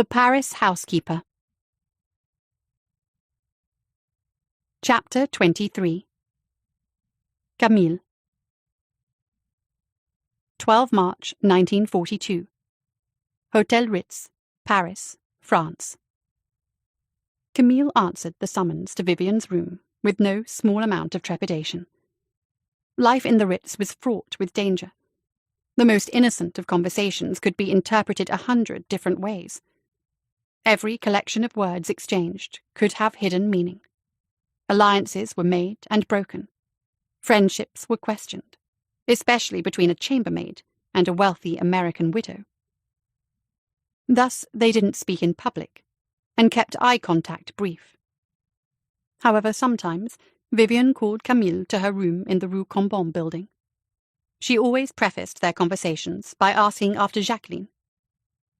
The Paris Housekeeper. Chapter 23. Camille. 12 March 1942. Hotel Ritz, Paris, France. Camille answered the summons to Vivian's room with no small amount of trepidation. Life in the Ritz was fraught with danger. The most innocent of conversations could be interpreted 100 different ways. Every collection of words exchanged could have hidden meaning. Alliances were made and broken. Friendships were questioned, especially between a chambermaid and a wealthy American widow. Thus, they didn't speak in public, and kept eye contact brief. However, sometimes, Vivian called Camille to her room in the Rue Cambon building. She always prefaced their conversations by asking after Jacqueline.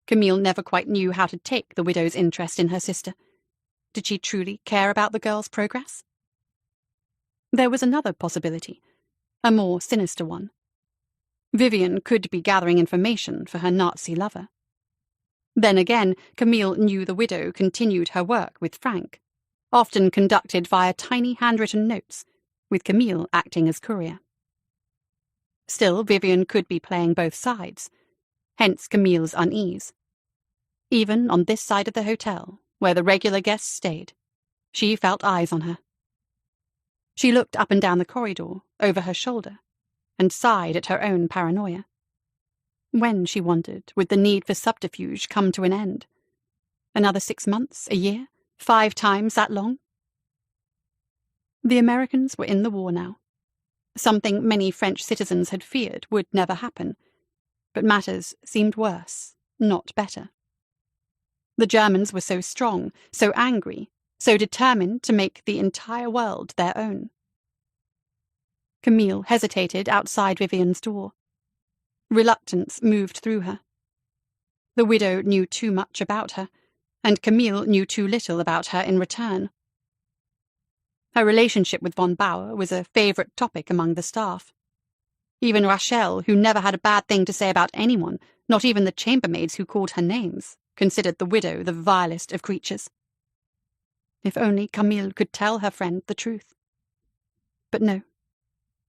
Camille never quite knew how to take the widow's interest in her sister. Did she truly care about the girl's progress? There was another possibility, a more sinister one. Vivian could be gathering information for her Nazi lover. Then again, Camille knew the widow continued her work with Frank, often conducted via tiny handwritten notes, with Camille acting as courier. Still, Vivian could be playing both sides, hence Camille's unease. Even on this side of the hotel, where the regular guests stayed, she felt eyes on her. She looked up and down the corridor, over her shoulder, and sighed at her own paranoia. When, she wondered, would the need for subterfuge come to an end? Another 6 months, a year, 5 times that long? The Americans were in the war now. Something many French citizens had feared would never happen, but matters seemed worse, not better. The Germans were so strong, so angry, so determined to make the entire world their own. Camille hesitated outside Vivian's door. Reluctance moved through her. The widow knew too much about her, and Camille knew too little about her in return. Her relationship with von Bauer was a favorite topic among the staff. Even Rachel, who never had a bad thing to say about anyone, not even the chambermaids who called her names, considered the widow the vilest of creatures. If only Camille could tell her friend the truth. But no.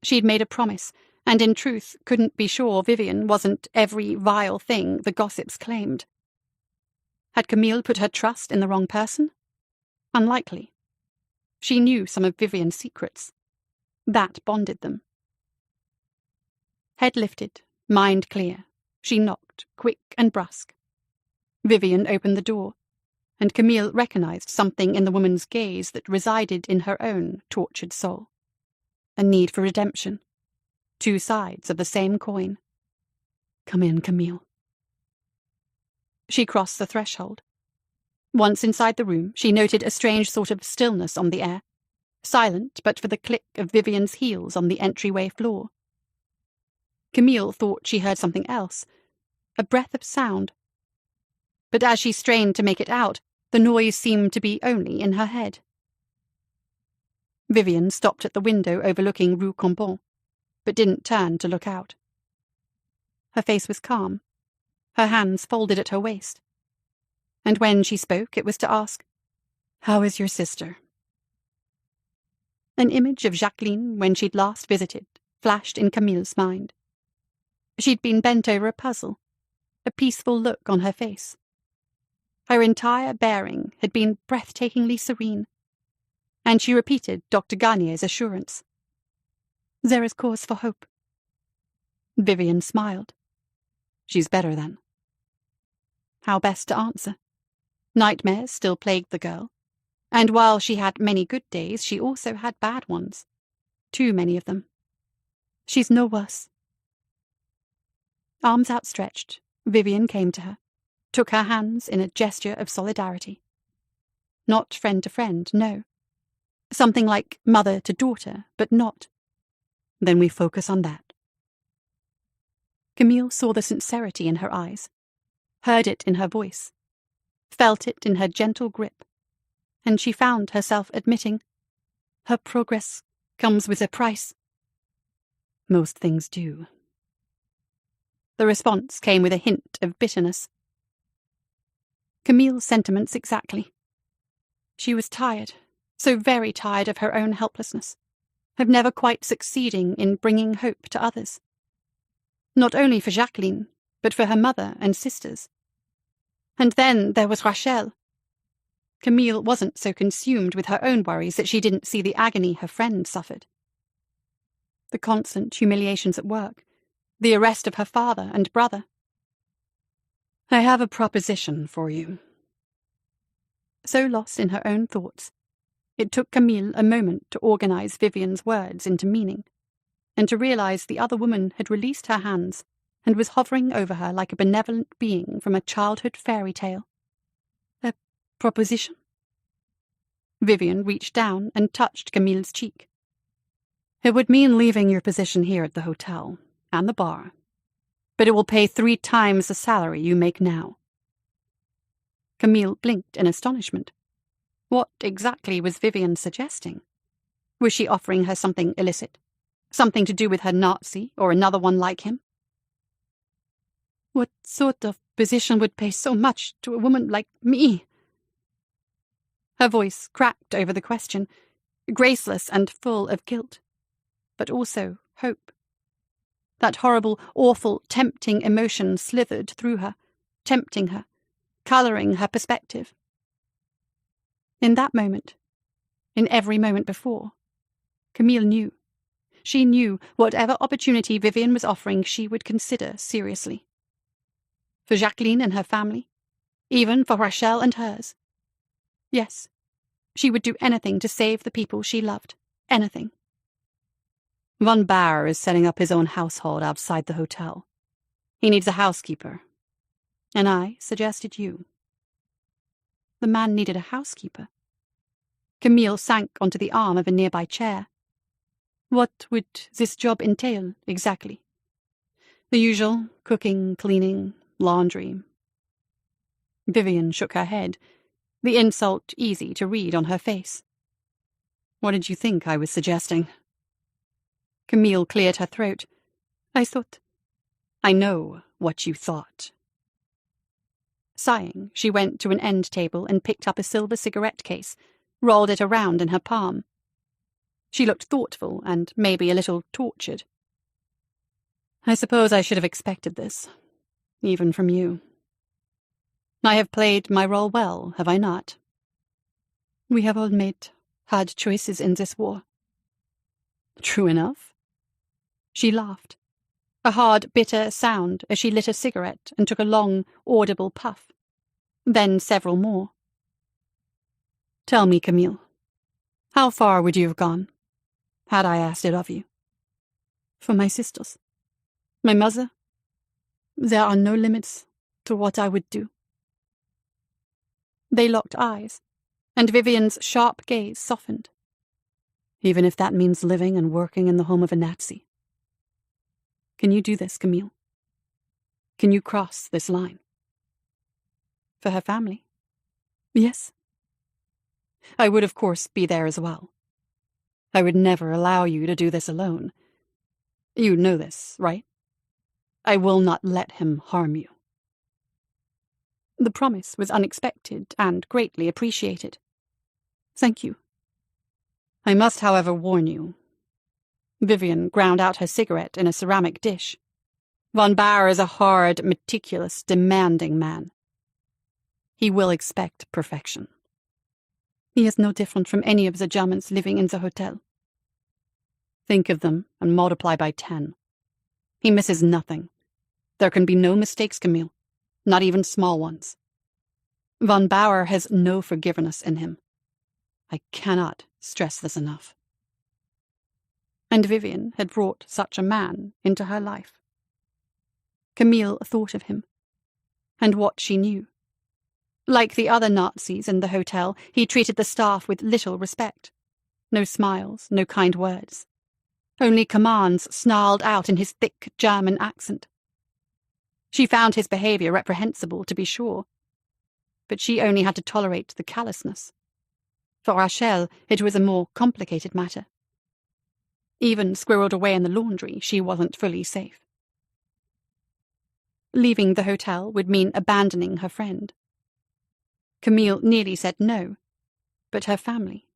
She'd made a promise, and in truth couldn't be sure Vivian wasn't every vile thing the gossips claimed. Had Camille put her trust in the wrong person? Unlikely. She knew some of Vivian's secrets. That bonded them. Head lifted, mind clear, she knocked, quick and brusque. Vivian opened the door, and Camille recognized something in the woman's gaze that resided in her own tortured soul. A need for redemption. 2 sides of the same coin. Come in, Camille. She crossed the threshold. Once inside the room, she noted a strange sort of stillness on the air, silent but for the click of Vivian's heels on the entryway floor. Camille thought she heard something else, a breath of sound. But as she strained to make it out, the noise seemed to be only in her head. Vivian stopped at the window overlooking Rue Cambon, but didn't turn to look out. Her face was calm, her hands folded at her waist. And when she spoke, it was to ask, "How is your sister?" An image of Jacqueline, when she'd last visited, flashed in Camille's mind. She'd been bent over a puzzle, a peaceful look on her face. Her entire bearing had been breathtakingly serene, and she repeated Dr. Garnier's assurance. "There is cause for hope." Vivian smiled. "She's better, then." How best to answer? Nightmares still plagued the girl, and while she had many good days, she also had bad ones. Too many of them. "She's no worse." Arms outstretched, Vivian came to her, took her hands in a gesture of solidarity. Not friend to friend, no. Something like mother to daughter, but not. Then we focus on that. Camille saw the sincerity in her eyes, heard it in her voice, felt it in her gentle grip, and she found herself admitting, "Her progress comes with a price." "Most things do." The response came with a hint of bitterness. Camille's sentiments exactly. She was tired, so very tired of her own helplessness, of never quite succeeding in bringing hope to others. Not only for Jacqueline, but for her mother and sisters. And then there was Rachel. Camille wasn't so consumed with her own worries that she didn't see the agony her friend suffered. The constant humiliations at work, the arrest of her father and brother. "I have a proposition for you." So lost in her own thoughts, it took Camille a moment to organize Vivian's words into meaning, and to realize the other woman had released her hands and was hovering over her like a benevolent being from a childhood fairy tale. "A proposition?" Vivian reached down and touched Camille's cheek. "It would mean leaving your position here at the hotel, and the bar, but it will pay 3 times the salary you make now." Camille blinked in astonishment. What exactly was Vivian suggesting? Was she offering her something illicit? Something to do with her Nazi, or another one like him? "What sort of position would pay so much to a woman like me?" Her voice cracked over the question, graceless and full of guilt, but also hope. That horrible, awful, tempting emotion slithered through her, tempting her, colouring her perspective. In that moment, in every moment before, Camille knew. She knew whatever opportunity Vivian was offering she would consider seriously. For Jacqueline and her family, even for Rachel and hers. Yes, she would do anything to save the people she loved. Anything. "Von Baer is setting up his own household outside the hotel. He needs a housekeeper. And I suggested you." The man needed a housekeeper. Camille sank onto the arm of a nearby chair. What would this job entail, exactly? The usual cooking, cleaning, laundry. Vivian shook her head, the insult easy to read on her face. "What did you think I was suggesting?" Camille cleared her throat. "I thought—" "I know what you thought." Sighing, she went to an end table and picked up a silver cigarette case, rolled it around in her palm. She looked thoughtful and maybe a little tortured. "I suppose I should have expected this, even from you. I have played my role well, have I not? We have all made hard choices in this war." "True enough." She laughed, a hard, bitter sound as she lit a cigarette and took a long, audible puff. Then several more. "Tell me, Camille, how far would you have gone, had I asked it of you?" "For my sisters, my mother, there are no limits to what I would do." They locked eyes, and Vivian's sharp gaze softened. "Even if that means living and working in the home of a Nazi? Can you do this, Camille? Can you cross this line?" "For her family?" "Yes." "I would, of course, be there as well. I would never allow you to do this alone. You know this, right? I will not let him harm you." The promise was unexpected and greatly appreciated. "Thank you." "I must, however, warn you." Vivian ground out her cigarette in a ceramic dish. "Von Baer is a hard, meticulous, demanding man. He will expect perfection." "He is no different from any of the Germans living in the hotel." "Think of them and multiply by 10. He misses nothing. There can be no mistakes, Camille, not even small ones. Von Baer has no forgiveness in him. I cannot stress this enough." And Vivian had brought such a man into her life. Camille thought of him, and what she knew. Like the other Nazis in the hotel, he treated the staff with little respect. No smiles, no kind words. Only commands snarled out in his thick German accent. She found his behaviour reprehensible, to be sure, but she only had to tolerate the callousness. For Rachel, it was a more complicated matter. Even squirreled away in the laundry, she wasn't fully safe. Leaving the hotel would mean abandoning her friend. Camille nearly said no, but her family,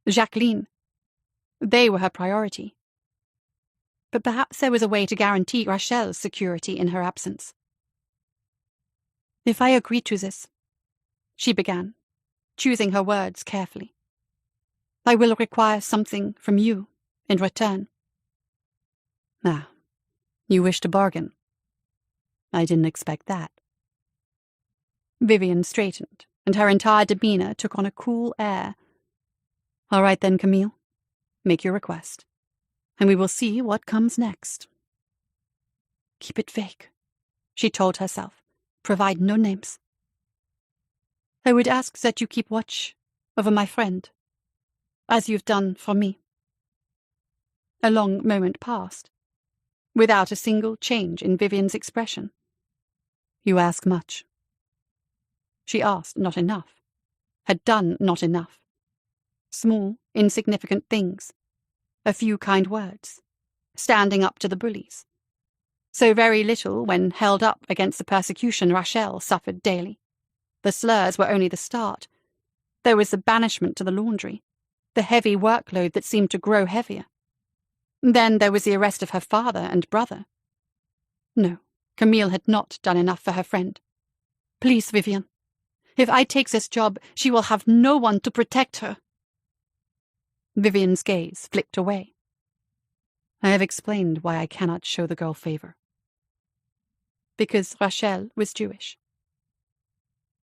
Jacqueline, they were her priority. But perhaps there was a way to guarantee Rachel's security in her absence. "If I agree to this," she began, choosing her words carefully, "I will require something from you in return." "Ah, you wish to bargain? I didn't expect that." Vivian straightened, and her entire demeanor took on a cool air. "All right then, Camille. Make your request, and we will see what comes next." "Keep it vague," she told herself. "Provide no names." "I would ask that you keep watch over my friend, as you've done for me." A long moment passed, without a single change in Vivian's expression. "You ask much." She asked not enough, had done not enough. Small, insignificant things, a few kind words, standing up to the bullies. So very little when held up against the persecution Rachel suffered daily. The slurs were only the start. There was the banishment to the laundry, the heavy workload that seemed to grow heavier. Then there was the arrest of her father and brother. No, Camille had not done enough for her friend. "Please, Vivian. If I take this job, she will have no one to protect her." Vivian's gaze flicked away. "I have explained why I cannot show the girl favor." Because Rachel was Jewish.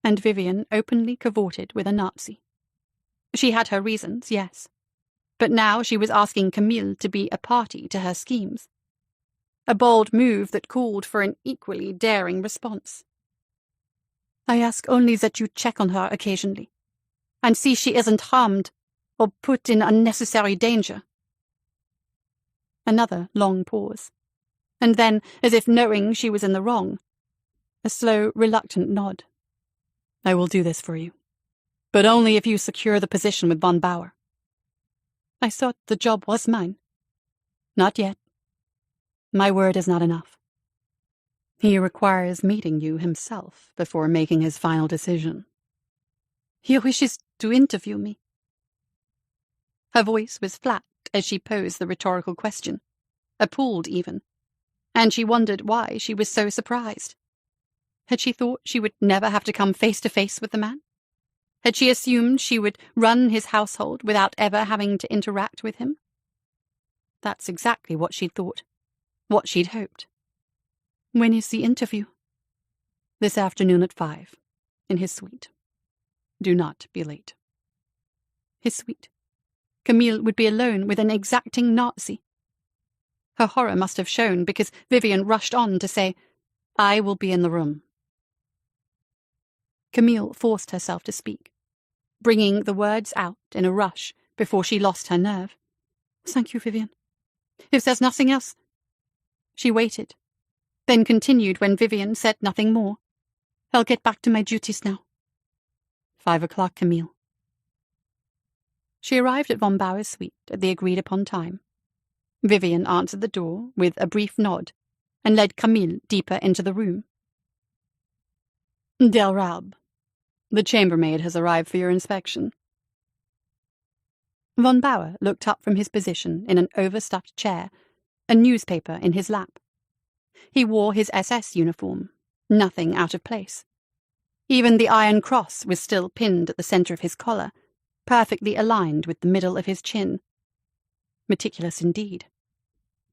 And Vivian openly cavorted with a Nazi. She had her reasons, yes. But now she was asking Camille to be a party to her schemes. A bold move that called for an equally daring response. "I ask only that you check on her occasionally, and see she isn't harmed or put in unnecessary danger." Another long pause, and then, as if knowing she was in the wrong, a slow, reluctant nod. "I will do this for you, but only if you secure the position with von Bauer." "I thought the job was mine." "Not yet. My word is not enough. He requires meeting you himself before making his final decision." "He wishes to interview me." Her voice was flat as she posed the rhetorical question, appalled even, and she wondered why she was so surprised. Had she thought she would never have to come face to face with the man? Had she assumed she would run his household without ever having to interact with him? That's exactly what she'd thought, what she'd hoped. "When is the interview?" "This afternoon at 5, in his suite. Do not be late." His suite. Camille would be alone with an exacting Nazi. Her horror must have shown because Vivian rushed on to say, "I will be in the room." Camille forced herself to speak, bringing the words out in a rush before she lost her nerve. "Thank you, Vivian. If there's nothing else—" She waited, then continued when Vivian said nothing more. "I'll get back to my duties now." 5 o'clock, Camille." She arrived at von Bauer's suite at the agreed-upon time. Vivian answered the door with a brief nod and led Camille deeper into the room. "Der Raub, the chambermaid has arrived for your inspection." Von Bauer looked up from his position in an overstuffed chair, a newspaper in his lap. He wore his SS uniform, nothing out of place. Even the Iron Cross was still pinned at the center of his collar, perfectly aligned with the middle of his chin. Meticulous indeed.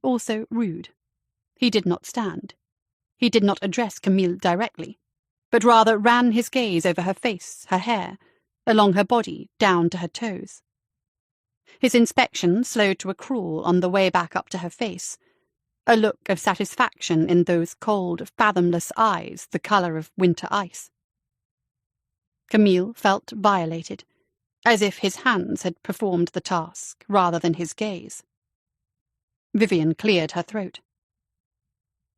Also rude. He did not stand. He did not address Camille directly, but rather ran his gaze over her face, her hair, along her body, down to her toes. His inspection slowed to a crawl on the way back up to her face, a look of satisfaction in those cold, fathomless eyes the color of winter ice. Camille felt violated, as if his hands had performed the task rather than his gaze. Vivian cleared her throat.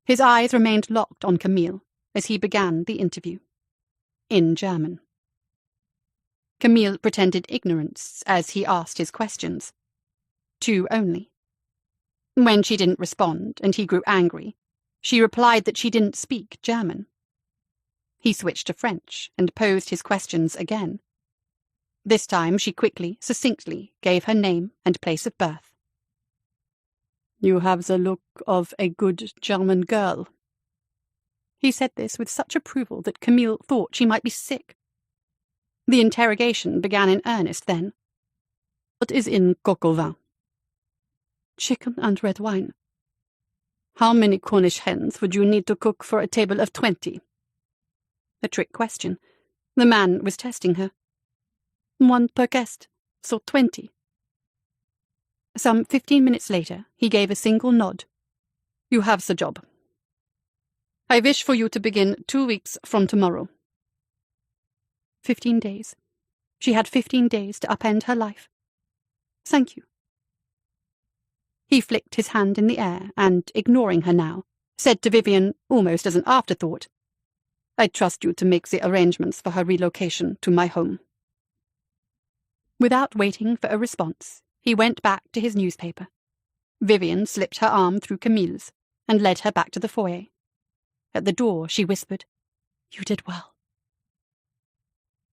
His eyes remained locked on Camille as he began the interview. In German. Camille pretended ignorance as he asked his questions. 2 only. When she didn't respond and he grew angry, she replied that she didn't speak German. He switched to French and posed his questions again. This time she quickly, succinctly gave her name and place of birth. "You have the look of a good German girl." He said this with such approval that Camille thought she might be sick. The interrogation began in earnest then. "What is in coq au vin?" "Chicken and red wine." "How many Cornish hens would you need to cook for a table of 20? A trick question. The man was testing her. "One per guest, so 20. Some 15 minutes later, he gave a single nod. "You have the job. I wish for you to begin 2 weeks from tomorrow." 15 days. She had 15 days to upend her life. "Thank you." He flicked his hand in the air and, ignoring her now, said to Vivian, almost as an afterthought, "I trust you to make the arrangements for her relocation to my home." Without waiting for a response, he went back to his newspaper. Vivian slipped her arm through Camille's and led her back to the foyer. At the door, she whispered, "You did well."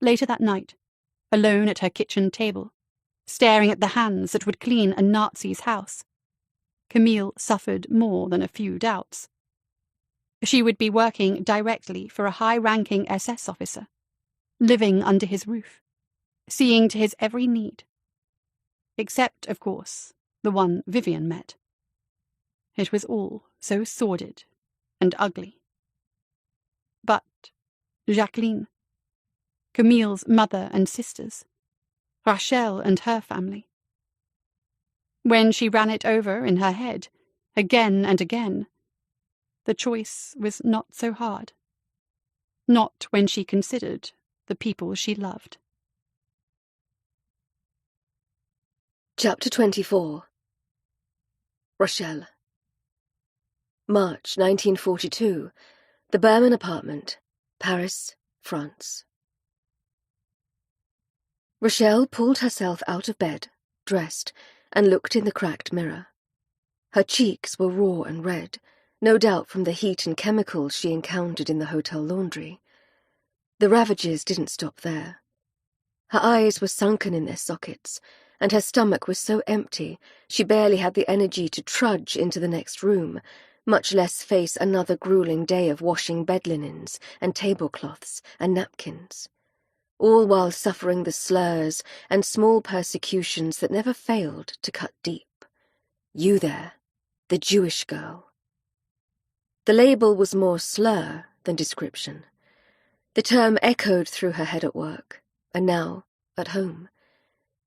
Later that night, alone at her kitchen table, staring at the hands that would clean a Nazi's house, Camille suffered more than a few doubts. She would be working directly for a high-ranking SS officer, living under his roof, seeing to his every need. Except, of course, the one Vivian met. It was all so sordid and ugly. But Jacqueline, Camille's mother and sisters, Rachel and her family. When she ran it over in her head, again and again, the choice was not so hard. Not when she considered the people she loved. Chapter 24. Rochelle. March 1942. The Berman apartment, Paris, France. Rochelle pulled herself out of bed, dressed, and looked in the cracked mirror. Her cheeks were raw and red, no doubt from the heat and chemicals she encountered in the hotel laundry. The ravages didn't stop there. Her eyes were sunken in their sockets, and her stomach was so empty she barely had the energy to trudge into the next room, much less face another grueling day of washing bed linens and tablecloths and napkins, all while suffering the slurs and small persecutions that never failed to cut deep. You there, the Jewish girl. The label was more slur than description. The term echoed through her head at work, and now at home.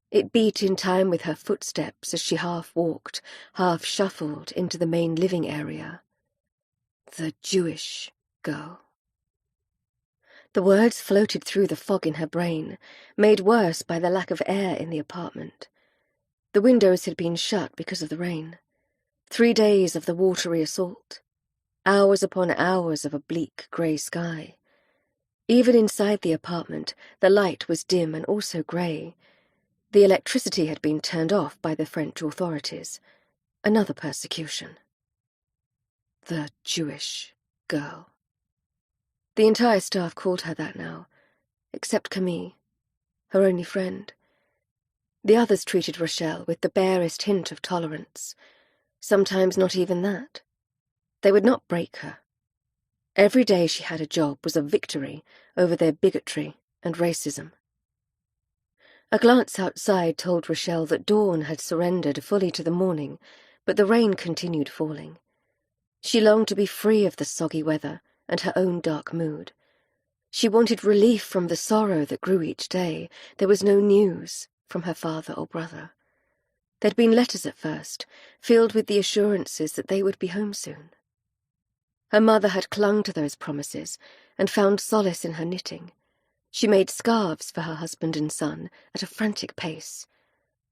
It beat in time with her footsteps as she half walked, half shuffled into the main living area. The Jewish girl. The words floated through the fog in her brain, made worse by the lack of air in the apartment. The windows had been shut because of the rain. 3 days of the watery assault. Hours upon hours of a bleak grey sky. Even inside the apartment, the light was dim and also grey. The electricity had been turned off by the French authorities. Another persecution. The Jewish girl. The entire staff called her that now, except Camille, her only friend. The others treated Rochelle with the barest hint of tolerance, sometimes not even that. They would not break her. Every day she had a job was a victory over their bigotry and racism. A glance outside told Rochelle that dawn had surrendered fully to the morning, but the rain continued falling. She longed to be free of the soggy weather and her own dark mood. She wanted relief from the sorrow that grew each day. There was no news from her father or brother. There'd been letters at first, filled with the assurances that they would be home soon. Her mother had clung to those promises and found solace in her knitting. She made scarves for her husband and son at a frantic pace.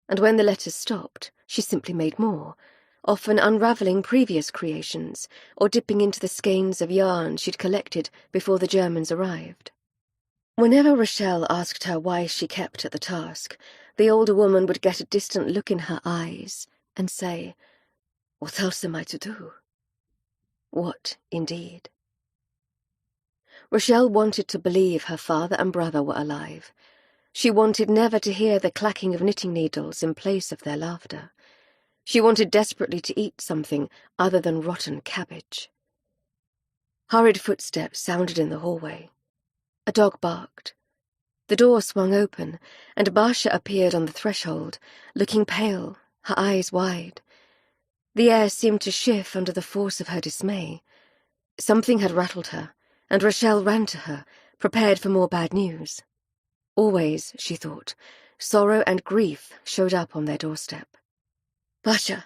And when the letters stopped, she simply made more, often unravelling previous creations or dipping into the skeins of yarn she'd collected before the Germans arrived. Whenever Rochelle asked her why she kept at the task, the older woman would get a distant look in her eyes and say, "What else am I to do?" What, indeed? Rochelle wanted to believe her father and brother were alive. She wanted never to hear the clacking of knitting needles in place of their laughter. She wanted desperately to eat something other than rotten cabbage. Hurried footsteps sounded in the hallway. A dog barked. The door swung open, and Barsha appeared on the threshold, looking pale, her eyes wide. The air seemed to shift under the force of her dismay. Something had rattled her, and Rochelle ran to her, prepared for more bad news. Always, she thought, sorrow and grief showed up on their doorstep. "Barsha!"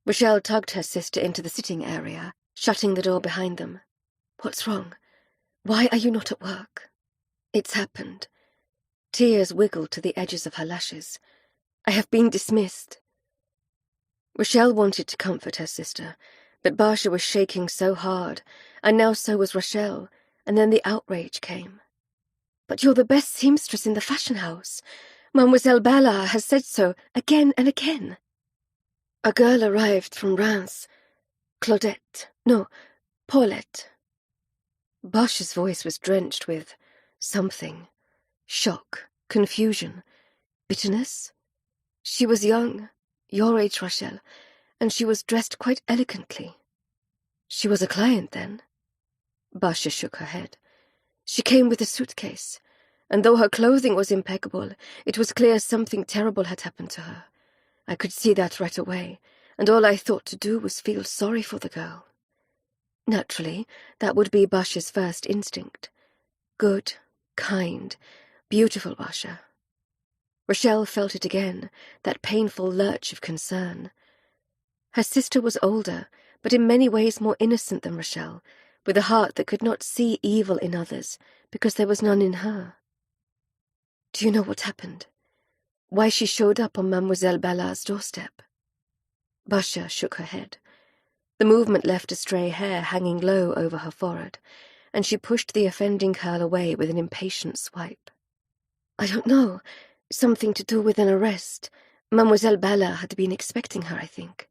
Rochelle tugged her sister into the sitting area, shutting the door behind them. "What's wrong? Why are you not at work?" "It's happened." Tears wiggled to the edges of her lashes. "I have been dismissed." Rochelle wanted to comfort her sister, but Barsha was shaking so hard, and now so was Rochelle, and then the outrage came. "But you're the best seamstress in the fashion house. Mademoiselle Ballard has said so again and again." "A girl arrived from Reims. Paulette." Barsha's voice was drenched with something. Shock, confusion, bitterness. "She was young, your age, Rochelle, and she was dressed quite elegantly." "She was a client, then?" Barsha shook her head. "She came with a suitcase, and though her clothing was impeccable, it was clear something terrible had happened to her. I could see that right away, and all I thought to do was feel sorry for the girl." Naturally, that would be Barsha's first instinct. Good, kind, beautiful Barsha. Rochelle felt it again, that painful lurch of concern. Her sister was older, but in many ways more innocent than Rochelle, with a heart that could not see evil in others, because there was none in her. "Do you know what happened? Why she showed up on Mademoiselle Ballard's doorstep?" Barsha shook her head. The movement left a stray hair hanging low over her forehead, and she pushed the offending curl away with an impatient swipe. "I don't know. Something to do with an arrest. Mademoiselle Ballard had been expecting her, I think."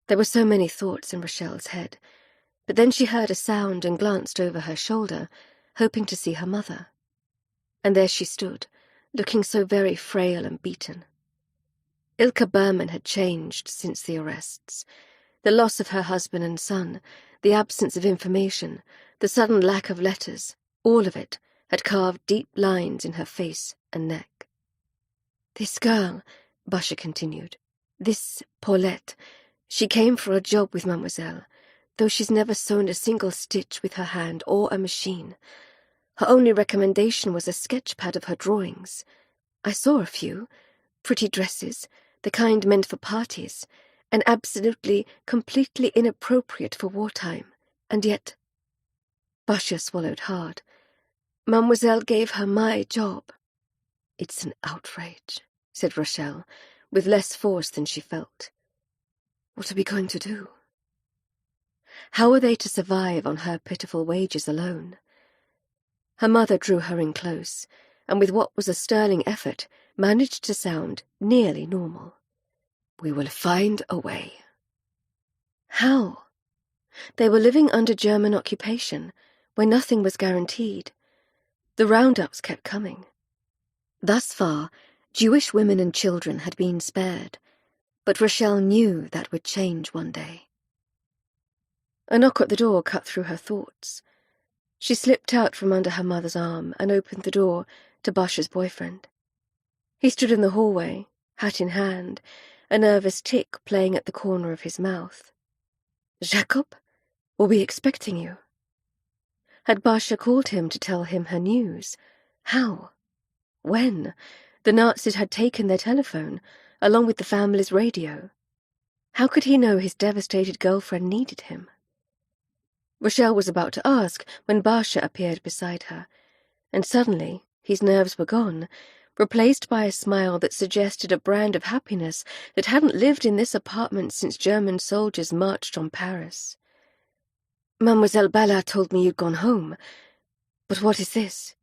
There were so many thoughts in Rochelle's head, but then she heard a sound and glanced over her shoulder, hoping to see her mother. And there she stood, looking so very frail and beaten. Ilka Berman had changed since the arrests. The loss of her husband and son, the absence of information, the sudden lack of letters, all of it had carved deep lines in her face and neck. "This girl," Barsha continued, "this Paulette, she came for a job with Mademoiselle, though she's never sewn a single stitch with her hand or a machine. Her only recommendation was a sketch pad of her drawings. I saw a few, pretty dresses, the kind meant for parties, and absolutely, completely inappropriate for wartime, and yet—" Barsha swallowed hard. "Mademoiselle gave her my job." "It's an outrage," said Rochelle, with less force than she felt. "What are we going to do?" How were they to survive on her pitiful wages alone? Her mother drew her in close, and with what was a sterling effort, managed to sound nearly normal. "We will find a way." How? They were living under German occupation, where nothing was guaranteed. The roundups kept coming. Thus far, Jewish women and children had been spared, but Rochelle knew that would change one day. A knock at the door cut through her thoughts. She slipped out from under her mother's arm and opened the door to Barsha's boyfriend. He stood in the hallway, hat in hand, a nervous tick playing at the corner of his mouth. "Jacob, were we expecting you?" Had Barsha called him to tell him her news? How? When? The Nazis had taken their telephone, along with the family's radio. How could he know his devastated girlfriend needed him? Rochelle was about to ask when Barsha appeared beside her, and suddenly his nerves were gone, replaced by a smile that suggested a brand of happiness that hadn't lived in this apartment since German soldiers marched on Paris. "Mademoiselle Ballard told me you'd gone home. But what is this?"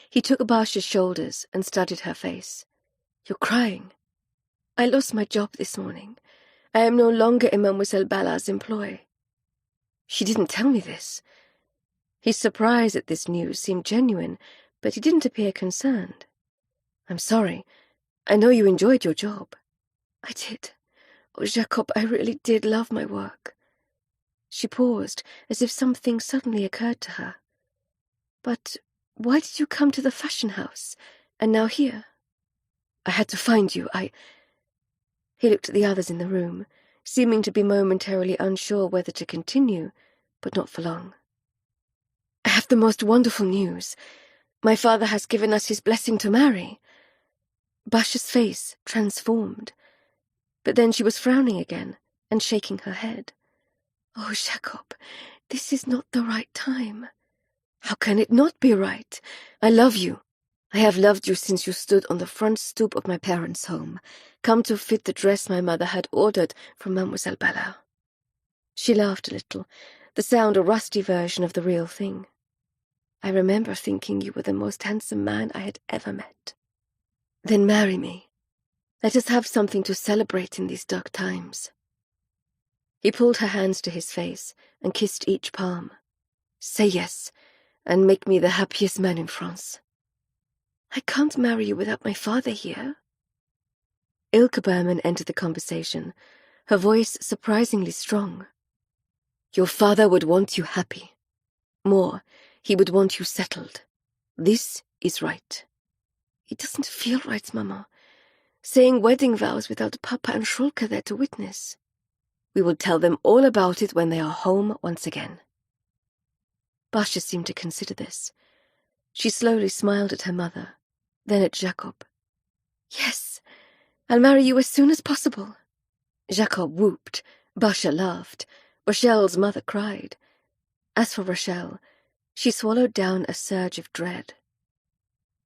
He took Barsha's shoulders and studied her face. "You're crying. I lost my job this morning. I am no longer in Mademoiselle Ballard's employ." "She didn't tell me this." His surprise at this news seemed genuine, but he didn't appear concerned. "I'm sorry. I know you enjoyed your job." "I did. Oh, Jacob, I really did love my work." She paused, as if something suddenly occurred to her. "But why did you come to the fashion house, and now here?" "I had to find you. He looked at the others in the room, seeming to be momentarily unsure whether to continue, but not for long. "I have the most wonderful news. My father has given us his blessing to marry." Basha's face transformed, but then she was frowning again and shaking her head. "Oh, Jacob, this is not the right time." "How can it not be right? I love you. I have loved you since you stood on the front stoop of my parents' home, come to fit the dress my mother had ordered from Mademoiselle Ballard." She laughed a little, the sound a rusty version of the real thing. "I remember thinking you were the most handsome man I had ever met." "Then marry me. Let us have something to celebrate in these dark times." He pulled her hands to his face and kissed each palm. "Say yes, and make me the happiest man in France." "I can't marry you without my father here." Ilka Berman entered the conversation, her voice surprisingly strong. "Your father would want you happy. More, he would want you settled. This is right." "It doesn't feel right, Mama. Saying wedding vows without Papa and Schulke there to witness." "We will tell them all about it when they are home once again." Basha seemed to consider this. She slowly smiled at her mother, then at Jacob. "Yes, I'll marry you as soon as possible." Jacob whooped. Basha laughed. Rochelle's mother cried. As for Rochelle, she swallowed down a surge of dread.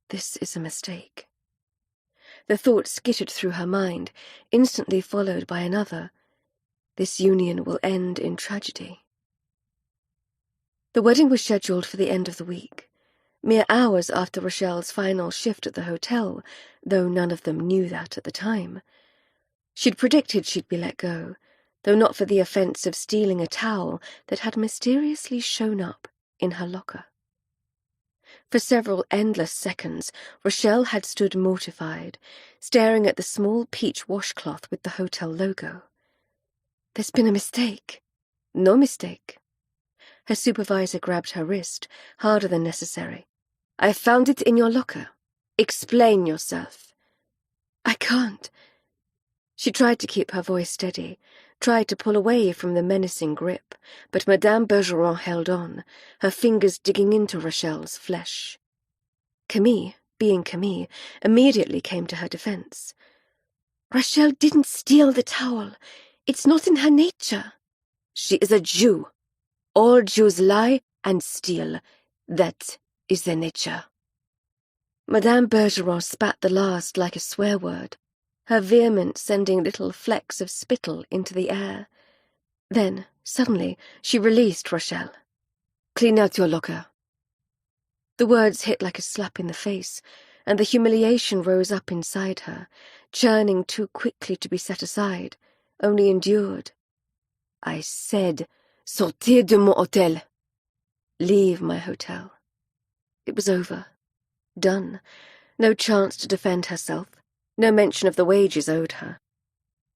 This is a mistake. The thought skittered through her mind, instantly followed by another. This union will end in tragedy. The wedding was scheduled for the end of the week, mere hours after Rochelle's final shift at the hotel, though none of them knew that at the time. She'd predicted she'd be let go, though not for the offence of stealing a towel that had mysteriously shown up in her locker. For several endless seconds, Rochelle had stood mortified, staring at the small peach washcloth with the hotel logo. "There's been a mistake." "No mistake." Her supervisor grabbed her wrist, harder than necessary. "I found it in your locker. Explain yourself." "I can't." She tried to keep her voice steady, tried to pull away from the menacing grip, but Madame Bergeron held on, her fingers digging into Rochelle's flesh. Camille, being Camille, immediately came to her defense. "Rochelle didn't steal the towel. It's not in her nature." "She is a Jew. All Jews lie and steal. That is their nature." Madame Bergeron spat the last like a swear word, her vehemence sending little flecks of spittle into the air. Then, suddenly, she released Rochelle. "Clean out your locker." The words hit like a slap in the face, and the humiliation rose up inside her, churning too quickly to be set aside, only endured. "I said, sortez de mon hôtel." Leave my hotel. It was over. Done. No chance to defend herself. No mention of the wages owed her.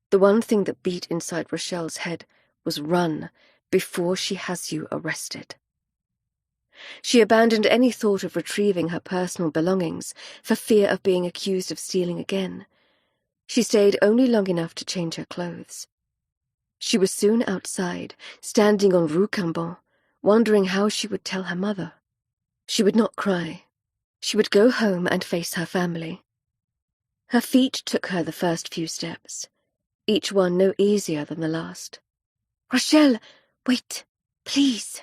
The one thing that beat inside Rochelle's head was run before she has you arrested. She abandoned any thought of retrieving her personal belongings for fear of being accused of stealing again. She stayed only long enough to change her clothes. She was soon outside, standing on Rue Cambon, wondering how she would tell her mother. She would not cry. She would go home and face her family. Her feet took her the first few steps, each one no easier than the last. "Rochelle, wait, please."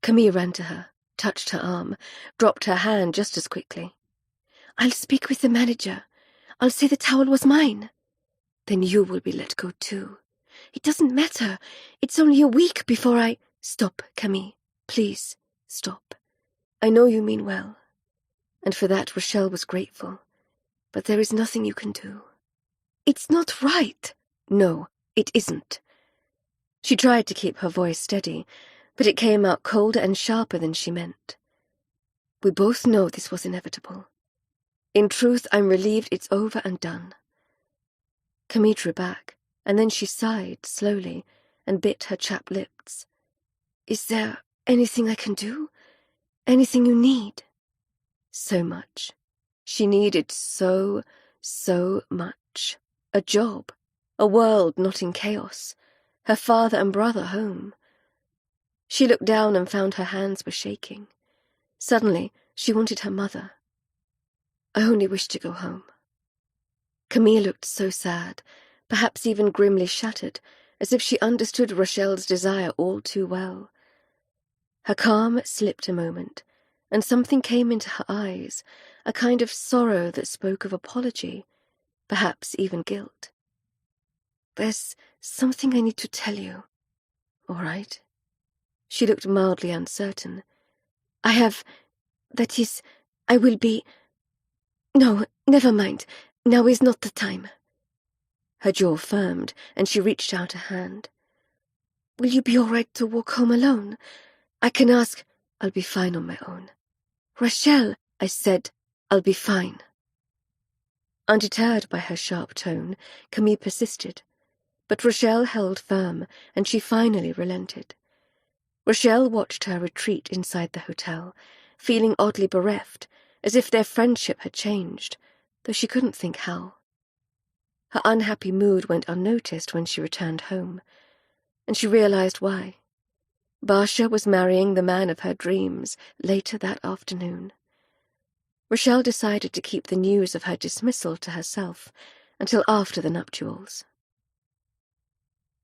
Camille ran to her, touched her arm, dropped her hand just as quickly. "I'll speak with the manager. I'll say the towel was mine. Then you will be let go too. It doesn't matter. It's only a week before I—" "Stop, Camille. Please, stop. I know you mean well." And for that Rochelle was grateful. "But there is nothing you can do." "It's not right." "No, it isn't." She tried to keep her voice steady, but it came out colder and sharper than she meant. We both know this was inevitable. In truth, I'm relieved it's over and done. Camille drew back, and then she sighed slowly and bit her chapped lips. Is there anything I can do? Anything you need? So much. She needed so much. A job. A world not in chaos. Her father and brother home. She looked down and found her hands were shaking. Suddenly, she wanted her mother. I only wish to go home. Camille looked so sad, perhaps even grimly shattered, as if she understood Rochelle's desire all too well. Her calm slipped a moment, and something came into her eyes, a kind of sorrow that spoke of apology, perhaps even guilt. There's something I need to tell you. All right? She looked mildly uncertain. That is, I will be... No, never mind. Now is not the time. Her jaw firmed, and she reached out a hand. Will you be all right to walk home alone? I can ask... I'll be fine on my own. Rochelle, I said, I'll be fine. Undeterred by her sharp tone, Camille persisted, but Rochelle held firm, and she finally relented. Rochelle watched her retreat inside the hotel, feeling oddly bereft, as if their friendship had changed, though she couldn't think how. Her unhappy mood went unnoticed when she returned home, and she realized why. Basha was marrying the man of her dreams later that afternoon. Rochelle decided to keep the news of her dismissal to herself until after the nuptials.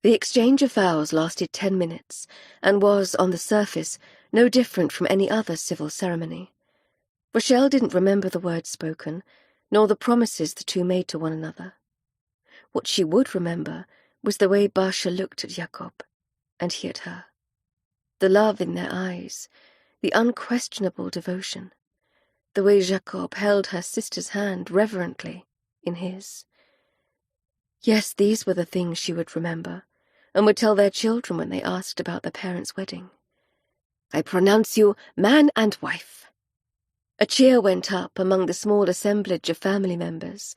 The exchange of vows lasted 10 minutes and was, on the surface, no different from any other civil ceremony. Rochelle didn't remember the words spoken, nor the promises the two made to one another. What she would remember was the way Basha looked at Jacob, and he at her. The love in their eyes, the unquestionable devotion, the way Jacob held her sister's hand reverently in his. Yes, these were the things she would remember, and would tell their children when they asked about their parents' wedding. I pronounce you man and wife. A cheer went up among the small assemblage of family members.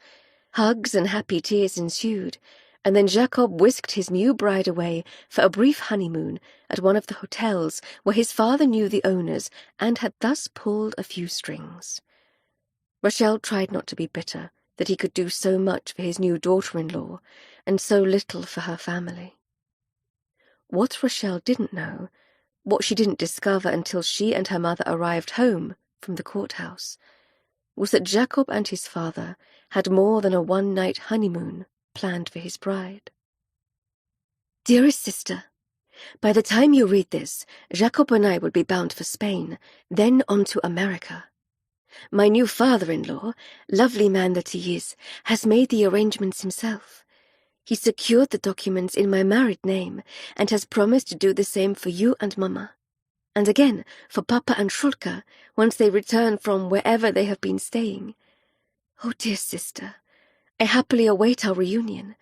Hugs and happy tears ensued, and then Jacob whisked his new bride away for a brief honeymoon at one of the hotels where his father knew the owners and had thus pulled a few strings. Rochelle tried not to be bitter that he could do so much for his new daughter-in-law and so little for her family. What Rochelle didn't know, what she didn't discover until she and her mother arrived home from the courthouse, was that Jacob and his father had more than a one-night honeymoon planned for his bride. Dearest sister, by the time you read this, Jacob and I will be bound for Spain, then on to America. My new father-in-law, lovely man that he is, has made the arrangements himself. He secured the documents in my married name and has promised to do the same for you and Mama. And again for Papa and Shulka once they return from wherever they have been staying. Oh, dear sister, I happily await our reunion.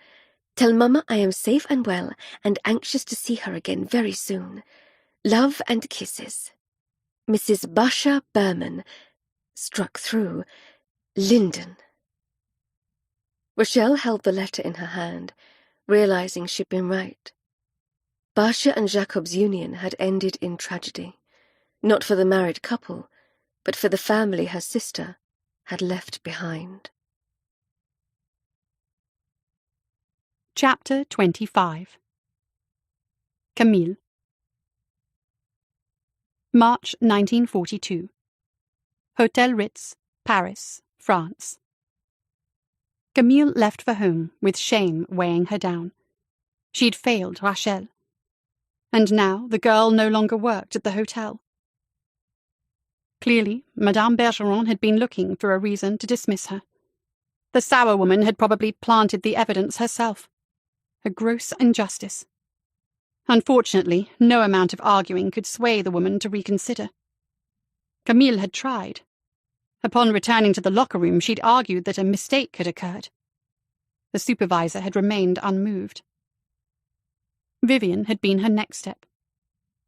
Tell Mama I am safe and well and anxious to see her again very soon. Love and kisses. Mrs. Basha Berman. Struck through. Linden. Rochelle held the letter in her hand, realizing she'd been right. Basha and Jacob's union had ended in tragedy, not for the married couple, but for the family her sister had left behind. Chapter 25. Camille. March 1942. Hotel Ritz, Paris, France. Camille left for home with shame weighing her down. She'd failed Rachel. And now the girl no longer worked at the hotel. Clearly, Madame Bergeron had been looking for a reason to dismiss her. The sour woman had probably planted the evidence herself. A gross injustice. Unfortunately, no amount of arguing could sway the woman to reconsider. Camille had tried. Upon returning to the locker room, she'd argued that a mistake had occurred. The supervisor had remained unmoved. Vivian had been her next step.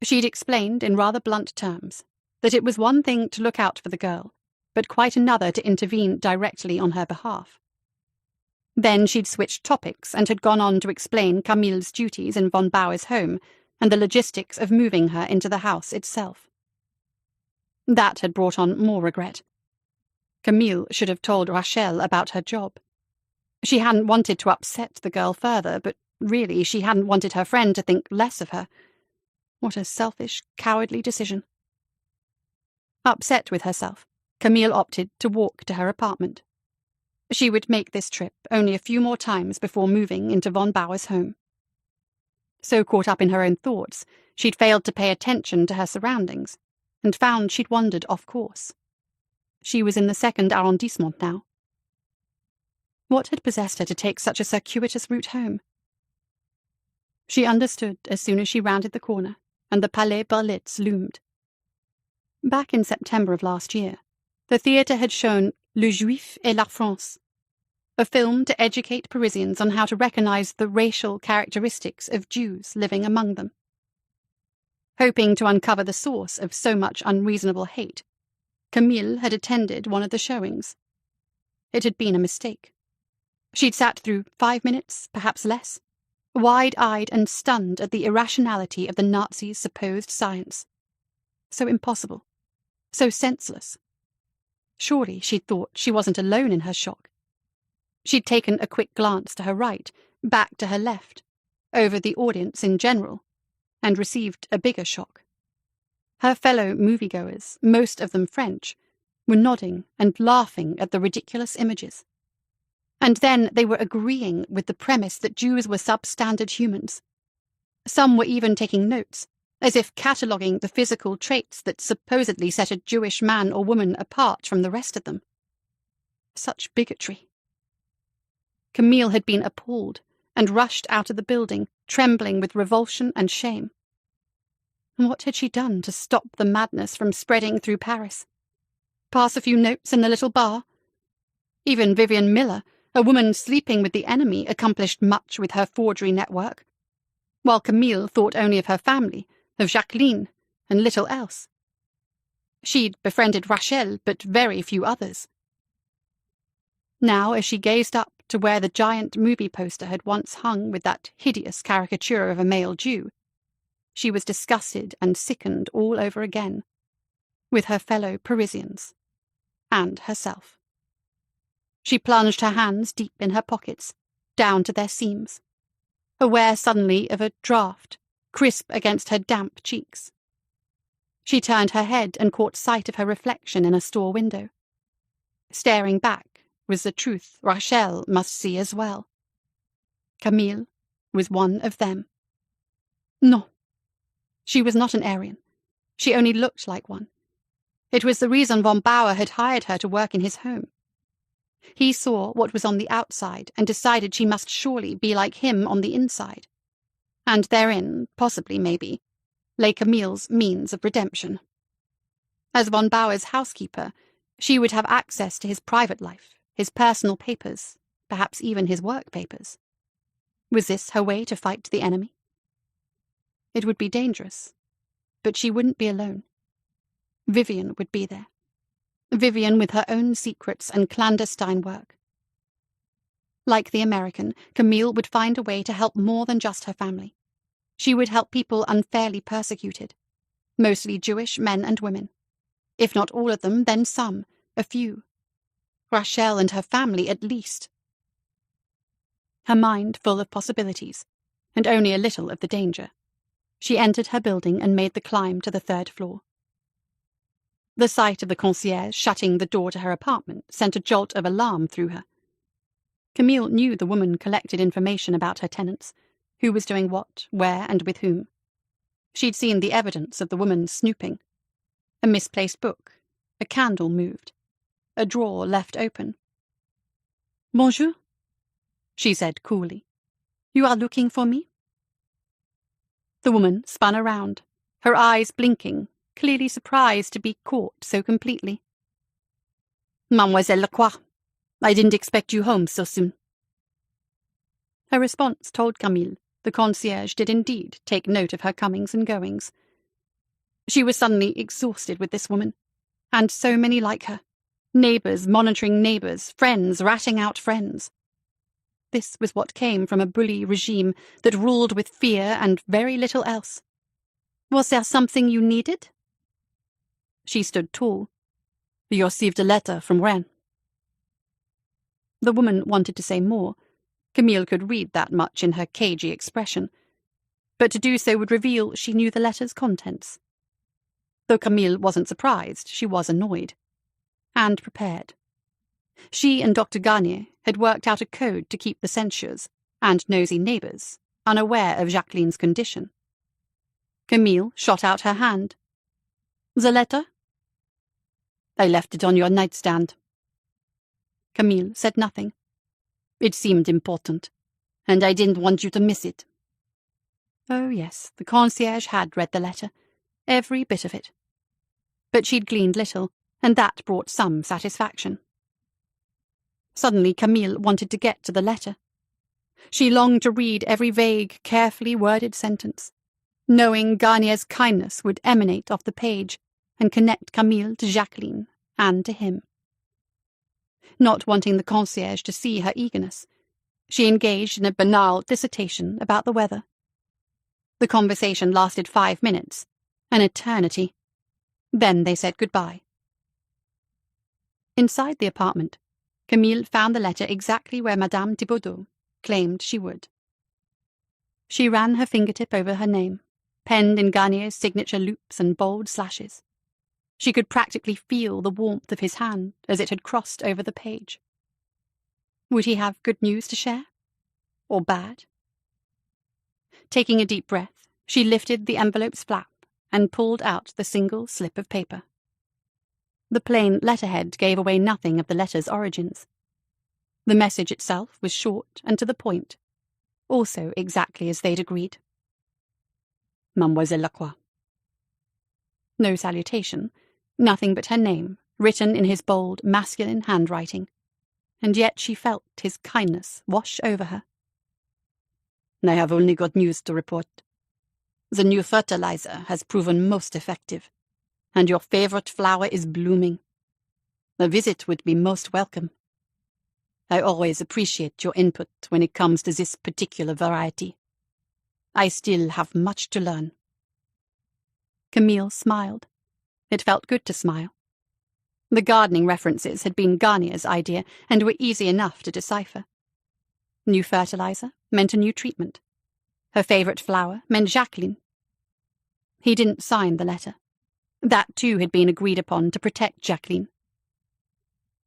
She'd explained in rather blunt terms that it was one thing to look out for the girl, but quite another to intervene directly on her behalf. Then she'd switched topics and had gone on to explain Camille's duties in von Bauer's home and the logistics of moving her into the house itself. That had brought on more regret. Camille should have told Rachel about her job. She hadn't wanted to upset the girl further, but really she hadn't wanted her friend to think less of her. What a selfish, cowardly decision. Upset with herself, Camille opted to walk to her apartment. She would make this trip only a few more times before moving into von Bauer's home. So caught up in her own thoughts, she'd failed to pay attention to her surroundings, and found she'd wandered off course. She was in the 2nd arrondissement now. What had possessed her to take such a circuitous route home? She understood as soon as she rounded the corner, and the Palais Berlitz loomed. Back in September of last year, the theatre had shown Le Juif et la France, a film to educate Parisians on how to recognize the racial characteristics of Jews living among them. Hoping to uncover the source of so much unreasonable hate, Camille had attended one of the showings. It had been a mistake. She'd sat through 5 minutes, perhaps less, wide-eyed and stunned at the irrationality of the Nazis' supposed science. So impossible, so senseless. Surely, she'd thought, she wasn't alone in her shock. She'd taken a quick glance to her right, back to her left, over the audience in general, and received a bigger shock. Her fellow moviegoers, most of them French, were nodding and laughing at the ridiculous images. And then they were agreeing with the premise that Jews were substandard humans. Some were even taking notes, as if cataloguing the physical traits that supposedly set a Jewish man or woman apart from the rest of them. Such bigotry. Camille had been appalled and rushed out of the building, trembling with revulsion and shame. What had she done to stop the madness from spreading through Paris? Pass a few notes in the little bar? Even Vivian Miller, a woman sleeping with the enemy, accomplished much with her forgery network, while Camille thought only of her family, of Jacqueline, and little else. She'd befriended Rachel, but very few others. Now, as she gazed up to where the giant movie poster had once hung with that hideous caricature of a male Jew, she was disgusted and sickened all over again, with her fellow Parisians, and herself. She plunged her hands deep in her pockets, down to their seams, aware suddenly of a draught, crisp against her damp cheeks. She turned her head and caught sight of her reflection in a store window. Staring back was the truth Rachel must see as well. Camille was one of them. No. She was not an Aryan. She only looked like one. It was the reason von Bauer had hired her to work in his home. He saw what was on the outside and decided she must surely be like him on the inside. And therein, possibly, maybe, lay Camille's means of redemption. As von Bauer's housekeeper, she would have access to his private life, his personal papers, perhaps even his work papers. Was this her way to fight the enemy? It would be dangerous, but she wouldn't be alone. Vivian would be there. Vivian with her own secrets and clandestine work. Like the American, Camille would find a way to help more than just her family. She would help people unfairly persecuted, mostly Jewish men and women. If not all of them, then some, a few. Rachel and her family at least. Her mind full of possibilities, and only a little of the danger. She entered her building and made the climb to the 3rd floor. The sight of the concierge shutting the door to her apartment sent a jolt of alarm through her. Camille knew the woman collected information about her tenants, who was doing what, where, and with whom. She'd seen the evidence of the woman snooping. A misplaced book, a candle moved, a drawer left open. "Bonjour," she said coolly. "You are looking for me?" The woman spun around, her eyes blinking, clearly surprised to be caught so completely. "Mademoiselle Lacroix, I didn't expect you home so soon." Her response told Camille the concierge did indeed take note of her comings and goings, She was suddenly exhausted with this woman, and so many like her. Neighbours monitoring neighbours, friends ratting out friends. This was what came from a bully regime that ruled with fear and very little else. Was there something you needed? She stood tall. You received a letter from Rennes. The woman wanted to say more. Camille could read that much in her cagey expression. But to do so would reveal she knew the letter's contents. Though Camille wasn't surprised, she was annoyed. And prepared. She and Dr. Garnier had worked out a code to keep the censures and nosy neighbours unaware of Jacqueline's condition. Camille shot out her hand. The letter? I left it on your nightstand. Camille said nothing. It seemed important, and I didn't want you to miss it. Oh yes, the concierge had read the letter, every bit of it. But she'd gleaned little, and that brought some satisfaction. Suddenly Camille wanted to get to the letter. She longed to read every vague, carefully worded sentence, knowing Garnier's kindness would emanate off the page and connect Camille to Jacqueline and to him. Not wanting the concierge to see her eagerness, she engaged in a banal dissertation about the weather. The conversation lasted 5 minutes, an eternity. Then they said goodbye. Inside the apartment, Camille found the letter exactly where Madame Thibaudot claimed she would. She ran her fingertip over her name, penned in Garnier's signature loops and bold slashes. She could practically feel the warmth of his hand as it had crossed over the page. Would he have good news to share? Or bad? Taking a deep breath, she lifted the envelope's flap and pulled out the single slip of paper. The plain letterhead gave away nothing of the letter's origins. The message itself was short and to the point, also exactly as they'd agreed. Mademoiselle Lacroix. No salutation, nothing but her name, written in his bold, masculine handwriting, and yet she felt his kindness wash over her. I have only good news to report. The new fertilizer has proven most effective, and your favorite flower is blooming. A visit would be most welcome. I always appreciate your input when it comes to this particular variety. I still have much to learn. Camille smiled. It felt good to smile. The gardening references had been Garnier's idea and were easy enough to decipher. New fertilizer meant a new treatment. Her favourite flower meant Jacqueline. He didn't sign the letter. That too had been agreed upon to protect Jacqueline.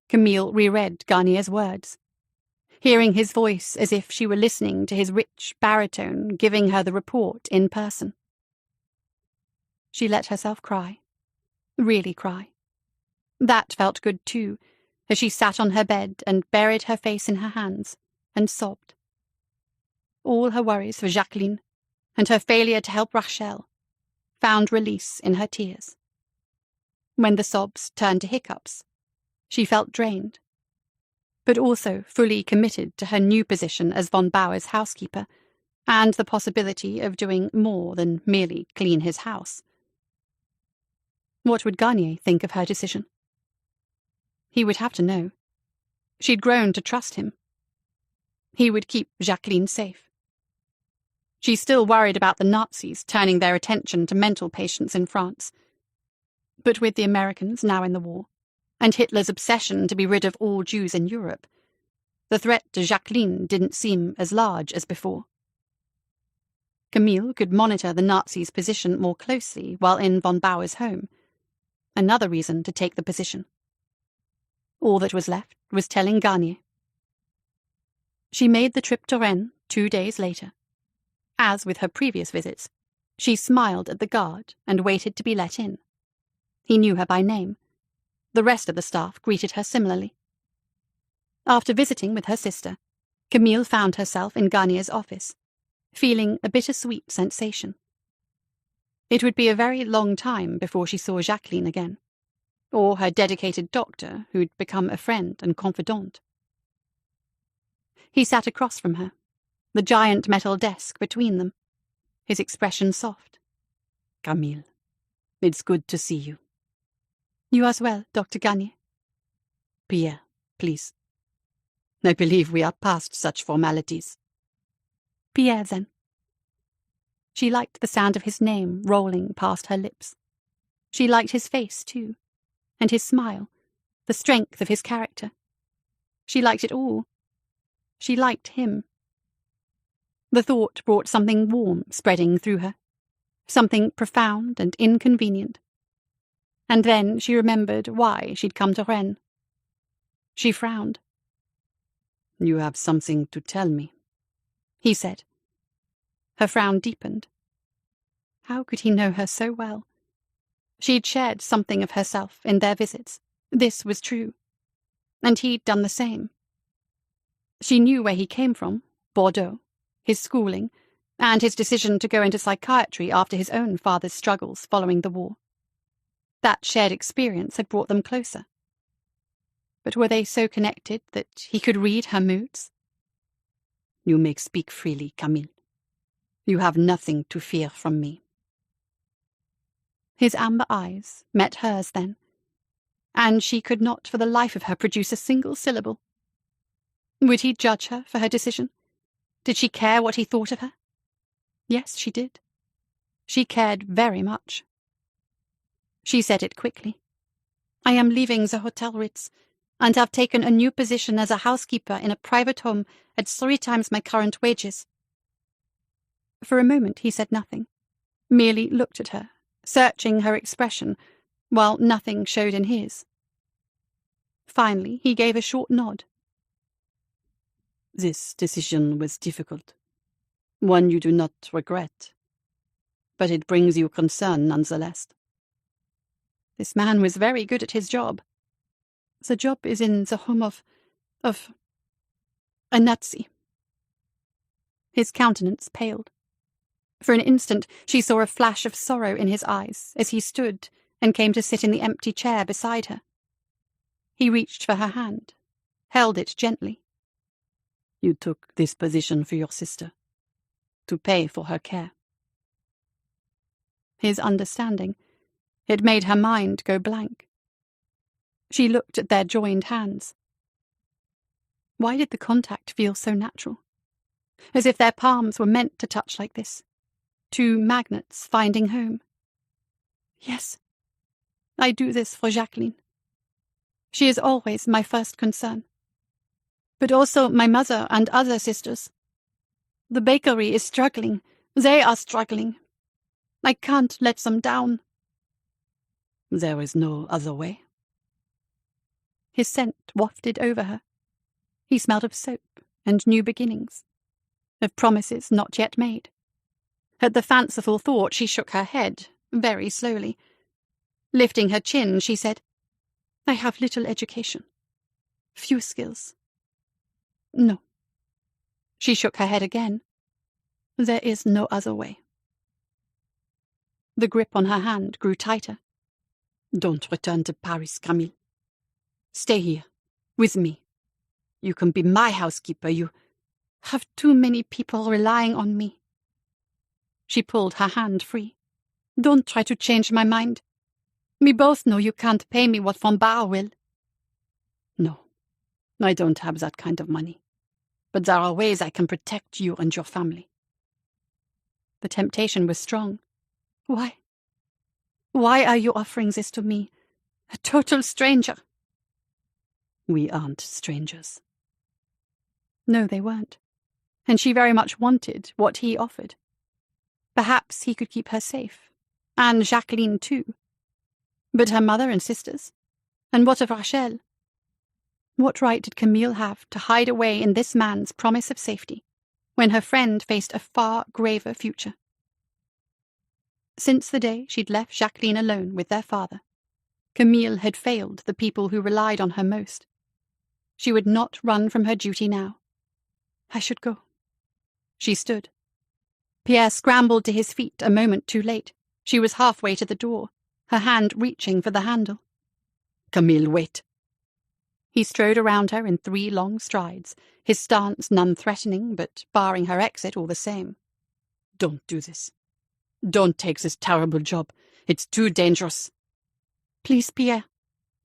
Camille reread Garnier's words, hearing his voice as if she were listening to his rich baritone giving her the report in person. She let herself cry. Really cry. That felt good too, as she sat on her bed and buried her face in her hands and sobbed. All her worries for Jacqueline and her failure to help Rachel found release in her tears. When the sobs turned to hiccups, she felt drained, but also fully committed to her new position as von Bauer's housekeeper and the possibility of doing more than merely clean his house. What would Garnier think of her decision? He would have to know. She'd grown to trust him. He would keep Jacqueline safe. She still worried about the Nazis turning their attention to mental patients in France. But with the Americans now in the war, and Hitler's obsession to be rid of all Jews in Europe, the threat to Jacqueline didn't seem as large as before. Camille could monitor the Nazis' position more closely while in von Bauer's home. Another reason to take the position. All that was left was telling Garnier. She made the trip to Rennes 2 days later. As with her previous visits, she smiled at the guard and waited to be let in. He knew her by name. The rest of the staff greeted her similarly. After visiting with her sister, Camille found herself in Garnier's office, feeling a bittersweet sensation. It would be a very long time before she saw Jacqueline again, or her dedicated doctor who'd become a friend and confidant. He sat across from her, the giant metal desk between them, his expression soft. Camille, It's good to see you. You as well, Dr. Gagne. Pierre, please. I believe we are past such formalities. Pierre, then. She liked the sound of his name rolling past her lips. She liked his face, too, and his smile, the strength of his character. She liked it all. She liked him. The thought brought something warm spreading through her, something profound and inconvenient. And then she remembered why she'd come to Rennes. She frowned. You have something to tell me, he said. Her frown deepened. How could he know her so well? She'd shared something of herself in their visits. This was true. And he'd done the same. She knew where he came from, Bordeaux, his schooling, and his decision to go into psychiatry after his own father's struggles following the war. That shared experience had brought them closer. But were they so connected that he could read her moods? You may speak freely, Camille. You have nothing to fear from me. His amber eyes met hers then, and she could not for the life of her produce a single syllable. Would he judge her for her decision? Did she care what he thought of her? Yes, she did. She cared very much. She said it quickly. I am leaving the Hotel Ritz, and have taken a new position as a housekeeper in a private home at 3 times my current wages. For a moment he said nothing, merely looked at her, searching her expression, while nothing showed in his. Finally he gave a short nod. This decision was difficult, one you do not regret, but it brings you concern nonetheless. This man was very good at his job. The job is in the home of a Nazi. His countenance paled. For an instant she saw a flash of sorrow in his eyes as he stood and came to sit in the empty chair beside her. He reached for her hand, held it gently. You took this position for your sister, to pay for her care. His understanding, it made her mind go blank. She looked at their joined hands. Why did the contact feel so natural? As if their palms were meant to touch like this. 2 magnets finding home. Yes, I do this for Jacqueline. She is always my first concern. But also my mother and other sisters. The bakery is struggling. They are struggling. I can't let them down. There is no other way. His scent wafted over her. He smelled of soap and new beginnings, of promises not yet made. At the fanciful thought she shook her head, very slowly. Lifting her chin, she said, I have little education. Few skills. No. She shook her head again. There is no other way. The grip on her hand grew tighter. Don't return to Paris, Camille. Stay here, with me. You can be my housekeeper, you have too many people relying on me. She pulled her hand free. Don't try to change my mind. We both know you can't pay me what Von Bar will. No, I don't have that kind of money. But there are ways I can protect you and your family. The temptation was strong. Why? Why are you offering this to me, a total stranger? We aren't strangers. No, they weren't. And she very much wanted what he offered. Perhaps he could keep her safe. And Jacqueline, too. But her mother and sisters? And what of Rachel? What right did Camille have to hide away in this man's promise of safety, when her friend faced a far graver future? Since the day she'd left Jacqueline alone with their father, Camille had failed the people who relied on her most. She would not run from her duty now. I should go. She stood. Pierre scrambled to his feet a moment too late. She was halfway to the door, her hand reaching for the handle. Camille, wait. He strode around her in 3 long strides, his stance none threatening, but barring her exit all the same. Don't do this. Don't take this terrible job. It's too dangerous. Please, Pierre.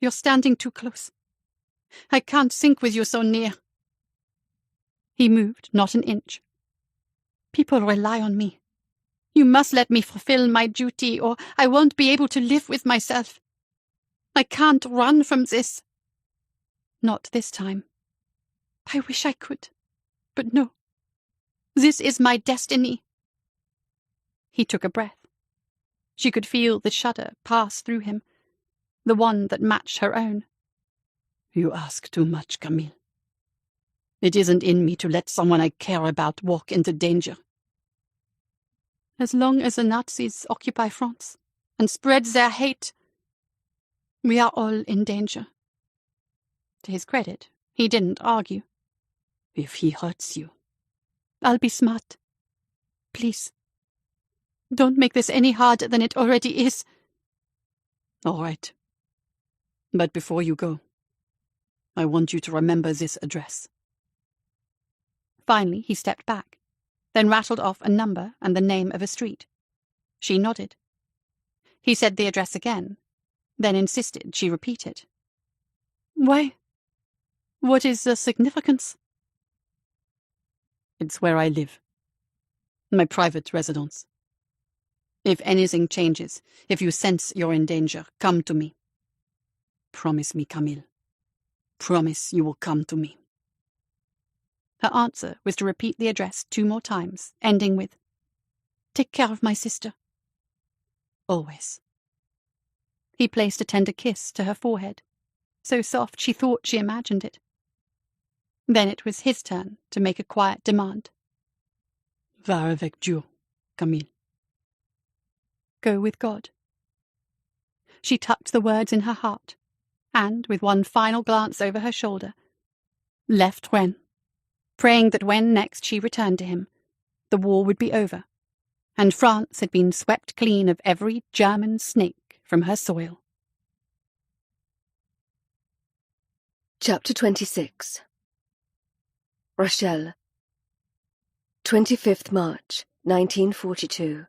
You're standing too close. I can't sink with you so near. He moved not an inch. People rely on me. You must let me fulfill my duty, or I won't be able to live with myself. I can't run from this. Not this time. I wish I could, but no. This is my destiny. He took a breath. She could feel the shudder pass through him, the one that matched her own. You ask too much, Camille. It isn't in me to let someone I care about walk into danger. As long as the Nazis occupy France and spread their hate, we are all in danger. To his credit, he didn't argue. If he hurts you, I'll be smart. Please. Don't make this any harder than it already is. All right. But before you go, I want you to remember this address. Finally, he stepped back, then rattled off a number and the name of a street. She nodded. He said the address again, then insisted she repeat it. Why? What is the significance? It's where I live. My private residence. If anything changes, if you sense you're in danger, come to me. Promise me, Camille. Promise you will come to me. Her answer was to repeat the address 2 more times, ending with, "Take care of my sister." Always. He placed a tender kiss to her forehead, so soft she thought she imagined it. Then it was his turn to make a quiet demand. Va avec Dieu, Camille. Go with God. She tucked the words in her heart, and, with one final glance over her shoulder, left Rouen, praying that when next she returned to him, the war would be over, and France had been swept clean of every German snake from her soil. Chapter 26. Rochelle. 25th March, 1942.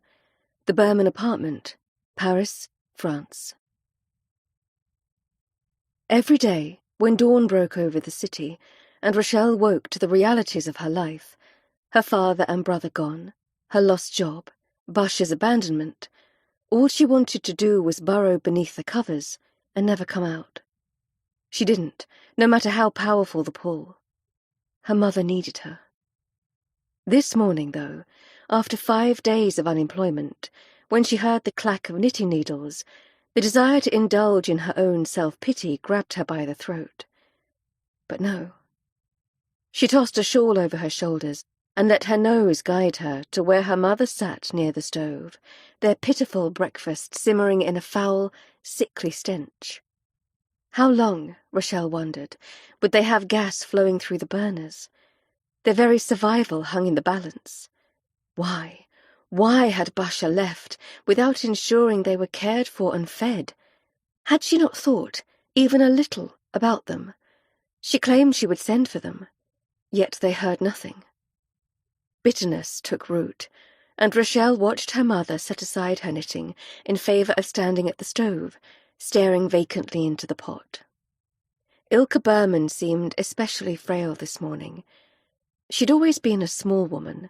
The Berman apartment, Paris, France. Every day, when dawn broke over the city, and Rochelle woke to the realities of her life, her father and brother gone, her lost job, Bush's abandonment, all she wanted to do was burrow beneath the covers and never come out. She didn't, no matter how powerful the pull. Her mother needed her. This morning, though, after 5 days of unemployment, when she heard the clack of knitting needles, the desire to indulge in her own self-pity grabbed her by the throat. But no. She tossed a shawl over her shoulders and let her nose guide her to where her mother sat near the stove, their pitiful breakfast simmering in a foul, sickly stench. How long, Rochelle wondered, would they have gas flowing through the burners? Their very survival hung in the balance. Why had Basha left without ensuring they were cared for and fed? Had she not thought, even a little, about them? She claimed she would send for them, yet they heard nothing. Bitterness took root, and Rochelle watched her mother set aside her knitting in favour of standing at the stove, staring vacantly into the pot. Ilka Berman seemed especially frail this morning. She'd always been a small woman.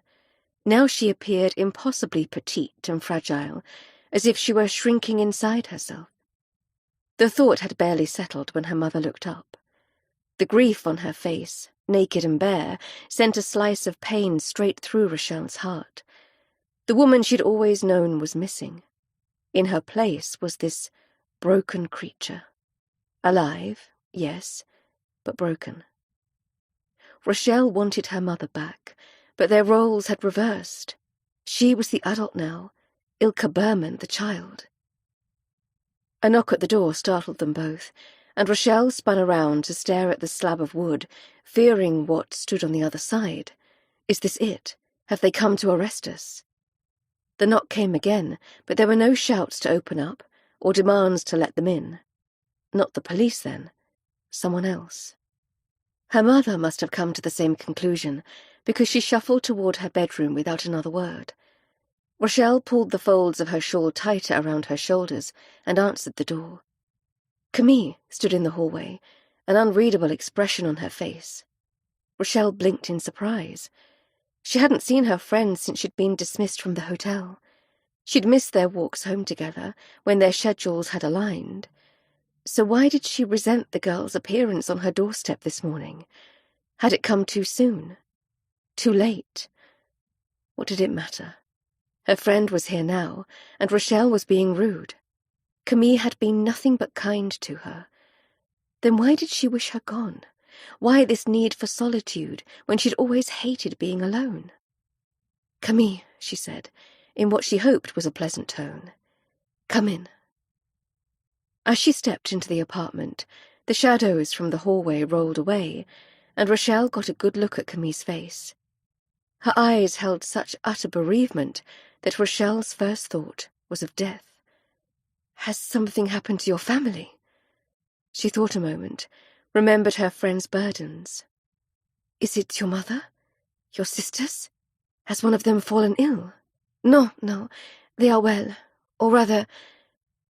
Now she appeared impossibly petite and fragile, as if she were shrinking inside herself. The thought had barely settled when her mother looked up. The grief on her face, naked and bare, sent a slice of pain straight through Rochelle's heart. The woman she'd always known was missing. In her place was this broken creature. Alive, yes, but broken. Rochelle wanted her mother back, but their roles had reversed. She was the adult now, Ilka Berman the child. A knock at the door startled them both, and Rochelle spun around to stare at the slab of wood, fearing what stood on the other side. Is this it? Have they come to arrest us? The knock came again, but there were no shouts to open up, or demands to let them in. Not the police, then. Someone else. Her mother must have come to the same conclusion, because she shuffled toward her bedroom without another word. Rochelle pulled the folds of her shawl tighter around her shoulders and answered the door. Camille stood in the hallway, an unreadable expression on her face. Rochelle blinked in surprise. She hadn't seen her friends since she'd been dismissed from the hotel. She'd missed their walks home together when their schedules had aligned. So why did she resent the girl's appearance on her doorstep this morning? Had it come too soon? Too late? What did it matter? Her friend was here now, and Rochelle was being rude. Camille had been nothing but kind to her. Then why did she wish her gone? Why this need for solitude when she'd always hated being alone? Camille, she said, in what she hoped was a pleasant tone. Come in. As she stepped into the apartment, the shadows from the hallway rolled away, and Rochelle got a good look at Camille's face. Her eyes held such utter bereavement that Rochelle's first thought was of death. Has something happened to your family? She thought a moment, remembered her friend's burdens. Is it your mother? Your sisters? Has one of them fallen ill? No, they are well. Or rather,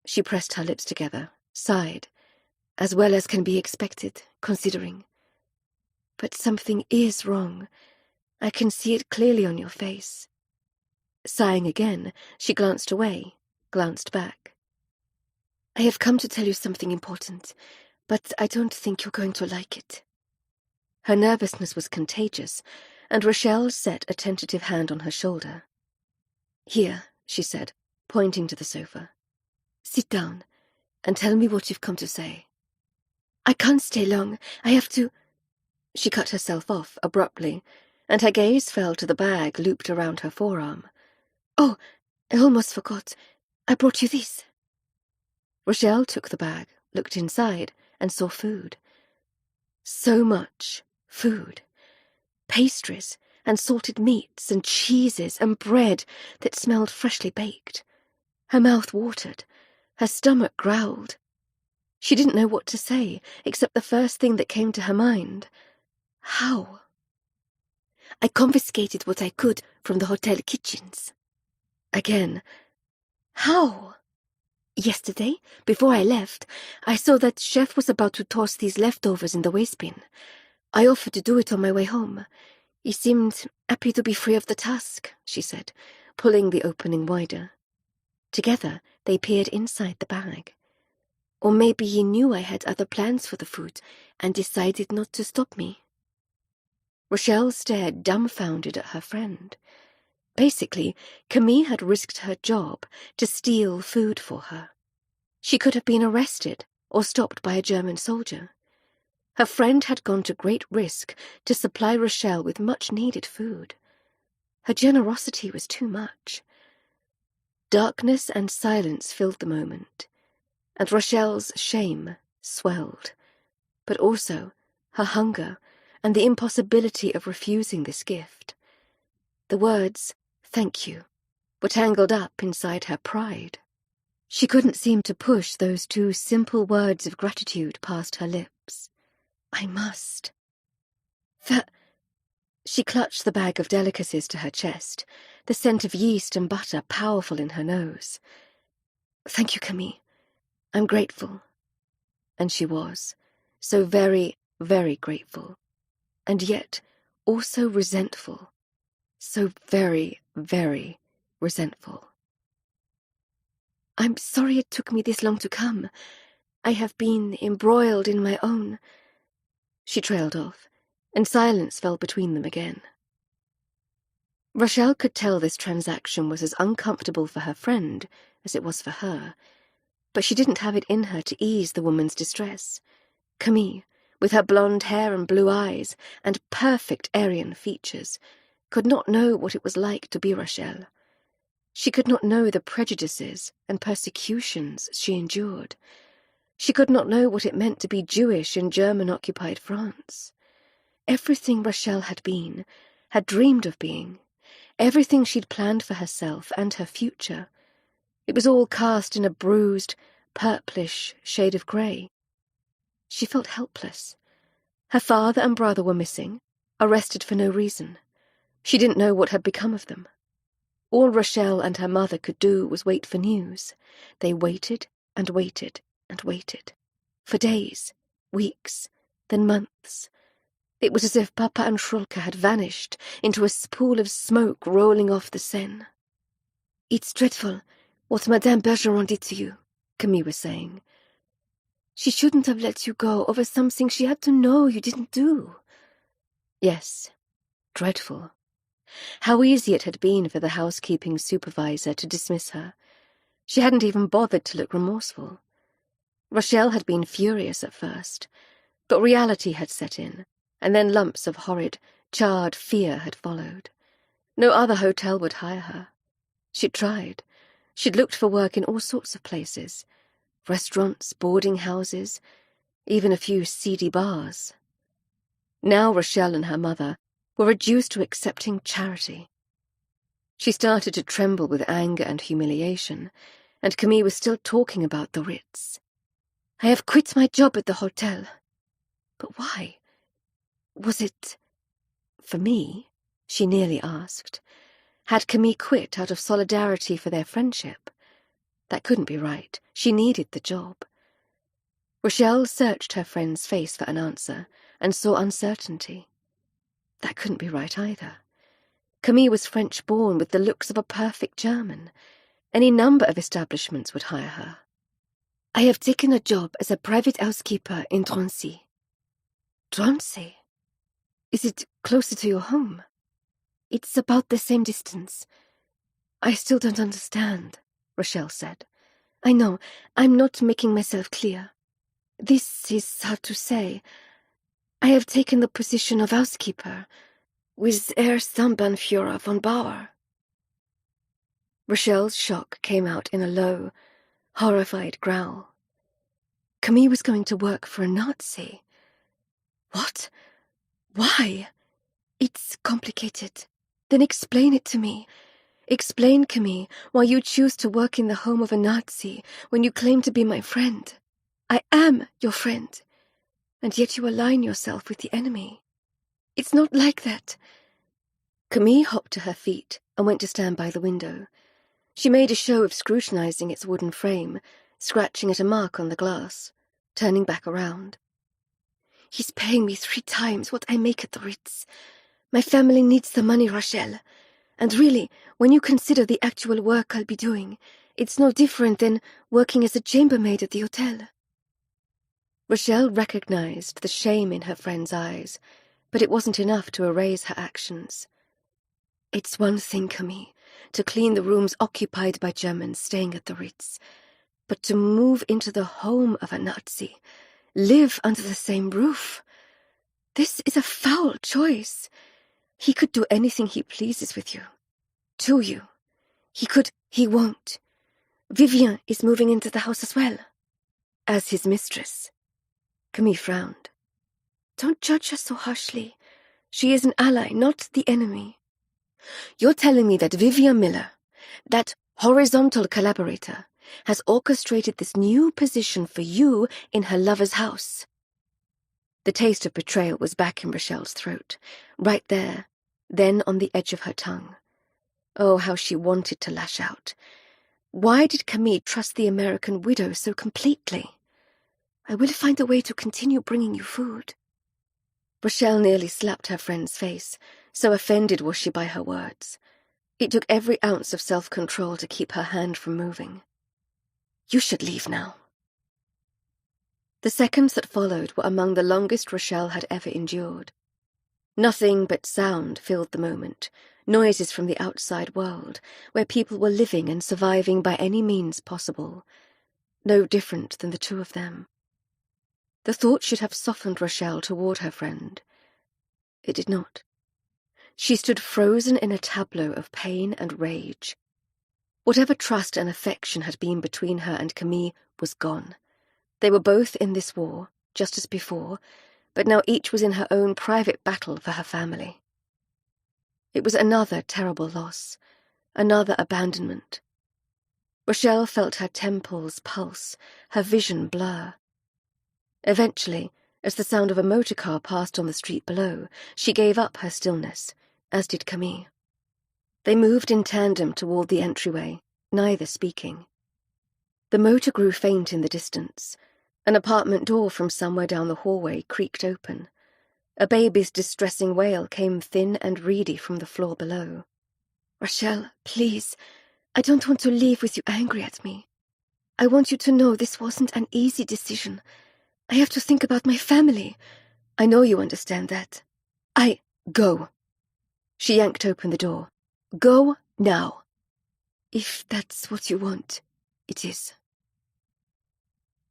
she pressed her lips together, sighed, as well as can be expected, considering. But something is wrong. I can see it clearly on your face. Sighing again, she glanced away, glanced back. I have come to tell you something important, but I don't think you're going to like it. Her nervousness was contagious, and Rochelle set a tentative hand on her shoulder. Here, she said, pointing to the sofa. Sit down, and tell me what you've come to say. I can't stay long. I have to... She cut herself off abruptly, and her gaze fell to the bag looped around her forearm. Oh, I almost forgot. I brought you this. Rochelle took the bag, looked inside, and saw food. So much food. Pastries, and salted meats, and cheeses, and bread that smelled freshly baked. Her mouth watered. Her stomach growled. She didn't know what to say, except the first thing that came to her mind. How? I confiscated what I could from the hotel kitchens. Again. How? Yesterday, before I left, I saw that chef was about to toss these leftovers in the waste bin. I offered to do it on my way home. He seemed happy to be free of the task, she said, pulling the opening wider. Together, they peered inside the bag. Or maybe he knew I had other plans for the food and decided not to stop me. Rochelle stared dumbfounded at her friend. Basically, Camille had risked her job to steal food for her. She could have been arrested or stopped by a German soldier. Her friend had gone to great risk to supply Rochelle with much-needed food. Her generosity was too much. Darkness and silence filled the moment, and Rochelle's shame swelled, but also her hunger and the impossibility of refusing this gift. The words, "Thank you," were tangled up inside her pride. She couldn't seem to push those two simple words of gratitude past her lips. I must. She clutched the bag of delicacies to her chest, the scent of yeast and butter powerful in her nose. Thank you, Camille. I'm grateful. And she was, so very, very grateful. And yet, also resentful. So very, very resentful. I'm sorry it took me this long to come. I have been embroiled in my own... She trailed off, and silence fell between them again. Rochelle could tell this transaction was as uncomfortable for her friend as it was for her, but she didn't have it in her to ease the woman's distress. Camille, with her blonde hair and blue eyes and perfect Aryan features, could not know what it was like to be Rochelle. She could not know the prejudices and persecutions she endured. She could not know what it meant to be Jewish in German-occupied France. Everything Rochelle had been, had dreamed of being, everything she'd planned for herself and her future, it was all cast in a bruised, purplish shade of grey. She felt helpless. Her father and brother were missing, arrested for no reason. She didn't know what had become of them. All Rochelle and her mother could do was wait for news. They waited and waited and waited. For days, weeks, then months. It was as if Papa and Schulke had vanished into a spool of smoke rolling off the Seine. "It's dreadful, what Madame Bergeron did to you," Camille was saying. "She shouldn't have let you go over something she had to know you didn't do." Yes, dreadful. How easy it had been for the housekeeping supervisor to dismiss her. She hadn't even bothered to look remorseful. Rochelle had been furious at first, but reality had set in, and then lumps of horrid, charred fear had followed. No other hotel would hire her. She'd tried. She'd looked for work in all sorts of places. Restaurants, boarding houses, even a few seedy bars. Now Rochelle and her mother were reduced to accepting charity. She started to tremble with anger and humiliation, and Camille was still talking about the Ritz. "I have quit my job at the hotel." But why? Was it for me? She nearly asked. Had Camille quit out of solidarity for their friendship? That couldn't be right. She needed the job. Rochelle searched her friend's face for an answer and saw uncertainty. That couldn't be right either. Camille was French-born with the looks of a perfect German. Any number of establishments would hire her. "I have taken a job as a private housekeeper in Drancy." "Drancy? Is it closer to your home?" "It's about the same distance." "I still don't understand," Rochelle said. "I know, I'm not making myself clear. This is hard to say. I have taken the position of housekeeper with Herr Stammbannführer von Bauer." Rochelle's shock came out in a low, horrified growl. Camille was going to work for a Nazi. What? Why? "It's complicated. Then explain it to me. Explain, Camille, why you choose to work in the home of a Nazi when you claim to be my friend. I am your friend, and yet you align yourself with the enemy. It's not like that." Camille hopped to her feet and went to stand by the window. She made a show of scrutinizing its wooden frame, scratching at a mark on the glass, turning back around. "He's paying me 3 times what I make at the Ritz. My family needs the money, Rochelle. And really, when you consider the actual work I'll be doing, it's no different than working as a chambermaid at the hotel." Rochelle recognized the shame in her friend's eyes, but it wasn't enough to erase her actions. "It's one thing, Camille, to clean the rooms occupied by Germans staying at the Ritz, but to move into the home of a Nazi, live under the same roof, this is a foul choice. He could do anything he pleases with you. To you. He won't. Vivian is moving into the house as well. As his mistress." Camille frowned. "Don't judge her so harshly. She is an ally, not the enemy. You're telling me that Vivian Miller, that horizontal collaborator, has orchestrated this new position for you in her lover's house." The taste of betrayal was back in Rochelle's throat, right there, then on the edge of her tongue. Oh, how she wanted to lash out. Why did Camille trust the American widow so completely? "I will find a way to continue bringing you food." Rochelle nearly slapped her friend's face, so offended was she by her words. It took every ounce of self-control to keep her hand from moving. "You should leave now." The seconds that followed were among the longest Rochelle had ever endured. Nothing but sound filled the moment, noises from the outside world, where people were living and surviving by any means possible. No different than the two of them. The thought should have softened Rochelle toward her friend. It did not. She stood frozen in a tableau of pain and rage. Whatever trust and affection had been between her and Camille was gone. They were both in this war, just as before, but now each was in her own private battle for her family. It was another terrible loss, another abandonment. Rochelle felt her temples pulse, her vision blur. Eventually, as the sound of a motor car passed on the street below, she gave up her stillness, as did Camille. They moved in tandem toward the entryway, neither speaking. The motor grew faint in the distance. An apartment door from somewhere down the hallway creaked open. A baby's distressing wail came thin and reedy from the floor below. "Rochelle, please, I don't want to leave with you angry at me. I want you to know this wasn't an easy decision. I have to think about my family. I know you understand that. Go." She yanked open the door. "Go now. If that's what you want, it is."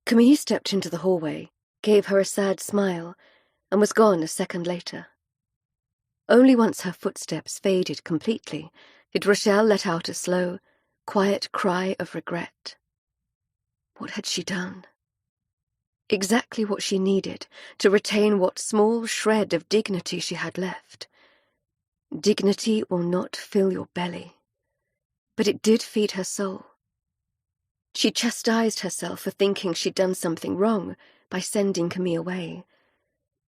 Camille stepped into the hallway, gave her a sad smile, and was gone a second later. Only once her footsteps faded completely did Rochelle let out a slow, quiet cry of regret. What had she done? Exactly what she needed to retain what small shred of dignity she had left. Dignity will not fill your belly, but it did feed her soul. She chastised herself for thinking she'd done something wrong by sending Camille away.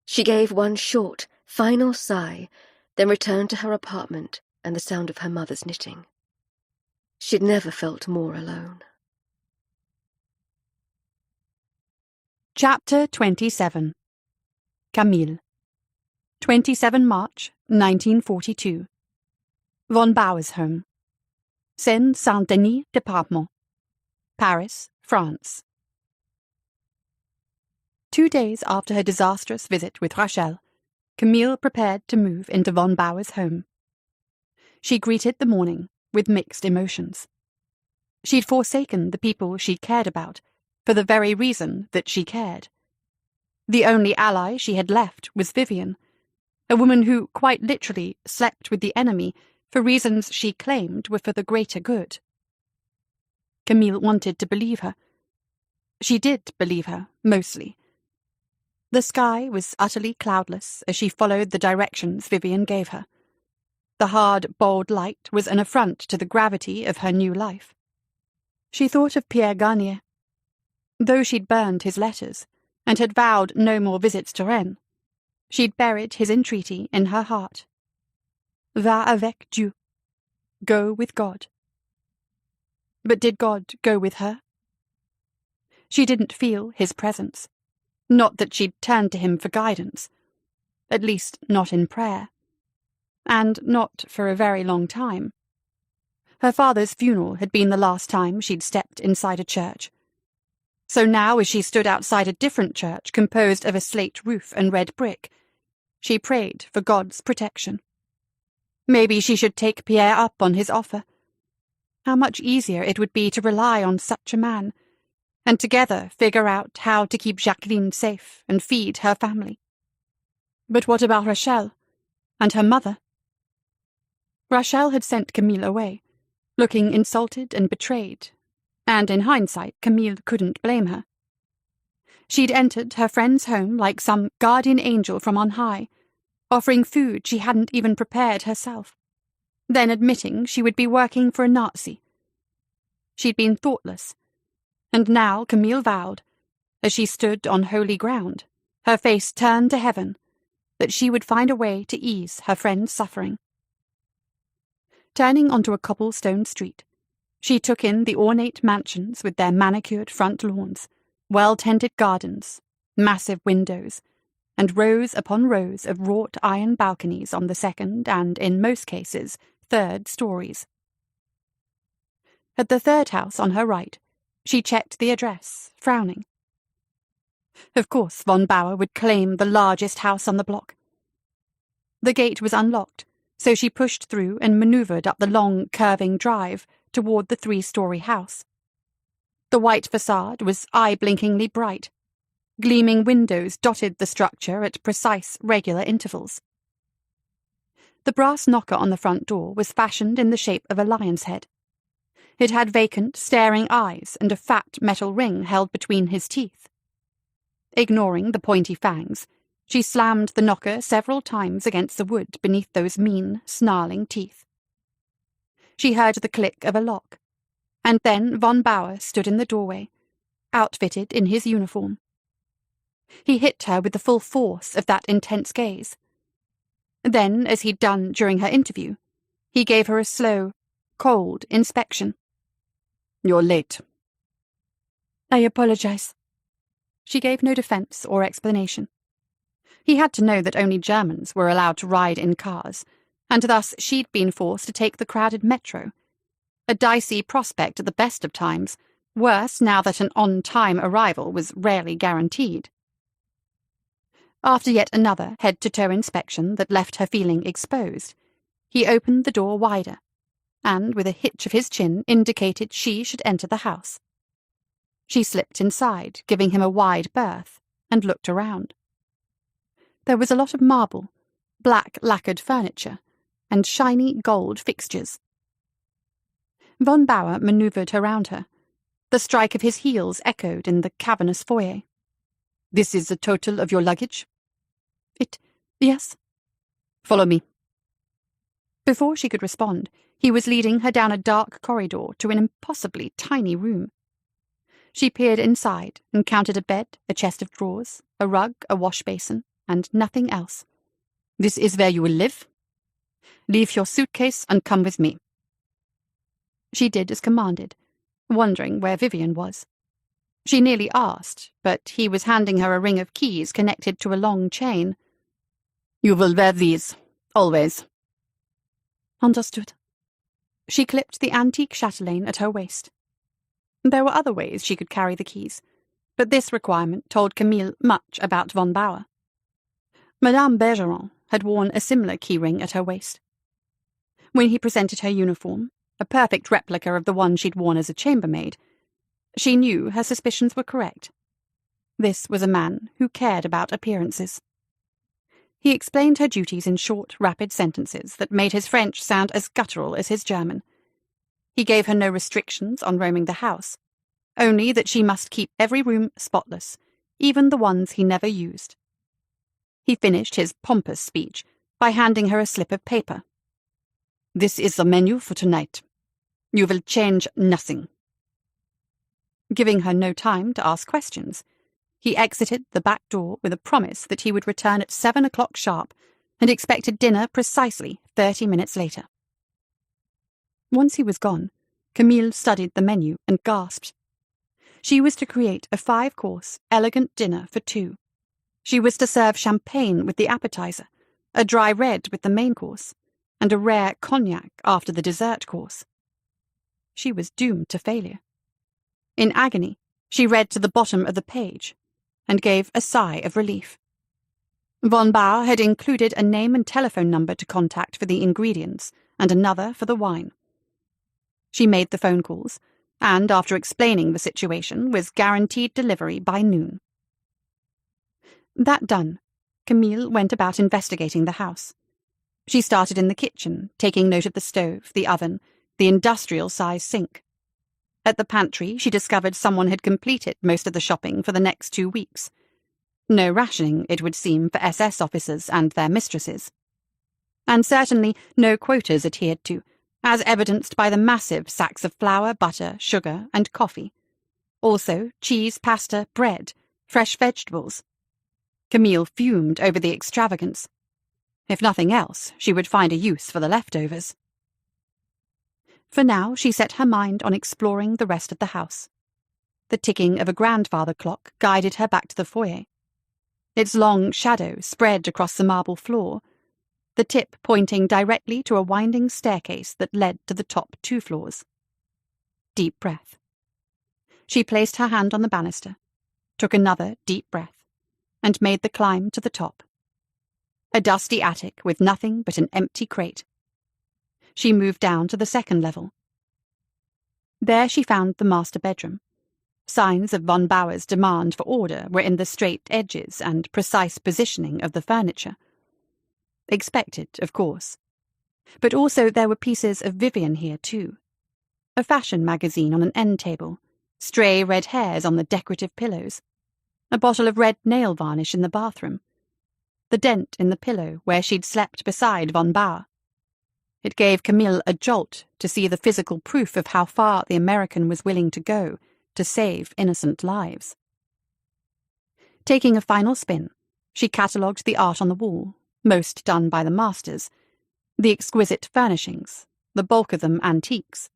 She gave one short, final sigh, then returned to her apartment and the sound of her mother's knitting. She'd never felt more alone. Chapter 27. Camille. 27 March 1942. Von Bauer's home. Seine-Saint-Denis Department. Paris, France. 2 days after her disastrous visit with Rachel, Camille prepared to move into von Bauer's home. She greeted the morning with mixed emotions. She'd forsaken the people she cared about for the very reason that she cared. The only ally she had left was Vivian, a woman who quite literally slept with the enemy for reasons she claimed were for the greater good. Camille wanted to believe her. She did believe her, mostly. The sky was utterly cloudless as she followed the directions Vivian gave her. The hard, bold light was an affront to the gravity of her new life. She thought of Pierre Garnier. Though she'd burned his letters, and had vowed no more visits to Rennes, she'd buried his entreaty in her heart. Va avec Dieu. Go with God. But did God go with her? She didn't feel his presence. Not that she'd turned to him for guidance. At least not in prayer. And not for a very long time. Her father's funeral had been the last time she'd stepped inside a church. So now, as she stood outside a different church composed of a slate roof and red brick, she prayed for God's protection. Maybe she should take Pierre up on his offer. How much easier it would be to rely on such a man, and together figure out how to keep Jacqueline safe and feed her family. But what about Rachel? And her mother? Rachel had sent Camille away, looking insulted and betrayed, and in hindsight Camille couldn't blame her. She'd entered her friend's home like some guardian angel from on high, offering food she hadn't even prepared herself, then admitting she would be working for a Nazi. She'd been thoughtless, and now Camille vowed, as she stood on holy ground, her face turned to heaven, that she would find a way to ease her friend's suffering. Turning onto a cobblestone street, she took in the ornate mansions with their manicured front lawns, well-tended gardens, massive windows, and rows upon rows of wrought iron balconies on the second and, in most cases, third stories. At the third house on her right, she checked the address, frowning. Of course, von Bauer would claim the largest house on the block. The gate was unlocked, so she pushed through and maneuvered up the long, curving drive toward the 3-story house. The white facade was eye-blinkingly bright. Gleaming windows dotted the structure at precise, regular intervals. The brass knocker on the front door was fashioned in the shape of a lion's head. It had vacant, staring eyes and a fat metal ring held between his teeth. Ignoring the pointy fangs, she slammed the knocker several times against the wood beneath those mean, snarling teeth. She heard the click of a lock, and then von Bauer stood in the doorway, outfitted in his uniform. He hit her with the full force of that intense gaze. Then, as he'd done during her interview, He gave her a slow, cold inspection. "You're late." "I apologize." She gave no defense or explanation. He had to know that only Germans were allowed to ride in cars, and thus she'd been forced to take the crowded metro. A dicey prospect at the best of times, worse now that an on-time arrival was rarely guaranteed. After yet another head-to-toe inspection that left her feeling exposed, he opened the door wider, and with a hitch of his chin indicated she should enter the house. She slipped inside, giving him a wide berth, and looked around. There was a lot of marble, black lacquered furniture, and shiny gold fixtures. Von Bauer manoeuvred around her. The strike of his heels echoed in the cavernous foyer. "This is the total of your luggage?" Yes." "Follow me." Before she could respond, he was leading her down a dark corridor to an impossibly tiny room. She peered inside and counted a bed, a chest of drawers, a rug, a wash basin, and nothing else. "This is where you will live? Leave your suitcase and come with me." She did as commanded, wondering where Vivian was. She nearly asked, but he was handing her a ring of keys connected to a long chain. "You will wear these, always." Understood. She clipped the antique chatelaine at her waist. There were other ways she could carry the keys, but this requirement told Camille much about von Bauer. Madame Bergeron had worn a similar keyring at her waist. When he presented her uniform, a perfect replica of the one she'd worn as a chambermaid, she knew her suspicions were correct. This was a man who cared about appearances. He explained her duties in short, rapid sentences that made his French sound as guttural as his German. He gave her no restrictions on roaming the house, only that she must keep every room spotless, even the ones he never used. He finished his pompous speech by handing her a slip of paper. "This is the menu for tonight. You will change nothing." Giving her no time to ask questions, he exited the back door with a promise that he would return at 7 o'clock sharp and expected dinner precisely 30 minutes later. Once he was gone, Camille studied the menu and gasped. She was to create a 5-course, elegant dinner for 2. She was to serve champagne with the appetizer, a dry red with the main course, and a rare cognac after the dessert course. She was doomed to failure. In agony, she read to the bottom of the page and gave a sigh of relief. Von Bauer had included a name and telephone number to contact for the ingredients and another for the wine. She made the phone calls, and after explaining the situation, was guaranteed delivery by noon. That done, Camille went about investigating the house. She started in the kitchen, taking note of the stove, the oven, the industrial-size sink. At the pantry, she discovered someone had completed most of the shopping for the next 2 weeks. No rationing, it would seem, for SS officers and their mistresses. And certainly no quotas adhered to, as evidenced by the massive sacks of flour, butter, sugar, and coffee. Also cheese, pasta, bread, fresh vegetables. Camille fumed over the extravagance. If nothing else, she would find a use for the leftovers. For now, she set her mind on exploring the rest of the house. The ticking of a grandfather clock guided her back to the foyer. Its long shadow spread across the marble floor, the tip pointing directly to a winding staircase that led to the top 2 floors. Deep breath. She placed her hand on the banister, took another deep breath, and made the climb to the top. A dusty attic with nothing but an empty crate. She moved down to the 2nd level. There she found the master bedroom. Signs of von Bauer's demand for order were in the straight edges and precise positioning of the furniture. Expected, of course. But also there were pieces of Vivian here, too. A fashion magazine on an end table, stray red hairs on the decorative pillows, a bottle of red nail varnish in the bathroom, the dent in the pillow where she'd slept beside von Bauer. It gave Camille a jolt to see the physical proof of how far the American was willing to go to save innocent lives. Taking a final spin, she catalogued the art on the wall, most done by the masters, The exquisite furnishings, the bulk of them antiques.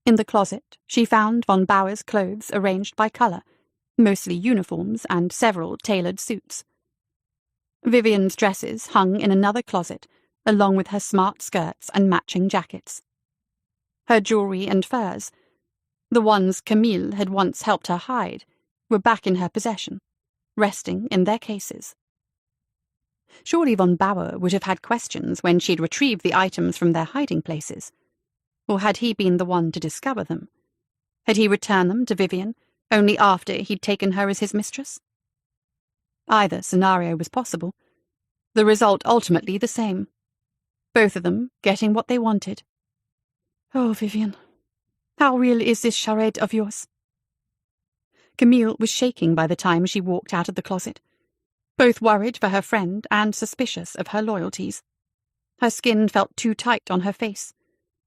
In the closet, she found von Bauer's clothes arranged by colour, mostly uniforms and several tailored suits. Vivian's dresses hung in another closet, along with her smart skirts and matching jackets. Her jewellery and furs, the ones Camille had once helped her hide, were back in her possession, resting in their cases. Surely von Bauer would have had questions when she'd retrieved the items from their hiding places. Or had he been the one to discover them? Had he returned them to Vivian only after he'd taken her as his mistress? Either scenario was possible. The result ultimately the same. Both of them getting what they wanted. Oh, Vivian, how real is this charade of yours? Camille was shaking by the time she walked out of the closet, both worried for her friend and suspicious of her loyalties. Her skin felt too tight on her face,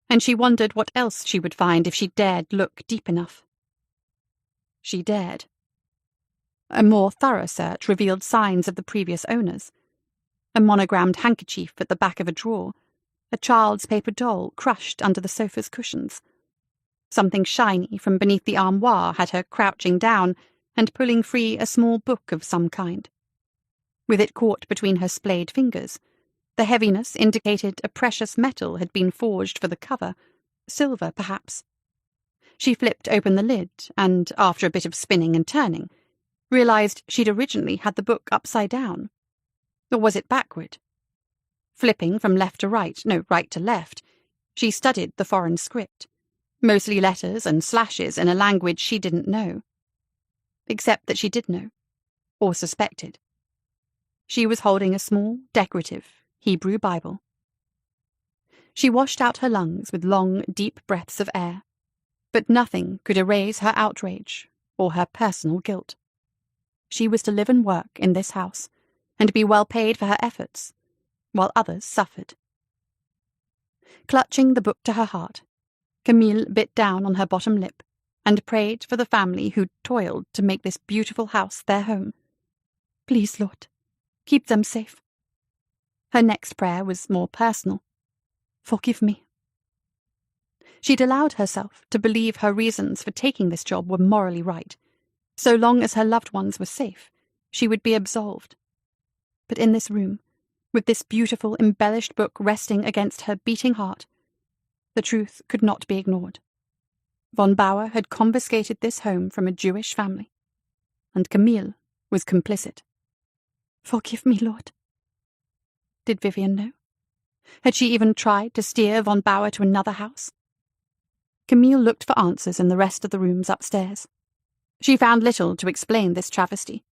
and she wondered what else she would find if she dared look deep enough. She dared. A more thorough search revealed signs of the previous owners. A monogrammed handkerchief at the back of a drawer, a child's paper doll crushed under the sofa's cushions. Something shiny from beneath the armoire had her crouching down and pulling free a small book of some kind. With it caught between her splayed fingers, the heaviness indicated a precious metal had been forged for the cover, silver perhaps. She flipped open the lid and, after a bit of spinning and turning, realized she'd originally had the book upside down. Or was it backward? Flipping from left to right, no, right to left, she studied the foreign script, mostly letters and slashes in a language she didn't know. Except that she did know, or suspected. She was holding a small, decorative Hebrew Bible. She washed out her lungs with long, deep breaths of air, but nothing could erase her outrage or her personal guilt. She was to live and work in this house, and be well paid for her efforts, while others suffered. Clutching the book to her heart, Camille bit down on her bottom lip and prayed for the family who'd toiled to make this beautiful house their home. Please, Lord, keep them safe. Her next prayer was more personal. Forgive me. She'd allowed herself to believe her reasons for taking this job were morally right. So long as her loved ones were safe, she would be absolved. But in this room, with this beautiful, embellished book resting against her beating heart, the truth could not be ignored. Von Bauer had confiscated this home from a Jewish family, and Camille was complicit. Forgive me, Lord. Did Vivian know? Had she even tried to steer von Bauer to another house? Camille looked for answers in the rest of the rooms upstairs. She found little to explain this travesty,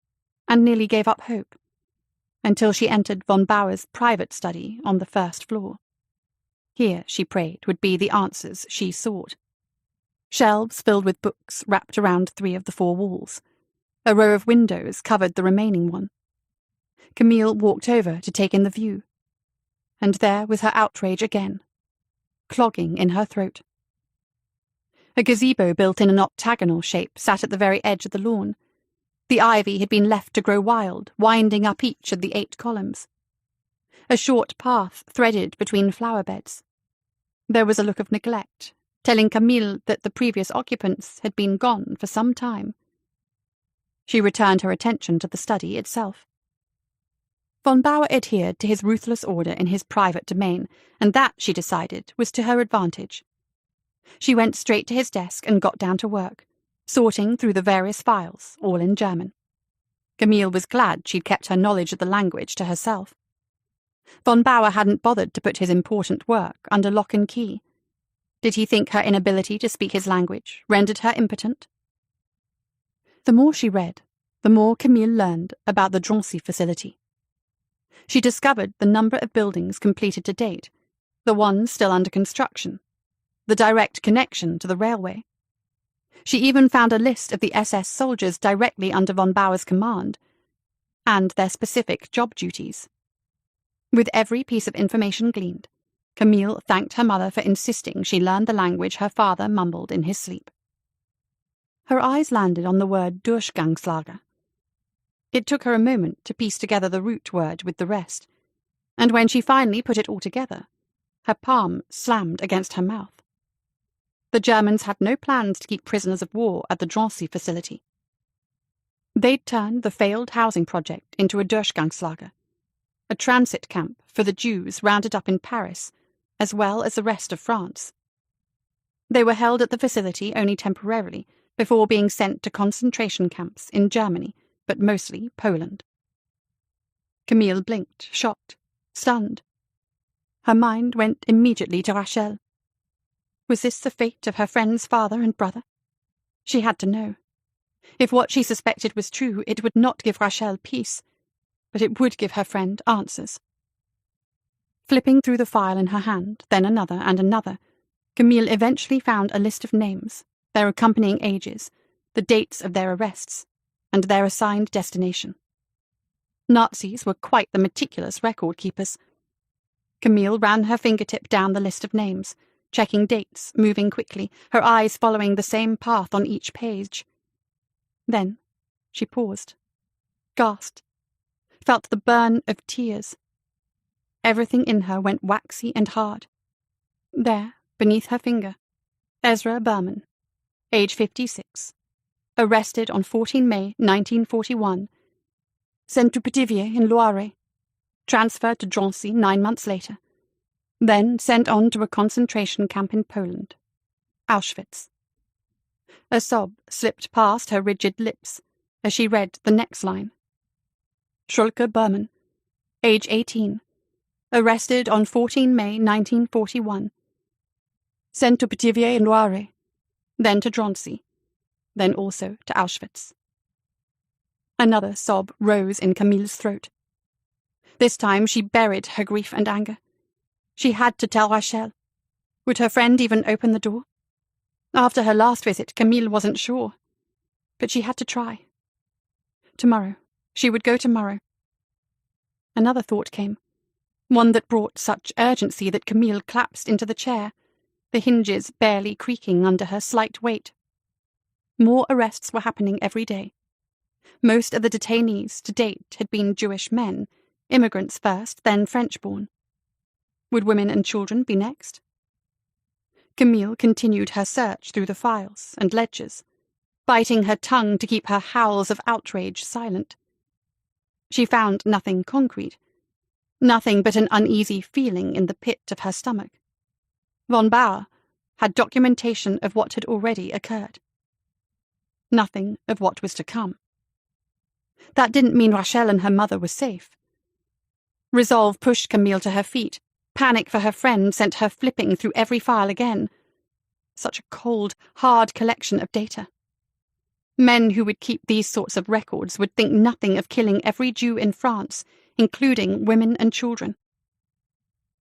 and nearly gave up hope, until she entered von Bauer's private study on the first floor. Here, she prayed, would be the answers she sought. Shelves filled with books wrapped around 3 of the 4 walls. A row of windows covered the remaining one. Camille walked over to take in the view, and there was her outrage again, clogging in her throat. A gazebo built in an octagonal shape sat at the very edge of the lawn. The ivy had been left to grow wild, winding up each of the 8 columns. A short path threaded between flower beds. There was a look of neglect, telling Camille that the previous occupants had been gone for some time. She returned her attention to the study itself. Von Bauer adhered to his ruthless order in his private domain, and that, she decided, was to her advantage. She went straight to his desk and got down to work, sorting through the various files, all in German. Camille was glad she'd kept her knowledge of the language to herself. Von Bauer hadn't bothered to put his important work under lock and key. Did he think her inability to speak his language rendered her impotent? The more she read, the more Camille learned about the Drancy facility. She discovered the number of buildings completed to date, the ones still under construction, the direct connection to the railway. She even found a list of the SS soldiers directly under von Bauer's command, and their specific job duties. With every piece of information gleaned, Camille thanked her mother for insisting she learn the language her father mumbled in his sleep. Her eyes landed on the word Durchgangslager. It took her a moment to piece together the root word with the rest, and when she finally put it all together, her palm slammed against her mouth. The Germans had no plans to keep prisoners of war at the Drancy facility. They'd turned the failed housing project into a Durchgangslager, a transit camp for the Jews rounded up in Paris, as well as the rest of France. They were held at the facility only temporarily before being sent to concentration camps in Germany, but mostly Poland. Camille blinked, shocked, stunned. Her mind went immediately to Rachel. Was this the fate of her friend's father and brother? She had to know. If what she suspected was true, it would not give Rachel peace, but it would give her friend answers. Flipping through the file in her hand, then another and another, Camille eventually found a list of names, their accompanying ages, the dates of their arrests, and their assigned destination. Nazis were quite the meticulous record keepers. Camille ran her fingertip down the list of names, checking dates, moving quickly, her eyes following the same path on each page. Then she paused, gasped, felt the burn of tears. Everything in her went waxy and hard. There, beneath her finger, Ezra Berman, age 56, arrested on 14 May 1941, sent to Pithiviers in Loire, transferred to Drancy 9 months later, then sent on to a concentration camp in Poland, Auschwitz. A sob slipped past her rigid lips as she read the next line. Schulke Berman, age 18, arrested on 14 May 1941, sent to Pithiviers in Loire, then to Drancy, then also to Auschwitz. Another sob rose in Camille's throat. This time she buried her grief and anger. She had to tell Rachel. Would her friend even open the door? After her last visit, Camille wasn't sure. But she had to try. Tomorrow. She would go tomorrow. Another thought came, one that brought such urgency that Camille collapsed into the chair, the hinges barely creaking under her slight weight. More arrests were happening every day. Most of the detainees to date had been Jewish men, immigrants first, then French-born. Would women and children be next? Camille continued her search through the files and ledgers, biting her tongue to keep her howls of outrage silent. She found nothing concrete, nothing but an uneasy feeling in the pit of her stomach. Von Bauer had documentation of what had already occurred. Nothing of what was to come. That didn't mean Rachel and her mother were safe. Resolve pushed Camille to her feet. Panic for her friend sent her flipping through every file again. Such a cold, hard collection of data. Men who would keep these sorts of records would think nothing of killing every Jew in France, including women and children.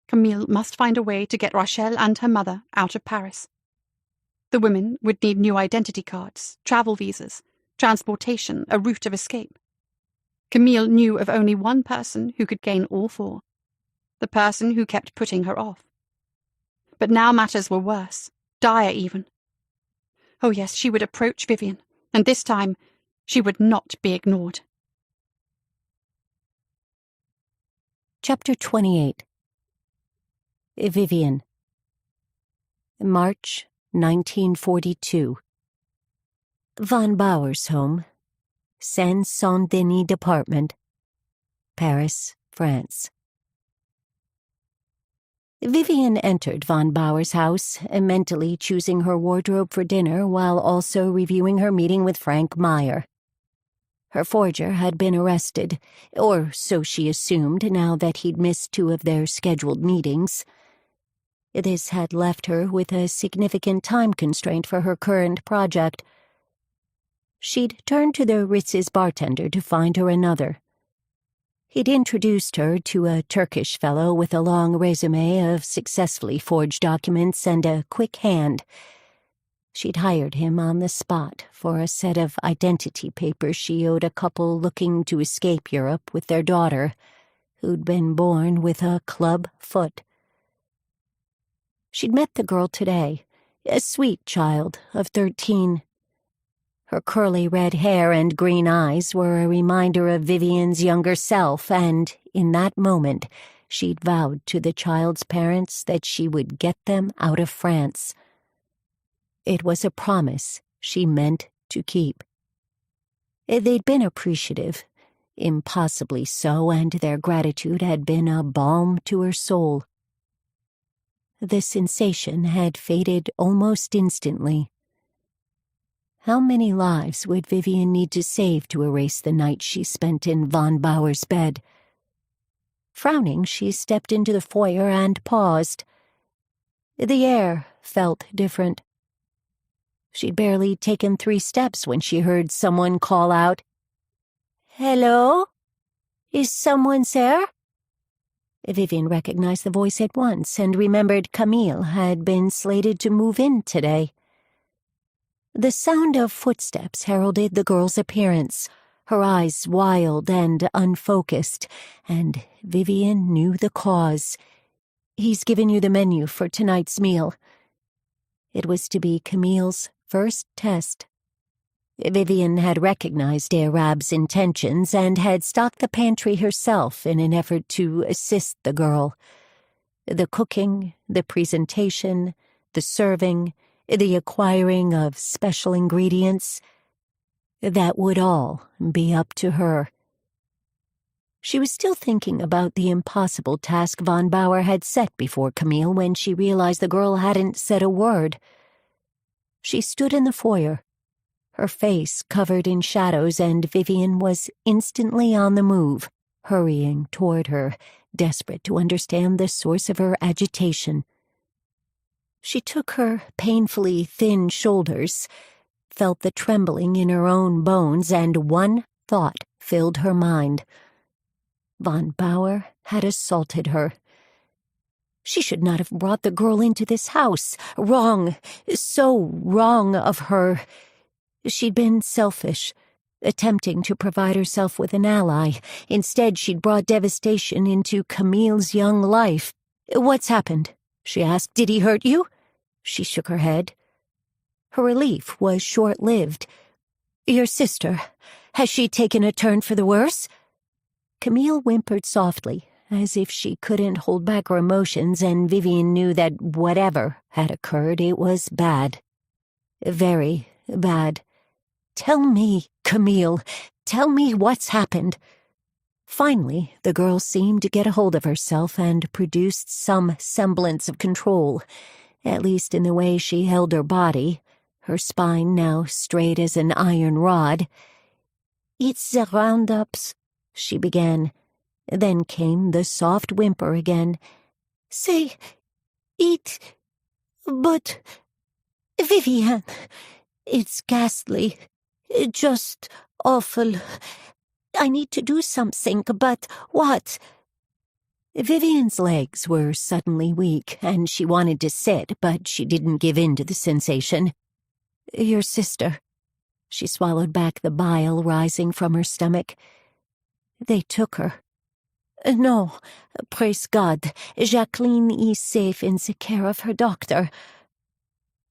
Camille must find a way to get Rachel and her mother out of Paris. The women would need new identity cards, travel visas, transportation, a route of escape. Camille knew of only one person who could gain all four. The person who kept putting her off. But now matters were worse, dire even. Oh yes, she would approach Vivian, and this time she would not be ignored. Chapter 28. Vivian. March 1942. Von Bauer's home, Seine-Saint-Denis Department, Paris, France. Vivian entered von Bauer's house, mentally choosing her wardrobe for dinner while also reviewing her meeting with Frank Meyer. Her forger had been arrested, or so she assumed now that he'd missed 2 of their scheduled meetings. This had left her with a significant time constraint for her current project. She'd turned to the Ritz's bartender to find her another. He'd introduced her to a Turkish fellow with a long resume of successfully forged documents and a quick hand. She'd hired him on the spot for a set of identity papers she owed a couple looking to escape Europe with their daughter, who'd been born with a club foot. She'd met the girl today, a sweet child of 13. Her curly red hair and green eyes were a reminder of Vivian's younger self, and, in that moment, she'd vowed to the child's parents that she would get them out of France. It was a promise she meant to keep. They'd been appreciative, impossibly so, and their gratitude had been a balm to her soul. The sensation had faded almost instantly. How many lives would Vivian need to save to erase the night she spent in von Bauer's bed? Frowning, she stepped into the foyer and paused. The air felt different. She'd barely taken 3 steps when she heard someone call out, "Hello? Is someone there?" Vivian recognized the voice at once and remembered Camille had been slated to move in today. The sound of footsteps heralded the girl's appearance, her eyes wild and unfocused, and Vivian knew the cause. "He's given you the menu for tonight's meal." It was to be Camille's first test. Vivian had recognized Arab's intentions and had stocked the pantry herself in an effort to assist the girl. The cooking, the presentation, the serving, the acquiring of special ingredients, that would all be up to her. She was still thinking about the impossible task von Bauer had set before Camille when she realized the girl hadn't said a word. She stood in the foyer, her face covered in shadows, and Vivian was instantly on the move, hurrying toward her, desperate to understand the source of her agitation. She took her painfully thin shoulders, felt the trembling in her own bones, and one thought filled her mind. Von Bauer had assaulted her. She should not have brought the girl into this house. Wrong, so wrong of her. She'd been selfish, attempting to provide herself with an ally. Instead, she'd brought devastation into Camille's young life. "What's happened?" she asked. "Did he hurt you?" She shook her head. Her relief was short-lived. "Your sister, has she taken a turn for the worse?" Camille whimpered softly, as if she couldn't hold back her emotions, and Vivian knew that whatever had occurred, it was bad. Very bad. "Tell me, Camille. Tell me what's happened." Finally, the girl seemed to get a hold of herself and produced some semblance of control, at least in the way she held her body, her spine now straight as an iron rod. "It's the roundups," she began. Then came the soft whimper again. "Say, eat, but, Vivian, it's ghastly, just awful. I need to do something, but what?" Vivian's legs were suddenly weak, and she wanted to sit, but she didn't give in to the sensation. "Your sister." She swallowed back the bile rising from her stomach. "They took her." "No, praise God, Jacqueline is safe in the care of her doctor."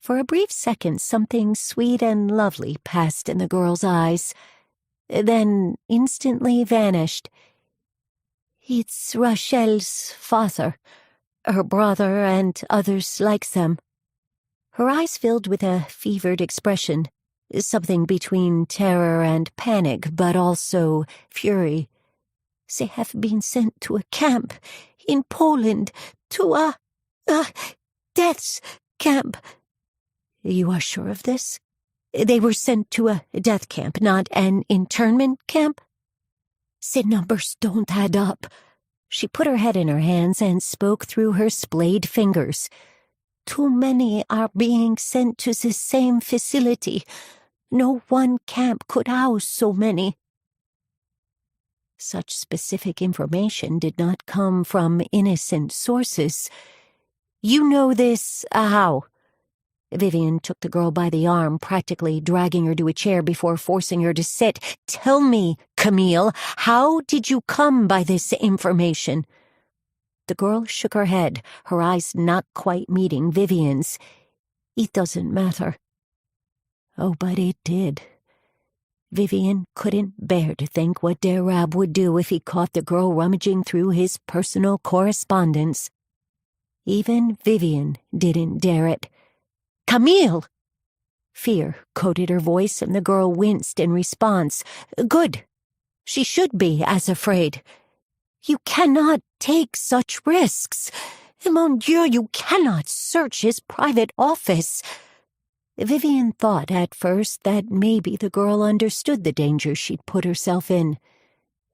For a brief second, something sweet and lovely passed in the girl's eyes, then instantly vanished. "It's Rachel's father, her brother, and others like them." Her eyes filled with a fevered expression, something between terror and panic, but also fury. "They have been sent to a camp in Poland, to a death camp." "You are sure of this? They were sent to a death camp, not an internment camp?" "The numbers don't add up." She put her head in her hands and spoke through her splayed fingers. "Too many are being sent to the same facility. No one camp could house so many." Such specific information did not come from innocent sources. "You know this, how?" Vivian took the girl by the arm, practically dragging her to a chair before forcing her to sit. "Tell me, Camille, how did you come by this information?" The girl shook her head, her eyes not quite meeting Vivian's. "It doesn't matter." Oh, but it did. Vivian couldn't bear to think what Der Rab would do if he caught the girl rummaging through his personal correspondence. Even Vivian didn't dare it. "Camille!" Fear coated her voice, and the girl winced in response. "Good. She should be as afraid. You cannot take such risks. Mon Dieu, you cannot search his private office." Vivian thought at first that maybe the girl understood the danger she'd put herself in.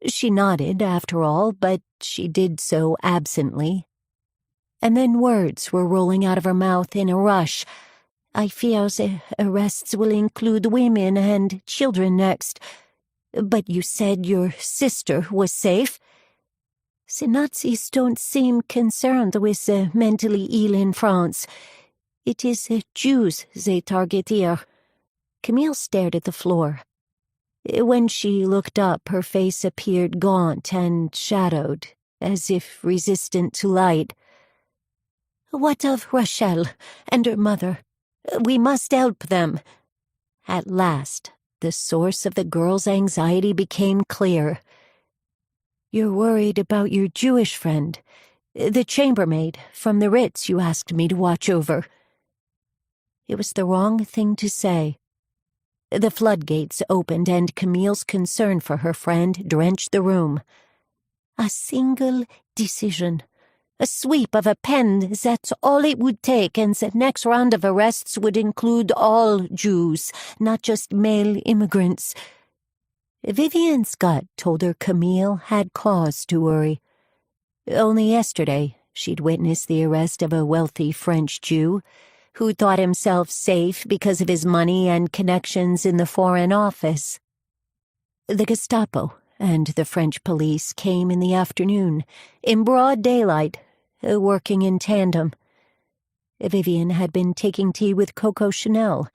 She nodded, after all, but she did so absently. And then words were rolling out of her mouth in a rush. "I fear the arrests will include women and children next. But you said your sister was safe?" "The Nazis don't seem concerned with the mentally ill in France. It is the Jews they target here." Camille stared at the floor. When she looked up, her face appeared gaunt and shadowed, as if resistant to light. "What of Rachel and her mother? We must help them." At last, the source of the girl's anxiety became clear. "You're worried about your Jewish friend, the chambermaid from the Ritz you asked me to watch over." It was the wrong thing to say. The floodgates opened, and Camille's concern for her friend drenched the room. "A single decision. A sweep of a pen, that's all it would take, and the next round of arrests would include all Jews, not just male immigrants." Vivian's gut told her Camille had cause to worry. Only yesterday, she'd witnessed the arrest of a wealthy French Jew who thought himself safe because of his money and connections in the Foreign Office. The Gestapo and the French police came in the afternoon, in broad daylight, working in tandem. Vivian had been taking tea with Coco Chanel,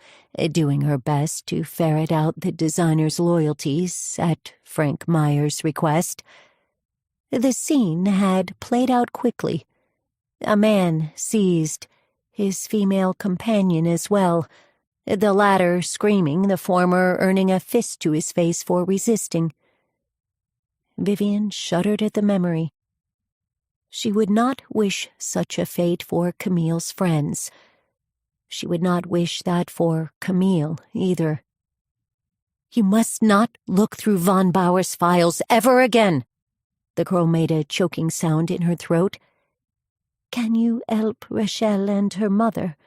doing her best to ferret out the designer's loyalties at Frank Meyer's request. The scene had played out quickly. A man seized, his female companion as well, the latter screaming, the former earning a fist to his face for resisting. Vivian shuddered at the memory. She would not wish such a fate for Camille's friends. She would not wish that for Camille, either. "You must not look through von Bauer's files ever again." The girl made a choking sound in her throat. "Can you help Rachel and her mother?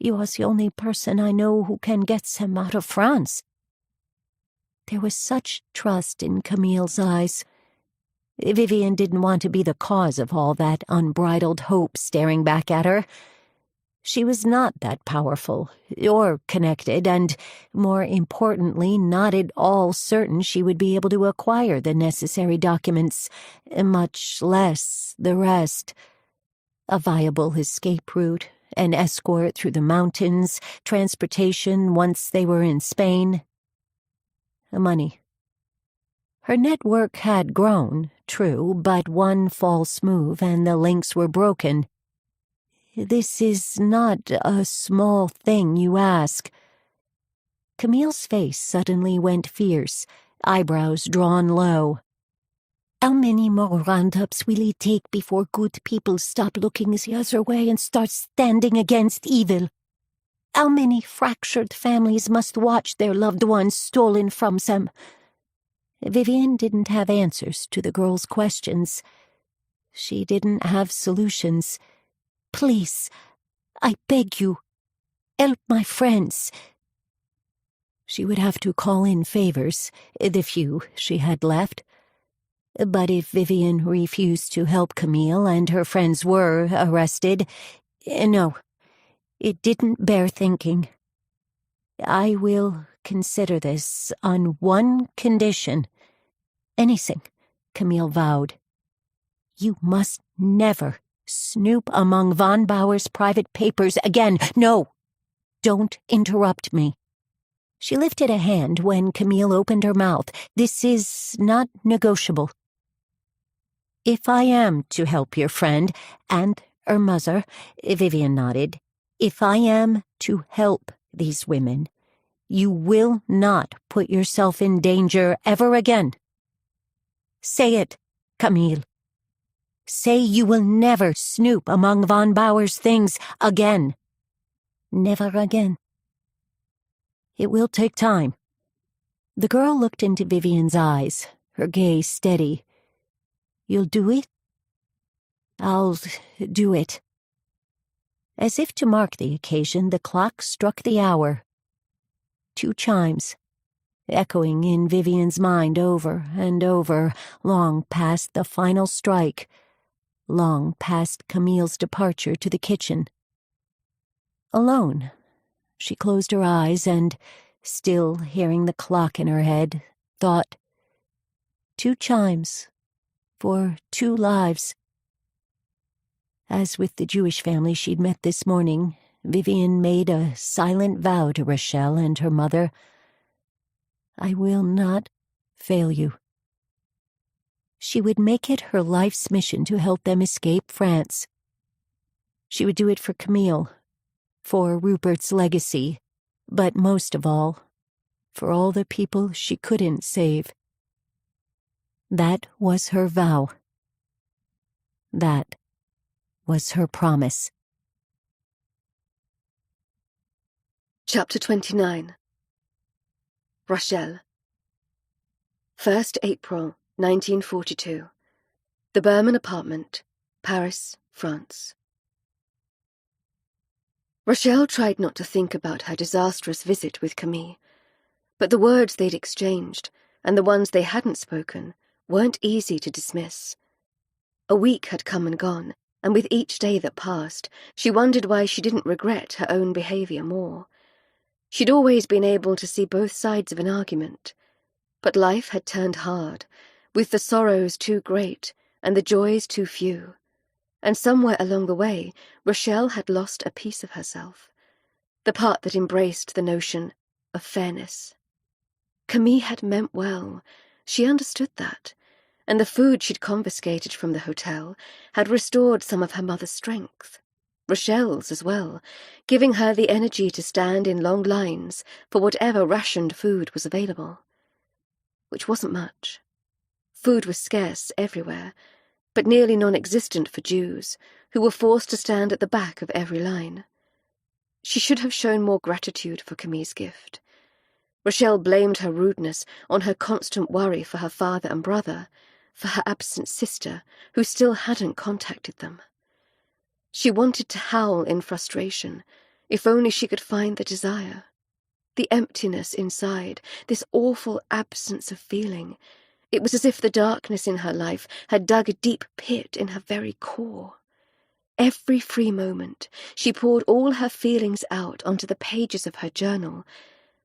You are the only person I know who can get them out of France." There was such trust in Camille's eyes. Vivian didn't want to be the cause of all that unbridled hope staring back at her. She was not that powerful, or connected, and, more importantly, not at all certain she would be able to acquire the necessary documents, much less the rest. A viable escape route, an escort through the mountains, transportation once they were in Spain. Money. Her network had grown, true, but one false move and the links were broken. "This is not a small thing you ask." Camille's face suddenly went fierce, eyebrows drawn low. "How many more roundups will it take before good people stop looking the other way and start standing against evil? How many fractured families must watch their loved ones stolen from them?" Vivian didn't have answers to the girl's questions. She didn't have solutions. "Please, I beg you, help my friends." She would have to call in favors, the few she had left. But if Vivian refused to help Camille and her friends were arrested, no, it didn't bear thinking. "I will consider this on one condition." "Anything," Camille vowed. "You must never snoop among von Bauer's private papers again. No, don't interrupt me." She lifted a hand when Camille opened her mouth. "This is not negotiable." "If I am to help your friend and her mother," Vivian nodded, "if I am to help these women, You will not put yourself in danger ever again. Say it, Camille. Say you will never snoop among von Bauer's things again. Never again. It will take time. The girl looked into Vivian's eyes, her gaze steady. You'll do it? I'll do it. As if to mark the occasion, the clock struck the hour. 2 chimes, echoing in Vivian's mind over and over, long past the final strike, long past Camille's departure to the kitchen. Alone, she closed her eyes and, still hearing the clock in her head, thought, 2 chimes for 2 lives. As with the Jewish family she'd met this morning, Vivian made a silent vow to Rochelle and her mother. I will not fail you. She would make it her life's mission to help them escape France. She would do it for Camille, for Rupert's legacy, but most of all, for all the people she couldn't save. That was her vow. That was her promise. Chapter 29. Rochelle. 1st April, 1942. The Berman apartment, Paris, France. Rochelle tried not to think about her disastrous visit with Camille, but the words they'd exchanged, and the ones they hadn't spoken, weren't easy to dismiss. A week had come and gone, and with each day that passed, she wondered why she didn't regret her own behaviour more. She'd always been able to see both sides of an argument, but life had turned hard, with the sorrows too great and the joys too few, and somewhere along the way, Rochelle had lost a piece of herself, the part that embraced the notion of fairness. Camille had meant well, she understood that, and the food she'd confiscated from the hotel had restored some of her mother's strength, Rochelle's as well, giving her the energy to stand in long lines for whatever rationed food was available. Which wasn't much. Food was scarce everywhere, but nearly non-existent for Jews, who were forced to stand at the back of every line. She should have shown more gratitude for Camille's gift. Rochelle blamed her rudeness on her constant worry for her father and brother, for her absent sister, who still hadn't contacted them. She wanted to howl in frustration, if only she could find the desire. The emptiness inside, this awful absence of feeling. It was as if the darkness in her life had dug a deep pit in her very core. Every free moment, she poured all her feelings out onto the pages of her journal,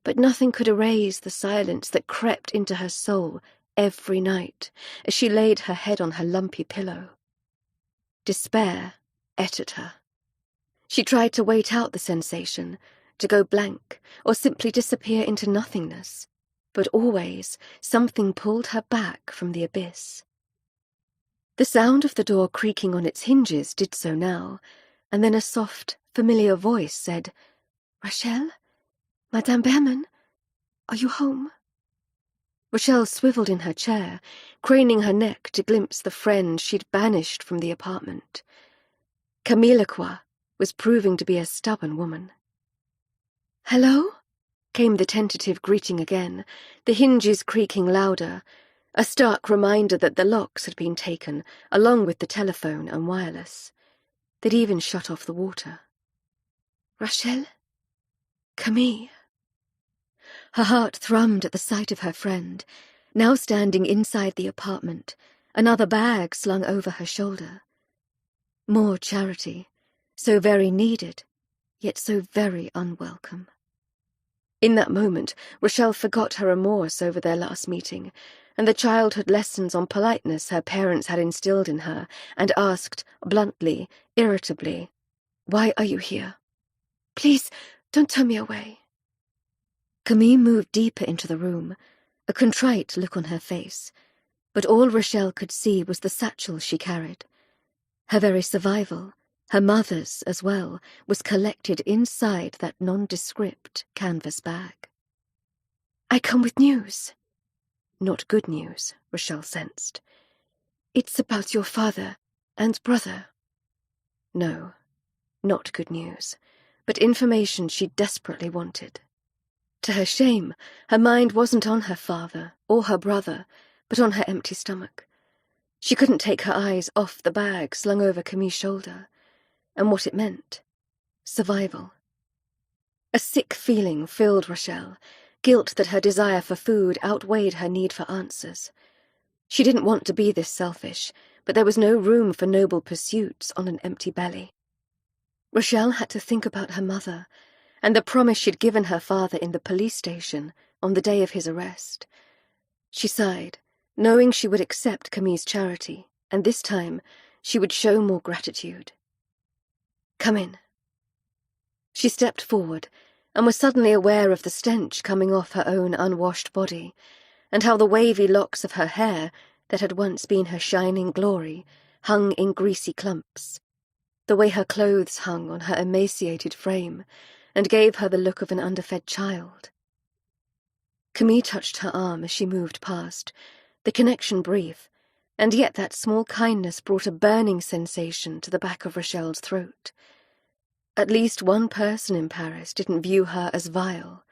but nothing could erase the silence that crept into her soul every night as she laid her head on her lumpy pillow. Despair ate at her. She tried to wait out the sensation, to go blank, or simply disappear into nothingness, but always something pulled her back from the abyss. The sound of the door creaking on its hinges did so now, and then a soft, familiar voice said, "Rochelle? Madame Berman? Are you home?" Rochelle swiveled in her chair, craning her neck to glimpse the friend she'd banished from the apartment. Camille Lacroix was proving to be a stubborn woman. "Hello?" came the tentative greeting again, the hinges creaking louder, a stark reminder that the locks had been taken, along with the telephone and wireless. They'd even shut off the water. "Rochelle? Camille?" Her heart thrummed at the sight of her friend, now standing inside the apartment, another bag slung over her shoulder. More charity, so very needed, yet so very unwelcome. In that moment, Rochelle forgot her remorse over their last meeting, and the childhood lessons on politeness her parents had instilled in her, and asked, bluntly, irritably, "Why are you here? Please, don't turn me away." Camille moved deeper into the room, a contrite look on her face, but all Rochelle could see was the satchel she carried. Her very survival, her mother's as well, was collected inside that nondescript canvas bag. I come with news. Not good news, Rochelle sensed. It's about your father and brother. No, not good news, but information she desperately wanted. To her shame, her mind wasn't on her father or her brother, but on her empty stomach. She couldn't take her eyes off the bag slung over Camille's shoulder, and what it meant. Survival. A sick feeling filled Rochelle, guilt that her desire for food outweighed her need for answers. She didn't want to be this selfish, but there was no room for noble pursuits on an empty belly. Rochelle had to think about her mother, and the promise she'd given her father in the police station on the day of his arrest. She sighed, knowing she would accept Camille's charity, and this time she would show more gratitude. Come in. She stepped forward, and was suddenly aware of the stench coming off her own unwashed body, and how the wavy locks of her hair, that had once been her shining glory, hung in greasy clumps. The way her clothes hung on her emaciated frame, and gave her the look of an underfed child. Camille touched her arm as she moved past, the connection brief, and yet that small kindness brought a burning sensation to the back of Rochelle's throat. At least one person in Paris didn't view her as vile.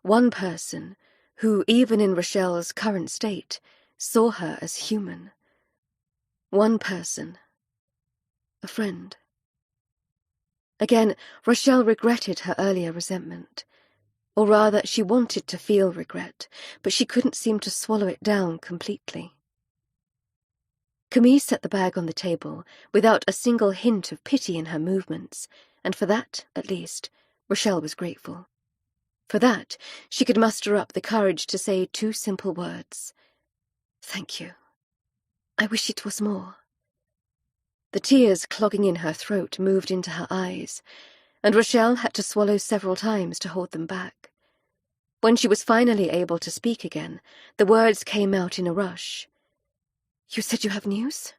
One person who, even in Rochelle's current state, saw her as human. One person. A friend. Again, Rochelle regretted her earlier resentment. Or rather, she wanted to feel regret, but she couldn't seem to swallow it down completely. Camille set the bag on the table, without a single hint of pity in her movements, and for that, at least, Rochelle was grateful. For that, she could muster up the courage to say 2 simple words. Thank you. I wish it was more. The tears clogging in her throat moved into her eyes, and Rochelle had to swallow several times to hold them back. When she was finally able to speak again, the words came out in a rush. You said you have news?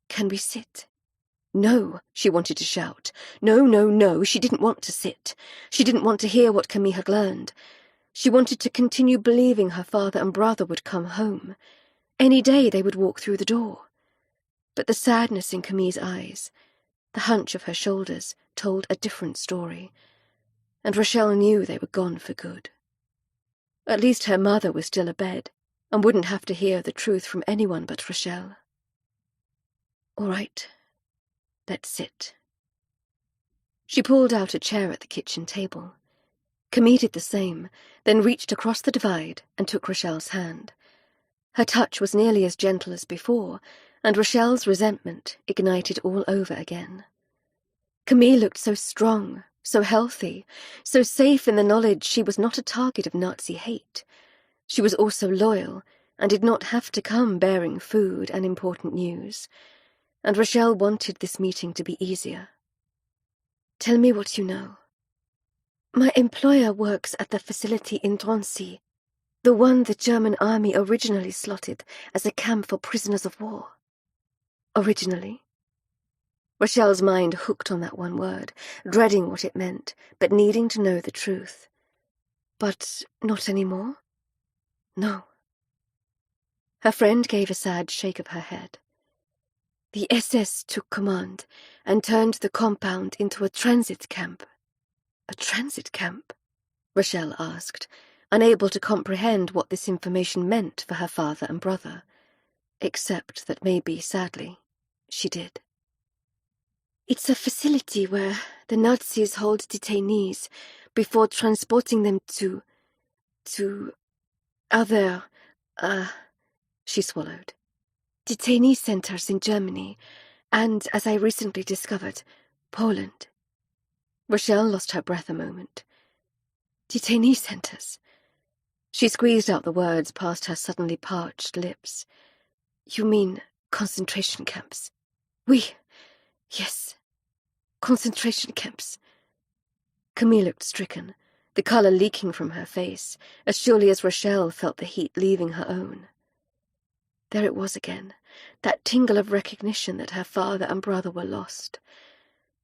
Can we sit? No, she wanted to shout. No, no, no, she didn't want to sit. She didn't want to hear what Camille had learned. She wanted to continue believing her father and brother would come home. Any day they would walk through the door. But the sadness in Camille's eyes, the hunch of her shoulders, told a different story, and Rochelle knew they were gone for good. At least her mother was still abed, and wouldn't have to hear the truth from anyone but Rochelle. All right, let's sit. She pulled out a chair at the kitchen table. Camille did the same, then reached across the divide and took Rochelle's hand. Her touch was nearly as gentle as before, and Rochelle's resentment ignited all over again. Camille looked so strong, so healthy, so safe in the knowledge she was not a target of Nazi hate. She was also loyal, and did not have to come bearing food and important news, and Rochelle wanted this meeting to be easier. Tell me what you know. My employer works at the facility in Drancy, the one the German army originally slotted as a camp for prisoners of war. Originally? Rochelle's mind hooked on that one word, dreading what it meant, but needing to know the truth. But not anymore? No. Her friend gave a sad shake of her head. The SS took command and turned the compound into a transit camp. A transit camp? Rochelle asked, unable to comprehend what this information meant for her father and brother, except that maybe, sadly, she did. It's a facility where the Nazis hold detainees before transporting them to other, she swallowed, detainee centers in Germany, and, as I recently discovered, Poland. Rochelle lost her breath a moment. Detainee centers. She squeezed out the words past her suddenly parched lips. You mean concentration camps? Oui, yes, concentration camps. Camille looked stricken, the colour leaking from her face, as surely as Rochelle felt the heat leaving her own. There it was again, that tingle of recognition that her father and brother were lost.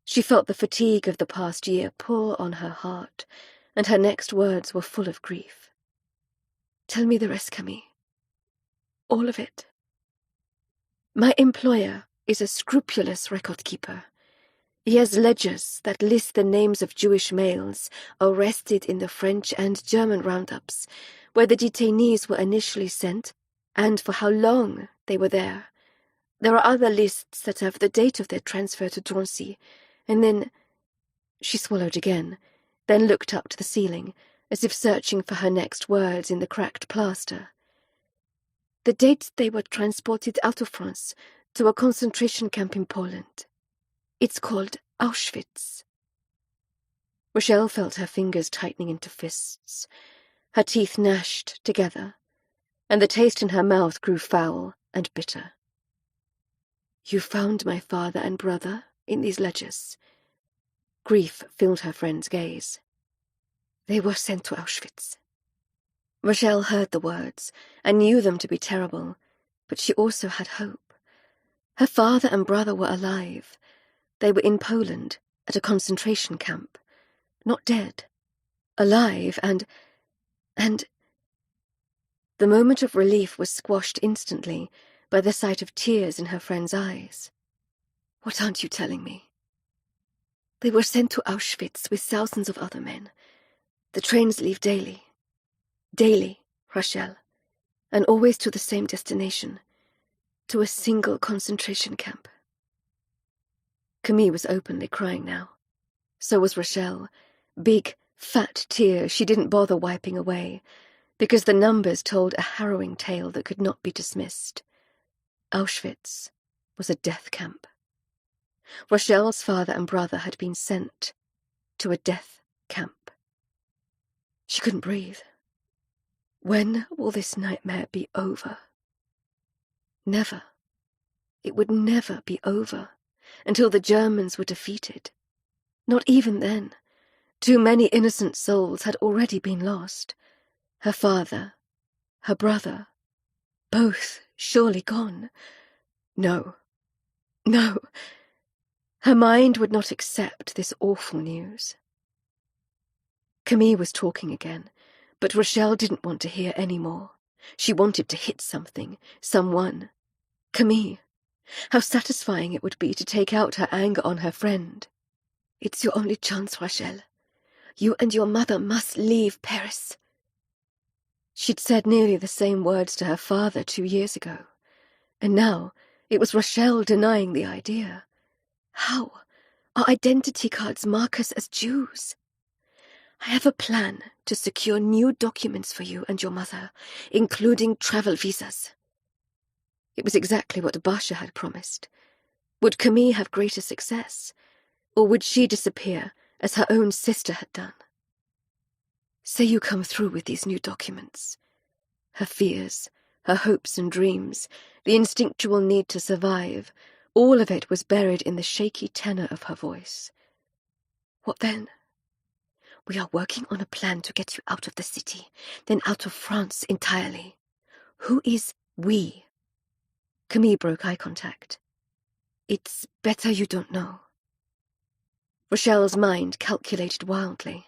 She felt the fatigue of the past year pull on her heart, and her next words were full of grief. Tell me the rest, Camille. All of it. My employer is a scrupulous record-keeper. He has ledgers that list the names of Jewish males arrested in the French and German roundups, where the detainees were initially sent, and for how long they were there. There are other lists that have the date of their transfer to Drancy, and then... She swallowed again, then looked up to the ceiling, as if searching for her next words in the cracked plaster. The date they were transported out of France to a concentration camp in Poland. It's called Auschwitz. Rochelle felt her fingers tightening into fists. Her teeth gnashed together, and the taste in her mouth grew foul and bitter. You found my father and brother in these ledgers. Grief filled her friend's gaze. They were sent to Auschwitz. Rochelle heard the words and knew them to be terrible, but she also had hope. Her father and brother were alive. They were in Poland, at a concentration camp. Not dead. Alive, and... The moment of relief was squashed instantly by the sight of tears in her friend's eyes. What aren't you telling me? They were sent to Auschwitz with thousands of other men. The trains leave daily. Daily, Rochelle. And always to the same destination. To a single concentration camp. Camille was openly crying now. So was Rochelle. Big, fat tears she didn't bother wiping away, because the numbers told a harrowing tale that could not be dismissed. Auschwitz was a death camp. Rochelle's father and brother had been sent to a death camp. She couldn't breathe. When will this nightmare be over? Never. It would never be over until the Germans were defeated. Not even then. Too many innocent souls had already been lost. Her father, her brother, both surely gone. No. No. Her mind would not accept this awful news. Camille was talking again, but Rochelle didn't want to hear any more. She wanted to hit something, someone. Camille. How satisfying it would be to take out her anger on her friend. It's your only chance, Rochelle. You and your mother must leave Paris. She'd said nearly the same words to her father 2 years ago, and now it was Rochelle denying the idea. How? Our identity cards mark us as Jews. I have a plan to secure new documents for you and your mother, including travel visas. It was exactly what Basha had promised. Would Camille have greater success, or would she disappear as her own sister had done? Say you come through with these new documents. Her fears, her hopes and dreams, the instinctual need to survive, all of it was buried in the shaky tenor of her voice. What then? We are working on a plan to get you out of the city, then out of France entirely. Who is we? Camille broke eye contact. It's better you don't know. Rochelle's mind calculated wildly.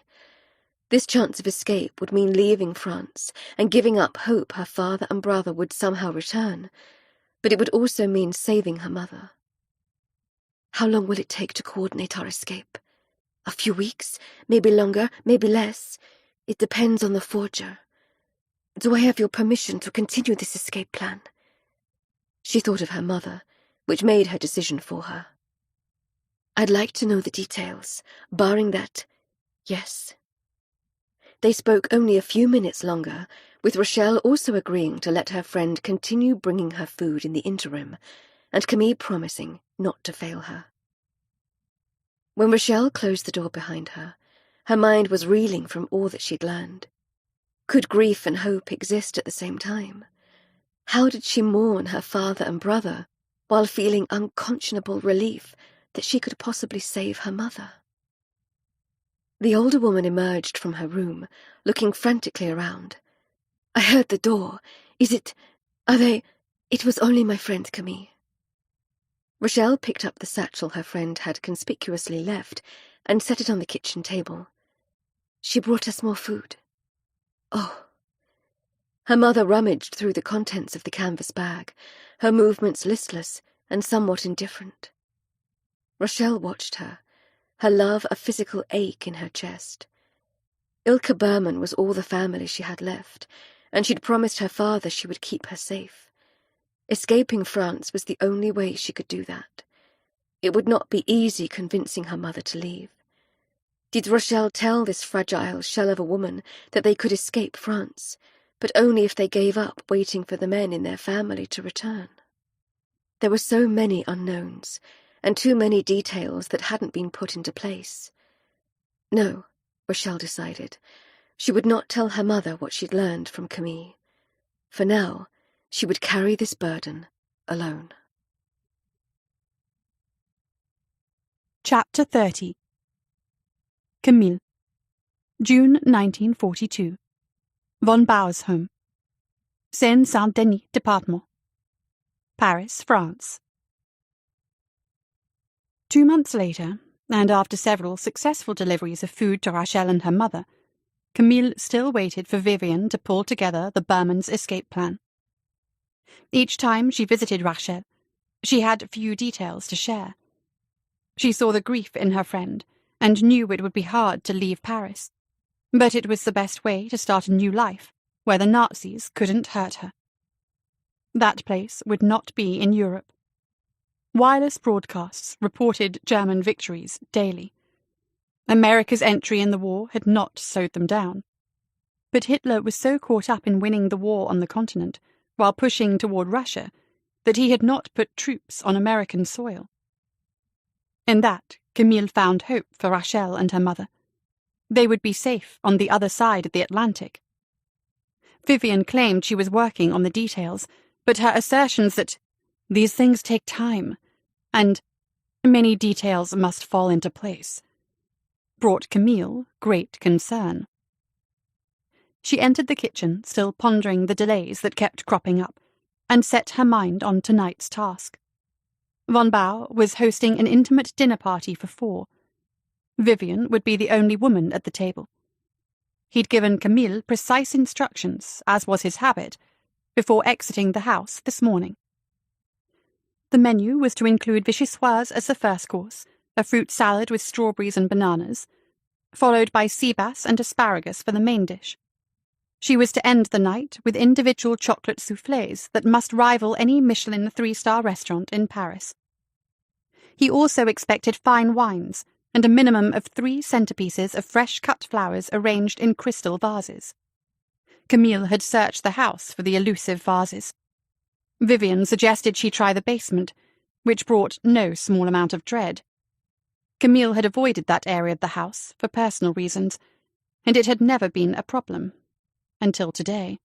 This chance of escape would mean leaving France and giving up hope her father and brother would somehow return, but it would also mean saving her mother. How long will it take to coordinate our escape? A few weeks? Maybe longer, maybe less. It depends on the forger. Do I have your permission to continue this escape plan? She thought of her mother, which made her decision for her. I'd like to know the details. Barring that, yes. They spoke only a few minutes longer, with Rochelle also agreeing to let her friend continue bringing her food in the interim, and Camille promising not to fail her. When Rochelle closed the door behind her, her mind was reeling from all that she'd learned. Could grief and hope exist at the same time? How did she mourn her father and brother while feeling unconscionable relief that she could possibly save her mother? The older woman emerged from her room, looking frantically around. I heard the door. Are they... It was only my friend Camille. Rochelle picked up the satchel her friend had conspicuously left and set it on the kitchen table. She brought us more food. Oh. Her mother rummaged through the contents of the canvas bag, her movements listless and somewhat indifferent. Rochelle watched her, her love a physical ache in her chest. Ilka Berman was all the family she had left, and she'd promised her father she would keep her safe. Escaping France was the only way she could do that. It would not be easy convincing her mother to leave. Did Rochelle tell this fragile shell of a woman that they could escape France, but only if they gave up waiting for the men in their family to return? There were so many unknowns, and too many details that hadn't been put into place. No, Rochelle decided. She would not tell her mother what she'd learned from Camille. For now, she would carry this burden alone. Chapter 30. Camille. June 1942. Von Bauer's home. Seine-Saint-Denis Department. Paris, France. 2 months later, and after several successful deliveries of food to Rachel and her mother, Camille still waited for Vivian to pull together the Berman's escape plan. Each time she visited Rachel, she had few details to share. She saw the grief in her friend, and knew it would be hard to leave Paris. But it was the best way to start a new life, where the Nazis couldn't hurt her. That place would not be in Europe. Wireless broadcasts reported German victories daily. America's entry in the war had not slowed them down. But Hitler was so caught up in winning the war on the continent, while pushing toward Russia, that he had not put troops on American soil. In that, Camille found hope for Rachel and her mother. They would be safe on the other side of the Atlantic. Vivian claimed she was working on the details, but her assertions that these things take time, and many details must fall into place, brought Camille great concern. She entered the kitchen, still pondering the delays that kept cropping up, and set her mind on tonight's task. Von Bauer was hosting an intimate dinner party for 4. Vivian would be the only woman at the table. He'd given Camille precise instructions, as was his habit, before exiting the house this morning. The menu was to include vichyssoise as the first course, a fruit salad with strawberries and bananas, followed by sea bass and asparagus for the main dish. She was to end the night with individual chocolate soufflés that must rival any Michelin 3-star restaurant in Paris. He also expected fine wines and a minimum of 3 centerpieces of fresh cut flowers arranged in crystal vases. Camille had searched the house for the elusive vases. Vivian suggested she try the basement, which brought no small amount of dread. Camille had avoided that area of the house for personal reasons, and it had never been a problem. Until today.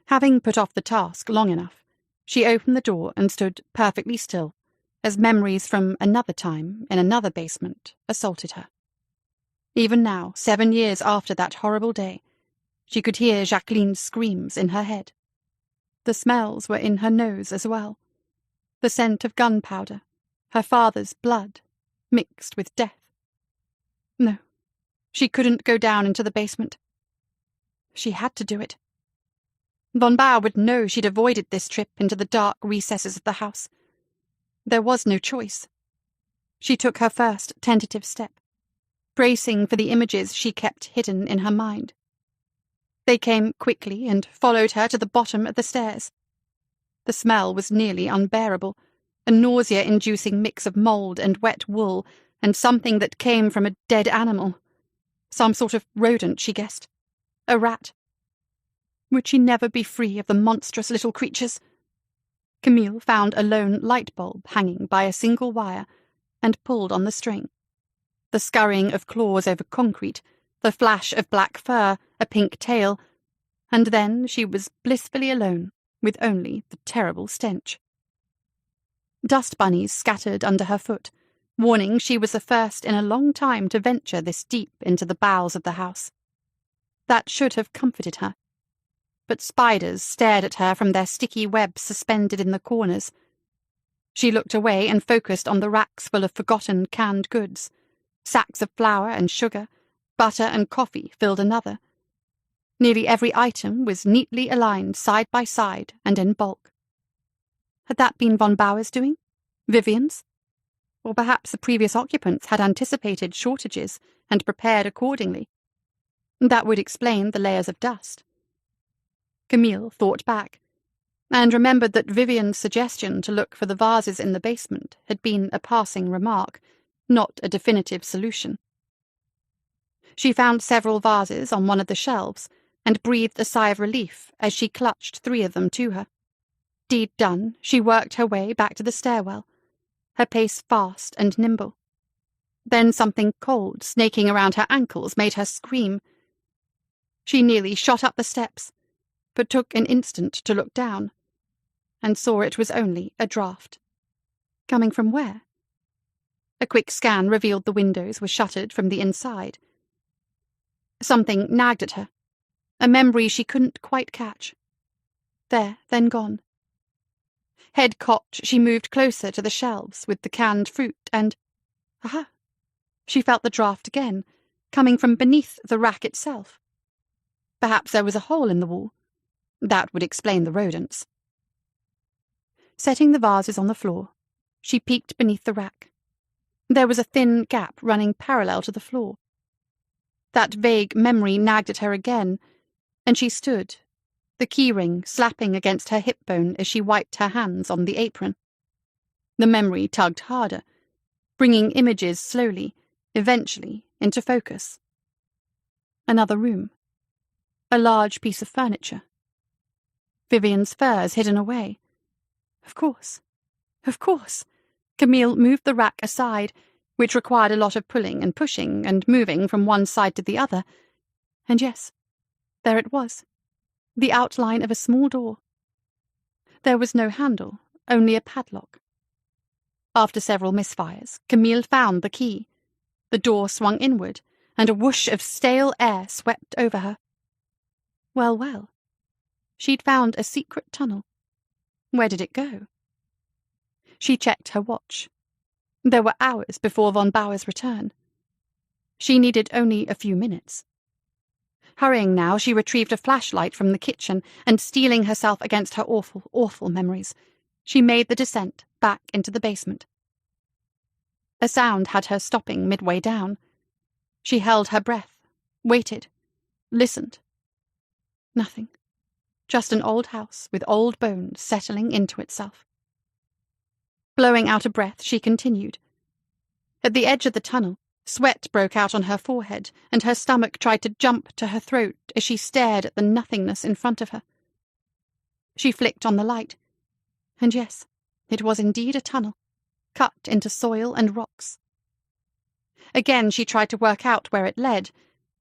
Having put off the task long enough, she opened the door and stood perfectly still, as memories from another time in another basement assaulted her. Even now, 7 years after that horrible day, she could hear Jacqueline's screams in her head. The smells were in her nose as well. The scent of gunpowder, her father's blood, mixed with death. No, she couldn't go down into the basement. She had to do it. Von Bauer would know she'd avoided this trip into the dark recesses of the house. There was no choice. She took her first tentative step, bracing for the images she kept hidden in her mind. They came quickly and followed her to the bottom of the stairs. The smell was nearly unbearable, a nausea-inducing mix of mold and wet wool, and something that came from a dead animal. Some sort of rodent, she guessed. A rat. Would she never be free of the monstrous little creatures? Camille found a lone light bulb hanging by a single wire and pulled on the string. The scurrying of claws over concrete, the flash of black fur, a pink tail, and then she was blissfully alone with only the terrible stench. Dust bunnies scattered under her foot, warning she was the first in a long time to venture this deep into the bowels of the house. That should have comforted her. But spiders stared at her from their sticky webs suspended in the corners. She looked away and focused on the racks full of forgotten canned goods. Sacks of flour and sugar, butter and coffee filled another. Nearly every item was neatly aligned side by side and in bulk. Had that been von Bauer's doing? Vivian's? Or perhaps the previous occupants had anticipated shortages and prepared accordingly. That would explain the layers of dust. Camille thought back, and remembered that Vivian's suggestion to look for the vases in the basement had been a passing remark, not a definitive solution. She found several vases on one of the shelves, and breathed a sigh of relief as she clutched 3 of them to her. Deed done, she worked her way back to the stairwell, her pace fast and nimble. Then something cold snaking around her ankles made her scream. She nearly shot up the steps, but took an instant to look down, and saw it was only a draught. Coming from where? A quick scan revealed the windows were shuttered from the inside. Something nagged at her, a memory she couldn't quite catch. There, then gone. Head cocked, she moved closer to the shelves with the canned fruit and... aha! She felt the draught again, coming from beneath the rack itself. Perhaps there was a hole in the wall. That would explain the rodents. Setting the vases on the floor, she peeked beneath the rack. There was a thin gap running parallel to the floor. That vague memory nagged at her again, and she stood, the keyring slapping against her hip bone as she wiped her hands on the apron. The memory tugged harder, bringing images slowly, eventually, into focus. Another room. A large piece of furniture. Vivian's furs hidden away. Of course. Of course. Camille moved the rack aside, which required a lot of pulling and pushing and moving from one side to the other. And yes, there it was. The outline of a small door. There was no handle, only a padlock. After several misfires, Camille found the key. The door swung inward, and a whoosh of stale air swept over her. Well, well. She'd found a secret tunnel. Where did it go? She checked her watch. There were hours before von Bauer's return. She needed only a few minutes. Hurrying now, she retrieved a flashlight from the kitchen, and steeling herself against her awful, awful memories, she made the descent back into the basement. A sound had her stopping midway down. She held her breath, waited, listened. Nothing. Just an old house with old bones settling into itself. Blowing out a breath, she continued. At the edge of the tunnel, sweat broke out on her forehead, and her stomach tried to jump to her throat as she stared at the nothingness in front of her. She flicked on the light, and yes, it was indeed a tunnel, cut into soil and rocks. Again she tried to work out where it led,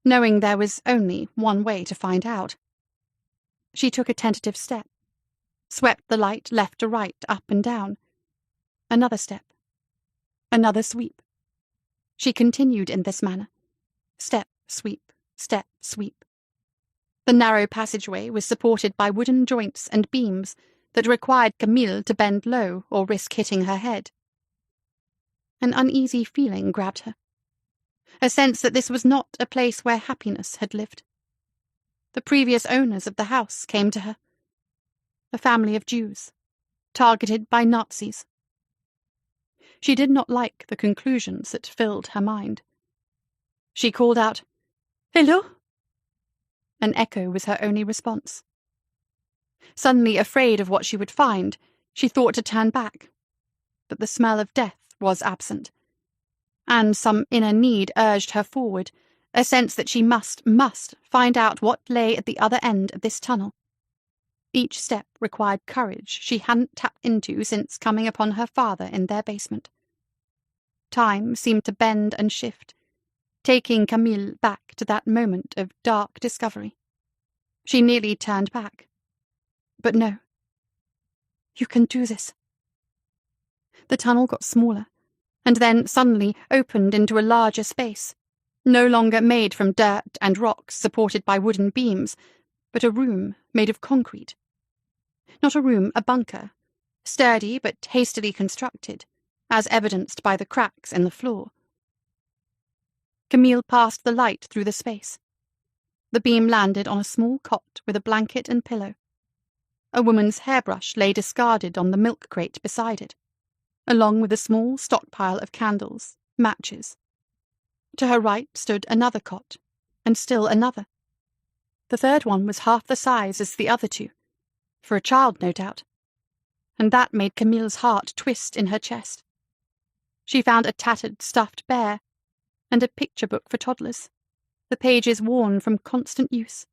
knowing there was only one way to find out. She took a tentative step, swept the light left to right, up and down. Another step. Another sweep. She continued in this manner. Step, sweep, step, sweep. The narrow passageway was supported by wooden joints and beams that required Camille to bend low or risk hitting her head. An uneasy feeling grabbed her. A sense that this was not a place where happiness had lived. The previous owners of the house came to her. A family of Jews, targeted by Nazis. She did not like the conclusions that filled her mind. She called out, "Hello?" An echo was her only response. Suddenly afraid of what she would find, she thought to turn back, but the smell of death was absent, and some inner need urged her forward, a sense that she must find out what lay at the other end of this tunnel. Each step required courage she hadn't tapped into since coming upon her father in their basement. Time seemed to bend and shift, taking Camille back to that moment of dark discovery. She nearly turned back. But no. You can do this. The tunnel got smaller, and then suddenly opened into a larger space, no longer made from dirt and rocks supported by wooden beams, but a room made of concrete. Not a room, a bunker, sturdy but hastily constructed, as evidenced by the cracks in the floor. Camille passed the light through the space. the beam landed on a small cot with a blanket and pillow. A woman's hairbrush lay discarded on the milk crate beside it, along with a small stockpile of candles, matches. To her right stood another cot, and still another. The third one was half the size as the other two, for a child, no doubt, and that made Camille's heart twist in her chest. She found a tattered stuffed bear and a picture book for toddlers, the pages worn from constant use.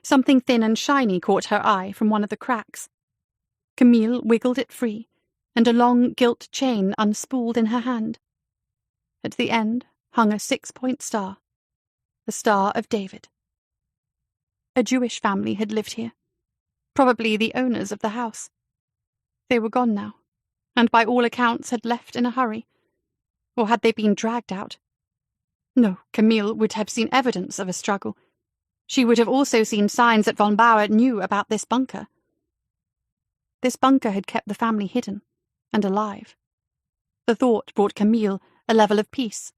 Something thin and shiny caught her eye from one of the cracks. Camille wiggled it free, and a long gilt chain unspooled in her hand. At the end hung a 6-point star, the Star of David. A Jewish family had lived here, probably the owners of the house. They were gone now, and by all accounts had left in a hurry. Or had they been dragged out? No, Camille would have seen evidence of a struggle. She would have also seen signs that von Bauer knew about this bunker. This bunker had kept the family hidden and alive. The thought brought Camille a level of peace,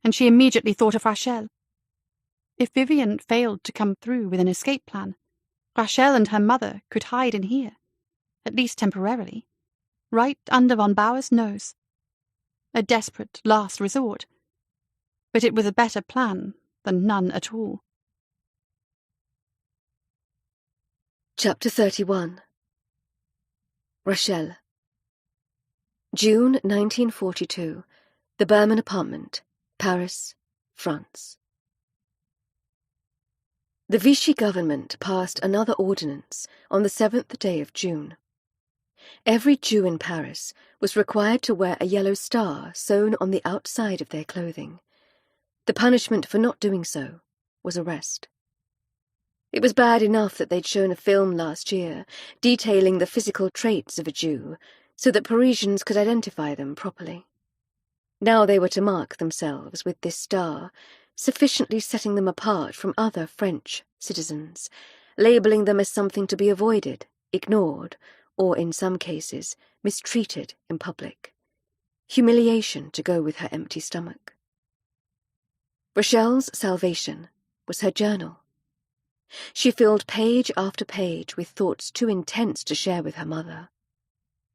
and she immediately thought of Rachel. If Vivian failed to come through with an escape plan, Rachel and her mother could hide in here, at least temporarily, right under von Bauer's nose. A desperate last resort, but it was a better plan than none at all. Chapter 31. Rachel. June 1942. The Berman apartment, Paris, France. The Vichy government passed another ordinance on the 7th day of June. Every Jew in Paris was required to wear a yellow star sewn on the outside of their clothing. The punishment for not doing so was arrest. It was bad enough that they'd shown a film last year detailing the physical traits of a Jew so that Parisians could identify them properly. Now they were to mark themselves with this star, sufficiently setting them apart from other French citizens, labelling them as something to be avoided, ignored, or in some cases, mistreated in public. Humiliation to go with her empty stomach. Rachel's salvation was her journal. She filled page after page with thoughts too intense to share with her mother.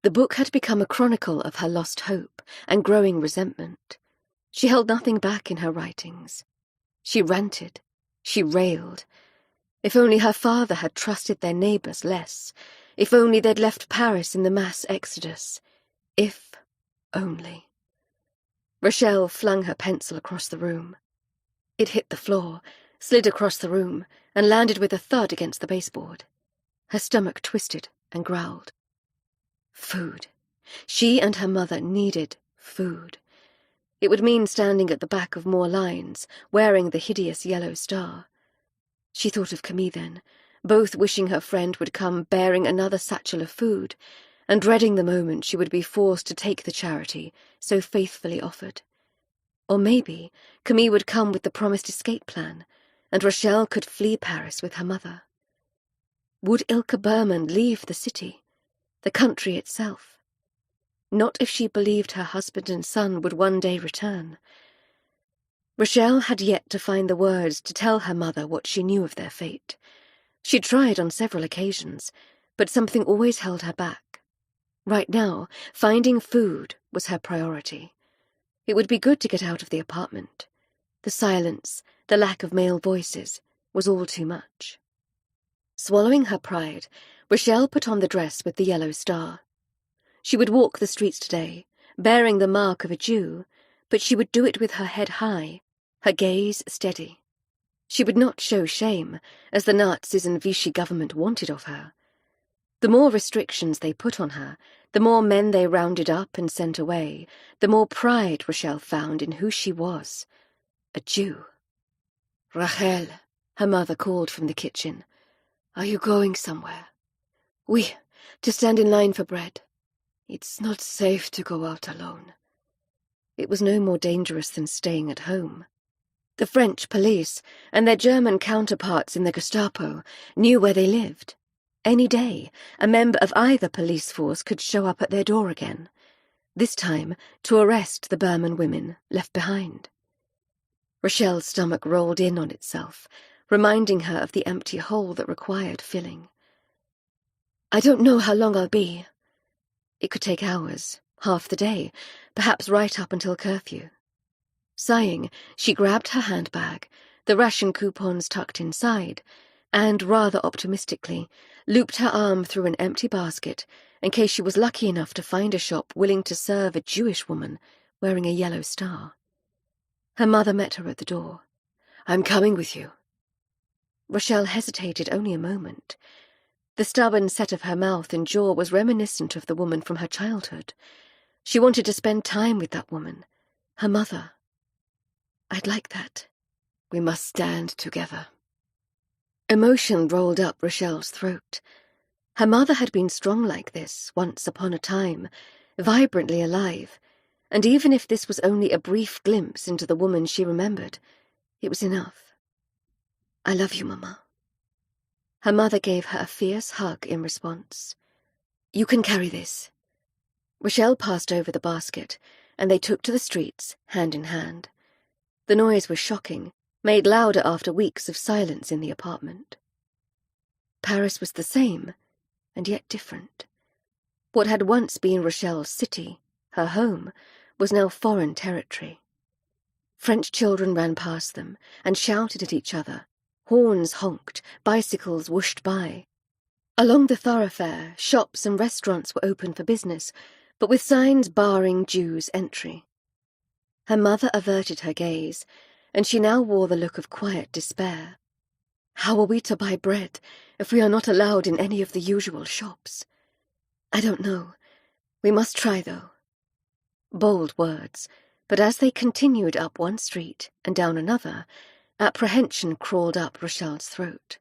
The book had become a chronicle of her lost hope and growing resentment. She held nothing back in her writings. She ranted. She railed. If only her father had trusted their neighbours less. If only they'd left Paris in the mass exodus. If only. Rachel flung her pencil across the room. It hit the floor, slid across the room, and landed with a thud against the baseboard. Her stomach twisted and growled. Food. She and her mother needed food. It would mean standing at the back of more lines, wearing the hideous yellow star. She thought of Camille then, both wishing her friend would come bearing another satchel of food, and dreading the moment she would be forced to take the charity so faithfully offered. Or maybe Camille would come with the promised escape plan, and Rachel could flee Paris with her mother. Would Ilka Berman leave the city, the country itself? Not if she believed her husband and son would one day return. Rachel had yet to find the words to tell her mother what she knew of their fate. She tried on several occasions, but something always held her back. Right now, finding food was her priority. It would be good to get out of the apartment. The silence, the lack of male voices, was all too much. Swallowing her pride, Rachel put on the dress with the yellow star. She would walk the streets today, bearing the mark of a Jew, but she would do it with her head high, her gaze steady. She would not show shame, as the Nazis and Vichy government wanted of her. The more restrictions they put on her, the more men they rounded up and sent away, the more pride Rachel found in who she was, a Jew. Rachel, her mother called from the kitchen. Are you going somewhere? Oui, to stand in line for bread. It's not safe to go out alone. It was no more dangerous than staying at home. The French police and their German counterparts in the Gestapo knew where they lived. Any day, a member of either police force could show up at their door again, this time to arrest the Berman women left behind. Rachel's stomach rolled in on itself, reminding her of the empty hole that required filling. "I don't know how long I'll be." It could take hours, half the day, perhaps right up until curfew. Sighing, she grabbed her handbag, the ration coupons tucked inside, and, rather optimistically, looped her arm through an empty basket in case she was lucky enough to find a shop willing to serve a Jewish woman wearing a yellow star. Her mother met her at the door. "I'm coming with you." Rochelle hesitated only a moment. The stubborn set of her mouth and jaw was reminiscent of the woman from her childhood. She wanted to spend time with that woman, her mother. "I'd like that. We must stand together." Emotion rolled up Rochelle's throat. Her mother had been strong like this, once upon a time, vibrantly alive, and even if this was only a brief glimpse into the woman she remembered, it was enough. "I love you, Mama." Her mother gave her a fierce hug in response. "You can carry this." Rochelle passed over the basket, and they took to the streets, hand in hand. The noise was shocking, made louder after weeks of silence in the apartment. Paris was the same, and yet different. What had once been Rochelle's city, her home, was now foreign territory. French children ran past them and shouted at each other. Horns honked, bicycles whooshed by. Along the thoroughfare, shops and restaurants were open for business, but with signs barring Jews' entry. Her mother averted her gaze, and she now wore the look of quiet despair. "How are we to buy bread if we are not allowed in any of the usual shops?" "I don't know. We must try, though." Bold words, but as they continued up one street and down another, apprehension crawled up Rochelle's throat.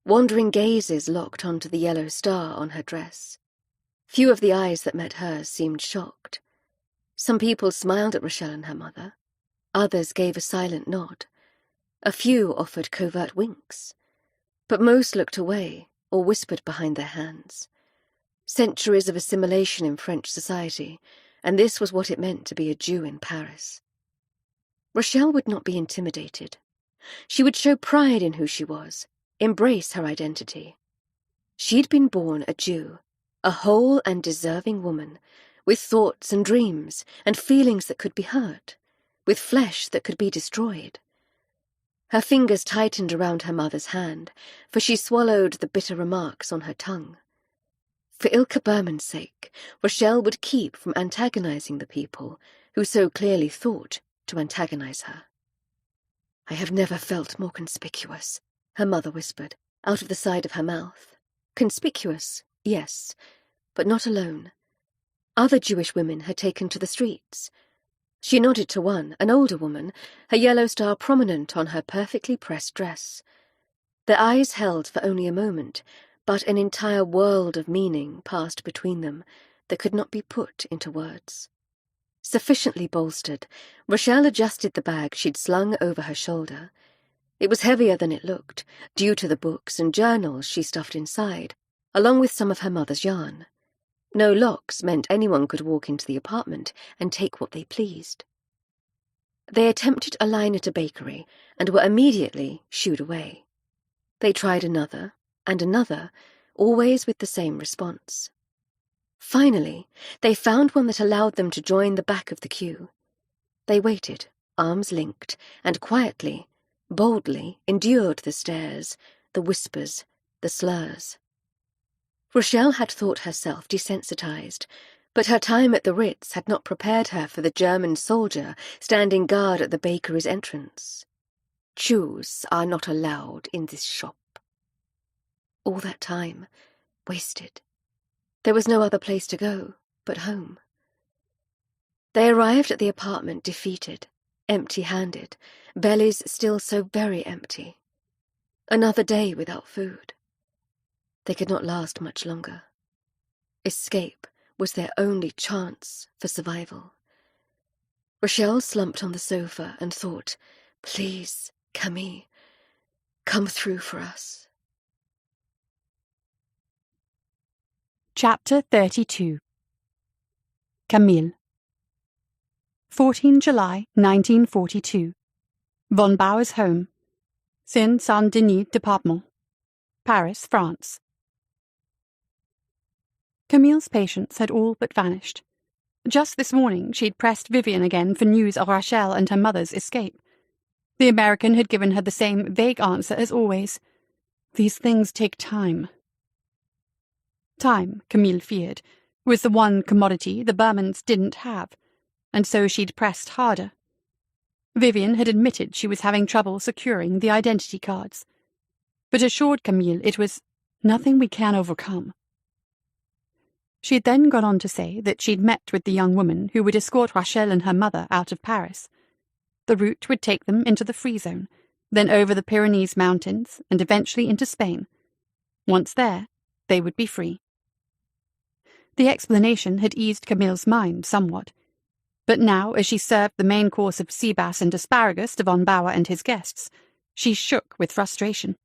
Wandering gazes locked onto the yellow star on her dress. Few of the eyes that met hers seemed shocked. Some people smiled at Rochelle and her mother. Others gave a silent nod. A few offered covert winks. But most looked away or whispered behind their hands. Centuries of assimilation in French society, and this was what it meant to be a Jew in Paris. Rochelle would not be intimidated. She would show pride in who she was, embrace her identity. She'd been born a Jew, a whole and deserving woman, with thoughts and dreams and feelings that could be hurt, with flesh that could be destroyed. Her fingers tightened around her mother's hand, for she swallowed the bitter remarks on her tongue. For Ilka Berman's sake, Rochelle would keep from antagonizing the people who so clearly thought to antagonize her. "I have never felt more conspicuous," her mother whispered, out of the side of her mouth. Conspicuous, yes, but not alone. Other Jewish women had taken to the streets. She nodded to one, an older woman, her yellow star prominent on her perfectly pressed dress. Their eyes held for only a moment, but an entire world of meaning passed between them that could not be put into words. Sufficiently bolstered, Rochelle adjusted the bag she'd slung over her shoulder. It was heavier than it looked, due to the books and journals she stuffed inside, along with some of her mother's yarn. No locks meant anyone could walk into the apartment and take what they pleased. They attempted a line at a bakery and were immediately shooed away. They tried another and another, always with the same response. Finally, they found one that allowed them to join the back of the queue. They waited, arms linked, and quietly, boldly endured the stares, the whispers, the slurs. Rochelle had thought herself desensitized, but her time at the Ritz had not prepared her for the German soldier standing guard at the bakery's entrance. "Jews are not allowed in this shop." All that time, wasted. There was no other place to go but home. They arrived at the apartment defeated, empty-handed, bellies still so very empty. Another day without food. They could not last much longer. Escape was their only chance for survival. Rochelle slumped on the sofa and thought, "Please, Camille, come through for us." Chapter 32. Camille. 14 July 1942. Von Bauer's home. Seine-Saint-Denis Department, Paris, France. Camille's patience had all but vanished. Just this morning she'd pressed Vivian again for news of Rachel and her mother's escape. The American had given her the same vague answer as always. These things take time. Time, Camille feared, was the one commodity the Burmans didn't have, and so she'd pressed harder. Vivian had admitted she was having trouble securing the identity cards, but assured Camille it was nothing we can overcome. She had then gone on to say that she'd met with the young woman who would escort Rachel and her mother out of Paris. The route would take them into the Free Zone, then over the Pyrenees Mountains, and eventually into Spain. Once there, they would be free. The explanation had eased Camille's mind somewhat, but now, as she served the main course of sea bass and asparagus to von Bauer and his guests, she shook with frustration.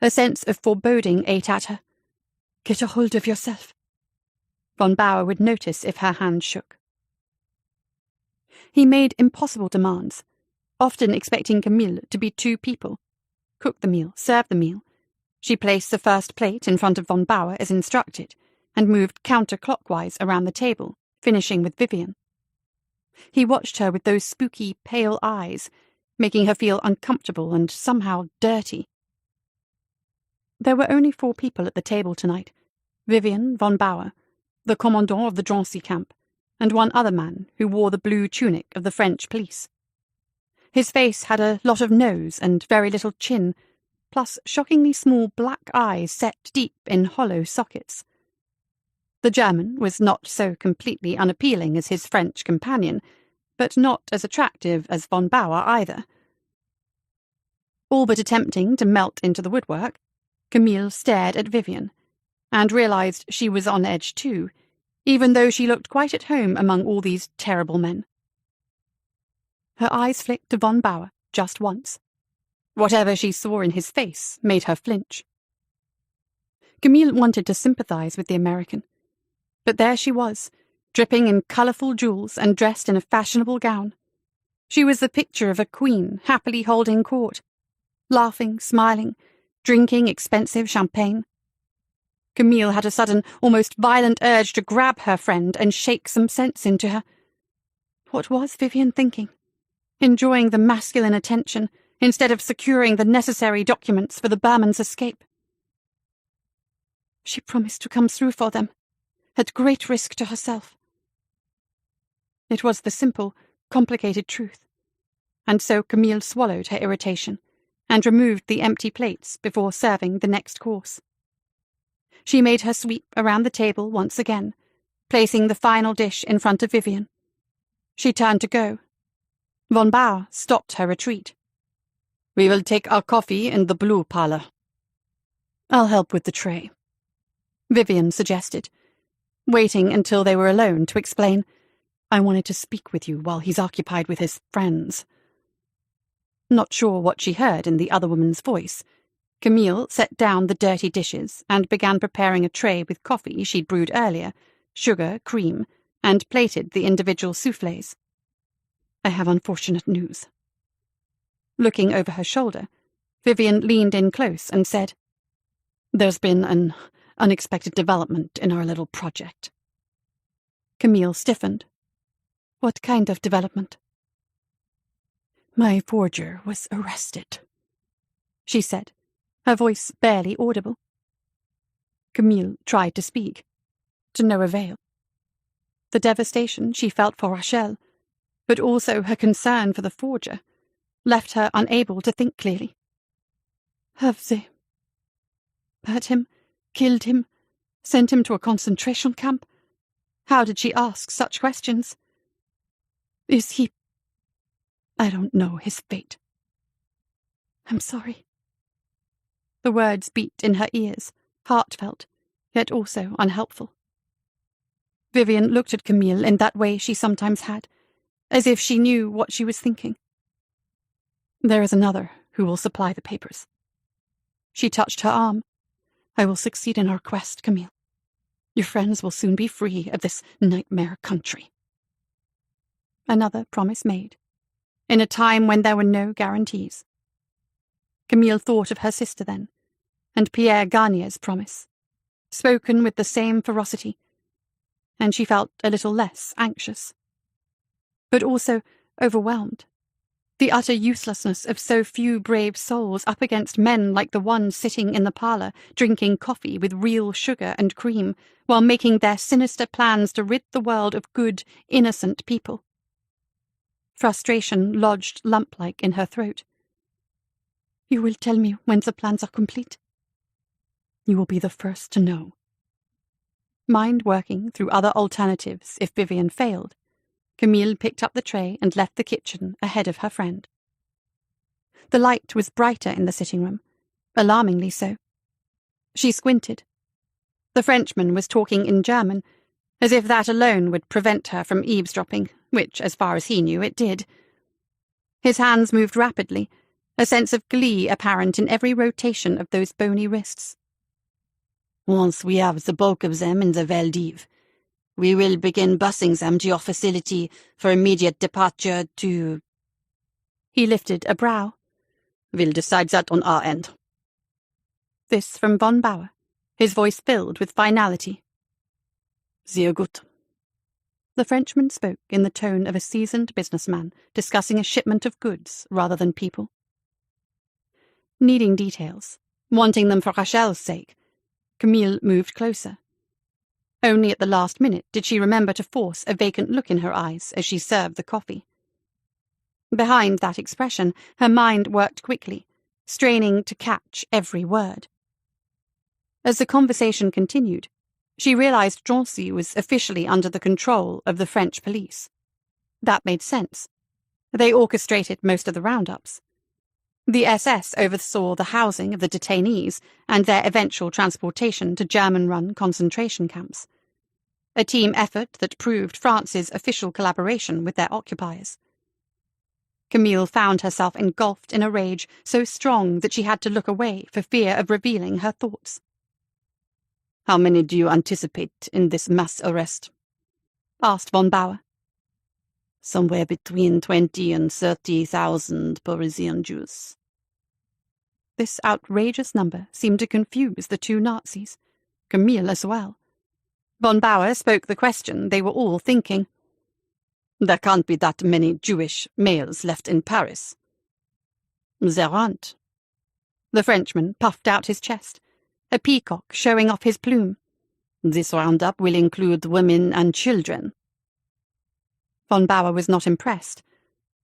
A sense of foreboding ate at her. Get a hold of yourself. Von Bauer would notice if her hand shook. He made impossible demands, often expecting Camille to be two people. Cook the meal, serve the meal. She placed the first plate in front of von Bauer as instructed, and moved counterclockwise around the table, finishing with Vivian. He watched her with those spooky, pale eyes, making her feel uncomfortable and somehow dirty. There were only 4 people at the table tonight: Vivian, von Bauer, the commandant of the Drancy camp, and one other man who wore the blue tunic of the French police. His face had a lot of nose and very little chin, plus shockingly small black eyes set deep in hollow sockets. The German was not so completely unappealing as his French companion, but not as attractive as von Bauer either. All but attempting to melt into the woodwork, Camille stared at Vivian, and realized she was on edge too, even though she looked quite at home among all these terrible men. Her eyes flicked to von Bauer just once. Whatever she saw in his face made her flinch. Camille wanted to sympathize with the American, but there she was, dripping in colourful jewels and dressed in a fashionable gown. She was the picture of a queen happily holding court, laughing, smiling, drinking expensive champagne. Camille had a sudden, almost violent urge to grab her friend and shake some sense into her. What was Vivian thinking? Enjoying the masculine attention instead of securing the necessary documents for the Burman's escape. She promised to come through for them, at great risk to herself. It was the simple, complicated truth, and so Camille swallowed her irritation and removed the empty plates before serving the next course. She made her sweep around the table once again, placing the final dish in front of Vivian. She turned to go. Von Bauer stopped her retreat. "We will take our coffee in the blue parlour." "I'll help with the tray," Vivian suggested, waiting until they were alone to explain, "I wanted to speak with you while he's occupied with his friends." Not sure what she heard in the other woman's voice, Camille set down the dirty dishes and began preparing a tray with coffee she'd brewed earlier, sugar, cream, and plated the individual soufflés. "I have unfortunate news." Looking over her shoulder, Vivian leaned in close and said, "There's been an unexpected development in our little project." Camille stiffened. "What kind of development?" "My forger was arrested," she said, her voice barely audible. Camille tried to speak, to no avail. The devastation she felt for Rachel, but also her concern for the forger, left her unable to think clearly. Have they hurt him, killed him, sent him to a concentration camp? How did she ask such questions? Is he... I don't know his fate. I'm sorry. The words beat in her ears, heartfelt, yet also unhelpful. Vivian looked at Camille in that way she sometimes had, as if she knew what she was thinking. There is another who will supply the papers. She touched her arm. I will succeed in our quest, Camille. Your friends will soon be free of this nightmare country. Another promise made, in a time when there were no guarantees. Camille thought of her sister then, and Pierre Garnier's promise, spoken with the same ferocity, and she felt a little less anxious, but also overwhelmed. The utter uselessness of so few brave souls up against men like the one sitting in the parlour, drinking coffee with real sugar and cream, while making their sinister plans to rid the world of good, innocent people. Frustration lodged lump-like in her throat. "You will tell me when the plans are complete?" "You will be the first to know." Mind working through other alternatives if Vivian failed, Camille picked up the tray and left the kitchen ahead of her friend. The light was brighter in the sitting room, alarmingly so. She squinted. The Frenchman was talking in German, as if that alone would prevent her from eavesdropping, which, as far as he knew, it did. His hands moved rapidly, a sense of glee apparent in every rotation of those bony wrists. "Once we have the bulk of them in the Valdiv, we will begin busing them to your facility for immediate departure to—" He lifted a brow. "We'll decide that on our end." This from von Bauer, his voice filled with finality. "Sehr gut." The Frenchman spoke in the tone of a seasoned businessman discussing a shipment of goods rather than people. Needing details, wanting them for Rachel's sake, Camille moved closer. Only at the last minute did she remember to force a vacant look in her eyes as she served the coffee. Behind that expression, her mind worked quickly, straining to catch every word. As the conversation continued, she realized Drancy was officially under the control of the French police. That made sense. They orchestrated most of the roundups. The SS oversaw the housing of the detainees and their eventual transportation to German-run concentration camps. A team effort that proved France's official collaboration with their occupiers. Camille found herself engulfed in a rage so strong that she had to look away for fear of revealing her thoughts. "How many do you anticipate in this mass arrest?" asked von Bauer. "Somewhere between 20 and 30,000 Parisian Jews." This outrageous number seemed to confuse the two Nazis, Camille as well. Von Bauer spoke the question they were all thinking. "There can't be that many Jewish males left in Paris." "There aren't." The Frenchman puffed out his chest, a peacock showing off his plume. "This roundup will include women and children." Von Bauer was not impressed,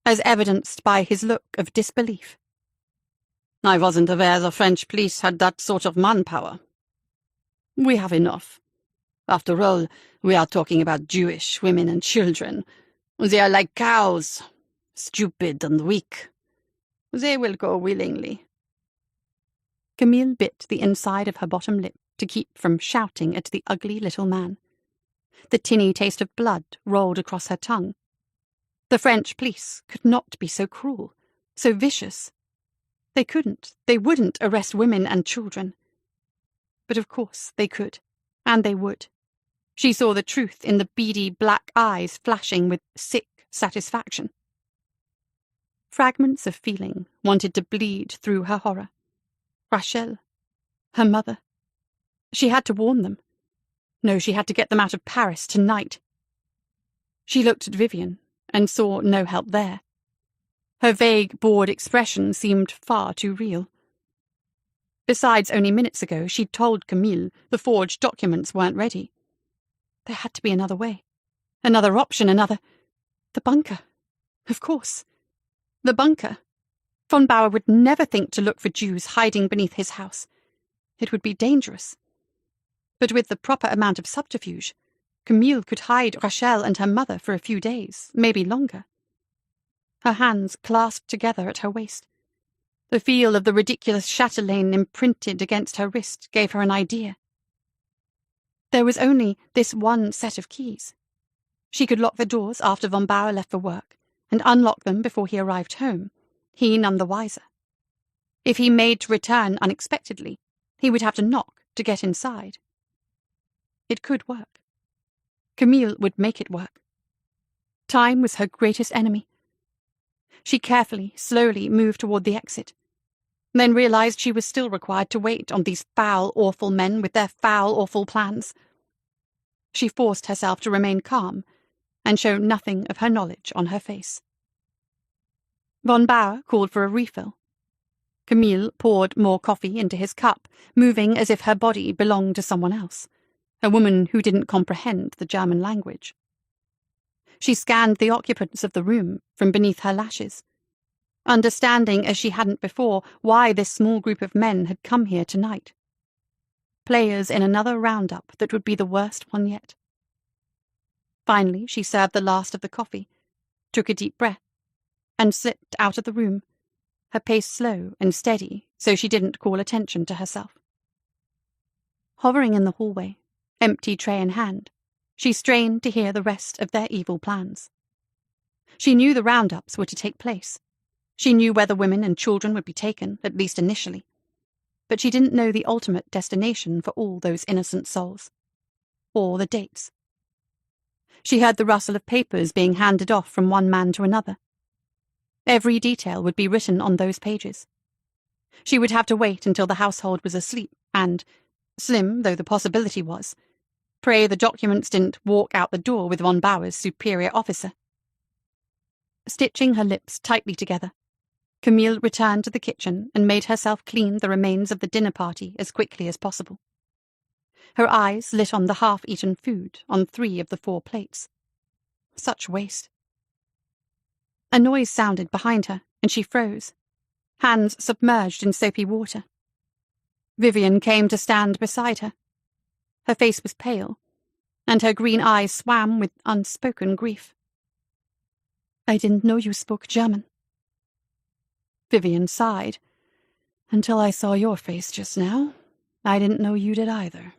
as evidenced by his look of disbelief. "I wasn't aware the French police had that sort of manpower." "We have enough. After all, we are talking about Jewish women and children. They are like cows, stupid and weak. They will go willingly." Camille bit the inside of her bottom lip to keep from shouting at the ugly little man. The tinny taste of blood rolled across her tongue. The French police could not be so cruel, so vicious. They wouldn't arrest women and children. But of course they could, and they would. She saw the truth in the beady black eyes flashing with sick satisfaction. Fragments of feeling wanted to bleed through her horror. Rachel, her mother. She had to warn them. No, she had to get them out of Paris tonight. She looked at Vivian and saw no help there. Her vague, bored expression seemed far too real. Besides, only minutes ago she'd told Camille the forged documents weren't ready. There had to be another way. Another option, The bunker. Of course. The bunker. Von Bauer would never think to look for Jews hiding beneath his house. It would be dangerous. But with the proper amount of subterfuge, Camille could hide Rachel and her mother for a few days, maybe longer. Her hands clasped together at her waist. The feel of the ridiculous chatelaine imprinted against her wrist gave her an idea. There was only this one set of keys. She could lock the doors after von Bauer left for work, and unlock them before he arrived home, he none the wiser. If he made to return unexpectedly, he would have to knock to get inside. It could work. Camille would make it work. Time was her greatest enemy. She carefully, slowly moved toward the exit. then realized she was still required to wait on these foul, awful men with their foul, awful plans. She forced herself to remain calm and show nothing of her knowledge on her face. Von Bauer called for a refill. Camille poured more coffee into his cup, moving as if her body belonged to someone else, a woman who didn't comprehend the German language. She scanned the occupants of the room from beneath her lashes, understanding as she hadn't before why this small group of men had come here tonight. Players in another roundup that would be the worst one yet. Finally, she served the last of the coffee, took a deep breath, and slipped out of the room, her pace slow and steady so she didn't call attention to herself. Hovering in the hallway, empty tray in hand, she strained to hear the rest of their evil plans. She knew the roundups were to take place. She knew where the women and children would be taken, at least initially. But she didn't know the ultimate destination for all those innocent souls. Or the dates. She heard the rustle of papers being handed off from one man to another. Every detail would be written on those pages. She would have to wait until the household was asleep and, slim though the possibility was, pray the documents didn't walk out the door with von Bauer's superior officer. Stitching her lips tightly together, Camille returned to the kitchen and made herself clean the remains of the dinner party as quickly as possible. Her eyes lit on the half-eaten food on 3 of the 4 plates. Such waste. A noise sounded behind her, and she froze, hands submerged in soapy water. Vivian came to stand beside her. Her face was pale, and her green eyes swam with unspoken grief. "I didn't know you spoke German." Vivian sighed. "Until I saw your face just now, I didn't know you did either."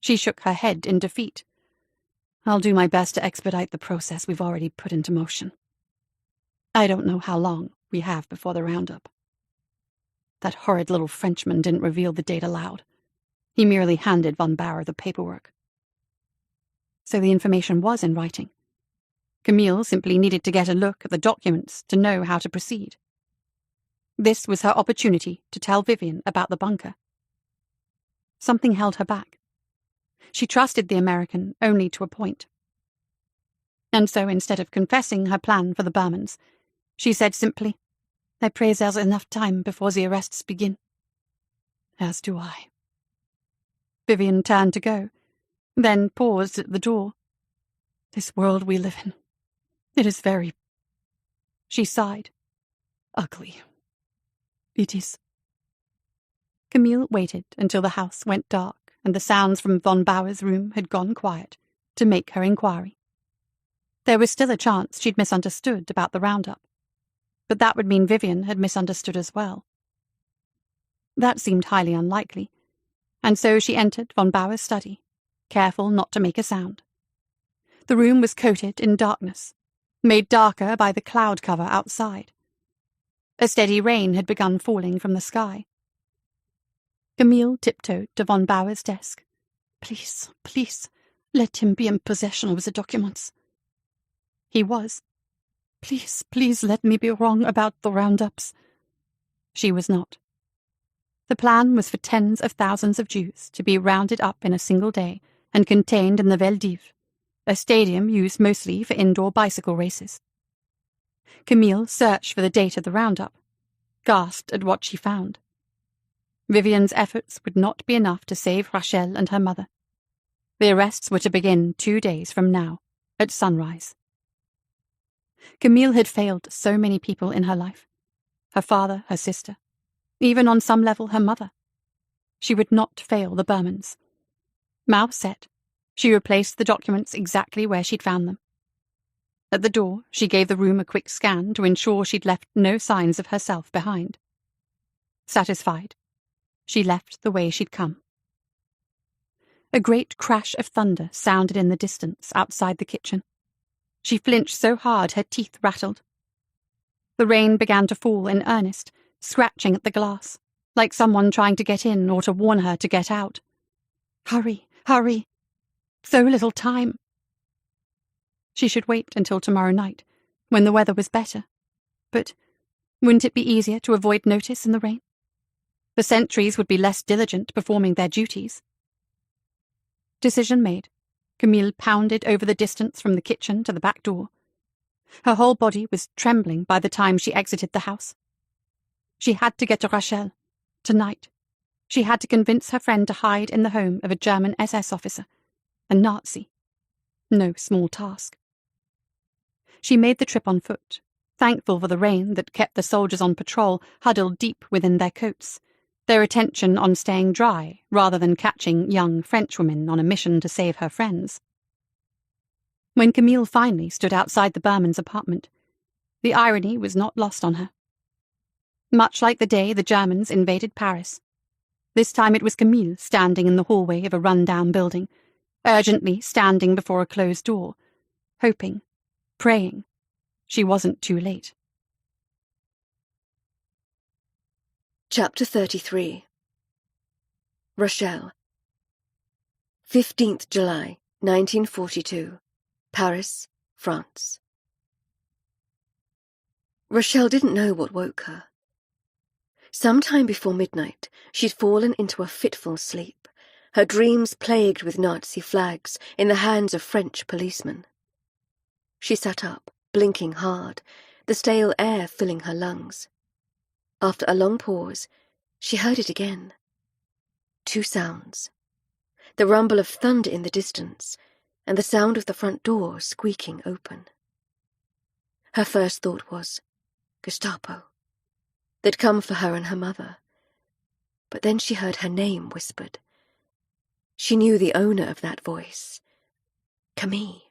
She shook her head in defeat. "I'll do my best to expedite the process we've already put into motion. I don't know how long we have before the roundup. That horrid little Frenchman didn't reveal the date aloud. He merely handed von Bauer the paperwork. So the information was in writing. Camille simply needed to get a look at the documents to know how to proceed. This was her opportunity to tell Vivian about the bunker. Something held her back. She trusted the American only to a point. And so instead of confessing her plan for the Burmans, she said simply, "I pray there's enough time before the arrests begin." "As do I." Vivian turned to go, then paused at the door. "This world we live in, it is very," she sighed, "ugly. It is." Camille waited until the house went dark and the sounds from von Bauer's room had gone quiet to make her inquiry. There was still a chance she'd misunderstood about the roundup, but that would mean Vivian had misunderstood as well. That seemed highly unlikely, and so she entered von Bauer's study, careful not to make a sound. The room was coated in darkness, made darker by the cloud cover outside. A steady rain had begun falling from the sky. Camille tiptoed to von Bauer's desk. "Please, please, let him be in possession of the documents." He was. "Please, please let me be wrong about the roundups." She was not. The plan was for tens of thousands of Jews to be rounded up in a single day and contained in the Veldiv, a stadium used mostly for indoor bicycle races. Camille searched for the date of the roundup, gasped at what she found. Vivian's efforts would not be enough to save Rachel and her mother. The arrests were to begin 2 days from now, at sunrise. Camille had failed so many people in her life. Her father, her sister, even on some level her mother. She would not fail the Burmans. Mouth set, she replaced the documents exactly where she'd found them. At the door, she gave the room a quick scan to ensure she'd left no signs of herself behind. Satisfied, she left the way she'd come. A great crash of thunder sounded in the distance outside the kitchen. She flinched so hard her teeth rattled. The rain began to fall in earnest, scratching at the glass, like someone trying to get in or to warn her to get out. Hurry, hurry! So little time! She should wait until tomorrow night, when the weather was better. But Wouldn't it be easier to avoid notice in the rain? The sentries would be less diligent performing their duties. Decision made, Camille pounded over the distance from the kitchen to the back door. Her whole body was trembling by the time she exited the house. She had to get to Rachel, tonight. She had to convince her friend to hide in the home of a German SS officer, a Nazi. No small task. She made the trip on foot, thankful for the rain that kept the soldiers on patrol huddled deep within their coats, their attention on staying dry rather than catching young Frenchwomen on a mission to save her friends. When Camille finally stood outside the Bermans' apartment, the irony was not lost on her. Much like the day the Germans invaded Paris, this time it was Camille standing in the hallway of a run-down building, urgently standing before a closed door, hoping, praying, she wasn't too late. Chapter 33. Rachel. 15th July, 1942. Paris, France. Rachel didn't know what woke her. Some time before midnight, she'd fallen into a fitful sleep, her dreams plagued with Nazi flags in the hands of French policemen. She sat up, blinking hard, the stale air filling her lungs. After a long pause, she heard it again. Two sounds. The rumble of thunder in the distance, and the sound of the front door squeaking open. Her first thought was, Gestapo. They'd come for her and her mother. But then she heard her name whispered. She knew the owner of that voice. Camille.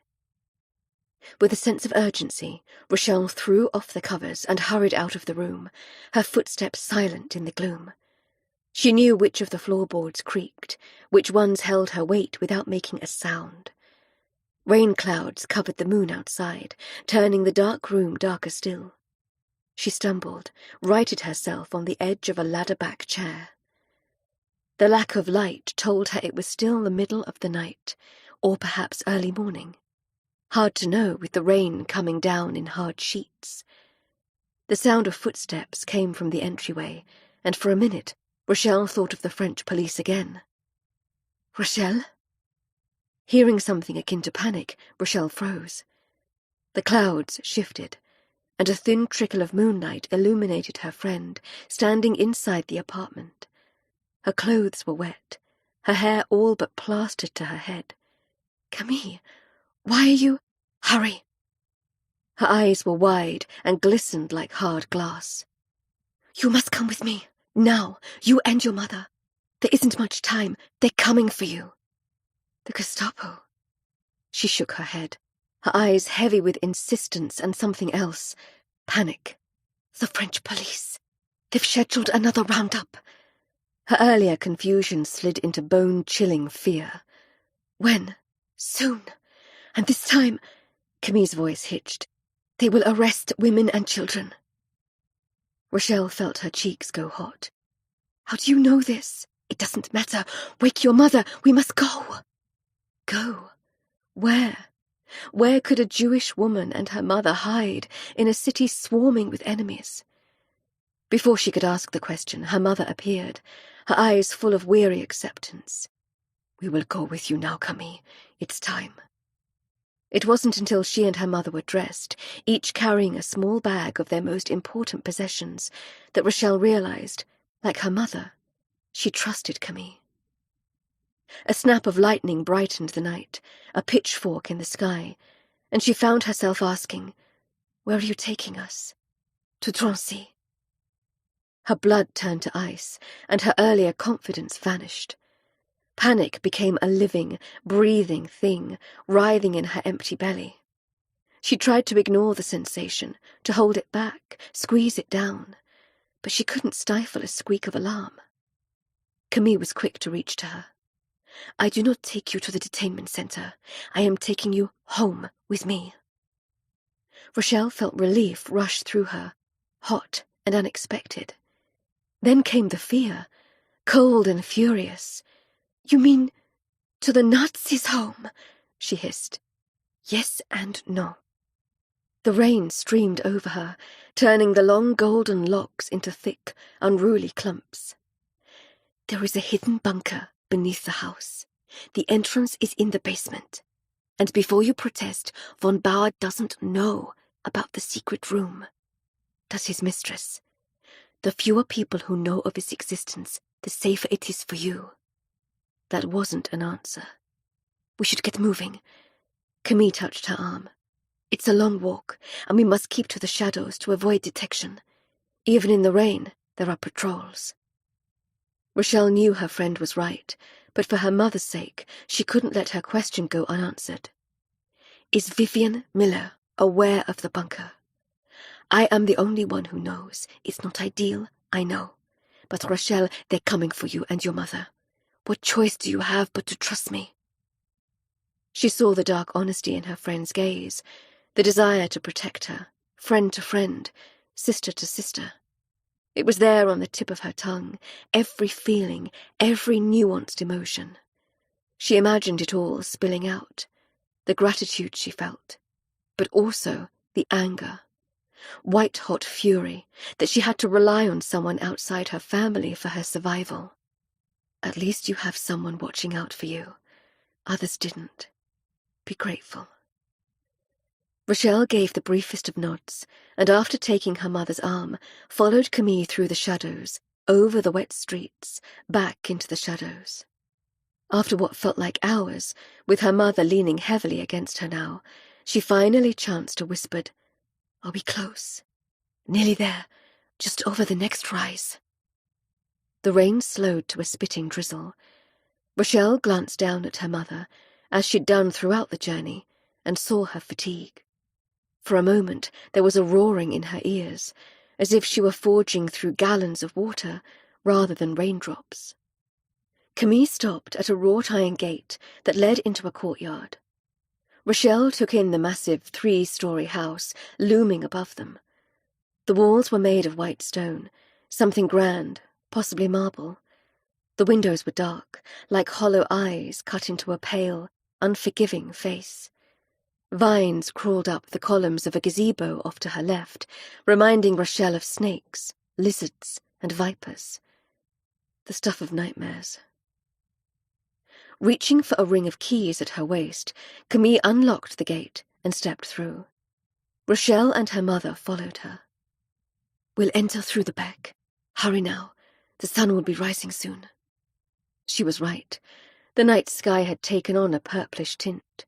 With a sense of urgency, Rachel threw off the covers and hurried out of the room, her footsteps silent in the gloom. She knew which of the floorboards creaked, which ones held her weight without making a sound. Rain clouds covered the moon outside, turning the dark room darker still. She stumbled, righted herself on the edge of a ladder-back chair. The lack of light told her it was still the middle of the night, or perhaps early morning. Hard to know with the rain coming down in hard sheets. The sound of footsteps came from the entryway, and for a minute Rachel thought of the French police again. Rachel? Hearing something akin to panic, Rachel froze. The clouds shifted, and a thin trickle of moonlight illuminated her friend, standing inside the apartment. Her clothes were wet, her hair all but plastered to her head. Camille, why are you— Hurry! Her eyes were wide and glistened like hard glass. You must come with me, now, you and your mother. There isn't much time, they're coming for you. The Gestapo. She shook her head, her eyes heavy with insistence and something else. Panic. The French police. They've scheduled another roundup. Her earlier confusion slid into bone-chilling fear. When? Soon. And this time— Camille's voice hitched. They will arrest women and children. Rachel felt her cheeks go hot. How do you know this? It doesn't matter. Wake your mother. We must go. Go? Where? Where could a Jewish woman and her mother hide in a city swarming with enemies? Before she could ask the question, her mother appeared, her eyes full of weary acceptance. We will go with you now, Camille. It's time. It wasn't until she and her mother were dressed, each carrying a small bag of their most important possessions, that Rachel realized, like her mother, she trusted Camille. A snap of lightning brightened the night, a pitchfork in the sky, and she found herself asking, Where are you taking us? To Drancy. Her blood turned to ice, and her earlier confidence vanished. Panic became a living, breathing thing, writhing in her empty belly. She tried to ignore the sensation, to hold it back, squeeze it down, but she couldn't stifle a squeak of alarm. Camille was quick to reach to her. I do not take you to the detainment center. I am taking you home with me. Rachel felt relief rush through her, hot and unexpected. Then came the fear, cold and furious. You mean to the Nazis' home? She hissed. Yes and no. The rain streamed over her, turning the long golden locks into thick, unruly clumps. There is a hidden bunker beneath the house. The entrance is in the basement. And before you protest, von Bauer doesn't know about the secret room. Does his mistress? The fewer people who know of its existence, the safer it is for you. That wasn't an answer. We should get moving. Camille touched her arm. It's a long walk, and we must keep to the shadows to avoid detection. Even in the rain, there are patrols. Rochelle knew her friend was right, but for her mother's sake, she couldn't let her question go unanswered. Is Vivian Miller aware of the bunker? I am the only one who knows. It's not ideal, I know. But Rochelle, they're coming for you and your mother. What choice do you have but to trust me? She saw the dark honesty in her friend's gaze, the desire to protect her, friend to friend, sister to sister. It was there on the tip of her tongue, every feeling, every nuanced emotion. She imagined it all spilling out, the gratitude she felt, but also the anger, white-hot fury that she had to rely on someone outside her family for her survival. At least you have someone watching out for you. Others didn't. Be grateful. Rochelle gave the briefest of nods, and after taking her mother's arm, followed Camille through the shadows, over the wet streets, back into the shadows. After what felt like hours, with her mother leaning heavily against her now, she finally chanced a whispered, "Are we close? Nearly there, just over the next rise." The rain slowed to a spitting drizzle. Rochelle glanced down at her mother, as she'd done throughout the journey, and saw her fatigue. For a moment there was a roaring in her ears, as if she were forging through gallons of water rather than raindrops. Camille stopped at a wrought iron gate that led into a courtyard. Rochelle took in the massive 3-story house looming above them. The walls were made of white stone, something grand, possibly marble. The windows were dark, like hollow eyes cut into a pale, unforgiving face. Vines crawled up the columns of a gazebo off to her left, reminding Rochelle of snakes, lizards, and vipers. The stuff of nightmares. Reaching for a ring of keys at her waist, Camille unlocked the gate and stepped through. Rochelle and her mother followed her. "We'll enter through the back. Hurry now. The sun will be rising soon." She was right. The night sky had taken on a purplish tint.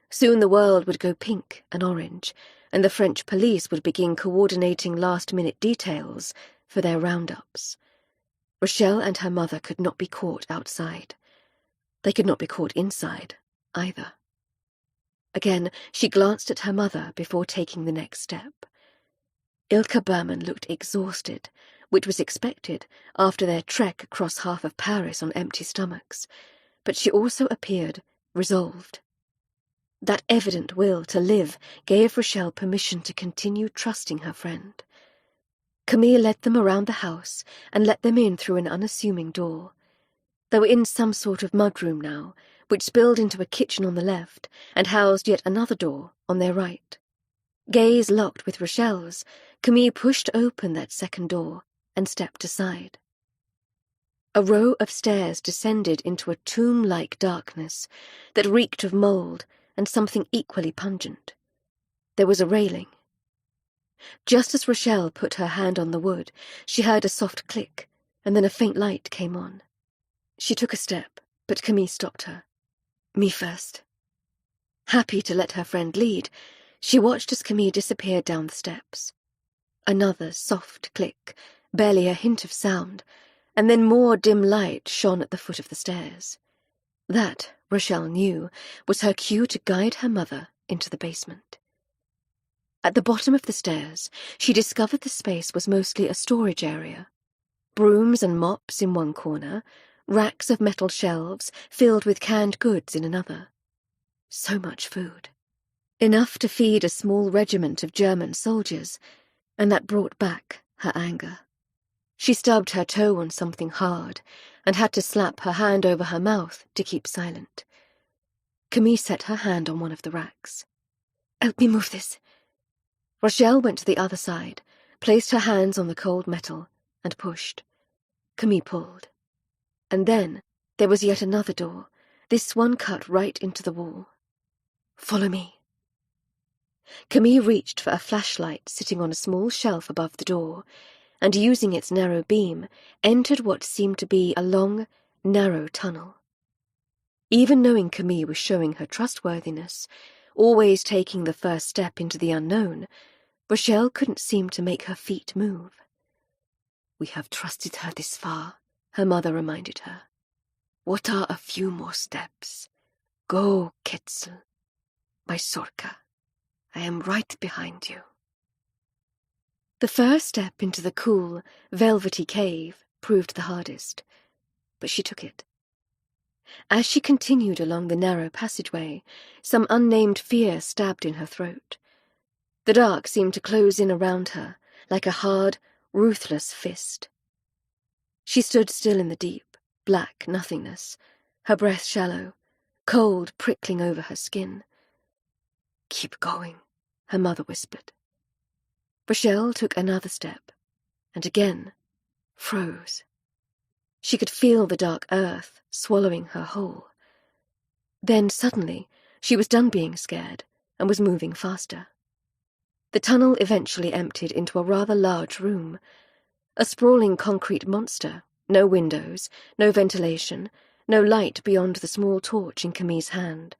Soon the world would go pink and orange, and the French police would begin coordinating last-minute details for their roundups. Rochelle and her mother could not be caught outside. They could not be caught inside, either. Again, she glanced at her mother before taking the next step. Ilka Berman looked exhausted, which was expected after their trek across half of Paris on empty stomachs, but she also appeared resolved. That evident will to live gave Rochelle permission to continue trusting her friend. Camille led them around the house and let them in through an unassuming door. They were in some sort of mudroom now, which spilled into a kitchen on the left and housed yet another door on their right. Gaze locked with Rochelle's, Camille pushed open that second door and stepped aside. A row of stairs descended into a tomb-like darkness that reeked of mould and something equally pungent. There was a railing. Just as Rochelle put her hand on the wood, she heard a soft click, and then a faint light came on. She took a step, but Camille stopped her. "Me first." Happy to let her friend lead, she watched as Camille disappeared down the steps. Another soft click, barely a hint of sound, and then more dim light shone at the foot of the stairs. That, Rochelle knew, was her cue to guide her mother into the basement. At the bottom of the stairs, she discovered the space was mostly a storage area. Brooms and mops in one corner, racks of metal shelves filled with canned goods in another. So much food. Enough to feed a small regiment of German soldiers, and that brought back her anger. She stubbed her toe on something hard and had to slap her hand over her mouth to keep silent. Camille set her hand on one of the racks. "Help me move this." Rochelle went to the other side, placed her hands on the cold metal, and pushed. Camille pulled. And then there was yet another door, this one cut right into the wall. "Follow me." Camille reached for a flashlight sitting on a small shelf above the door, and using its narrow beam, entered what seemed to be a long, narrow tunnel. Even knowing Camille was showing her trustworthiness, always taking the first step into the unknown, Rochelle couldn't seem to make her feet move. "We have trusted her this far," her mother reminded her. "What are a few more steps? Go, Quetzal. My Sorka, I am right behind you." The first step into the cool, velvety cave proved the hardest, but she took it. As she continued along the narrow passageway, some unnamed fear stabbed in her throat. The dark seemed to close in around her, like a hard, ruthless fist. She stood still in the deep, black nothingness, her breath shallow, cold prickling over her skin. "Keep going," her mother whispered. Rochelle took another step, and again froze. She could feel the dark earth swallowing her whole. Then suddenly she was done being scared and was moving faster. The tunnel eventually emptied into a rather large room, a sprawling concrete monster, no windows, no ventilation, no light beyond the small torch in Camille's hand.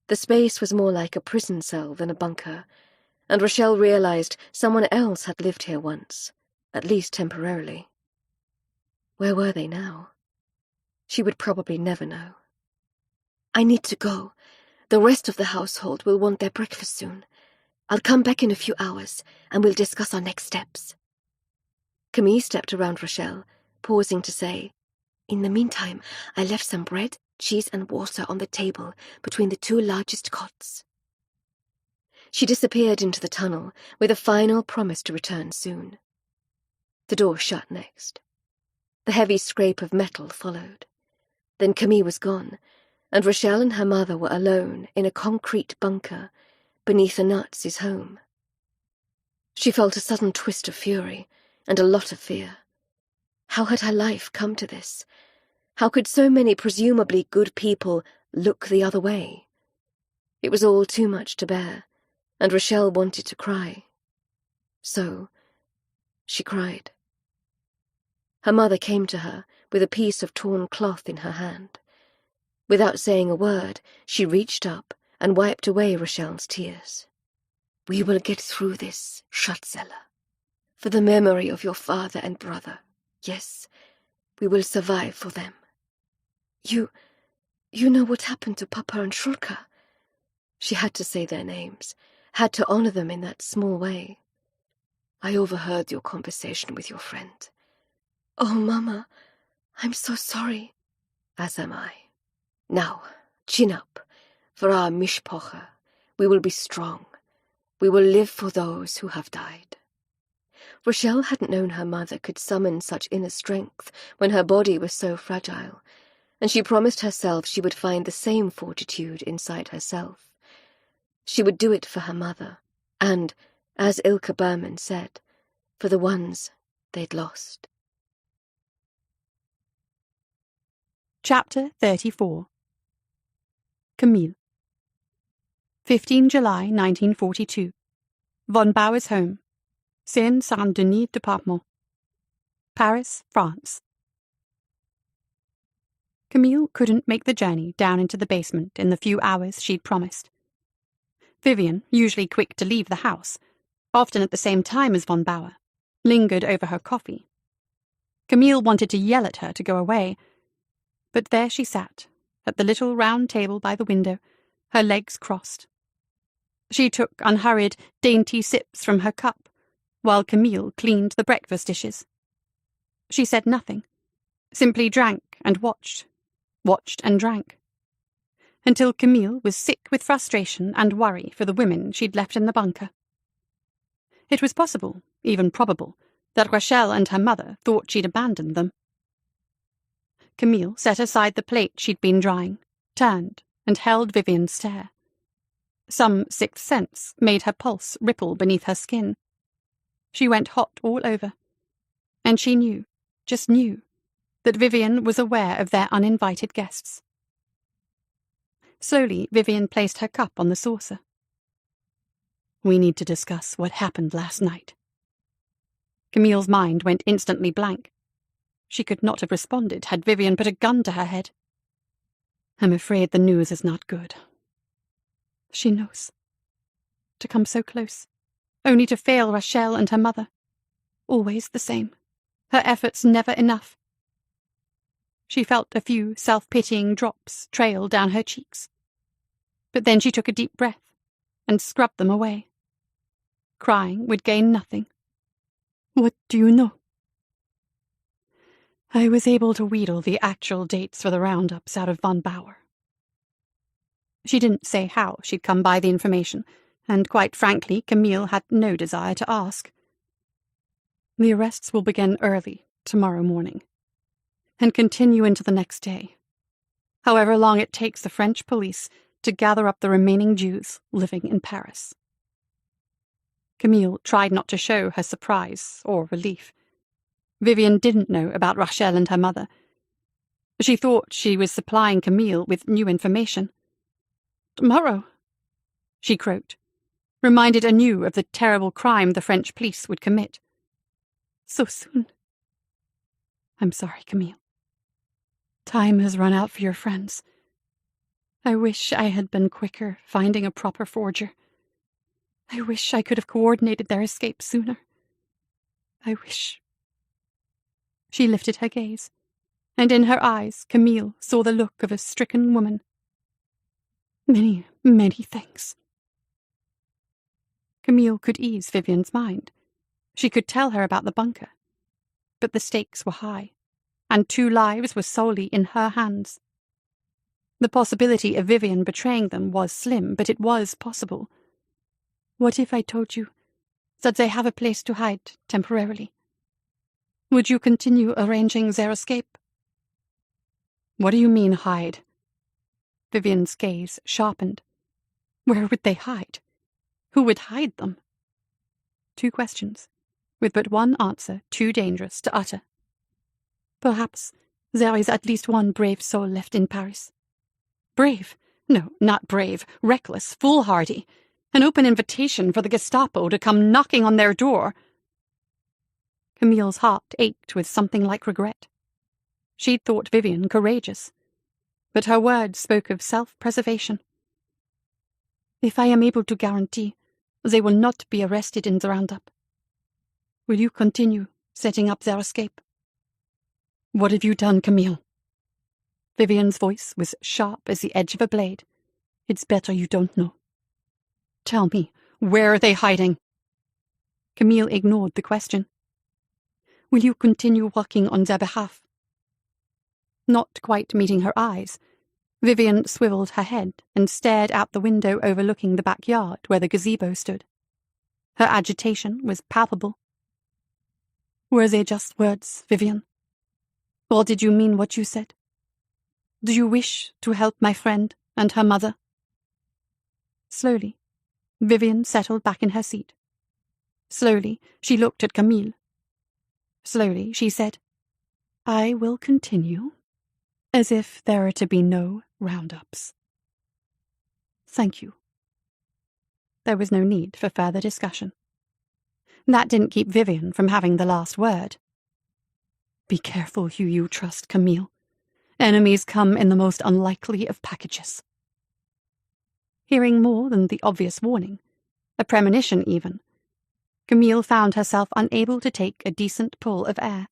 The space was more like a prison cell than a bunker, and Rochelle realized someone else had lived here once, at least temporarily. Where were they now? She would probably never know. "I need to go. The rest of the household will want their breakfast soon. I'll come back in a few hours, and we'll discuss our next steps." Camille stepped around Rochelle, pausing to say, "In the meantime, I left some bread, cheese, and water on the table between the two largest cots." She disappeared into the tunnel with a final promise to return soon. The door shut next. The heavy scrape of metal followed. Then Camille was gone, and Rochelle and her mother were alone in a concrete bunker beneath the Nazis' home. She felt a sudden twist of fury and a lot of fear. How had her life come to this? How could so many presumably good people look the other way? It was all too much to bear, and Rochelle wanted to cry. So she cried. Her mother came to her with a piece of torn cloth in her hand. Without saying a word, she reached up and wiped away Rochelle's tears. "We will get through this, Schatzella. For the memory of your father and brother. Yes, we will survive for them. You know what happened to Papa and Shulka?" She had to say their names, had to honor them in that small way. "I overheard your conversation with your friend." "Oh, Mama, I'm so sorry." "As am I. Now, chin up. For our mishpocha, we will be strong. We will live for those who have died." Rochelle hadn't known her mother could summon such inner strength when her body was so fragile, and she promised herself she would find the same fortitude inside herself. She would do it for her mother, and, as Ilka Berman said, for the ones they'd lost. Chapter 34. Camille. 15 July 1942. Von Bauer's home. Seine-Saint-Denis Department. Paris, France. Camille couldn't make the journey down into the basement in the few hours she'd promised. Vivian, usually quick to leave the house, often at the same time as von Bauer, lingered over her coffee. Camille wanted to yell at her to go away, but there she sat, at the little round table by the window, her legs crossed. She took unhurried, dainty sips from her cup, while Camille cleaned the breakfast dishes. She said nothing, simply drank and watched and drank, until Camille was sick with frustration and worry for the women she'd left in the bunker. It was possible, even probable, that Rochelle and her mother thought she'd abandoned them. Camille set aside the plate she'd been drying, turned, and held Vivian's stare. Some sixth sense made her pulse ripple beneath her skin. She went hot all over, and she knew, just knew, that Vivian was aware of their uninvited guests. Slowly, Vivian placed her cup on the saucer. "We need to discuss what happened last night." Camille's mind went instantly blank. She could not have responded had Vivian put a gun to her head. "I'm afraid the news is not good." She knows. To come so close, only to fail Rachel and her mother. Always the same. Her efforts never enough. She felt a few self-pitying drops trail down her cheeks. But then she took a deep breath and scrubbed them away. Crying would gain nothing. "What do you know?" "I was able to wheedle the actual dates for the roundups out of von Bauer." She didn't say how she'd come by the information, and quite frankly, Camille had no desire to ask. "The arrests will begin early tomorrow morning, and continue into the next day, however long it takes the French police to gather up the remaining Jews living in Paris." Camille tried not to show her surprise or relief. Vivian didn't know about Rachel and her mother. She thought she was supplying Camille with new information. "Tomorrow," she croaked, reminded anew of the terrible crime the French police would commit. "So soon." "I'm sorry, Camille. Time has run out for your friends. I wish I had been quicker finding a proper forger. I wish I could have coordinated their escape sooner. I wish—" She lifted her gaze, and in her eyes Camille saw the look of a stricken woman. "Many, many thanks." Camille could ease Vivian's mind. She could tell her about the bunker. But the stakes were high, and 2 lives were solely in her hands. The possibility of Vivian betraying them was slim, but it was possible. "What if I told you that they have a place to hide temporarily? Would you continue arranging their escape?" "What do you mean, hide?" Vivian's gaze sharpened. Where would they hide? Who would hide them? 2 questions, with but one answer too dangerous to utter. "Perhaps there is at least one brave soul left in Paris." Brave? No, not brave. Reckless, foolhardy. An open invitation for the Gestapo to come knocking on their door. Camille's heart ached with something like regret. She'd thought Vivian courageous, but her words spoke of self-preservation. "If I am able to guarantee they will not be arrested in the roundup, will you continue setting up their escape?" "What have you done, Camille?" Vivian's voice was sharp as the edge of a blade. "It's better you don't know. Tell me, where are they hiding?" Camille ignored the question. "Will you continue working on their behalf?" Not quite meeting her eyes, Vivian swiveled her head and stared out the window overlooking the backyard where the gazebo stood. Her agitation was palpable. "Were they just words, Vivian? Or did you mean what you said? Do you wish to help my friend and her mother?" Slowly, Vivian settled back in her seat. Slowly, she looked at Camille. Slowly, she said, "I will continue, as if there are to be no roundups. Thank you." There was no need for further discussion. That didn't keep Vivian from having the last word. "Be careful who you trust, Camille. Enemies come in the most unlikely of packages." Hearing more than the obvious warning, a premonition even, Camille found herself unable to take a decent pull of air.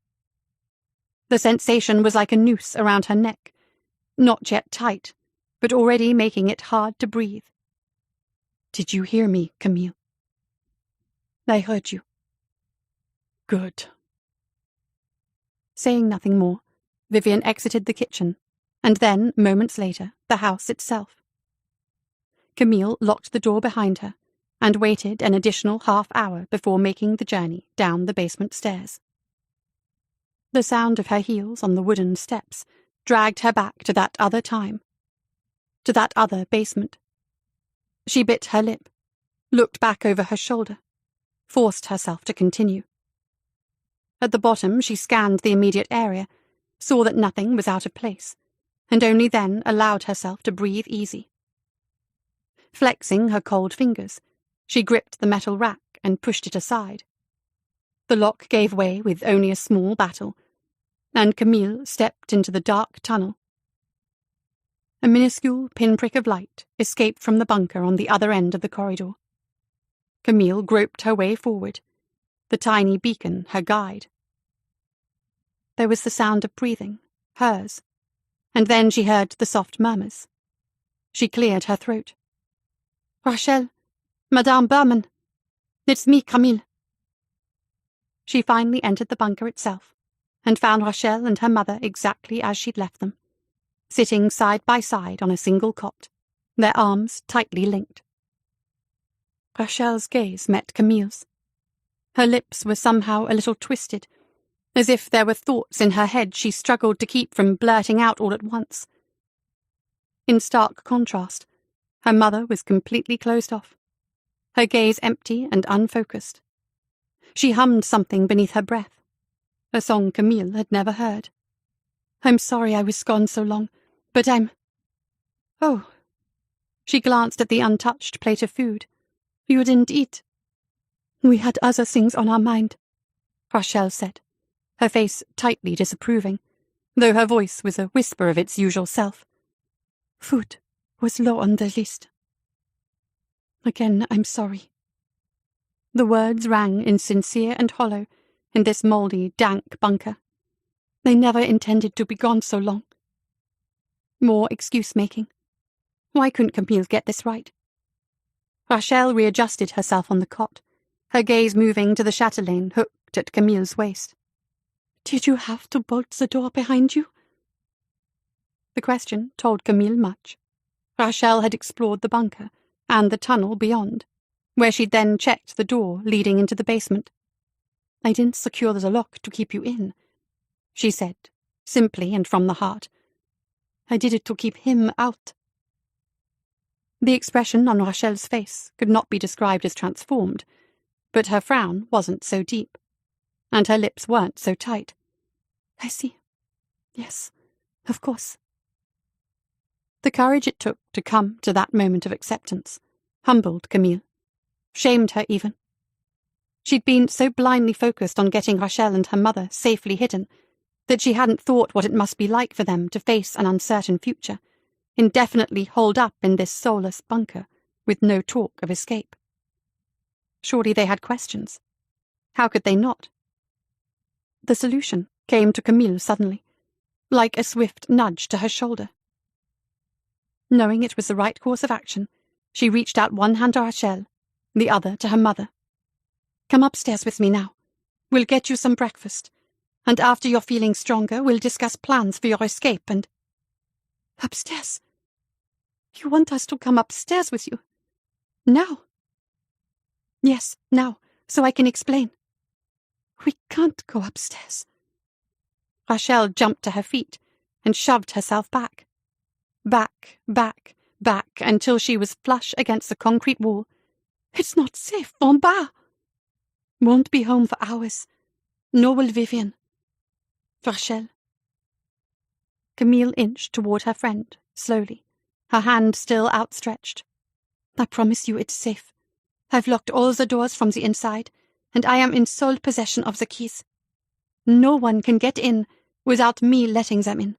The sensation was like a noose around her neck, not yet tight, but already making it hard to breathe. "Did you hear me, Camille?" "I heard you." "Good." Saying nothing more, Vivian exited the kitchen, and then, moments later, the house itself. Camille locked the door behind her and waited an additional half-hour before making the journey down the basement stairs. The sound of her heels on the wooden steps dragged her back to that other time, to that other basement. She bit her lip, looked back over her shoulder, forced herself to continue. At the bottom, she scanned the immediate area, saw that nothing was out of place, and only then allowed herself to breathe easy. Flexing her cold fingers, she gripped the metal rack and pushed it aside. The lock gave way with only a small battle, and Camille stepped into the dark tunnel. A minuscule pinprick of light escaped from the bunker on the other end of the corridor. Camille groped her way forward, the tiny beacon her guide. There was the sound of breathing, hers, and then she heard the soft murmurs. She cleared her throat. "Rachel, Madame Berman, it's me, Camille." She finally entered the bunker itself, and found Rachel and her mother exactly as she'd left them, sitting side by side on a single cot, their arms tightly linked. Rachel's gaze met Camille's. Her lips were somehow a little twisted, as if there were thoughts in her head she struggled to keep from blurting out all at once. In stark contrast, her mother was completely closed off, her gaze empty and unfocused. She hummed something beneath her breath, a song Camille had never heard. "I'm sorry I was gone so long, but I'm—" "Oh." She glanced at the untouched plate of food. "You didn't eat." "We had other things on our mind," Rachel said, her face tightly disapproving, though her voice was a whisper of its usual self. "Food was low on the list." "Again, I'm sorry." The words rang insincere and hollow in this mouldy, dank bunker. They never intended to be gone so long. More excuse-making. Why couldn't Camille get this right? Rachel readjusted herself on the cot, her gaze moving to the chatelaine hooked at Camille's waist. "Did you have to bolt the door behind you?" The question told Camille much. Rachel had explored the bunker and the tunnel beyond, where she'd then checked the door leading into the basement. "I didn't secure the lock to keep you in," she said, simply and from the heart. "I did it to keep him out." The expression on Rachel's face could not be described as transformed, but her frown wasn't so deep, and her lips weren't so tight. "I see. Yes, of course." The courage it took to come to that moment of acceptance humbled Camille, shamed her even. She'd been so blindly focused on getting Rachel and her mother safely hidden that she hadn't thought what it must be like for them to face an uncertain future, indefinitely holed up in this soulless bunker with no talk of escape. Surely they had questions. How could they not? The solution came to Camille suddenly, like a swift nudge to her shoulder. Knowing it was the right course of action, she reached out one hand to Rachel, the other to her mother. "Come upstairs with me now. We'll get you some breakfast, and after you're feeling stronger, we'll discuss plans for your escape and—" "Upstairs? You want us to come upstairs with you? Now?" "Yes, now, so I can explain." "We can't go upstairs." Rachel jumped to her feet and shoved herself back. Back, back, back, until she was flush against the concrete wall. "It's not safe, en bas." "Won't be home for hours. Nor will Vivian." "Rachel." Camille inched toward her friend, slowly, her hand still outstretched. "I promise you it's safe. I've locked all the doors from the inside, and I am in sole possession of the keys. No one can get in without me letting them in."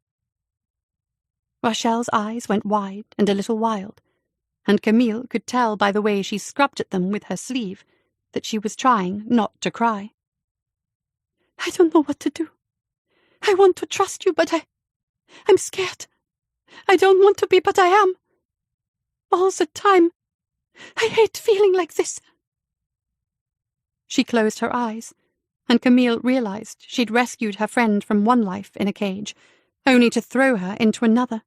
Rachel's eyes went wide and a little wild, and Camille could tell by the way she scrubbed at them with her sleeve that she was trying not to cry. "I don't know what to do. I want to trust you, but I'm scared. I don't want to be, but I am. All the time. I hate feeling like this." She closed her eyes, and Camille realized she'd rescued her friend from one life in a cage, only to throw her into another.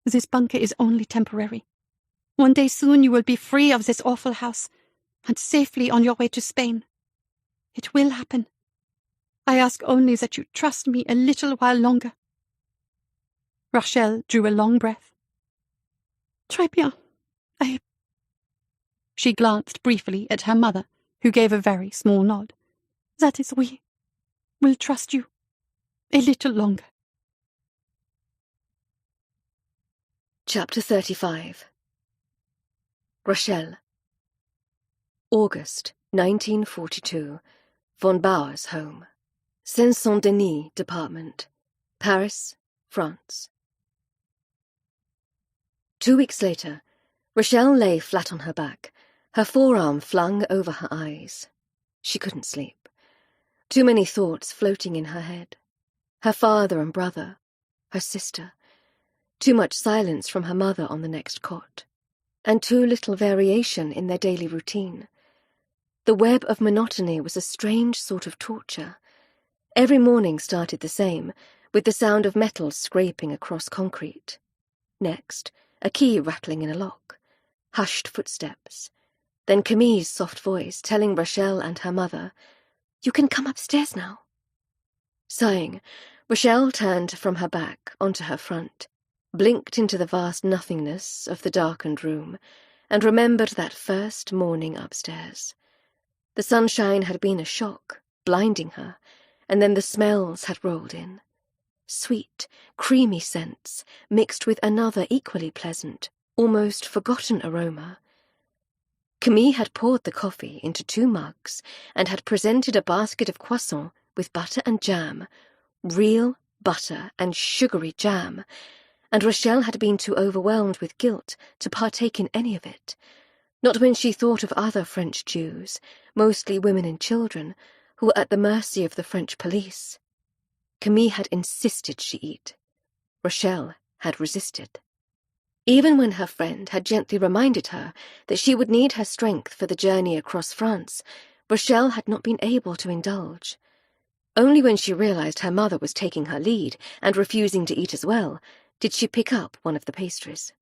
"This bunker is only temporary. One day soon you will be free of this awful house, and safely on your way to Spain. It will happen. I ask only that you trust me a little while longer." Rachel drew a long breath. "Très bien. She glanced briefly at her mother, who gave a very small nod. That is, we'll trust you. A little longer. Chapter 35. Rochelle. August 1942. Von Bauer's home. Saint-Saint-Denis Department. Paris, France. 2 weeks later, Rochelle lay flat on her back, her forearm flung over her eyes. She couldn't sleep. Too many thoughts floating in her head. Her father and brother, her sister. Too much silence from her mother on the next cot. And too little variation in their daily routine. The web of monotony was a strange sort of torture. Every morning started the same, with the sound of metal scraping across concrete. Next, a key rattling in a lock. Hushed footsteps. Then Camille's soft voice telling Rochelle and her mother, "You can come upstairs now." Sighing, Rochelle turned from her back onto her front, blinked into the vast nothingness of the darkened room, and remembered that first morning upstairs. The sunshine had been a shock, blinding her, and then the smells had rolled in. Sweet, creamy scents, mixed with another equally pleasant, almost forgotten aroma. Camille had poured the coffee into 2 mugs and had presented a basket of croissants with butter and jam, real butter and sugary jam, and Rochelle had been too overwhelmed with guilt to partake in any of it, not when she thought of other French Jews, mostly women and children, who were at the mercy of the French police. Camille had insisted she eat. Rochelle had resisted. Even when her friend had gently reminded her that she would need her strength for the journey across France, Rochelle had not been able to indulge. Only when she realized her mother was taking her lead and refusing to eat as well, did she pick up one of the pastries.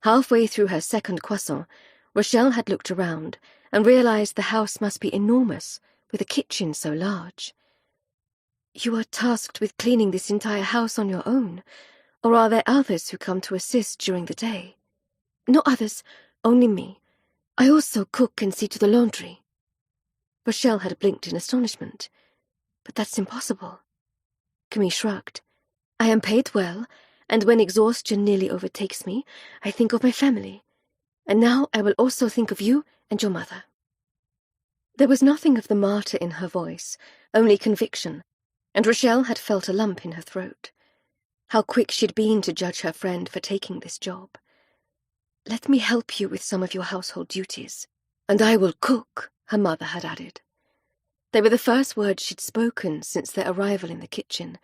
Halfway through her second croissant, Rochelle had looked around and realized the house must be enormous, with a kitchen so large. "You are tasked with cleaning this entire house on your own, or are there others who come to assist during the day?" "No others, only me. I also cook and see to the laundry." Rochelle had blinked in astonishment. "But that's impossible." Camille shrugged. "I am paid well, and when exhaustion nearly overtakes me, I think of my family. And now I will also think of you and your mother." There was nothing of the martyr in her voice, only conviction, and Rochelle had felt a lump in her throat. How quick she'd been to judge her friend for taking this job. "Let me help you with some of your household duties." "And I will cook," her mother had added. They were the first words she'd spoken since their arrival in the kitchen,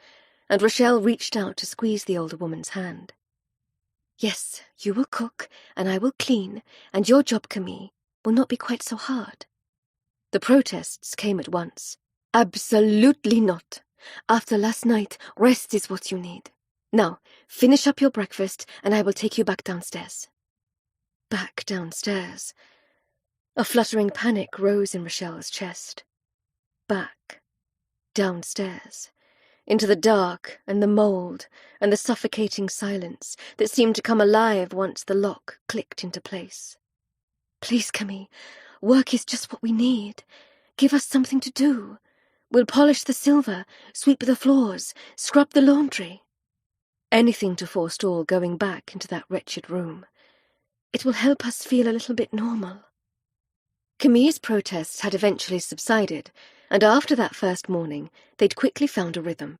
and Rochelle reached out to squeeze the older woman's hand. "Yes, you will cook, and I will clean, and your job, Camille, will not be quite so hard." The protests came at once. "Absolutely not. After last night, rest is what you need. Now, finish up your breakfast, and I will take you back downstairs." Back downstairs. A fluttering panic rose in Rochelle's chest. Back. Downstairs. Into the dark and the mold and the suffocating silence that seemed to come alive once the lock clicked into place. "Please, Camille, work is just what we need. Give us something to do. We'll polish the silver, sweep the floors, scrub the laundry." Anything to forestall going back into that wretched room. It will help us feel a little bit normal. Camille's protests had eventually subsided, and after that first morning, they'd quickly found a rhythm.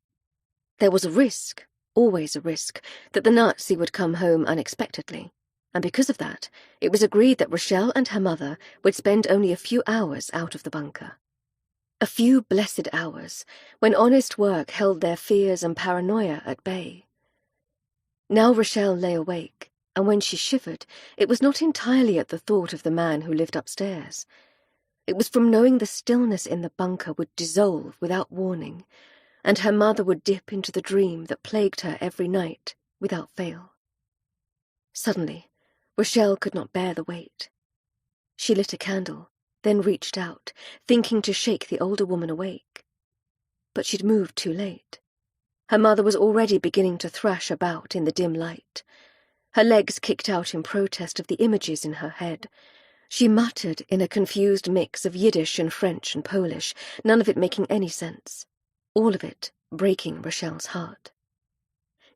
There was a risk, always a risk, that the Nazi would come home unexpectedly, and because of that, it was agreed that Rochelle and her mother would spend only a few hours out of the bunker. A few blessed hours, when honest work held their fears and paranoia at bay. Now Rochelle lay awake, and when she shivered, it was not entirely at the thought of the man who lived upstairs. It was from knowing the stillness in the bunker would dissolve without warning, and her mother would dip into the dream that plagued her every night, without fail. Suddenly, Rochelle could not bear the weight. She lit a candle, then reached out, thinking to shake the older woman awake. But she'd moved too late. Her mother was already beginning to thrash about in the dim light. Her legs kicked out in protest of the images in her head, She muttered in a confused mix of Yiddish and French and Polish, none of it making any sense, all of it breaking Rochelle's heart.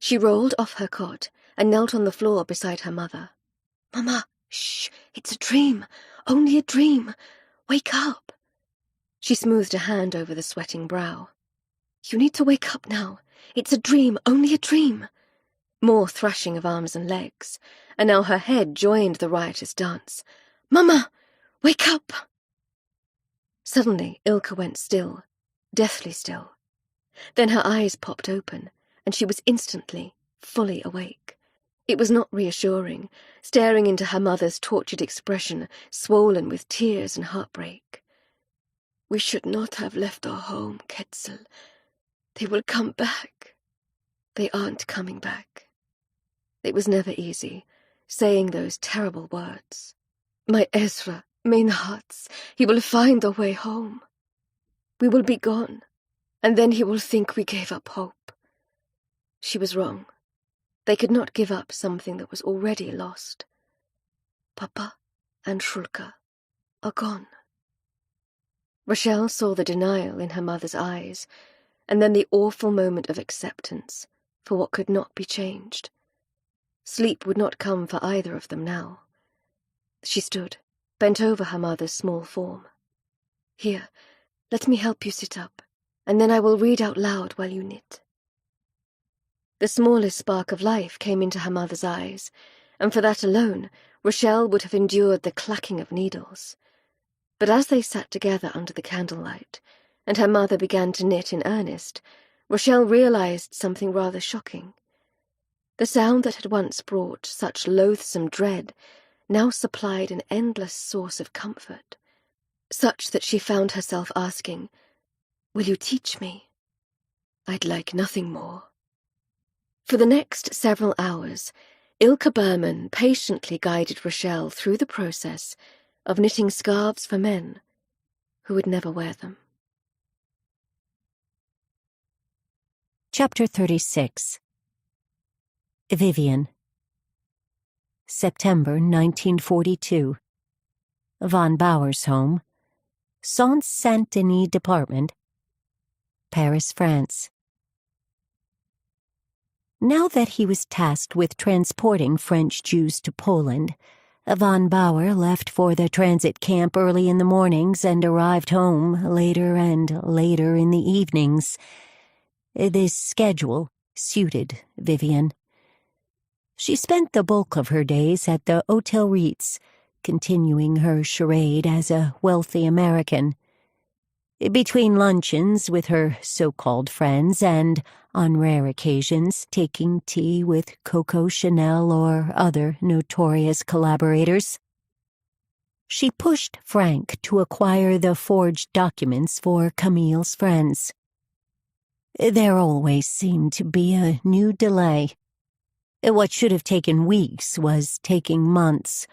She rolled off her cot and knelt on the floor beside her mother. "Mama, shh, it's a dream, only a dream. Wake up." She smoothed a hand over the sweating brow. "You need to wake up now. It's a dream, only a dream." More thrashing of arms and legs, and now her head joined the riotous dance. "Mama, wake up!" Suddenly, Ilka went still, deathly still. Then her eyes popped open, and she was instantly, fully awake. It was not reassuring, staring into her mother's tortured expression, swollen with tears and heartbreak. "We should not have left our home, Ketzel. They will come back." "They aren't coming back." It was never easy, saying those terrible words. "My Ezra, mein Herz, he will find a way home. We will be gone, and then he will think we gave up hope." She was wrong. They could not give up something that was already lost. Papa and Schulke are gone. Rochelle saw the denial in her mother's eyes, and then the awful moment of acceptance for what could not be changed. Sleep would not come for either of them now. She stood, bent over her mother's small form. "Here, let me help you sit up, and then I will read out loud while you knit." The smallest spark of life came into her mother's eyes, and for that alone, Rochelle would have endured the clacking of needles. But as they sat together under the candlelight, and her mother began to knit in earnest, Rochelle realized something rather shocking. The sound that had once brought such loathsome dread now supplied an endless source of comfort, such that she found herself asking, "Will you teach me?" "I'd like nothing more." For the next several hours, Ilka Berman patiently guided Rochelle through the process of knitting scarves for men who would never wear them. Chapter 36. Vivian. September 1942. Von Bauer's home, Saint-Saint-Denis Department, Paris, France. Now that he was tasked with transporting French Jews to Poland, von Bauer left for the transit camp early in the mornings and arrived home later and later in the evenings. This schedule suited Vivian. She spent the bulk of her days at the Hotel Ritz, continuing her charade as a wealthy American. Between luncheons with her so-called friends and, on rare occasions, taking tea with Coco Chanel or other notorious collaborators, she pushed Frank to acquire the forged documents for Camille's friends. There always seemed to be a new delay. What should have taken weeks was taking months.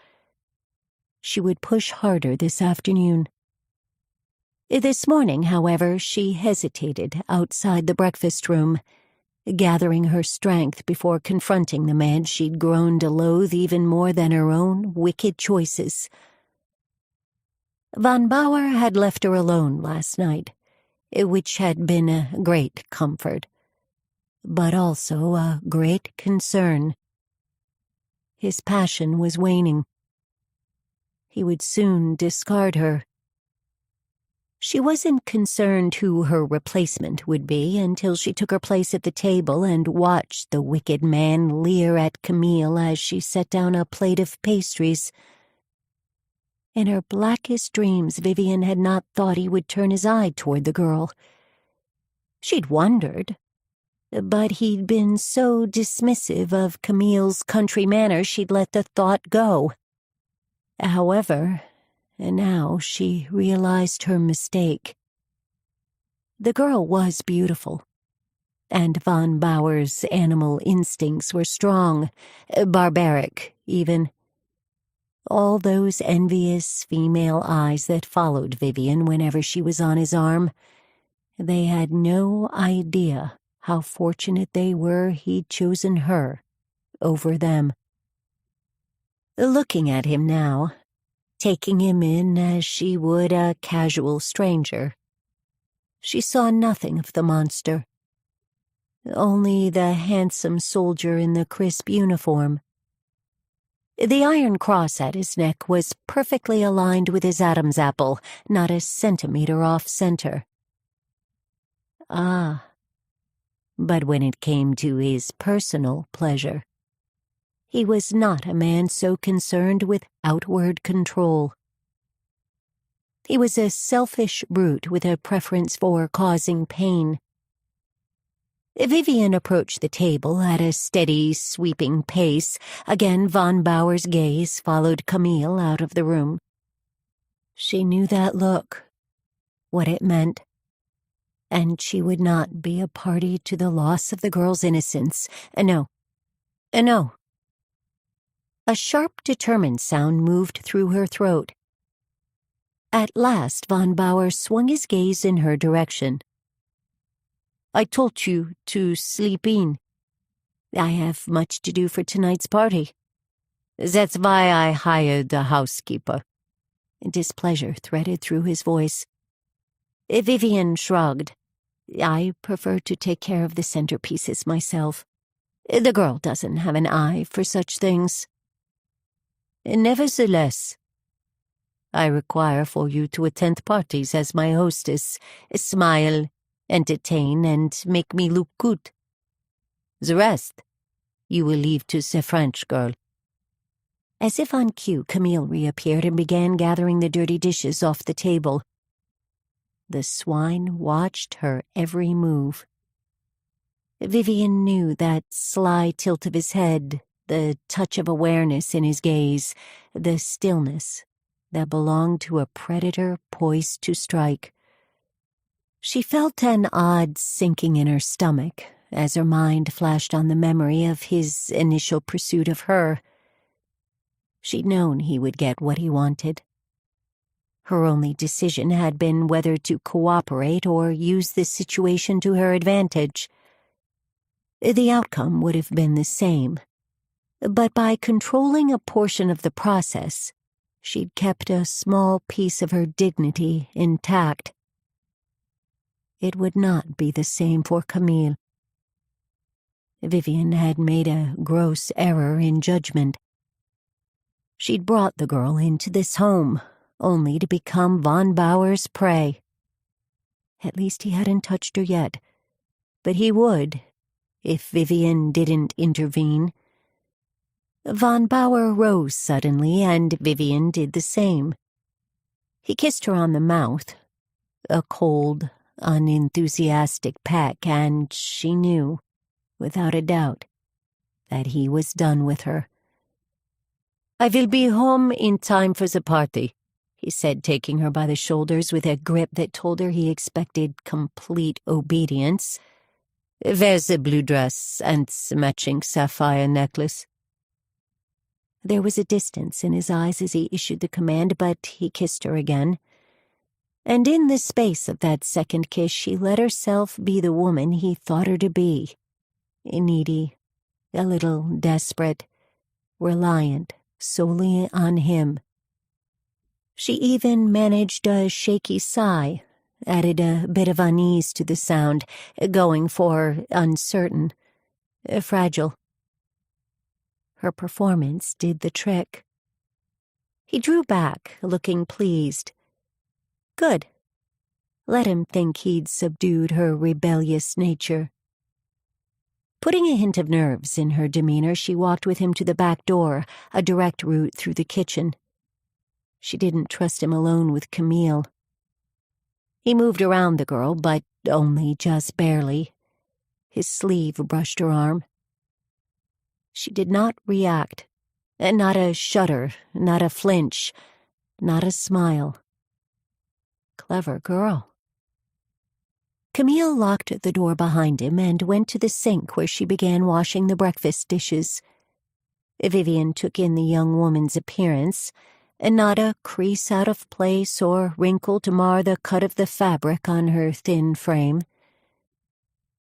She would push harder this afternoon. This morning, however, she hesitated outside the breakfast room, gathering her strength before confronting the man she'd grown to loathe even more than her own wicked choices. Von Bauer had left her alone last night, which had been a great comfort, but also a great concern. His passion was waning. He would soon discard her. She wasn't concerned who her replacement would be until she took her place at the table and watched the wicked man leer at Camille as she set down a plate of pastries. In her blackest dreams, Vivian had not thought he would turn his eye toward the girl. She'd wondered, but he'd been so dismissive of Camille's country manner she'd let the thought go. However, now she realized her mistake. The girl was beautiful, and von Bauer's animal instincts were strong, barbaric even. All those envious female eyes that followed Vivian whenever she was on his arm, they had no idea how fortunate they were he'd chosen her over them. Looking at him now, taking him in as she would a casual stranger. She saw nothing of the monster, only the handsome soldier in the crisp uniform. The iron cross at his neck was perfectly aligned with his Adam's apple, not a centimeter off center. Ah, but when it came to his personal pleasure, he was not a man so concerned with outward control. He was a selfish brute with a preference for causing pain. Vivian approached the table at a steady, sweeping pace. Again, von Bauer's gaze followed Camille out of the room. She knew that look, what it meant, and she would not be a party to the loss of the girl's innocence. No. A sharp, determined sound moved through her throat. At last, von Bauer swung his gaze in her direction. "I told you to sleep in. I have much to do for tonight's party. That's why I hired a housekeeper." Displeasure threaded through his voice. Vivian shrugged. "I prefer to take care of the centerpieces myself. The girl doesn't have an eye for such things. Nevertheless, I require for you to attend parties as my hostess, smile, entertain, and make me look good. The rest you will leave to the French girl." As if on cue, Camille reappeared and began gathering the dirty dishes off the table. The swine watched her every move. Vivian knew that sly tilt of his head, the touch of awareness in his gaze, the stillness that belonged to a predator poised to strike. She felt an odd sinking in her stomach as her mind flashed on the memory of his initial pursuit of her. She'd known he would get what he wanted. Her only decision had been whether to cooperate or use this situation to her advantage. The outcome would have been the same, but by controlling a portion of the process, she'd kept a small piece of her dignity intact. It would not be the same for Camille. Vivian had made a gross error in judgment. She'd brought the girl into this home, only to become von Bauer's prey. At least he hadn't touched her yet, but he would, if Vivian didn't intervene. Von Bauer rose suddenly, and Vivian did the same. He kissed her on the mouth, a cold, unenthusiastic peck, and she knew, without a doubt, that he was done with her. "I will be home in time for the party," he said, taking her by the shoulders with a grip that told her he expected complete obedience. "Wear the blue dress and the matching sapphire necklace." There was a distance in his eyes as he issued the command, but he kissed her again. And in the space of that second kiss, she let herself be the woman he thought her to be. Needy, a little desperate, reliant solely on him. She even managed a shaky sigh, added a bit of unease to the sound, going for uncertain, fragile. Her performance did the trick. He drew back, looking pleased. Good. Let him think he'd subdued her rebellious nature. Putting a hint of nerves in her demeanor, she walked with him to the back door, a direct route through the kitchen. She didn't trust him alone with Camille. He moved around the girl, but only just barely. His sleeve brushed her arm. She did not react. Not a shudder, not a flinch, not a smile. Clever girl. Camille locked the door behind him and went to the sink where she began washing the breakfast dishes. Vivian took in the young woman's appearance, and not a crease out of place or wrinkle to mar the cut of the fabric on her thin frame.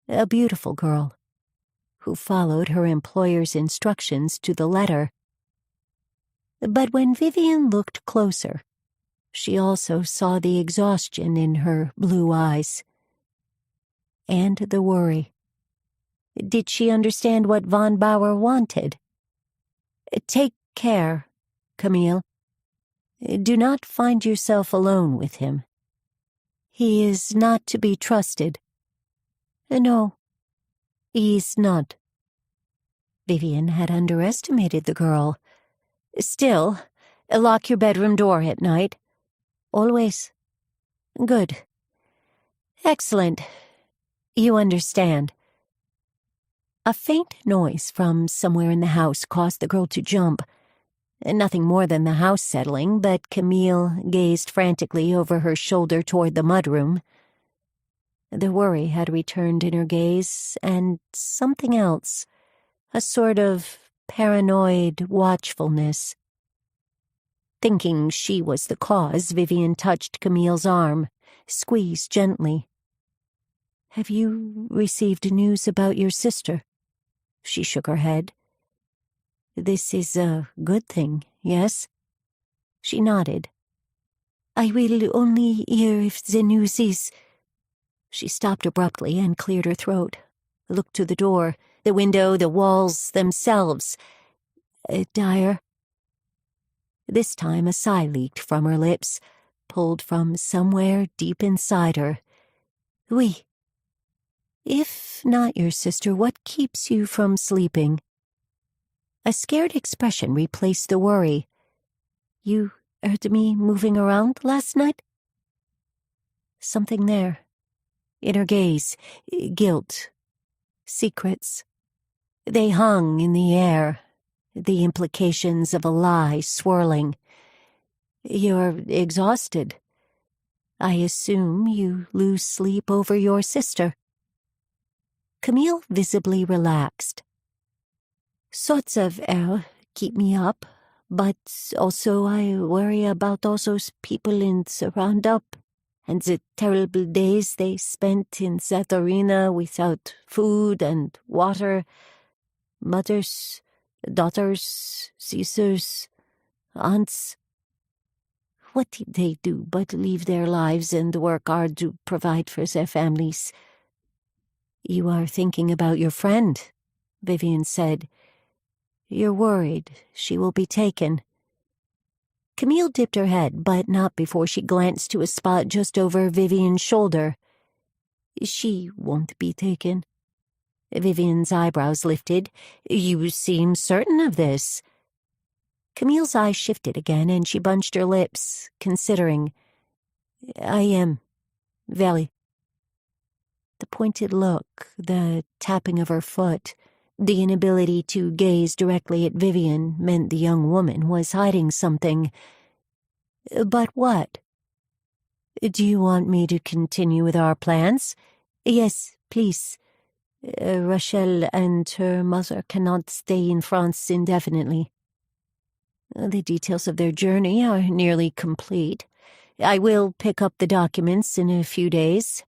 A beautiful girl, who followed her employer's instructions to the letter. But when Vivian looked closer, she also saw the exhaustion in her blue eyes. And the worry. Did she understand what von Bauer wanted? Take care, Camille. Do not find yourself alone with him. He is not to be trusted. No, he is not. Vivian had underestimated the girl. Still, lock your bedroom door at night. Always. Good. Excellent. You understand. A faint noise from somewhere in the house caused the girl to jump. Nothing more than the house settling, but Camille gazed frantically over her shoulder toward the mudroom. The worry had returned in her gaze, and something else, a sort of paranoid watchfulness. Thinking she was the cause, Vivian touched Camille's arm, squeezed gently. "Have you received news about your sister?" She shook her head. "This is a good thing, yes?" She nodded. "I will only hear if the news is—" She stopped abruptly and cleared her throat, looked to the door, the window, the walls themselves. "Dire." This time a sigh leaked from her lips, pulled from somewhere deep inside her. "Oui." "If not your sister, what keeps you from sleeping?" A scared expression replaced the worry. "You heard me moving around last night?" Something there. In her gaze, guilt, secrets. They hung in the air, the implications of a lie swirling. "You're exhausted. I assume you lose sleep over your sister." Camille visibly relaxed. "Sorts of air keep me up, but also I worry about all those people in the roundup and the terrible days they spent in that arena without food and water. Mothers, daughters, sisters, aunts. What did they do but leave their lives and work hard to provide for their families?" "You are thinking about your friend," Vivian said. "You're worried she will be taken." Camille dipped her head, but not before she glanced to a spot just over Vivian's shoulder. "She won't be taken." Vivian's eyebrows lifted. "You seem certain of this." Camille's eyes shifted again, and she bunched her lips, considering. "I am. Very." The pointed look, the tapping of her foot, the inability to gaze directly at Vivian meant the young woman was hiding something. "But what?" "Do you want me to continue with our plans?" "Yes, please. Rachel and her mother cannot stay in France indefinitely. The details of their journey are nearly complete. I will pick up the documents in a few days.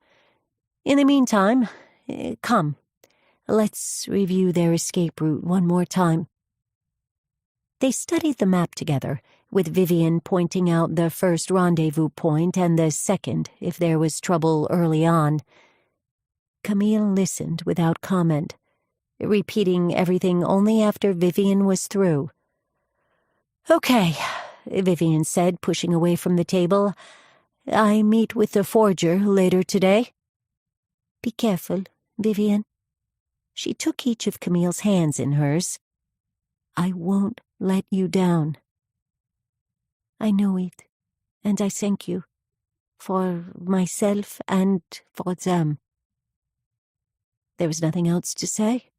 In the meantime, come, let's review their escape route one more time." They studied the map together, with Vivian pointing out the first rendezvous point and the second if there was trouble early on. Camille listened without comment, repeating everything only after Vivian was through. "Okay," Vivian said, pushing away from the table. "I meet with the forger later today." "Be careful, Vivian." She took each of Camille's hands in hers. "I won't let you down." "I know it, and I thank you, for myself and for them." There was nothing else to say.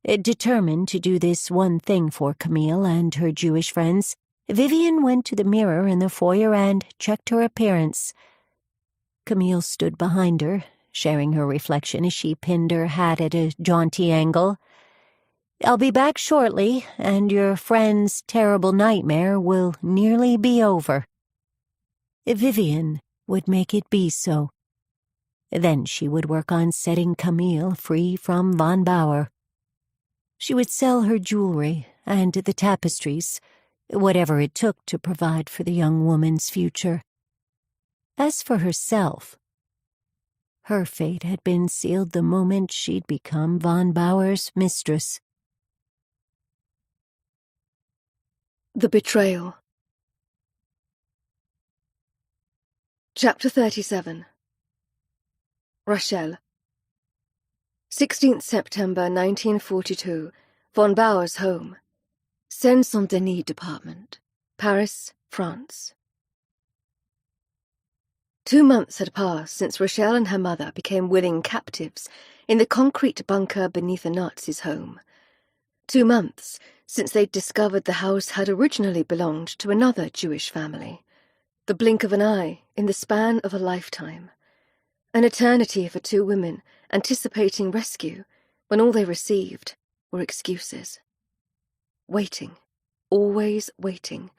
Determined to do this one thing for Camille and her Jewish friends, Vivian went to the mirror in the foyer and checked her appearance. Camille stood behind her, sharing her reflection as she pinned her hat at a jaunty angle. "I'll be back shortly, and your friend's terrible nightmare will nearly be over." Vivian would make it be so. Then she would work on setting Camille free from von Bauer. She would sell her jewelry and the tapestries, whatever it took to provide for the young woman's future. As for herself, her fate had been sealed the moment she'd become von Bauer's mistress. The Betrayal. Chapter 37. Rachel. 16th September 1942, von Bauer's home. Seine-Saint-Denis Department, Paris, France. 2 months had passed since Rachel and her mother became willing captives in the concrete bunker beneath a Nazi's home. 2 months since they'd discovered the house had originally belonged to another Jewish family. The blink of an eye in the span of a lifetime. An eternity for 2 women anticipating rescue when all they received were excuses. Waiting, always waiting,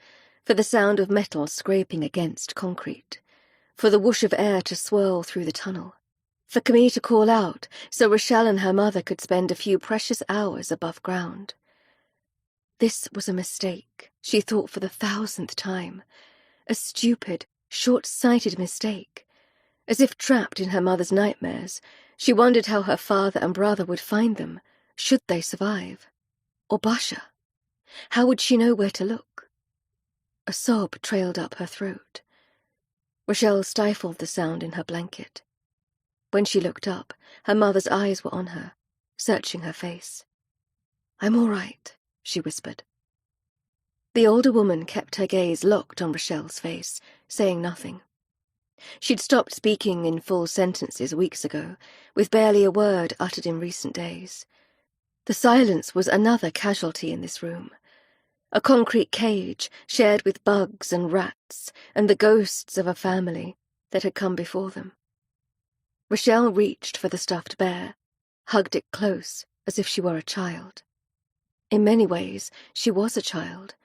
for the sound of metal scraping against concrete, for the whoosh of air to swirl through the tunnel, for Camille to call out so Rachel and her mother could spend a few precious hours above ground. This was a mistake, she thought for the 1000th time. A stupid, short-sighted mistake. As if trapped in her mother's nightmares, she wondered how her father and brother would find them, should they survive. Or Basha. How would she know where to look? A sob trailed up her throat. Rachel stifled the sound in her blanket. When she looked up, her mother's eyes were on her, searching her face. "I'm all right," she whispered. The older woman kept her gaze locked on Rachel's face, saying nothing. She'd stopped speaking in full sentences weeks ago, with barely a word uttered in recent days. The silence was another casualty in this room. A concrete cage shared with bugs and rats and the ghosts of a family that had come before them. Rachel reached for the stuffed bear, hugged it close as if she were a child. In many ways, she was a child,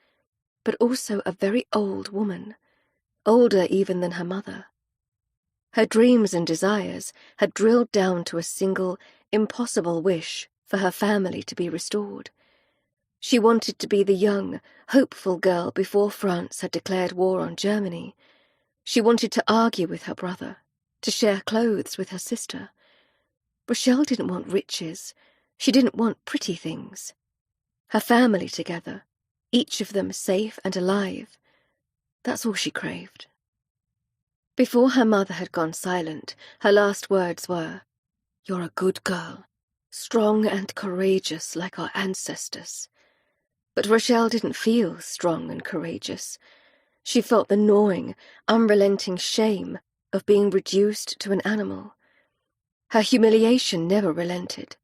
but also a very old woman, older even than her mother. Her dreams and desires had drilled down to a single, impossible wish for her family to be restored. She wanted to be the young, hopeful girl before France had declared war on Germany. She wanted to argue with her brother, to share clothes with her sister. Rachel didn't want riches. She didn't want pretty things. Her family together, each of them safe and alive. That's all she craved. Before her mother had gone silent, her last words were, "You're a good girl, strong and courageous like our ancestors." But Rachel didn't feel strong and courageous. She felt the gnawing, unrelenting shame of being reduced to an animal. Her humiliation never relented.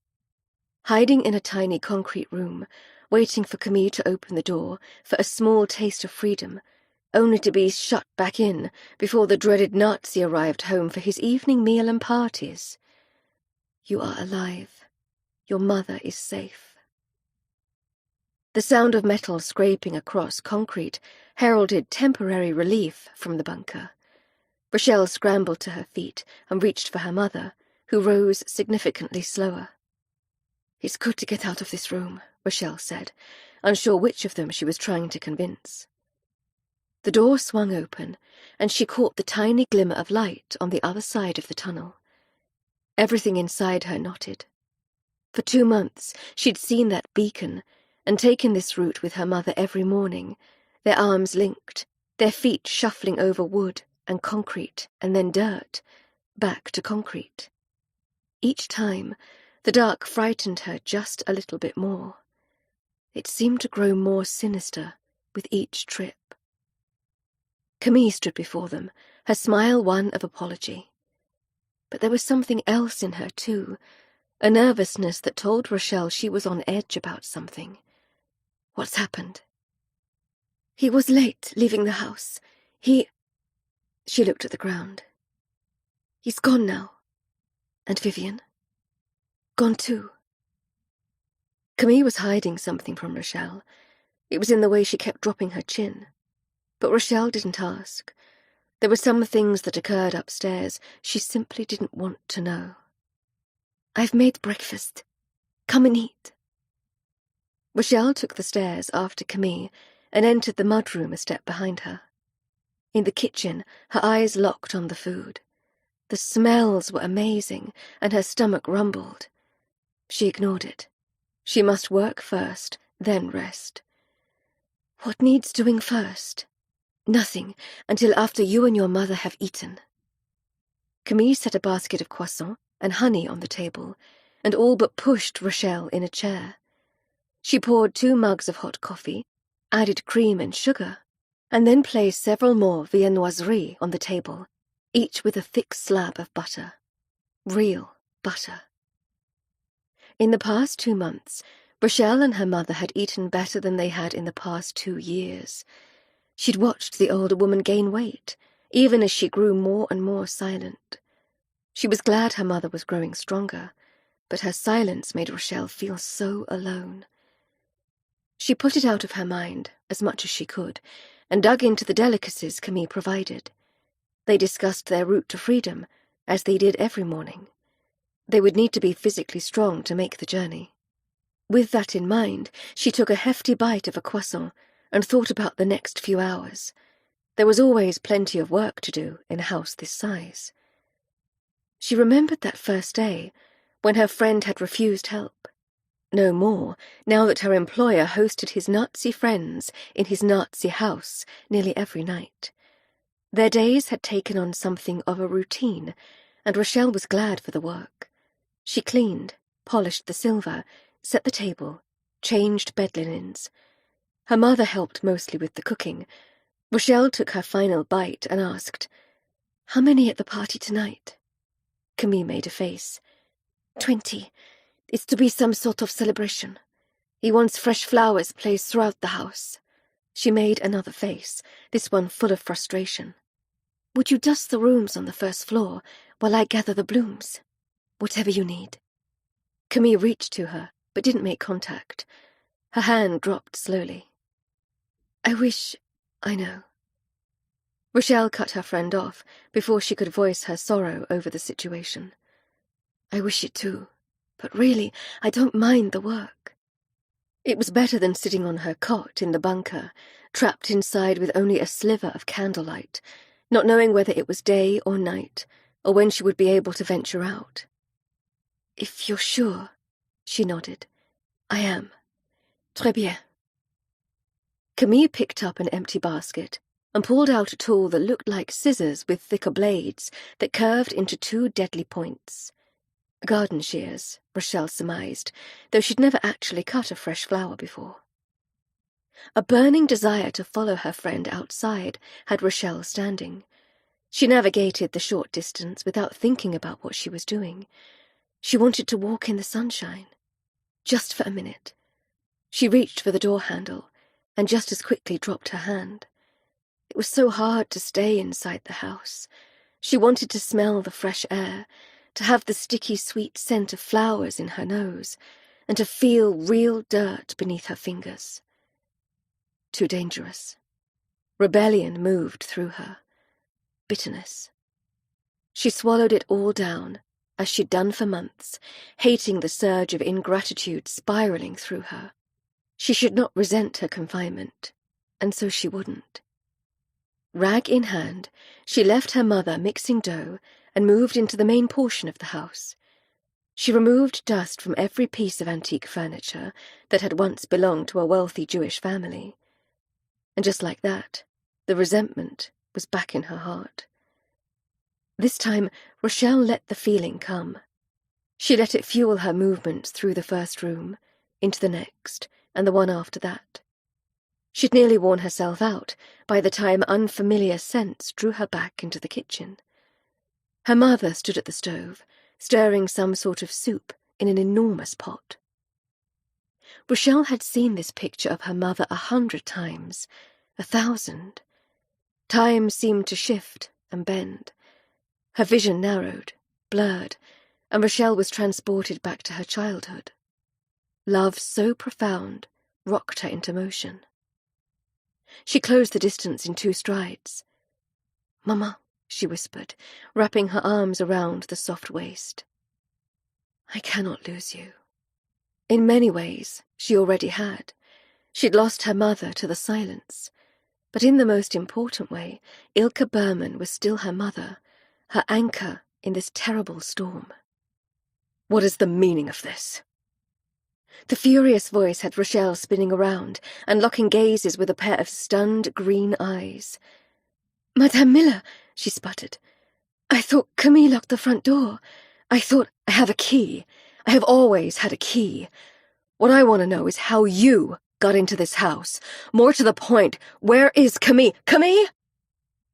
Hiding in a tiny concrete room, waiting for Camille to open the door for a small taste of freedom, only to be shut back in before the dreaded Nazi arrived home for his evening meal and parties. You are alive. Your mother is safe. The sound of metal scraping across concrete heralded temporary relief from the bunker. Rachel scrambled to her feet and reached for her mother, who rose significantly slower. "It's good to get out of this room," Rachel said, unsure which of them she was trying to convince. The door swung open, and she caught the tiny glimmer of light on the other side of the tunnel. Everything inside her knotted. For 2 months she'd seen that beacon and taken this route with her mother every morning, their arms linked, their feet shuffling over wood and concrete and then dirt, back to concrete. Each time, the dark frightened her just a little bit more. It seemed to grow more sinister with each trip. Camille stood before them, her smile one of apology. But there was something else in her, too, a nervousness that told Rachel she was on edge about something. "What's happened?" "He was late leaving the house. She looked at the ground. "He's gone now. And Vivian? Gone too." Camille was hiding something from Rachel. It was in the way she kept dropping her chin. But Rachel didn't ask. There were some things that occurred upstairs she simply didn't want to know. "I've made breakfast. Come and eat." Rachel took the stairs after Camille and entered the mudroom a step behind her. In the kitchen, her eyes locked on the food. The smells were amazing, and her stomach rumbled. She ignored it. She must work first, then rest. What needs doing first? Nothing, until after you and your mother have eaten. Camille set a basket of croissants and honey on the table, and all but pushed Rochelle in a chair. She poured 2 mugs of hot coffee, added cream and sugar, and then placed several more viennoiseries on the table, each with a thick slab of butter. Real butter. In the past 2 months, Rochelle and her mother had eaten better than they had in the past 2 years. She'd watched the older woman gain weight, even as she grew more and more silent. She was glad her mother was growing stronger, but her silence made Rochelle feel so alone. She put it out of her mind as much as she could, and dug into the delicacies Camille provided. They discussed their route to freedom, as they did every morning. They would need to be physically strong to make the journey. With that in mind, she took a hefty bite of a croissant and thought about the next few hours. There was always plenty of work to do in a house this size. She remembered that first day, when her friend had refused help. No more, now that her employer hosted his Nazi friends in his Nazi house nearly every night. Their days had taken on something of a routine, and Rochelle was glad for the work. She cleaned, polished the silver, set the table, changed bed linens. Her mother helped mostly with the cooking. Rochelle took her final bite and asked, "How many at the party tonight?" Camille made a face. 20. It's to be some sort of celebration. He wants fresh flowers placed throughout the house. She made another face, this one full of frustration. Would you dust the rooms on the first floor while I gather the blooms? Whatever you need. Camille reached to her, but didn't make contact. Her hand dropped slowly. I know. Rochelle cut her friend off before she could voice her sorrow over the situation. I wish it too. But really, I don't mind the work. It was better than sitting on her cot in the bunker, trapped inside with only a sliver of candlelight, not knowing whether it was day or night, or when she would be able to venture out. If you're sure, she nodded. I am. Très bien. Camille picked up an empty basket and pulled out a tool that looked like scissors with thicker blades that curved into 2 deadly points. Garden shears, Rochelle surmised, though she'd never actually cut a fresh flower before. A burning desire to follow her friend outside had Rochelle standing. She navigated the short distance without thinking about what she was doing. She wanted to walk in the sunshine. Just for a minute. She reached for the door handle, and just as quickly dropped her hand. It was so hard to stay inside the house. She wanted to smell the fresh air, to have the sticky sweet scent of flowers in her nose, and to feel real dirt beneath her fingers. Too dangerous. Rebellion moved through her. Bitterness. She swallowed it all down, as she'd done for months, hating the surge of ingratitude spiraling through her. She should not resent her confinement, and so she wouldn't. Rag in hand, she left her mother mixing dough and moved into the main portion of the house. She removed dust from every piece of antique furniture that had once belonged to a wealthy Jewish family. And just like that, the resentment was back in her heart. This time, Rochelle let the feeling come. She let it fuel her movements through the first room, into the next, and the one after that. She'd nearly worn herself out by the time unfamiliar scents drew her back into the kitchen. Her mother stood at the stove, stirring some sort of soup in an enormous pot. Rochelle had seen this picture of her mother 100 times, 1,000. Time seemed to shift and bend. Her vision narrowed, blurred, and Rochelle was transported back to her childhood. Love so profound rocked her into motion. She closed the distance in 2 strides. "Mama," she whispered, wrapping her arms around the soft waist. "I cannot lose you." In many ways, she already had. She'd lost her mother to the silence, but in the most important way, Ilka Berman was still her mother, her anchor in this terrible storm. "What is the meaning of this?" The furious voice had Rochelle spinning around and locking gazes with a pair of stunned green eyes. "Madame Miller," she sputtered. "I thought Camille locked the front door. I have a key. I have always had a key. What I want to know is how you got into this house. More to the point, where is Camille? Camille?"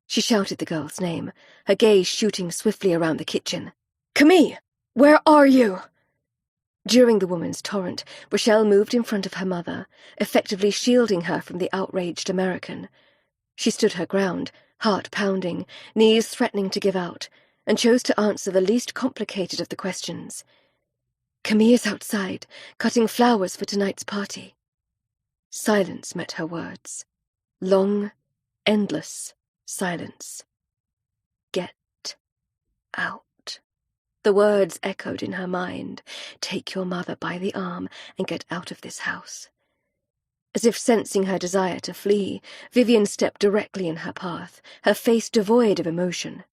She shouted the girl's name, her gaze shooting swiftly around the kitchen. "Camille, where are you?" During the woman's torrent, Rochelle moved in front of her mother, effectively shielding her from the outraged American. She stood her ground, heart pounding, knees threatening to give out, and chose to answer the least complicated of the questions. "Camille is outside, cutting flowers for tonight's party." Silence met her words. Long, endless silence. "Get out." The words echoed in her mind. "Take your mother by the arm and get out of this house." As if sensing her desire to flee, Vivian stepped directly in her path, her face devoid of emotion.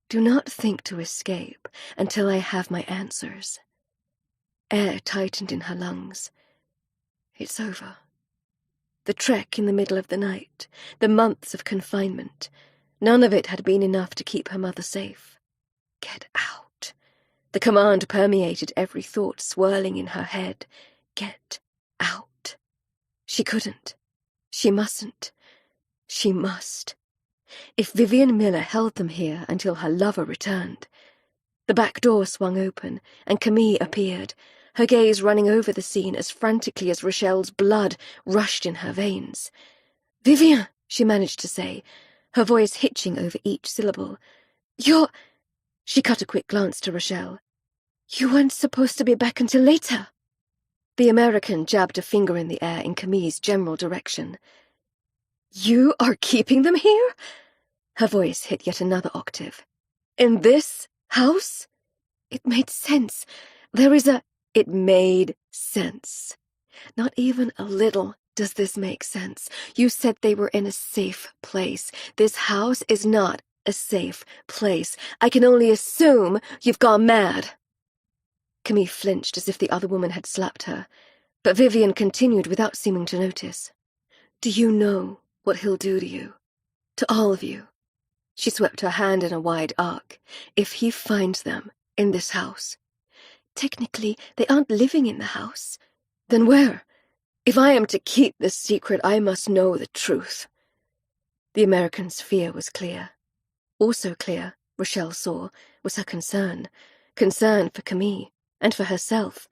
"Do not think to escape until I have my answers." Air tightened in her lungs. It's over. The trek in the middle of the night, the months of confinement, none of it had been enough to keep her mother safe. Get out. The command permeated every thought swirling in her head. Get out. She couldn't. She mustn't. She must. If Vivian Miller held them here until her lover returned. The back door swung open, and Camille appeared, her gaze running over the scene as frantically as Rochelle's blood rushed in her veins. "Vivian," she managed to say, her voice hitching over each syllable. "You're—" She cut a quick glance to Rochelle. "You weren't supposed to be back until later." The American jabbed a finger in the air in Camille's general direction. "You are keeping them here?" Her voice hit yet another octave. "In this house?" It made sense. It made sense. Not even a little does this make sense. You said they were in a safe place. This house is not a safe place. I can only assume you've gone mad. Camille flinched as if the other woman had slapped her, but Vivian continued without seeming to notice. "Do you know what he'll do to you? To all of you?" She swept her hand in a wide arc. "If he finds them in this house." "Technically, they aren't living in the house." "Then where? If I am to keep this secret, I must know the truth." The American's fear was clear. Also clear, Rochelle saw, was her concern. Concern for Camille, and for herself.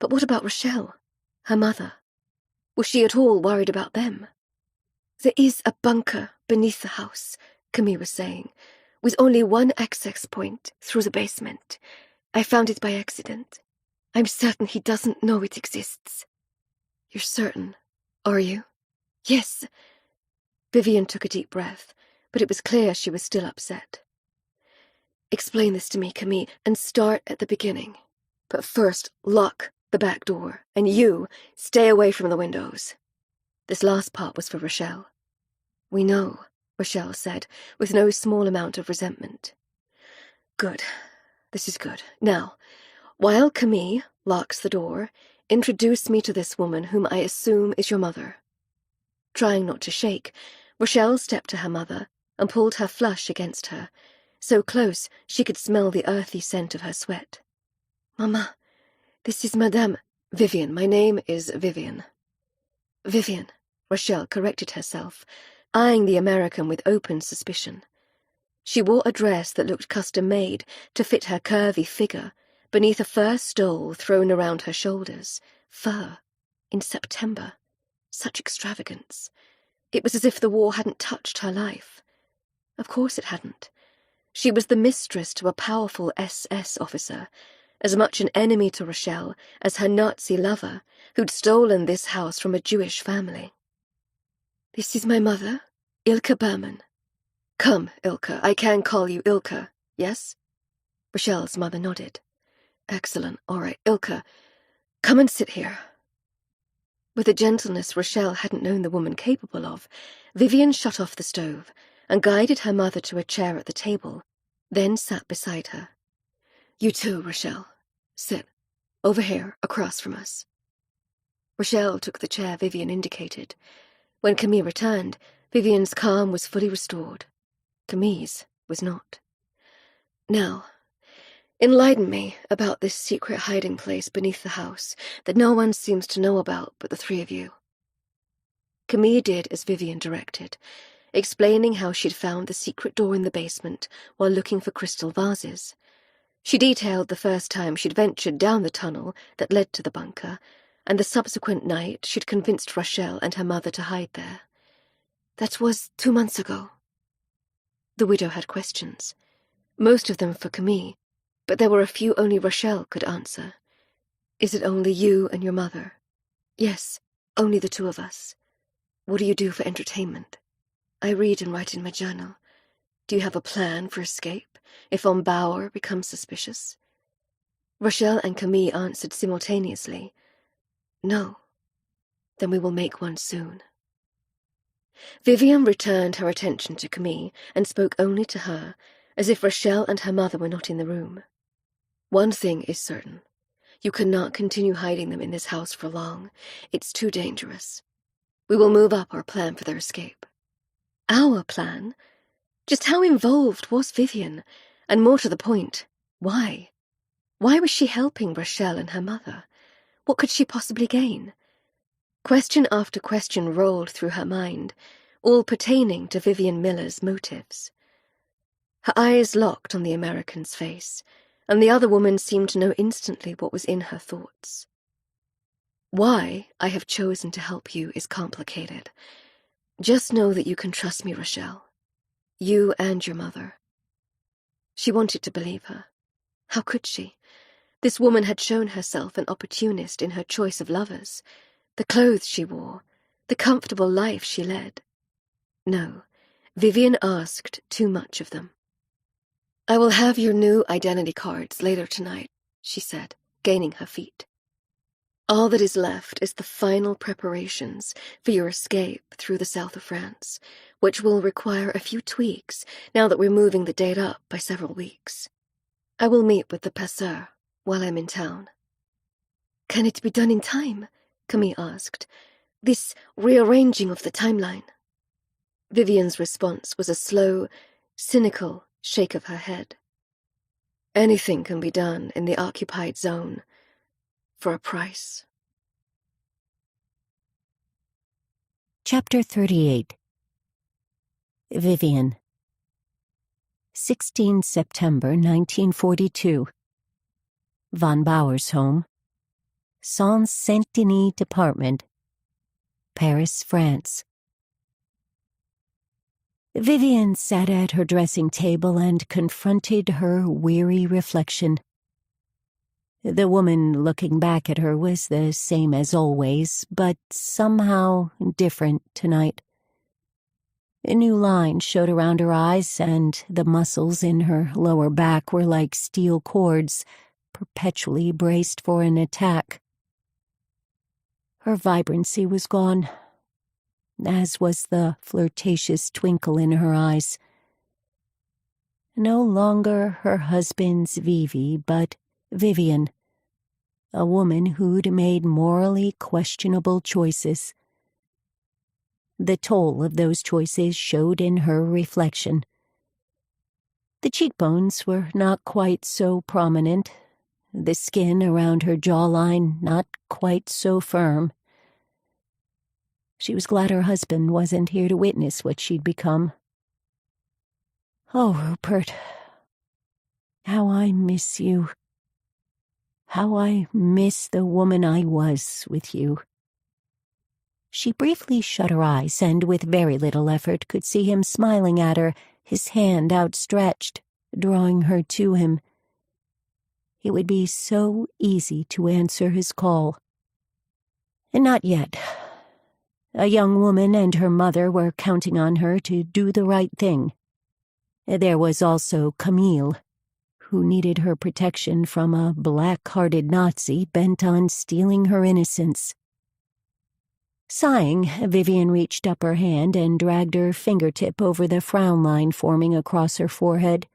But what about Rochelle? Her mother? Was she at all worried about them? "There is a bunker beneath the house," Camille was saying, "with only one access point through the basement. I found it by accident. I'm certain he doesn't know it exists." "You're certain, are you?" "Yes." Vivian took a deep breath, but it was clear she was still upset. "Explain this to me, Camille, and start at the beginning. But first, lock the back door, and you stay away from the windows." This last part was for Rochelle. "We know," Rochelle said, with no small amount of resentment. "Good. This is good. Now, while Camille locks the door, introduce me to this woman whom I assume is your mother." Trying not to shake, Rochelle stepped to her mother and pulled her flush against her, so close she could smell the earthy scent of her sweat. "Mama, this is Madame Vivian. My name is Vivian." "Vivian," Rochelle corrected herself, eyeing the American with open suspicion. She wore a dress that looked custom-made to fit her curvy figure, beneath a fur stole thrown around her shoulders. Fur. In September. Such extravagance. It was as if the war hadn't touched her life. Of course it hadn't. She was the mistress to a powerful SS officer, as much an enemy to Rochelle as her Nazi lover, who'd stolen this house from a Jewish family. "This is my mother, Ilka Berman." "Come, Ilka. I can call you Ilka, yes?" Rochelle's mother nodded. "Excellent. All right, Ilka, come and sit here." With a gentleness Rochelle hadn't known the woman capable of, Vivian shut off the stove and guided her mother to a chair at the table, then sat beside her. "You too, Rochelle. Sit. Over here, across from us." Rochelle took the chair Vivian indicated. When Camille returned, Vivian's calm was fully restored. Camille's was not. "Now, enlighten me about this secret hiding place beneath the house that no one seems to know about but the three of you." Camille did as Vivian directed, explaining how she'd found the secret door in the basement while looking for crystal vases. She detailed the first time she'd ventured down the tunnel that led to the bunker, and the subsequent night she'd convinced Rochelle and her mother to hide there. "That was 2 months ago." The widow had questions, most of them for Camille, but there were a few only Rochelle could answer. "Is it only you and your mother?" "Yes, only the two of us." "What do you do for entertainment?" "I read and write in my journal." "Do you have a plan for escape if Von Bauer becomes suspicious?" Rochelle and Camille answered simultaneously, "No." "Then we will make one soon." Vivian returned her attention to Camille and spoke only to her, as if Rochelle and her mother were not in the room. "One thing is certain. You cannot continue hiding them in this house for long. It's too dangerous. We will move up our plan for their escape." Our plan? Just how involved was Vivian? And more to the point, why? Why was she helping Rochelle and her mother? What could she possibly gain? Question after question rolled through her mind, all pertaining to Vivian Miller's motives. Her eyes locked on the American's face, and the other woman seemed to know instantly what was in her thoughts. "Why I have chosen to help you is complicated. Just know that you can trust me, Rochelle. You and your mother." She wanted to believe her. How could she? This woman had shown herself an opportunist in her choice of lovers, the clothes she wore, the comfortable life she led. No, Vivian asked too much of them. "I will have your new identity cards later tonight," she said, gaining her feet. "All that is left is the final preparations for your escape through the south of France, which will require a few tweaks now that we're moving the date up by several weeks. I will meet with the passeur while I'm in town." "Can it be done in time?" Camille asked. "This rearranging of the timeline?" Vivian's response was a slow, cynical shake of her head. "Anything can be done in the occupied zone. For a price." Chapter 38. Vivian. 16 September 1942. Von Bauer's home. Saint-Denis Department. Paris, France. Vivian sat at her dressing table and confronted her weary reflection. The woman looking back at her was the same as always, but somehow different tonight. A new line showed around her eyes, and the muscles in her lower back were like steel cords, perpetually braced for an attack. Her vibrancy was gone, as was the flirtatious twinkle in her eyes. No longer her husband's Vivi, but Vivian, a woman who'd made morally questionable choices. The toll of those choices showed in her reflection. The cheekbones were not quite so prominent, the skin around her jawline not quite so firm. She was glad her husband wasn't here to witness what she'd become. "Oh, Rupert, how I miss you. How I miss the woman I was with you." She briefly shut her eyes and with very little effort could see him smiling at her, his hand outstretched, drawing her to him. It would be so easy to answer his call. And not yet. A young woman and her mother were counting on her to do the right thing. There was also Camille, who needed her protection from a black-hearted Nazi bent on stealing her innocence. Sighing, Vivian reached up her hand and dragged her fingertip over the frown line forming across her forehead.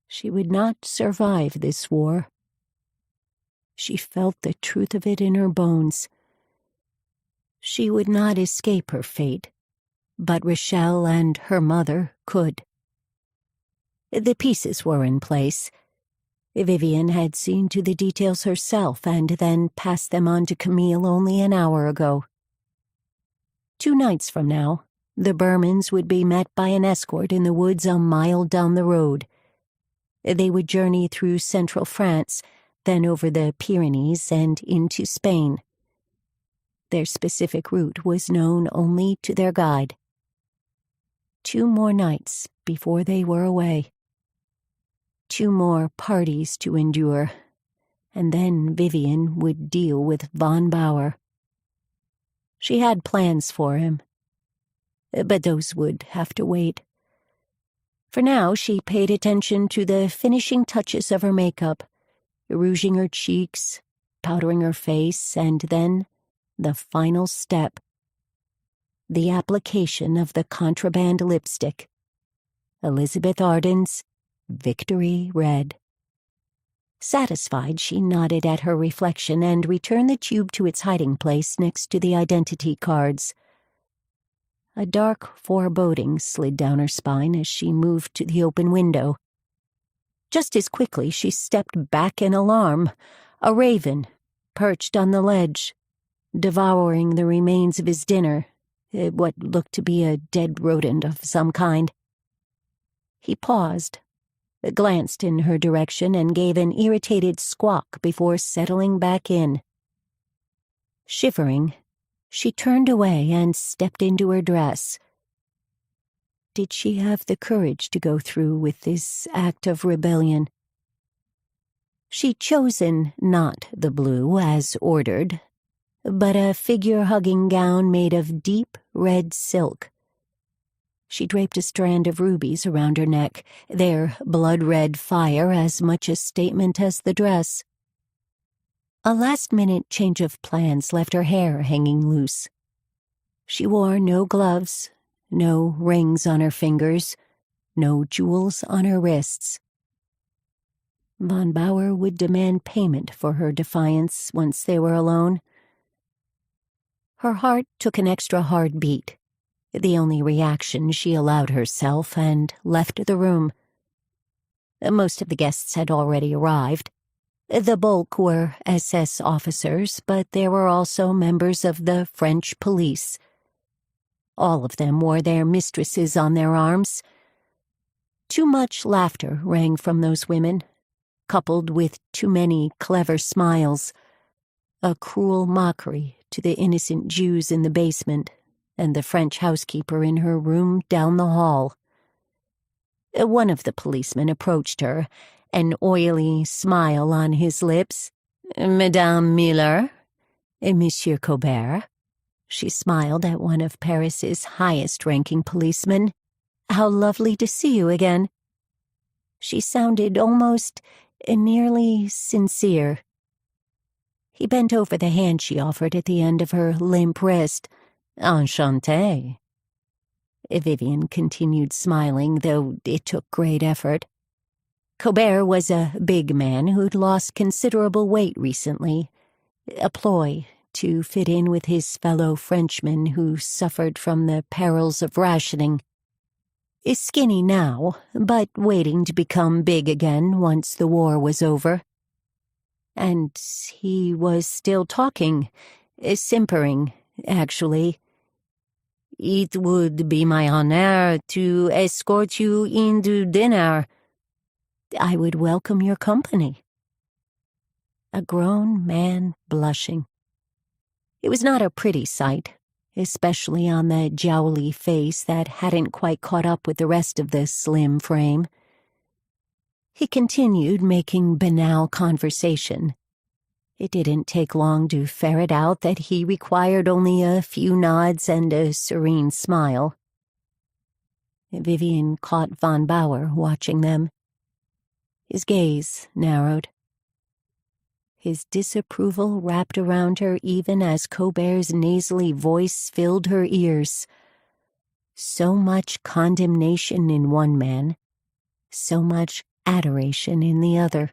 She would not survive this war. She felt the truth of it in her bones. She would not escape her fate, but Rochelle and her mother could. The pieces were in place. Vivian had seen to the details herself and then passed them on to Camille only an hour ago. 2 nights from now, the Burmans would be met by an escort in the woods a mile down the road. They would journey through central France, then over the Pyrenees and into Spain. Their specific route was known only to their guide. 2 more nights before they were away. 2 more parties to endure, and then Vivian would deal with von Bauer. She had plans for him, but those would have to wait. For now, she paid attention to the finishing touches of her makeup, rouging her cheeks, powdering her face, and then the final step. The application of the contraband lipstick. Elizabeth Arden's Victory Red. Satisfied, she nodded at her reflection and returned the tube to its hiding place next to the identity cards. A dark foreboding slid down her spine as she moved to the open window. Just as quickly, she stepped back in alarm. A raven, perched on the ledge, devouring the remains of his dinner, what looked to be a dead rodent of some kind. He paused, glanced in her direction, and gave an irritated squawk before settling back in. Shivering, she turned away and stepped into her dress. Did she have the courage to go through with this act of rebellion? She'd chosen not the blue as ordered, but a figure-hugging gown made of deep red silk. She draped a strand of rubies around her neck, their blood-red fire as much a statement as the dress. A last-minute change of plans left her hair hanging loose. She wore no gloves, no rings on her fingers, no jewels on her wrists. Von Bauer would demand payment for her defiance once they were alone. Her heart took an extra hard beat, the only reaction she allowed herself, and left the room. Most of the guests had already arrived. The bulk were SS officers, but there were also members of the French police. All of them wore their mistresses on their arms. Too much laughter rang from those women, coupled with too many clever smiles, a cruel mockery to the innocent Jews in the basement and the French housekeeper in her room down the hall. One of the policemen approached her, an oily smile on his lips. "Madame Miller, Monsieur Colbert." She smiled at one of Paris's highest-ranking policemen. "How lovely to see you again." She sounded almost nearly sincere. He bent over the hand she offered at the end of her limp wrist. "Enchantée." Vivian continued smiling, though it took great effort. Colbert was a big man who'd lost considerable weight recently, a ploy to fit in with his fellow Frenchmen who suffered from the perils of rationing. Is skinny now, but waiting to become big again once the war was over. And he was still talking, simpering, actually. "It would be my honor to escort you into dinner." "I would welcome your company." A grown man blushing. It was not a pretty sight, especially on the jowly face that hadn't quite caught up with the rest of the slim frame. He continued making banal conversation. It didn't take long to ferret out that he required only a few nods and a serene smile. Vivian caught von Bauer watching them. His gaze narrowed. his disapproval wrapped around her even as Colbert's nasally voice filled her ears. So much condemnation in one man, so much adoration in the other.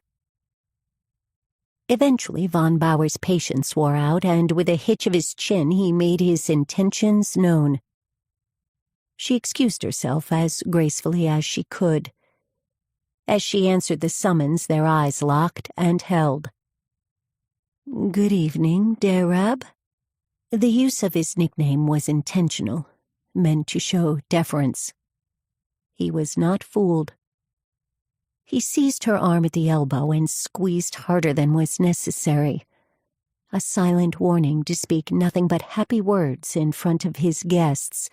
Eventually, von Bauer's patience wore out, and with a hitch of his chin, he made his intentions known. She excused herself as gracefully as she could. As she answered the summons, their eyes locked and held. "Good evening, der Rab." The use of his nickname was intentional, meant to show deference. He was not fooled. He seized her arm at the elbow and squeezed harder than was necessary, a silent warning to speak nothing but happy words in front of his guests.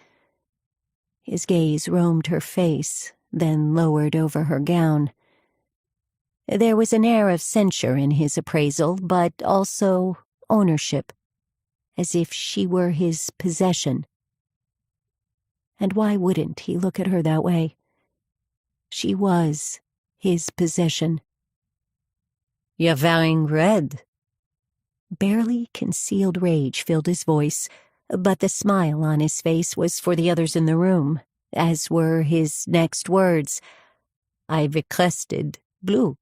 His gaze roamed her face, then lowered over her gown. There was an air of censure in his appraisal, but also ownership, as if she were his possession. And why wouldn't he look at her that way? She was his possession. "You're wearing red." Barely concealed rage filled his voice, but the smile on his face was for the others in the room, as were his next words. "I requested blue."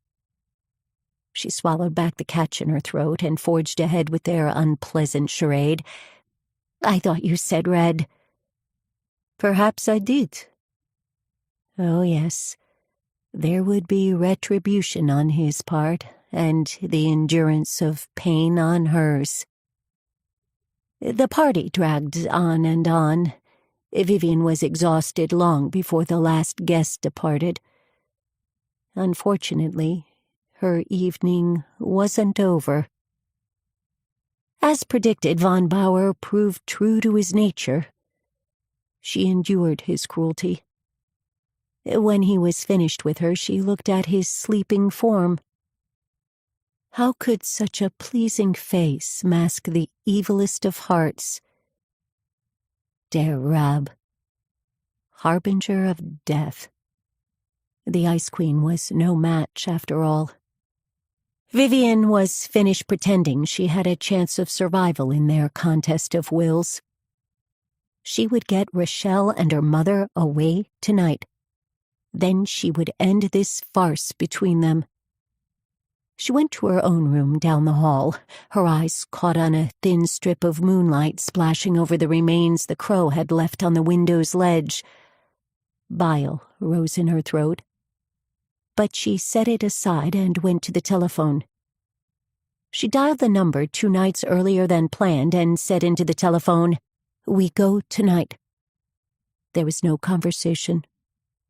She swallowed back the catch in her throat and forged ahead with their unpleasant charade. "I thought you said red." "Perhaps I did." Oh, yes. There would be retribution on his part, and the endurance of pain on hers. The party dragged on and on. Vivian was exhausted long before the last guest departed. Unfortunately, her evening wasn't over. As predicted, von Bauer proved true to his nature. She endured his cruelty. When he was finished with her, she looked at his sleeping form. How could such a pleasing face mask the evilest of hearts? Der Rab, harbinger of death. The Ice Queen was no match, after all. Vivian was finished pretending she had a chance of survival in their contest of wills. She would get Rochelle and her mother away tonight. Then she would end this farce between them. She went to her own room down the hall, her eyes caught on a thin strip of moonlight splashing over the remains the crow had left on the window's ledge. Bile rose in her throat, but she set it aside and went to the telephone. She dialed the number 2 nights earlier than planned and said into the telephone, "We go tonight." There was no conversation,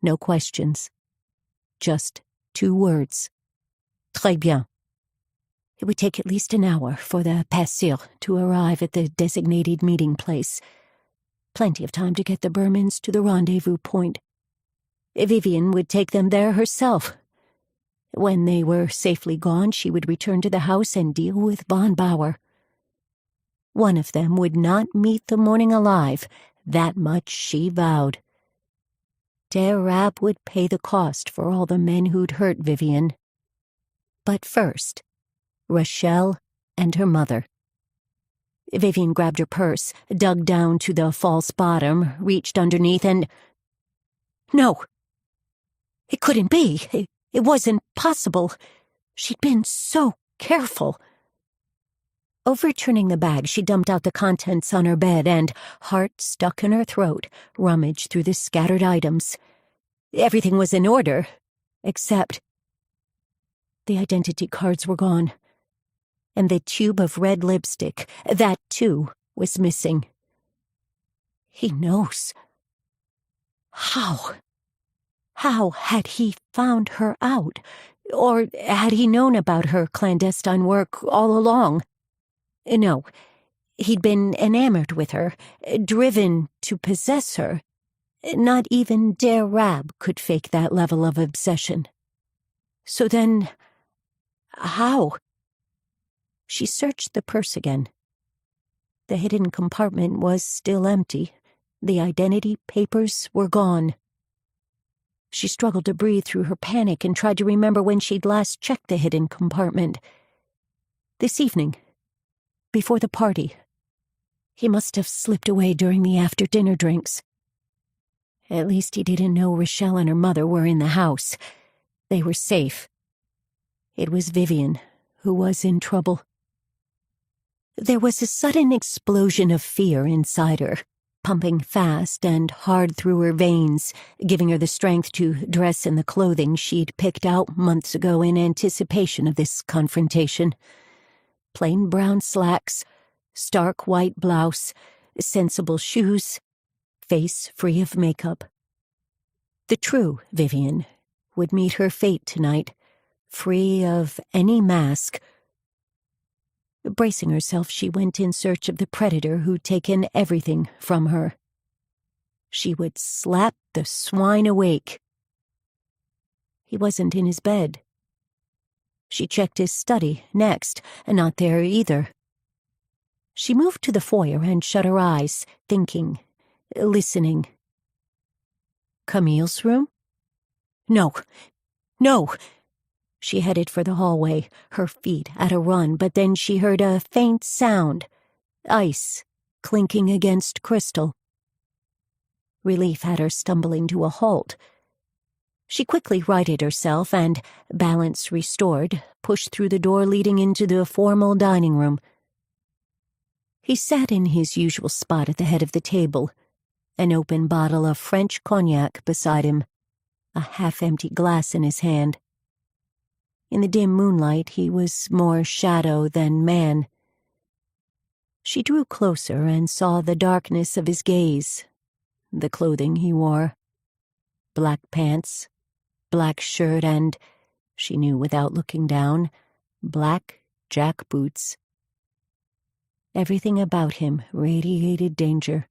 no questions, just 2 words. Très bien. It would take at least an hour for the passeur to arrive at the designated meeting place. Plenty of time to get the Bermans to the rendezvous point. Vivian would take them there herself. When they were safely gone, she would return to the house and deal with von Bauer. One of them would not meet the morning alive, that much she vowed. Der Rab would pay the cost for all the men who'd hurt Vivian. But first, Rochelle and her mother. Vivian grabbed her purse, dug down to the false bottom, reached underneath, and... No! It couldn't be. It wasn't possible. She'd been so careful. Overturning the bag, she dumped out the contents on her bed and, heart stuck in her throat, rummaged through the scattered items. Everything was in order, except... The identity cards were gone, and the tube of red lipstick, that too, was missing. He knows. How? How had he found her out? Or had he known about her clandestine work all along? No, he'd been enamored with her, driven to possess her. Not even Der Rab could fake that level of obsession. So then... how? She searched the purse again. The hidden compartment was still empty. The identity papers were gone. She struggled to breathe through her panic and tried to remember when she'd last checked the hidden compartment. This evening, before the party. He must have slipped away during the after-dinner drinks. At least he didn't know Rochelle and her mother were in the house. They were safe. It was Vivian who was in trouble. There was a sudden explosion of fear inside her, pumping fast and hard through her veins, giving her the strength to dress in the clothing she'd picked out months ago in anticipation of this confrontation. Plain brown slacks, stark white blouse, sensible shoes, face free of makeup. The true Vivian would meet her fate tonight, free of any mask. Bracing herself, she went in search of the predator who'd taken everything from her. She would slap the swine awake. He wasn't in his bed. She checked his study next, and not there either. She moved to the foyer and shut her eyes, thinking, listening. Camille's room? No. She headed for the hallway, her feet at a run, but then she heard a faint sound, ice clinking against crystal. Relief had her stumbling to a halt. She quickly righted herself and, balance restored, pushed through the door leading into the formal dining room. He sat in his usual spot at the head of the table, an open bottle of French cognac beside him, a half-empty glass in his hand. In the dim moonlight, he was more shadow than man. She drew closer and saw the darkness of his gaze, the clothing he wore. Black pants, black shirt, and, she knew without looking down, black jack boots. Everything about him radiated danger.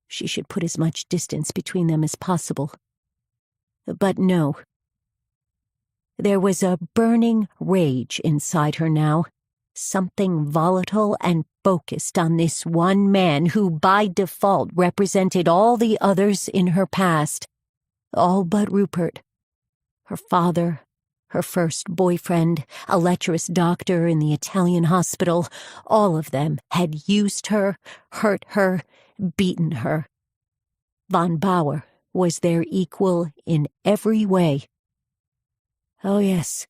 She should put as much distance between them as possible. But no. There was a burning rage inside her now, something volatile and focused on this one man who by default represented all the others in her past, all but Rupert, her father, her first boyfriend, a lecherous doctor in the Italian hospital. All of them had used her, hurt her, beaten her. Von Bauer was their equal in every way. Oh yes,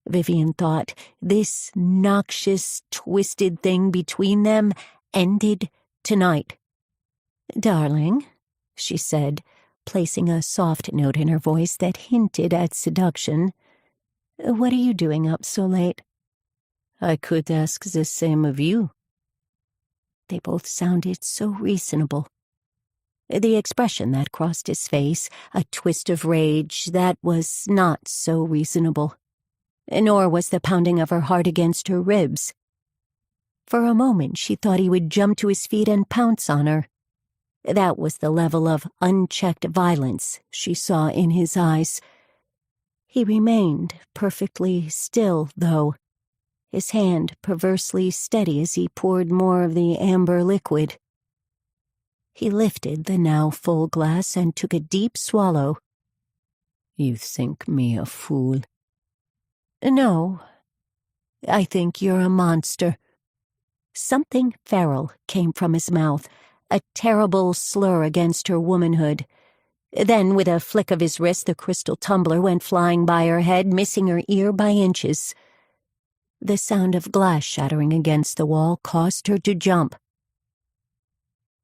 Vivian thought, this noxious, twisted thing between them ended tonight. Darling, she said, placing a soft note in her voice that hinted at seduction. What are you doing up so late? I could ask the same of you. They both sounded so reasonable. The expression that crossed his face, a twist of rage that was not so reasonable. Nor was the pounding of her heart against her ribs. For a moment she thought he would jump to his feet and pounce on her. That was the level of unchecked violence she saw in his eyes. He remained perfectly still, though, his hand perversely steady as he poured more of the amber liquid. He lifted the now full glass and took a deep swallow. You think me a fool? No. I think you're a monster. Something feral came from his mouth, a terrible slur against her womanhood. Then, with a flick of his wrist, the crystal tumbler went flying by her head, missing her ear by inches. The sound of glass shattering against the wall caused her to jump.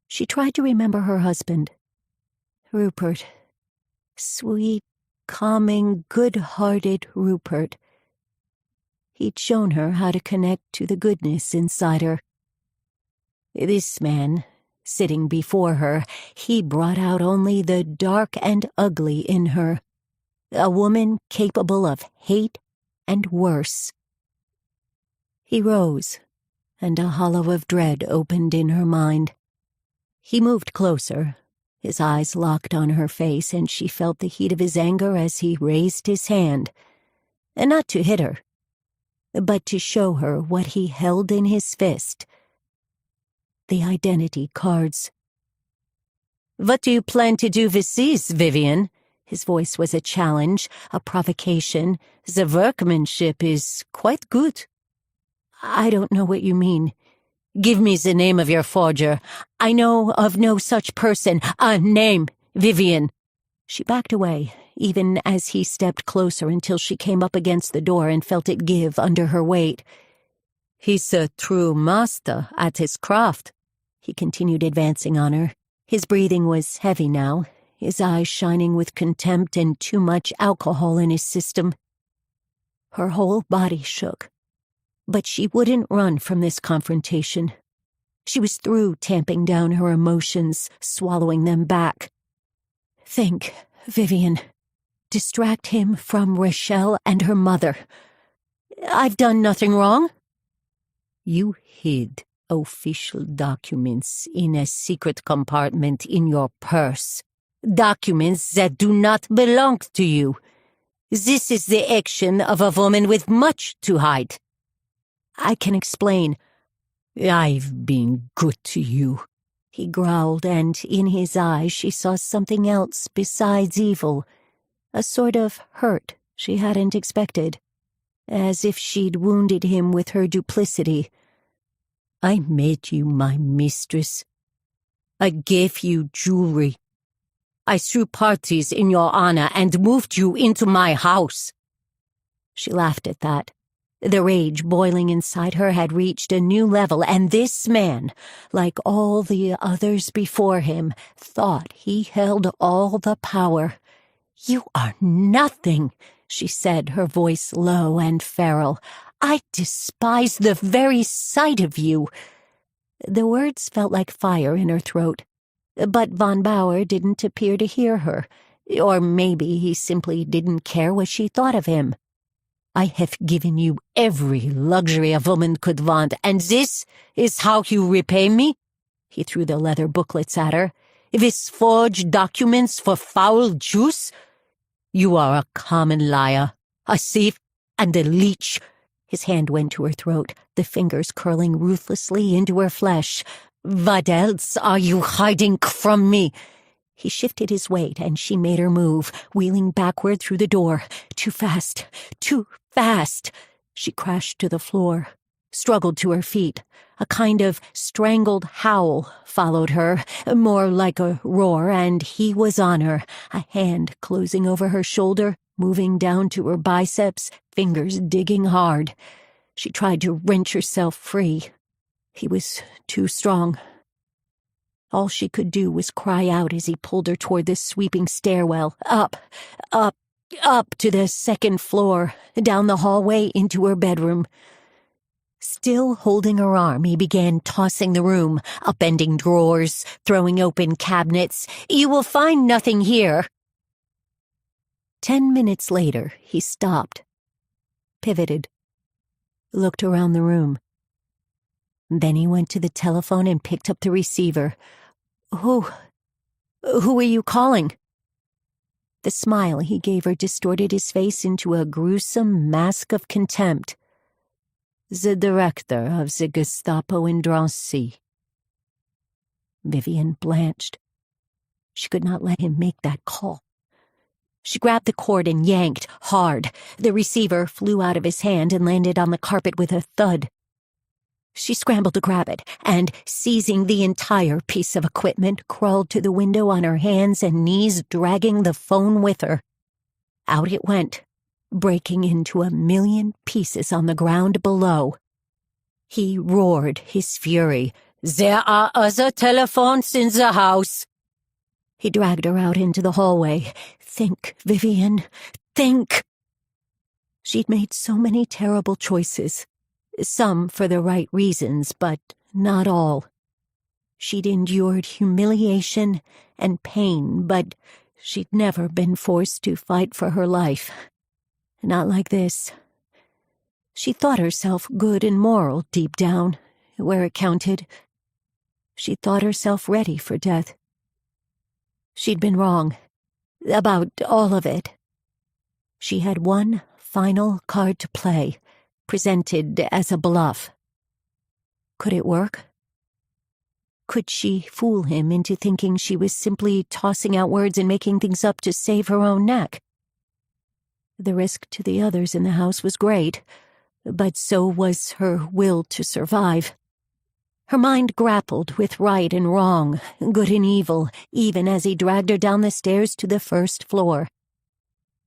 She tried to remember her husband. Rupert. Sweet, calming, good-hearted Rupert. He'd shown her how to connect to the goodness inside her. This man, sitting before her, he brought out only the dark and ugly in her. A woman capable of hate and worse. He rose, and a hollow of dread opened in her mind. He moved closer, his eyes locked on her face, and she felt the heat of his anger as he raised his hand. And not to hit her, but to show her what he held in his fist. The identity cards. What do you plan to do with these, Vivian? His voice was a challenge, a provocation. The workmanship is quite good. I don't know what you mean. Give me the name of your forger. I know of no such person. A name, Vivian. She backed away, even as he stepped closer until she came up against the door and felt it give under her weight. He's a true master at his craft. He continued advancing on her. His breathing was heavy now, his eyes shining with contempt and too much alcohol in his system. Her whole body shook. But she wouldn't run from this confrontation. She was through tamping down her emotions, swallowing them back. Think, Vivian. Distract him from Rochelle and her mother. I've done nothing wrong. You hid official documents in a secret compartment in your purse. Documents that do not belong to you. This is the action of a woman with much to hide. I can explain. I've been good to you, he growled, and in his eyes she saw something else besides evil, a sort of hurt she hadn't expected, as if she'd wounded him with her duplicity. I made you my mistress. I gave you jewelry. I threw parties in your honor and moved you into my house. She laughed at that. The rage boiling inside her had reached a new level, and this man, like all the others before him, thought he held all the power. You are nothing, she said, her voice low and feral. I despise the very sight of you. The words felt like fire in her throat, but von Bauer didn't appear to hear her, or maybe he simply didn't care what she thought of him. I have given you every luxury a woman could want, and this is how you repay me? He threw the leather booklets at her. This forged documents for foul juice? You are a common liar, a thief, and a leech. His hand went to her throat, the fingers curling ruthlessly into her flesh. What else are you hiding from me? He shifted his weight, and she made her move, wheeling backward through the door. Too fast, too fast. She crashed to the floor, struggled to her feet. A kind of strangled howl followed her, more like a roar, and he was on her, a hand closing over her shoulder, moving down to her biceps, fingers digging hard. She tried to wrench herself free. He was too strong. All she could do was cry out as he pulled her toward the sweeping stairwell, up to the second floor, down the hallway into her bedroom. Still holding her arm, he began tossing the room, upending drawers, throwing open cabinets. You will find nothing here. 10 minutes later, he stopped, pivoted, looked around the room. Then he went to the telephone and picked up the receiver. Who are you calling? The smile he gave her distorted his face into a gruesome mask of contempt. The director of the Gestapo in Drancy. Vivian blanched. She could not let him make that call. She grabbed the cord and yanked, hard. The receiver flew out of his hand and landed on the carpet with a thud. She scrambled to grab it, and, seizing the entire piece of equipment, crawled to the window on her hands and knees, dragging the phone with her. Out it went, breaking into a million pieces on the ground below. He roared his fury. There are other telephones in the house. He dragged her out into the hallway. Think, Vivian, think. She'd made so many terrible choices. Some for the right reasons, but not all. She'd endured humiliation and pain, but she'd never been forced to fight for her life. Not like this. She thought herself good and moral deep down, where it counted. She thought herself ready for death. She'd been wrong about all of it. She had one final card to play, presented as a bluff. Could it work? Could she fool him into thinking she was simply tossing out words and making things up to save her own neck? The risk to the others in the house was great, but so was her will to survive. Her mind grappled with right and wrong, good and evil, even as he dragged her down the stairs to the first floor.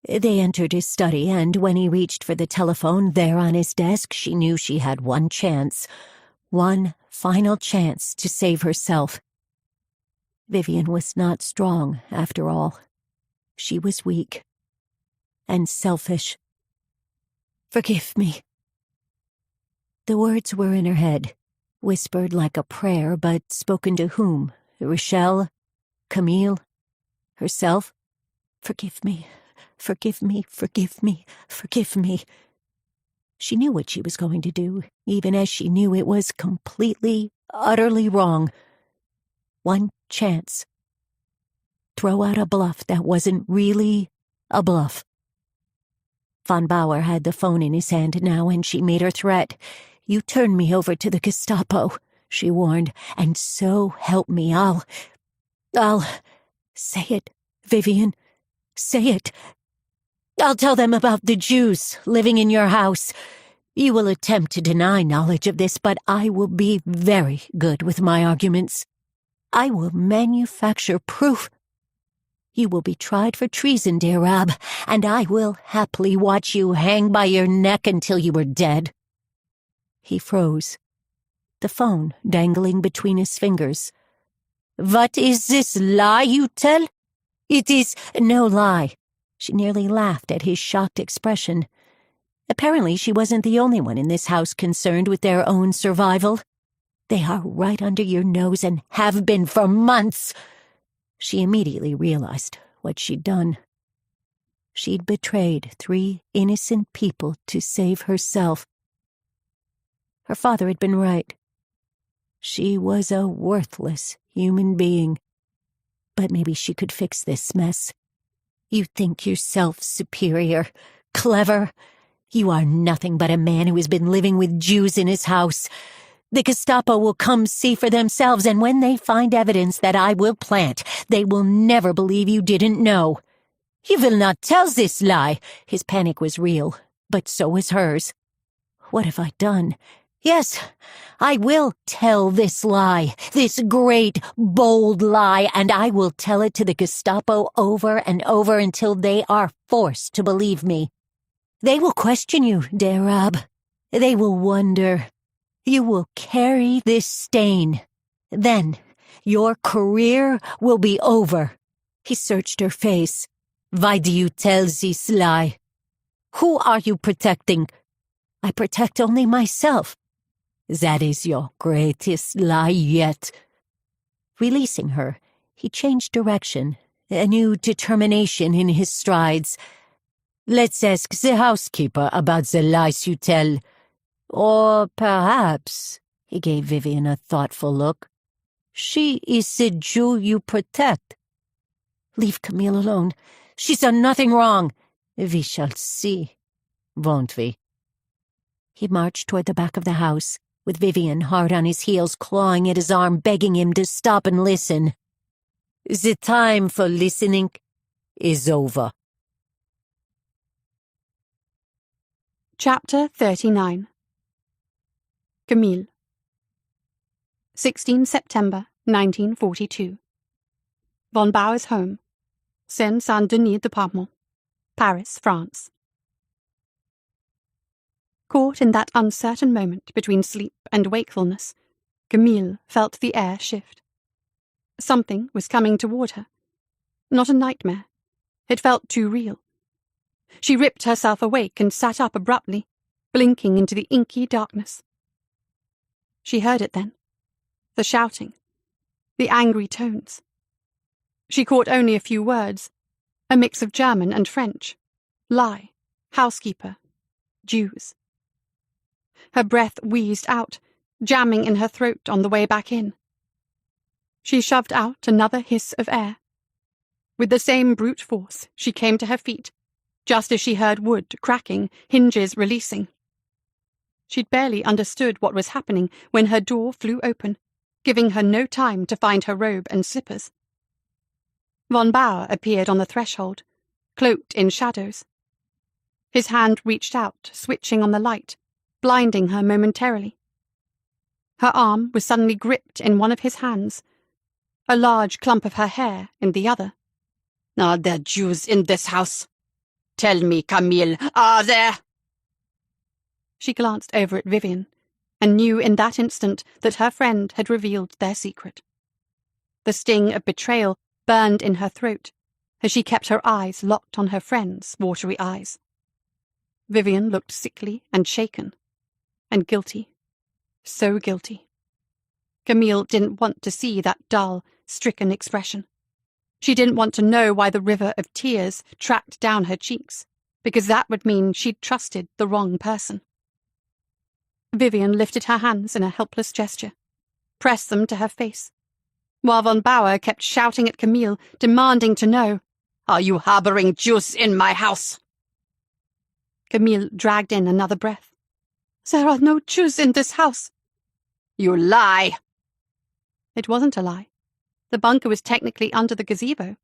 They entered his study, and when he reached for the telephone there on his desk, she knew she had one chance, one final chance to save herself. Vivian was not strong, after all. She was weak and selfish. "Forgive me." The words were in her head, whispered like a prayer, but spoken to whom? Rochelle? Camille? Herself? "Forgive me. Forgive me, forgive me, forgive me." She knew what she was going to do, even as she knew it was completely, utterly wrong. One chance. Throw out a bluff that wasn't really a bluff. Von Bauer had the phone in his hand now, and she made her threat. "You turn me over to the Gestapo," she warned, "and so help me, I'll... Say it, Vivian. Say it. I'll tell them about the Jews living in your house. You will attempt to deny knowledge of this, but I will be very good with my arguments. I will manufacture proof. You will be tried for treason, dear Rab, and I will happily watch you hang by your neck until you are dead." He froze, the phone dangling between his fingers. "What is this lie you tell? It is no lie." She nearly laughed at his shocked expression. Apparently she wasn't the only one in this house concerned with their own survival. "They are right under your nose and have been for months." She immediately realized what she'd done. She'd betrayed 3 innocent people to save herself. Her father had been right. She was a worthless human being. But maybe she could fix this mess. You think yourself superior, clever. You are nothing but a man who has been living with Jews in his house. The Gestapo will come see for themselves, and when they find evidence that I will plant, they will never believe you didn't know. You will not tell this lie. His panic was real, but so was hers. What have I done? Yes, I will tell this lie, this great, bold lie, and I will tell it to the Gestapo over and over until they are forced to believe me. They will question you, der Rab. They will wonder. You will carry this stain. Then your career will be over. He searched her face. Why do you tell this lie? Who are you protecting? I protect only myself. That is your greatest lie yet. Releasing her, he changed direction, a new determination in his strides. Let's ask the housekeeper about the lies you tell. Or perhaps, he gave Vivian a thoughtful look, she is the Jew you protect. Leave Camille alone. She's done nothing wrong. We shall see, won't we? He marched toward the back of the house, with Vivian hard on his heels, clawing at his arm, begging him to stop and listen. The time for listening is over. Chapter 39. Camille. 16 September 1942. Von Bauer's home, Seine-Saint-Denis Department, Paris, France. Caught in that uncertain moment between sleep and wakefulness, Camille felt the air shift. Something was coming toward her. Not a nightmare. It felt too real. She ripped herself awake and sat up abruptly, blinking into the inky darkness. She heard it then. The shouting. The angry tones. She caught only a few words, a mix of German and French. Lie. Housekeeper. Jews. Her breath wheezed out, jamming in her throat on the way back in. She shoved out another hiss of air. With the same brute force, she came to her feet, just as she heard wood cracking, hinges releasing. She'd barely understood what was happening when her door flew open, giving her no time to find her robe and slippers. Von Bauer appeared on the threshold, cloaked in shadows. His hand reached out, switching on the light, blinding her momentarily. Her arm was suddenly gripped in one of his hands, a large clump of her hair in the other. Are there Jews in this house? Tell me, Camille, are there? She glanced over at Vivian, and knew in that instant that her friend had revealed their secret. The sting of betrayal burned in her throat as she kept her eyes locked on her friend's watery eyes. Vivian looked sickly and shaken, and guilty, so guilty. Camille didn't want to see that dull, stricken expression. She didn't want to know why the river of tears tracked down her cheeks, because that would mean she'd trusted the wrong person. Vivian lifted her hands in a helpless gesture, pressed them to her face, while von Bauer kept shouting at Camille, demanding to know, "Are you harboring Jews in my house?" Camille dragged in another breath. "There are no Jews in this house." "You lie!" It wasn't a lie. The bunker was technically under the gazebo.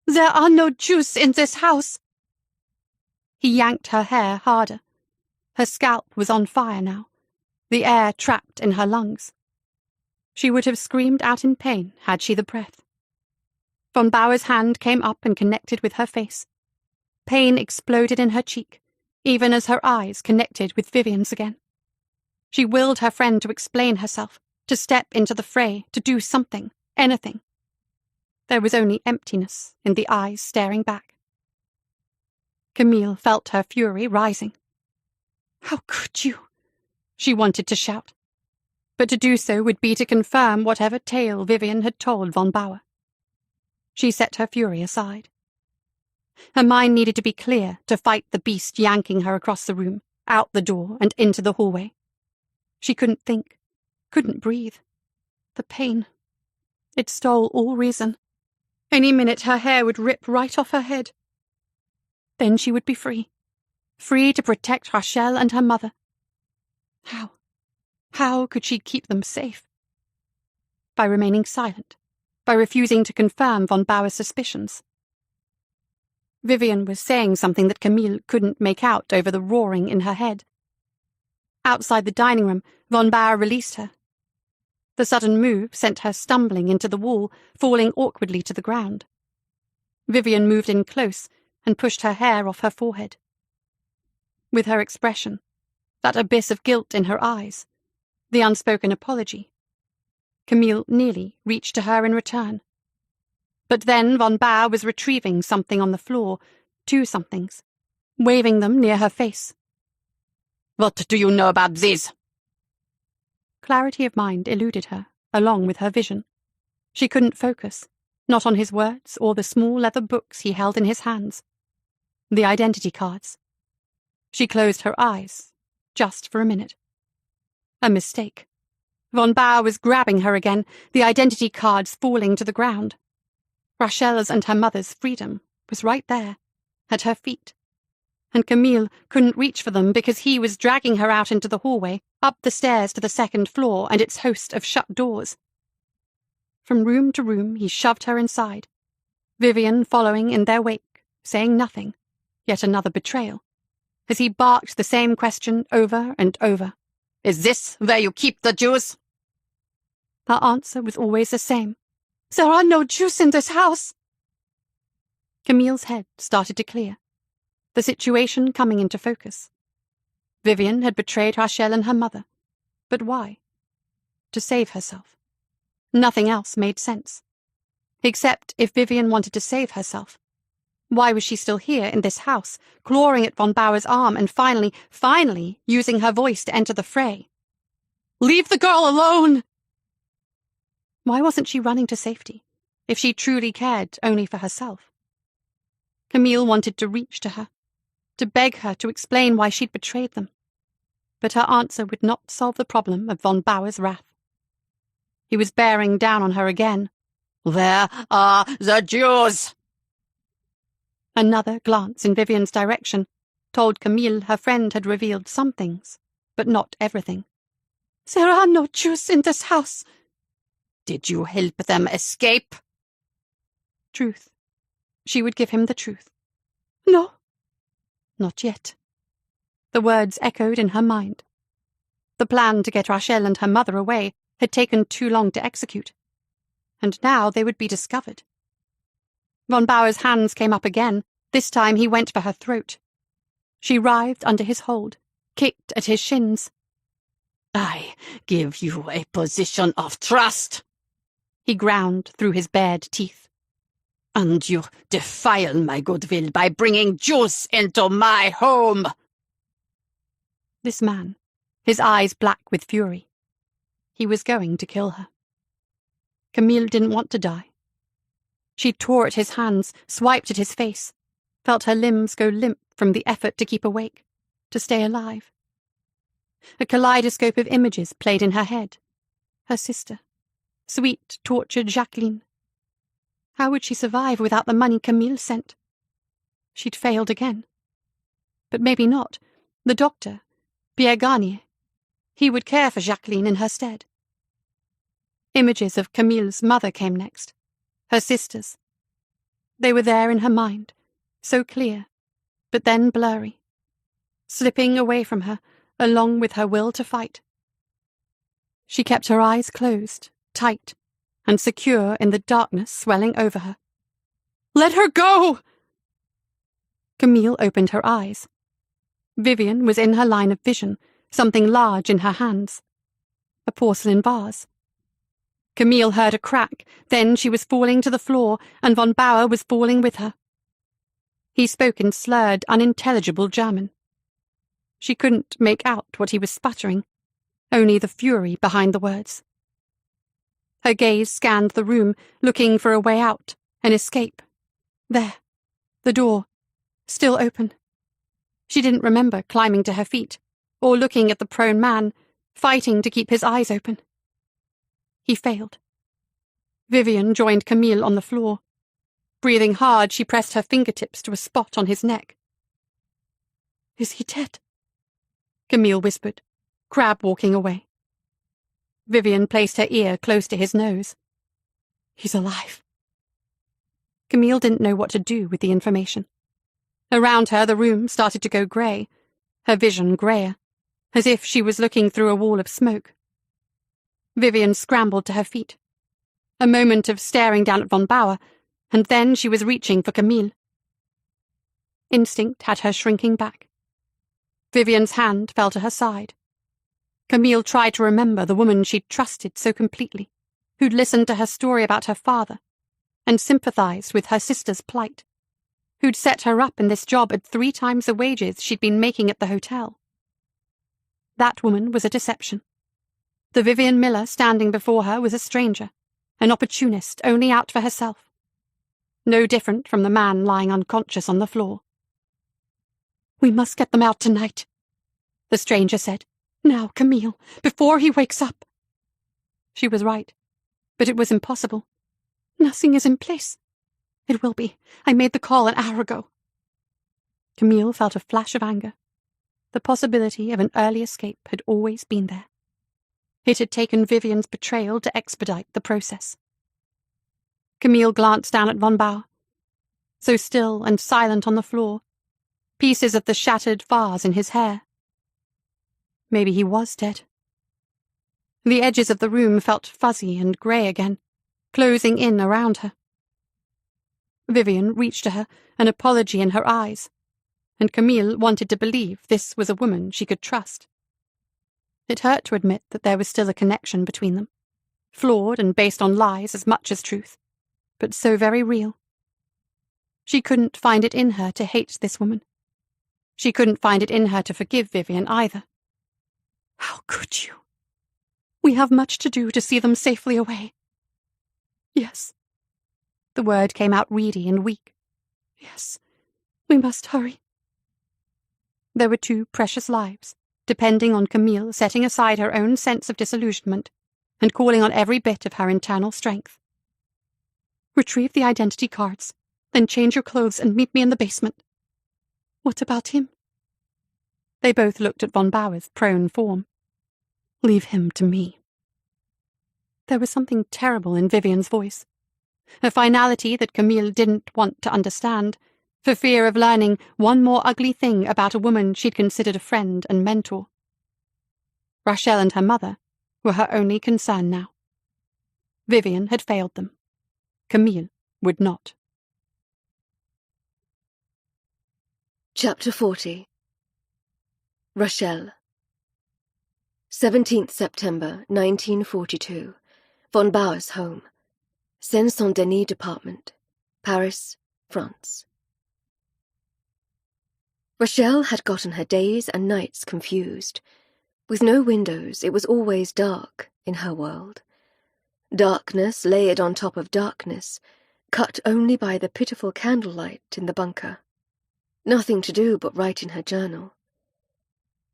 "There are no Jews in this house." He yanked her hair harder. Her scalp was on fire now, the air trapped in her lungs. She would have screamed out in pain had she the breath. Von Bauer's hand came up and connected with her face. Pain exploded in her cheek, even as her eyes connected with Vivian's again. She willed her friend to explain herself, to step into the fray, to do something, anything. There was only emptiness in the eyes staring back. Camille felt her fury rising. "How could you?" she wanted to shout. But to do so would be to confirm whatever tale Vivian had told von Bauer. She set her fury aside. Her mind needed to be clear to fight the beast yanking her across the room, out the door, and into the hallway. She couldn't think, couldn't breathe. The pain. It stole all reason. Any minute her hair would rip right off her head. Then she would be free. Free to protect Rachel and her mother. How? How could she keep them safe? By remaining silent, by refusing to confirm von Bauer's suspicions. Vivian was saying something that Camille couldn't make out over the roaring in her head. Outside the dining room, von Bauer released her. The sudden move sent her stumbling into the wall, falling awkwardly to the ground. Vivian moved in close and pushed her hair off her forehead. With her expression, that abyss of guilt in her eyes, the unspoken apology, Camille nearly reached to her in return. But then von Bauer was retrieving something on the floor, two somethings, waving them near her face. "What do you know about this?" Clarity of mind eluded her, along with her vision. She couldn't focus, not on his words or the small leather books he held in his hands. The identity cards. She closed her eyes, just for a minute. A mistake. Von Bauer was grabbing her again, the identity cards falling to the ground. Rachel's and her mother's freedom was right there, at her feet. And Camille couldn't reach for them because he was dragging her out into the hallway, up the stairs to the second floor and its host of shut doors. From room to room he shoved her inside, Vivian following in their wake, saying nothing, yet another betrayal, as he barked the same question over and over. "Is this where you keep the Jews?" Her answer was always the same. "There are no Jews in this house." Camille's head started to clear, the situation coming into focus. Vivian had betrayed Rachel and her mother. But why? To save herself. Nothing else made sense. Except if Vivian wanted to save herself. Why was she still here in this house, clawing at von Bauer's arm and finally using her voice to enter the fray? "Leave the girl alone!" Why wasn't she running to safety, if she truly cared only for herself? Camille wanted to reach to her, to beg her to explain why she'd betrayed them. But her answer would not solve the problem of von Bauer's wrath. He was bearing down on her again. "Where are the Jews?" Another glance in Vivian's direction told Camille her friend had revealed some things, but not everything. "There are no Jews in this house." "Did you help them escape?" Truth. She would give him the truth. "No." Not yet. The words echoed in her mind, The plan to get Rachel and her mother away had taken too long to execute. And now they would be discovered. Von Bauer's hands came up again. This time he went for her throat. She writhed under his hold, kicked at his shins. I give you a position of trust, he ground through his bared teeth. And you defile my goodwill by bringing Jews into my home. This man, his eyes black with fury. He was going to kill her. Camille didn't want to die. She tore at his hands, swiped at his face, felt her limbs go limp from the effort to keep awake, to stay alive. A kaleidoscope of images played in her head. Her sister, sweet, tortured Jacqueline. How would she survive without the money Camille sent? She'd failed again. But maybe not. The doctor, Pierre Garnier, he would care for Jacqueline in her stead. Images of Camille's mother came next. Her sisters. They were there in her mind, so clear, but then blurry, slipping away from her, along with her will to fight. She kept her eyes closed, tight, and secure in the darkness swelling over her. "Let her go!" Camille opened her eyes. Vivian was in her line of vision, something large in her hands. A porcelain vase. Camille heard a crack, then she was falling to the floor, and von Bauer was falling with her. He spoke in slurred, unintelligible German. She couldn't make out what he was sputtering, only the fury behind the words. Her gaze scanned the room, looking for a way out, an escape. There, the door, still open. She didn't remember climbing to her feet, or looking at the prone man, fighting to keep his eyes open. He failed. Vivian joined Camille on the floor. Breathing hard, she pressed her fingertips to a spot on his neck. "Is he dead?" Camille whispered, crab walking away. Vivian placed her ear close to his nose. "He's alive." Camille didn't know what to do with the information. Around her, the room started to go grey, her vision greyer, as if she was looking through a wall of smoke. Vivian scrambled to her feet. A moment of staring down at von Bauer, and then she was reaching for Camille. Instinct had her shrinking back. Vivian's hand fell to her side. Camille tried to remember the woman she'd trusted so completely, who'd listened to her story about her father, and sympathized with her sister's plight, who'd set her up in this job at 3 times the wages she'd been making at the hotel. That woman was a deception. The Vivian Miller standing before her was a stranger, an opportunist only out for herself. No different from the man lying unconscious on the floor. "We must get them out tonight," the stranger said. "Now, Camille, before he wakes up." She was right, but it was impossible. "Nothing is in place." "It will be. I made the call an hour ago." Camille felt a flash of anger. The possibility of an early escape had always been there. It had taken Vivian's betrayal to expedite the process. Camille glanced down at von Bauer, so still and silent on the floor, pieces of the shattered vase in his hair. Maybe he was dead. The edges of the room felt fuzzy and grey again, closing in around her. Vivian reached to her, an apology in her eyes, and Camille wanted to believe this was a woman she could trust. It hurt to admit that there was still a connection between them, flawed and based on lies as much as truth, but so very real. She couldn't find it in her to hate this woman. She couldn't find it in her to forgive Vivian either. "How could you? We have much to do to see them safely away." "Yes." The word came out reedy and weak. "Yes, we must hurry." There were 2 precious lives, depending on Camille setting aside her own sense of disillusionment and calling on every bit of her internal strength. "Retrieve the identity cards, then change your clothes and meet me in the basement." "What about him?" They both looked at von Bauer's prone form. "Leave him to me." There was something terrible in Vivian's voice, a finality that Camille didn't want to understand, for fear of learning one more ugly thing about a woman she'd considered a friend and mentor. Rachel and her mother were her only concern now. Vivian had failed them. Camille would not. Chapter 40. Rachel. 17th September 1942. Von Bauer's home. Seine-Saint-Denis Department. Paris, France. Rachel had gotten her days and nights confused. With no windows, it was always dark in her world. Darkness layered on top of darkness, cut only by the pitiful candlelight in the bunker. Nothing to do but write in her journal.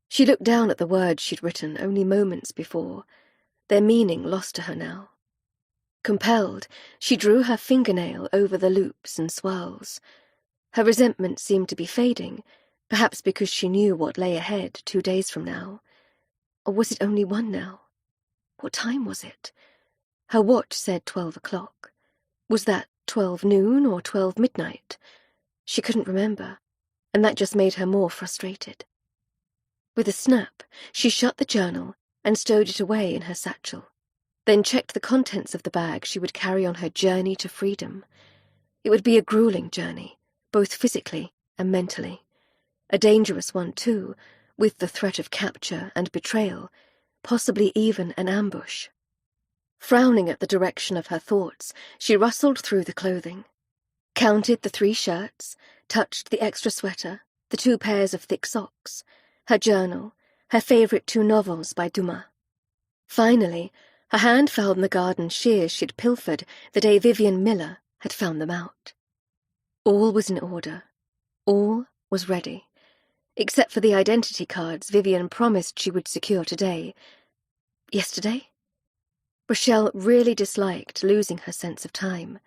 She looked down at the words she'd written only moments before, their meaning lost to her now. Compelled, she drew her fingernail over the loops and swirls. Her resentment seemed to be fading, perhaps because she knew what lay ahead 2 days from now. Or was it only 1 now? What time was it? Her watch said 12 o'clock. Was that 12 noon or 12 midnight? She couldn't remember, and that just made her more frustrated. With a snap, she shut the journal and stowed it away in her satchel, then checked the contents of the bag she would carry on her journey to freedom. It would be a grueling journey, both physically and mentally. A dangerous one, too, with the threat of capture and betrayal, possibly even an ambush. Frowning at the direction of her thoughts, she rustled through the clothing, counted the 3 shirts, touched the extra sweater, the 2 pairs of thick socks, her journal, her favourite 2 novels by Dumas. Finally, her hand found the garden shears she'd pilfered the day Vivian Miller had found them out. All was in order. All was ready, except for the identity cards Vivian promised she would secure today. Yesterday? Rachel really disliked losing her sense of time.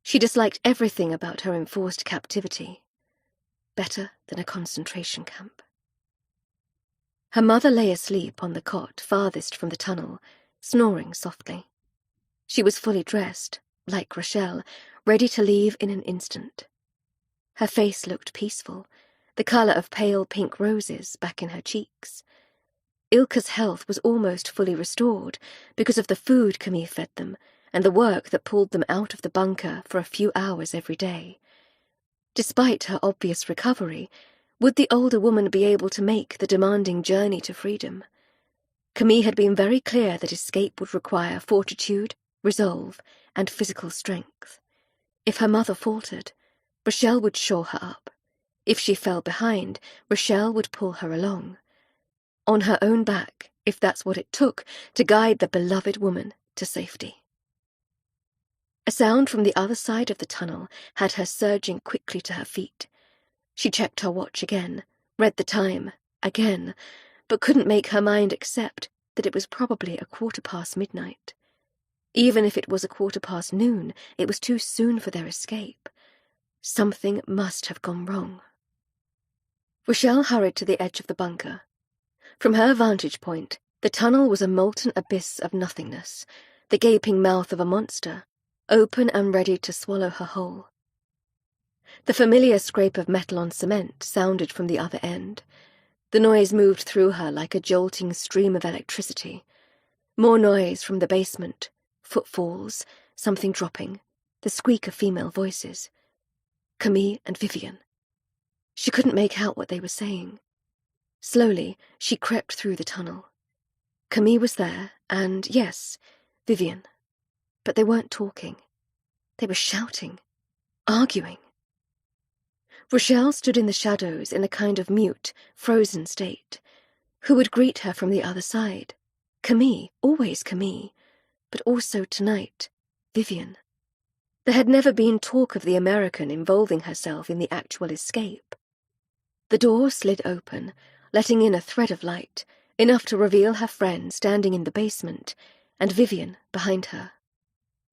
She disliked everything about her enforced captivity. Better than a concentration camp. Her mother lay asleep on the cot farthest from the tunnel, snoring softly. She was fully dressed, like Rachel, ready to leave in an instant. Her face looked peaceful, the colour of pale pink roses back in her cheeks. Ilka's health was almost fully restored because of the food Camille fed them and the work that pulled them out of the bunker for a few hours every day. Despite her obvious recovery, would the older woman be able to make the demanding journey to freedom? Camille had been very clear that escape would require fortitude, resolve, and physical strength. If her mother faltered, Rachel would shore her up. If she fell behind, Rachel would pull her along. On her own back, if that's what it took to guide the beloved woman to safety. A sound from the other side of the tunnel had her surging quickly to her feet. She checked her watch again, read the time, again, but couldn't make her mind accept that it was probably 1:15 midnight. Even if it was 1:15 noon, it was too soon for their escape. Something must have gone wrong. Rachel hurried to the edge of the bunker. From her vantage point, the tunnel was a molten abyss of nothingness, the gaping mouth of a monster, open and ready to swallow her whole. The familiar scrape of metal on cement sounded from the other end. The noise moved through her like a jolting stream of electricity. More noise from the basement, footfalls, something dropping, the squeak of female voices. Camille and Vivian. She couldn't make out what they were saying. Slowly, she crept through the tunnel. Camille was there, and, yes, Vivian. But they weren't talking. They were shouting, arguing. Rachel stood in the shadows in a kind of mute, frozen state. Who would greet her from the other side? Camille, always Camille, but also tonight, Vivian. There had never been talk of the American involving herself in the actual escape. The door slid open, letting in a thread of light, enough to reveal her friend standing in the basement, and Vivian behind her.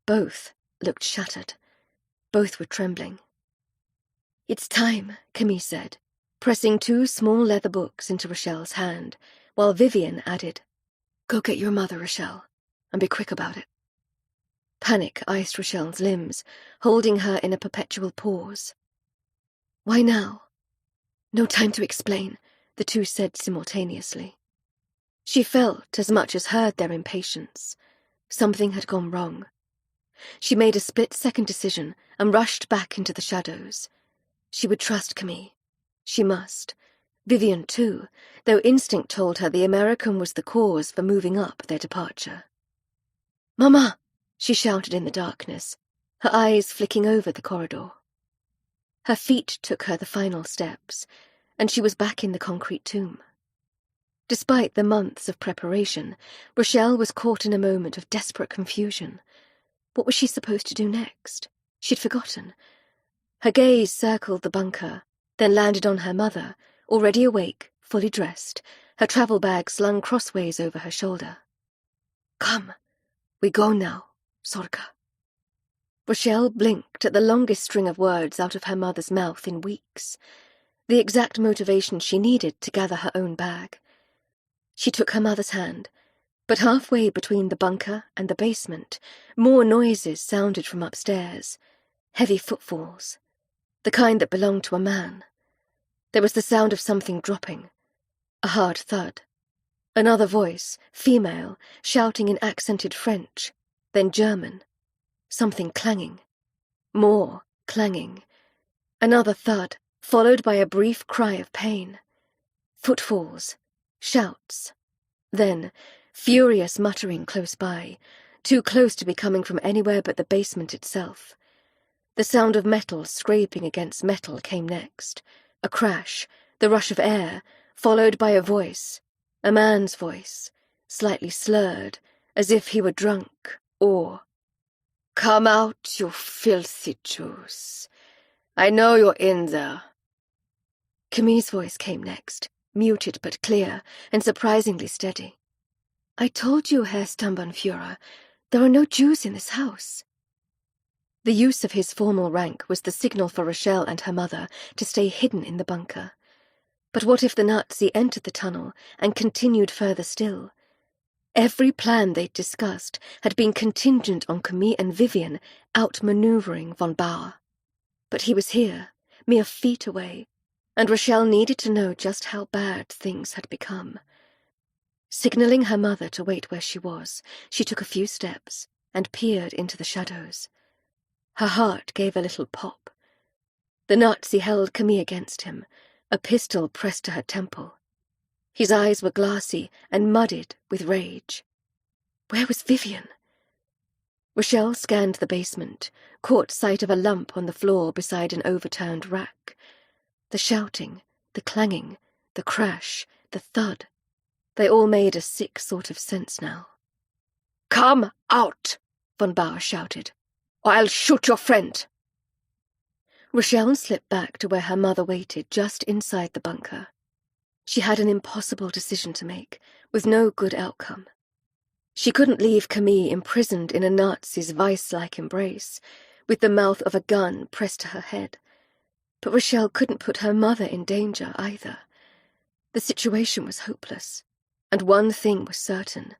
Both looked shattered. Both were trembling. "It's time," Camille said, pressing 2 small leather books into Rachel's hand, while Vivian added, "Go get your mother, Rachel, and be quick about it." Panic iced Rachel's limbs, holding her in a perpetual pause. "Why now?" "No time to explain," the two said simultaneously. She felt as much as heard their impatience. Something had gone wrong. She made a split-second decision and rushed back into the shadows. She would trust Camille. She must. Vivian, too, though instinct told her the American was the cause for moving up their departure. "Mama!" she shouted in the darkness, her eyes flicking over the corridor. Her feet took her the final steps, and she was back in the concrete tomb. Despite the months of preparation, Rochelle was caught in a moment of desperate confusion. What was she supposed to do next? She'd forgotten. Her gaze circled the bunker, then landed on her mother, already awake, fully dressed, her travel bag slung crossways over her shoulder. "Come, we go now, Sorka." Rochelle blinked at the longest string of words out of her mother's mouth in weeks, the exact motivation she needed to gather her own bag. She took her mother's hand, but halfway between the bunker and the basement, more noises sounded from upstairs, heavy footfalls, the kind that belonged to a man. There was the sound of something dropping, a hard thud. Another voice, female, shouting in accented French, then German. Something clanging. More clanging. Another thud, followed by a brief cry of pain. Footfalls. Shouts. Then, furious muttering close by, too close to be coming from anywhere but the basement itself. The sound of metal scraping against metal came next. A crash, the rush of air, followed by a voice, a man's voice, slightly slurred, as if he were drunk, or, "Come out, you filthy Jews. I know you're in there." Camille's voice came next, muted but clear, and surprisingly steady. "I told you, Herr Stammbannführer, there are no Jews in this house." The use of his formal rank was the signal for Rochelle and her mother to stay hidden in the bunker. But what if the Nazi entered the tunnel and continued further still? Every plan they'd discussed had been contingent on Camille and Vivian outmaneuvering von Bauer. But he was here, mere feet away, and Rochelle needed to know just how bad things had become. Signaling her mother to wait where she was, she took a few steps and peered into the shadows. Her heart gave a little pop. The Nazi held Camille against him, a pistol pressed to her temple. His eyes were glassy and muddied with rage. Where was Vivian? Rochelle scanned the basement, caught sight of a lump on the floor beside an overturned rack. The shouting, the clanging, the crash, the thud, they all made a sick sort of sense now. "Come out!" von Bauer shouted, "or I'll shoot your friend." Rochelle slipped back to where her mother waited just inside the bunker. She had an impossible decision to make, with no good outcome. She couldn't leave Camille imprisoned in a Nazi's vice-like embrace, with the mouth of a gun pressed to her head. But Rochelle couldn't put her mother in danger either. The situation was hopeless, and one thing was certain.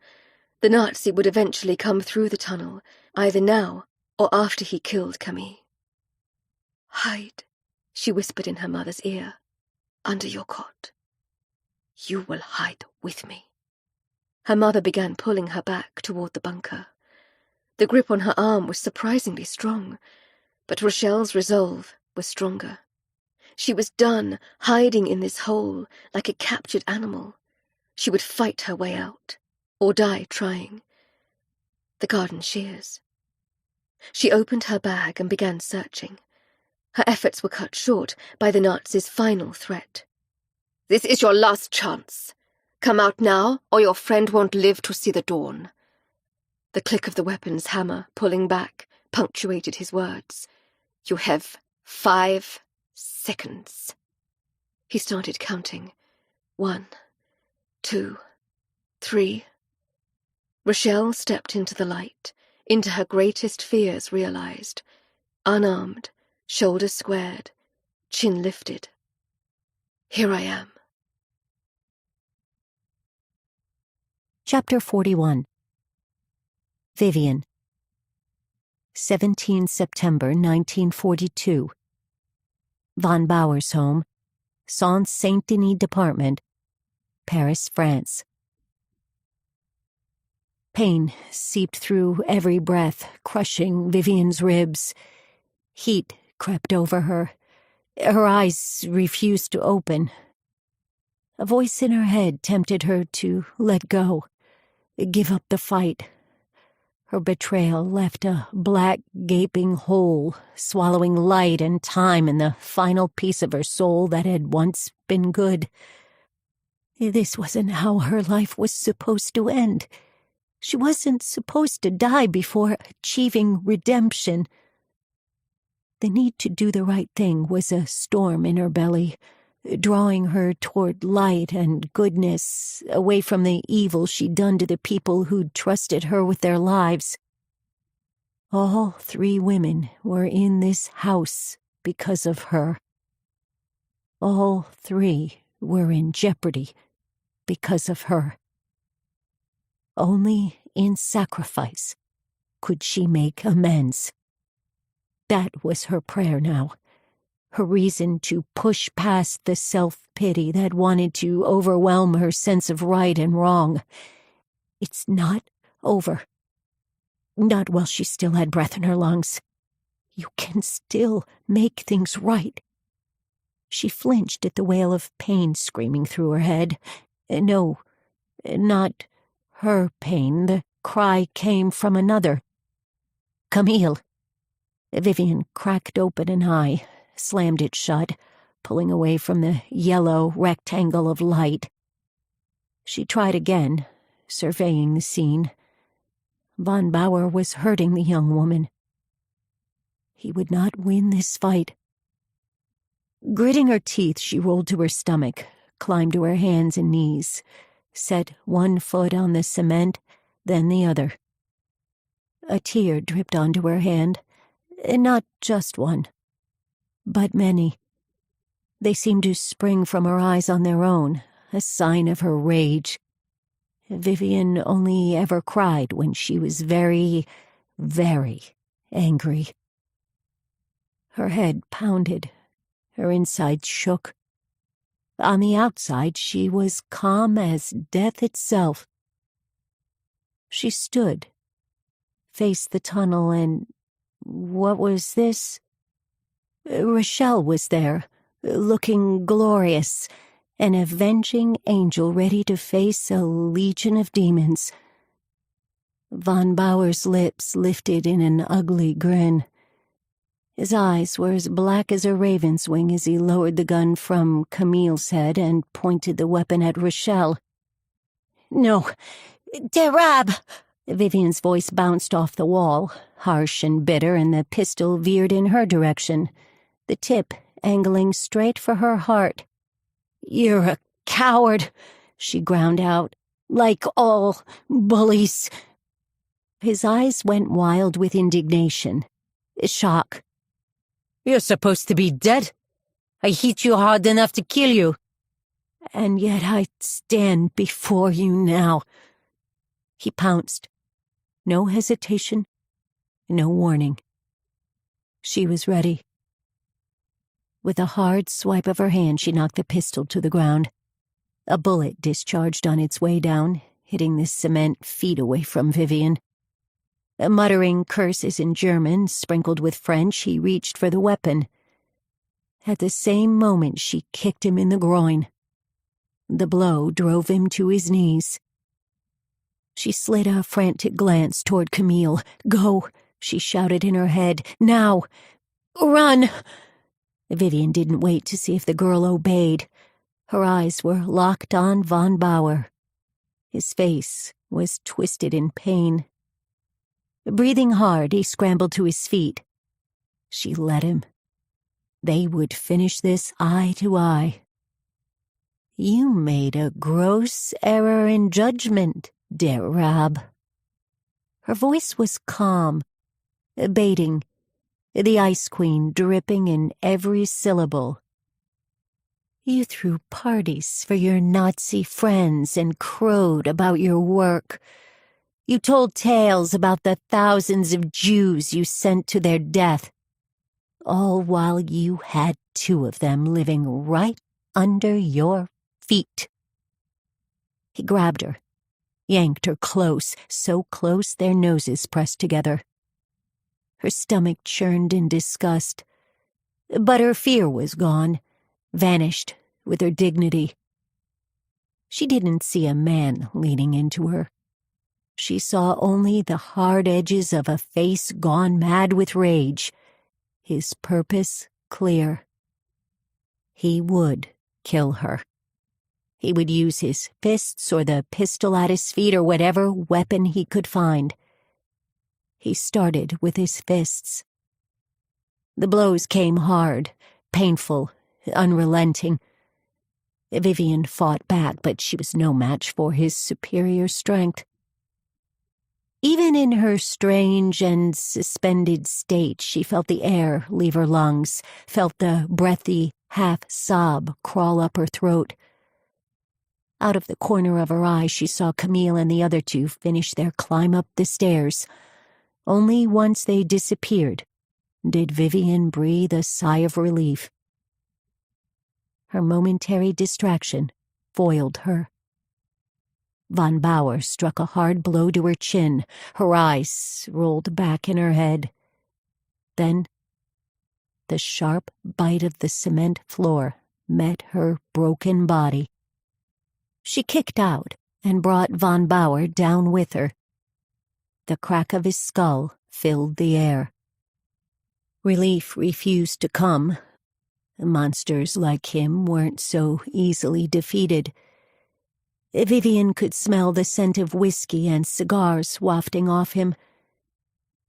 The Nazi would eventually come through the tunnel, either now or after he killed Camille. "Hide," she whispered in her mother's ear, "under your cot. You will hide with me." Her mother began pulling her back toward the bunker. The grip on her arm was surprisingly strong, but Rochelle's resolve was stronger. She was done hiding in this hole like a captured animal. She would fight her way out, or die trying. The garden shears. She opened her bag and began searching. Her efforts were cut short by the Nazi's final threat. "This is your last chance. Come out now, or your friend won't live to see the dawn." The click of the weapon's hammer, pulling back, punctuated his words. "You have 5 seconds." He started counting. 1, 2, 3. Rochelle stepped into the light, into her greatest fears realized. Unarmed, shoulders squared, chin lifted. Here I am. Chapter 41. Vivian. 17 September 1942. Von Bauer's home, Saint-Denis Department, Paris, France. Pain seeped through every breath, crushing Vivian's ribs. Heat crept over her. Her eyes refused to open. A voice in her head tempted her to let go, give up the fight. Her betrayal left a black, gaping hole, swallowing light and time and the final piece of her soul that had once been good. This wasn't how her life was supposed to end. She wasn't supposed to die before achieving redemption. The need to do the right thing was a storm in her belly, drawing her toward light and goodness, away from the evil she'd done to the people who'd trusted her with their lives. All 3 women were in this house because of her. All 3 were in jeopardy because of her. Only in sacrifice could she make amends. That was her prayer now, her reason to push past the self-pity that wanted to overwhelm her sense of right and wrong. It's not over. Not while she still had breath in her lungs. You can still make things right. She flinched at the wail of pain screaming through her head. No, not her pain. The cry came from another. Camille. Vivian cracked open an eye, slammed it shut, pulling away from the yellow rectangle of light. She tried again, surveying the scene. Von Bauer was hurting the young woman. He would not win this fight. Gritting her teeth, she rolled to her stomach, climbed to her hands and knees, set one foot on the cement, then the other. A tear dripped onto her hand, not just one, but many. They seemed to spring from her eyes on their own, a sign of her rage. Vivian only ever cried when she was very, very angry. Her head pounded, her insides shook. On the outside, she was calm as death itself. She stood, faced the tunnel, and what was this? Rochelle was there, looking glorious, an avenging angel ready to face a legion of demons. Von Bauer's lips lifted in an ugly grin. His eyes were as black as a raven's wing as he lowered the gun from Camille's head and pointed the weapon at Rochelle. "No, Derab!" Vivian's voice bounced off the wall, harsh and bitter, and the pistol veered in her direction, the tip angling straight for her heart. "You're a coward," she ground out, "like all bullies." His eyes went wild with indignation, shock. "You're supposed to be dead. I hit you hard enough to kill you. And yet I stand before you now." He pounced. No hesitation, no warning. She was ready. With a hard swipe of her hand, she knocked the pistol to the ground. A bullet discharged on its way down, hitting the cement feet away from Vivian. Muttering curses in German, sprinkled with French, he reached for the weapon. At the same moment, she kicked him in the groin. The blow drove him to his knees. She slid a frantic glance toward Camille. "Go," she shouted in her head. "Now! Run!" Vivian didn't wait to see if the girl obeyed. Her eyes were locked on Von Bauer. His face was twisted in pain. Breathing hard, he scrambled to his feet. She let him. They would finish this eye to eye. "You made a gross error in judgment, Der Rab." Her voice was calm, baiting, the Ice Queen dripping in every syllable. "You threw parties for your Nazi friends and crowed about your work. You told tales about the thousands of Jews you sent to their death, all while you had 2 of them living right under your feet." He grabbed her, yanked her close, so close their noses pressed together. Her stomach churned in disgust, but her fear was gone, vanished with her dignity. She didn't see a man leaning into her. She saw only the hard edges of a face gone mad with rage, his purpose clear. He would kill her. He would use his fists or the pistol at his feet or whatever weapon he could find. He started with his fists. The blows came hard, painful, unrelenting. Vivian fought back, but she was no match for his superior strength. Even in her strange and suspended state, she felt the air leave her lungs, felt the breathy half-sob crawl up her throat. Out of the corner of her eye, she saw Camille and the other two finish their climb up the stairs. Only once they disappeared did Vivian breathe a sigh of relief. Her momentary distraction foiled her. Von Bauer struck a hard blow to her chin. Her eyes rolled back in her head. Then, the sharp bite of the cement floor met her broken body. She kicked out and brought Von Bauer down with her. The crack of his skull filled the air. Relief refused to come. Monsters like him weren't so easily defeated. Vivian could smell the scent of whiskey and cigars wafting off him.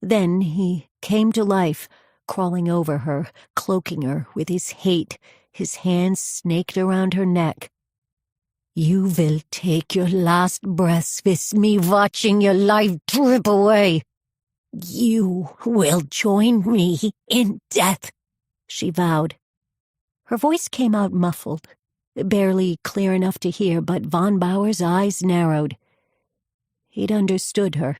Then he came to life, crawling over her, cloaking her with his hate, his hands snaked around her neck. "You will take your last breaths with me, watching your life drip away. You will join me in death," she vowed. Her voice came out muffled, barely clear enough to hear, but Von Bauer's eyes narrowed. He'd understood her.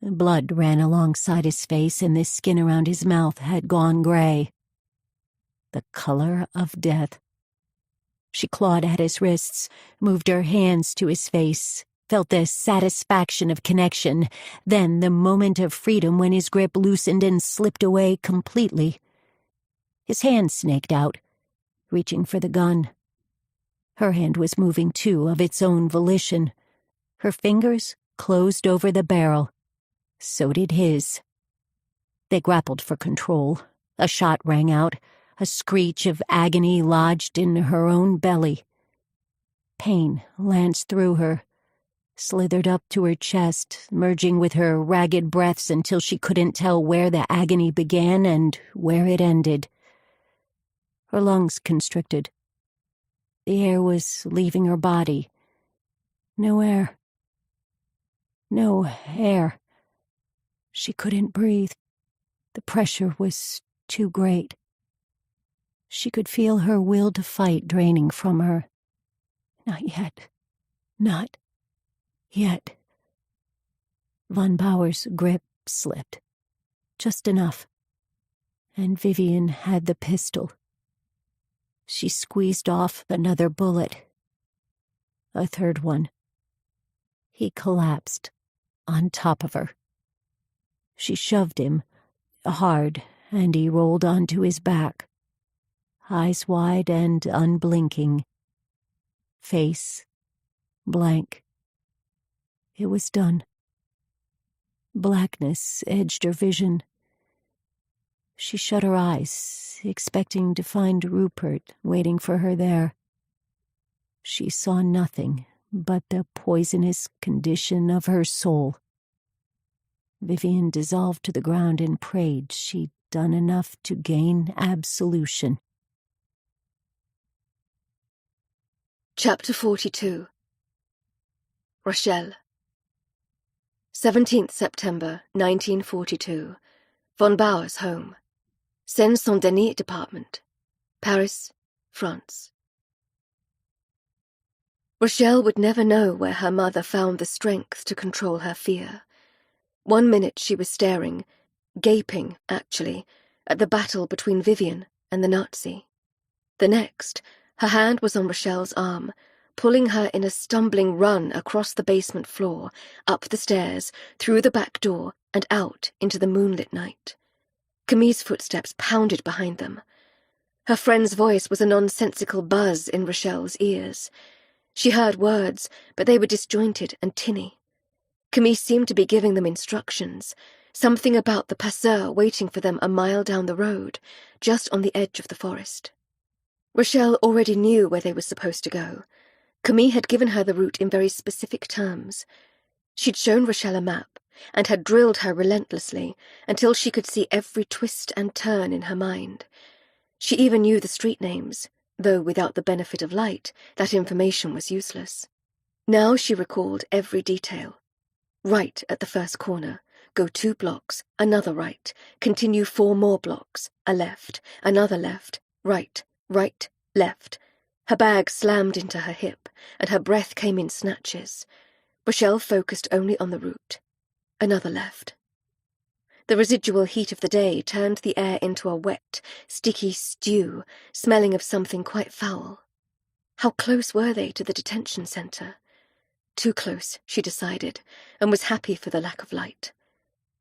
Blood ran alongside his face, and the skin around his mouth had gone gray. The color of death. She clawed at his wrists, moved her hands to his face, felt the satisfaction of connection, then the moment of freedom when his grip loosened and slipped away completely. His hand snaked out, reaching for the gun. Her hand was moving too, of its own volition. Her fingers closed over the barrel. So did his. They grappled for control. A shot rang out, a screech of agony lodged in her own belly. Pain lanced through her, slithered up to her chest, merging with her ragged breaths until she couldn't tell where the agony began and where it ended. Her lungs constricted. The air was leaving her body. No air. No air. She couldn't breathe. The pressure was too great. She could feel her will to fight draining from her. Not yet. Not yet. Von Bauer's grip slipped. Just enough. And Vivian had the pistol. She squeezed off another bullet. A third one. He collapsed on top of her. She shoved him hard, and he rolled onto his back, eyes wide and unblinking, face blank. It was done. Blackness edged her vision. She shut her eyes, expecting to find Rupert waiting for her there. She saw nothing but the poisonous condition of her soul. Vivian dissolved to the ground and prayed she'd done enough to gain absolution. Chapter 42. Rochelle. 17th September 1942. Von Bauer's home. Seine-Saint-Denis Department. Paris, France. Rochelle would never know where her mother found the strength to control her fear. 1 minute she was staring, gaping, actually, at the battle between Vivian and the Nazi. The next, her hand was on Rochelle's arm, pulling her in a stumbling run across the basement floor, up the stairs, through the back door, and out into the moonlit night. Camille's footsteps pounded behind them. Her friend's voice was a nonsensical buzz in Rochelle's ears. She heard words, but they were disjointed and tinny. Camille seemed to be giving them instructions, something about the passeur waiting for them a mile down the road, just on the edge of the forest. Rochelle already knew where they were supposed to go. Camille had given her the route in very specific terms. She'd shown Rochelle a map, and had drilled her relentlessly until she could see every twist and turn in her mind. She even knew the street names, though without the benefit of light, that information was useless. Now she recalled every detail. Right at the first corner, go 2 blocks, another right, continue 4 more blocks, a left, another left, right, left. Her bag slammed into her hip, and her breath came in snatches. Rochelle focused only on the route. Another left. The residual heat of the day turned the air into a wet, sticky stew, smelling of something quite foul. How close were they to the detention centre? Too close, she decided, and was happy for the lack of light.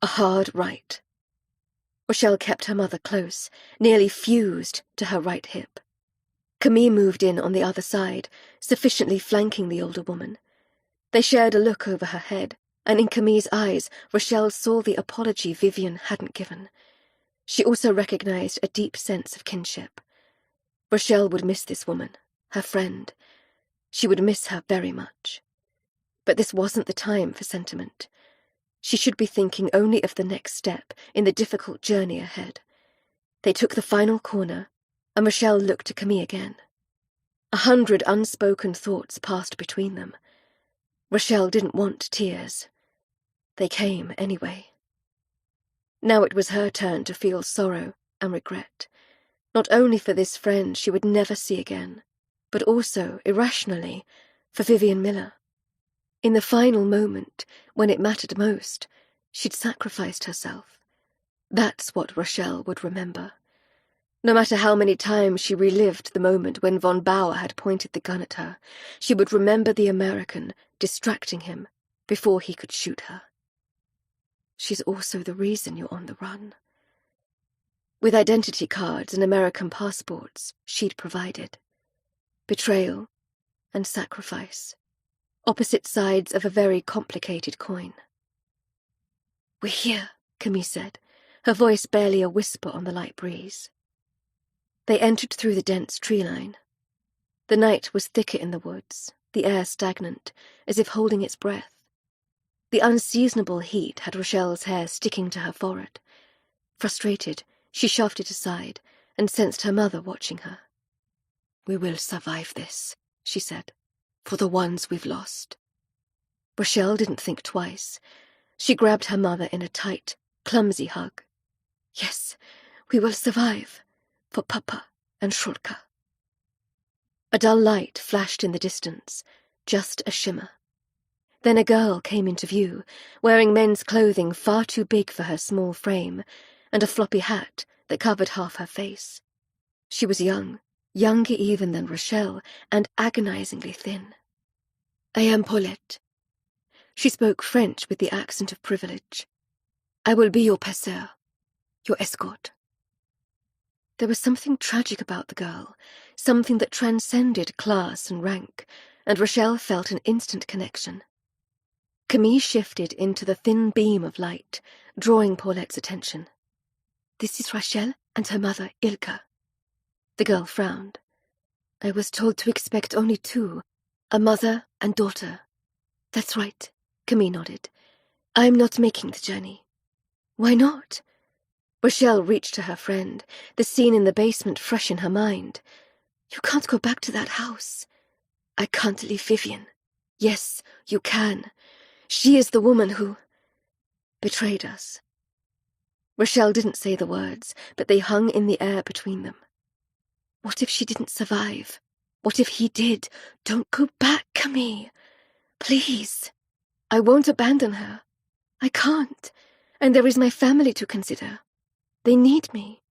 A hard right. Rochelle kept her mother close, nearly fused to her right hip. Camille moved in on the other side, sufficiently flanking the older woman. They shared a look over her head, and in Camille's eyes, Rochelle saw the apology Vivian hadn't given. She also recognized a deep sense of kinship. Rochelle would miss this woman, her friend. She would miss her very much. But this wasn't the time for sentiment. She should be thinking only of the next step in the difficult journey ahead. They took the final corner, and Rochelle looked to Camille again. 100 unspoken thoughts passed between them. Rochelle didn't want tears. They came anyway. Now it was her turn to feel sorrow and regret, not only for this friend she would never see again, but also, irrationally, for Vivian Miller. In the final moment, when it mattered most, she'd sacrificed herself. That's what Rochelle would remember. No matter how many times she relived the moment when von Bauer had pointed the gun at her, she would remember the American distracting him before he could shoot her. She's also the reason you're on the run. With identity cards and American passports she'd provided. Betrayal and sacrifice. Opposite sides of a very complicated coin. "We're here," Camille said, her voice barely a whisper on the light breeze. They entered through the dense tree line. The night was thicker in the woods, the air stagnant, as if holding its breath. The unseasonable heat had Rochelle's hair sticking to her forehead. Frustrated, she shoved it aside and sensed her mother watching her. "We will survive this," she said. "For the ones we've lost." Rochelle didn't think twice. She grabbed her mother in a tight, clumsy hug. "Yes, we will survive. For Papa and Shulka." A dull light flashed in the distance, just a shimmer. Then a girl came into view, wearing men's clothing far too big for her small frame, and a floppy hat that covered half her face. She was young, younger even than Rochelle, and agonizingly thin. "I am Paulette." She spoke French with the accent of privilege. "I will be your passeur, your escort." There was something tragic about the girl, something that transcended class and rank, and Rochelle felt an instant connection. Camille shifted into the thin beam of light, drawing Paulette's attention. "This is Rachel and her mother, Ilka." The girl frowned. "I was told to expect only 2, a mother and daughter." "That's right," Camille nodded. "I'm not making the journey." "Why not?" Rochelle reached to her friend, the scene in the basement fresh in her mind. "You can't go back to that house." "I can't leave Vivian." "Yes, you can. She is the woman who betrayed us." Rochelle didn't say the words, but they hung in the air between them. What if she didn't survive? What if he did? "Don't go back, Camille. Please. I won't abandon her. I can't. And there is my family to consider. They need me."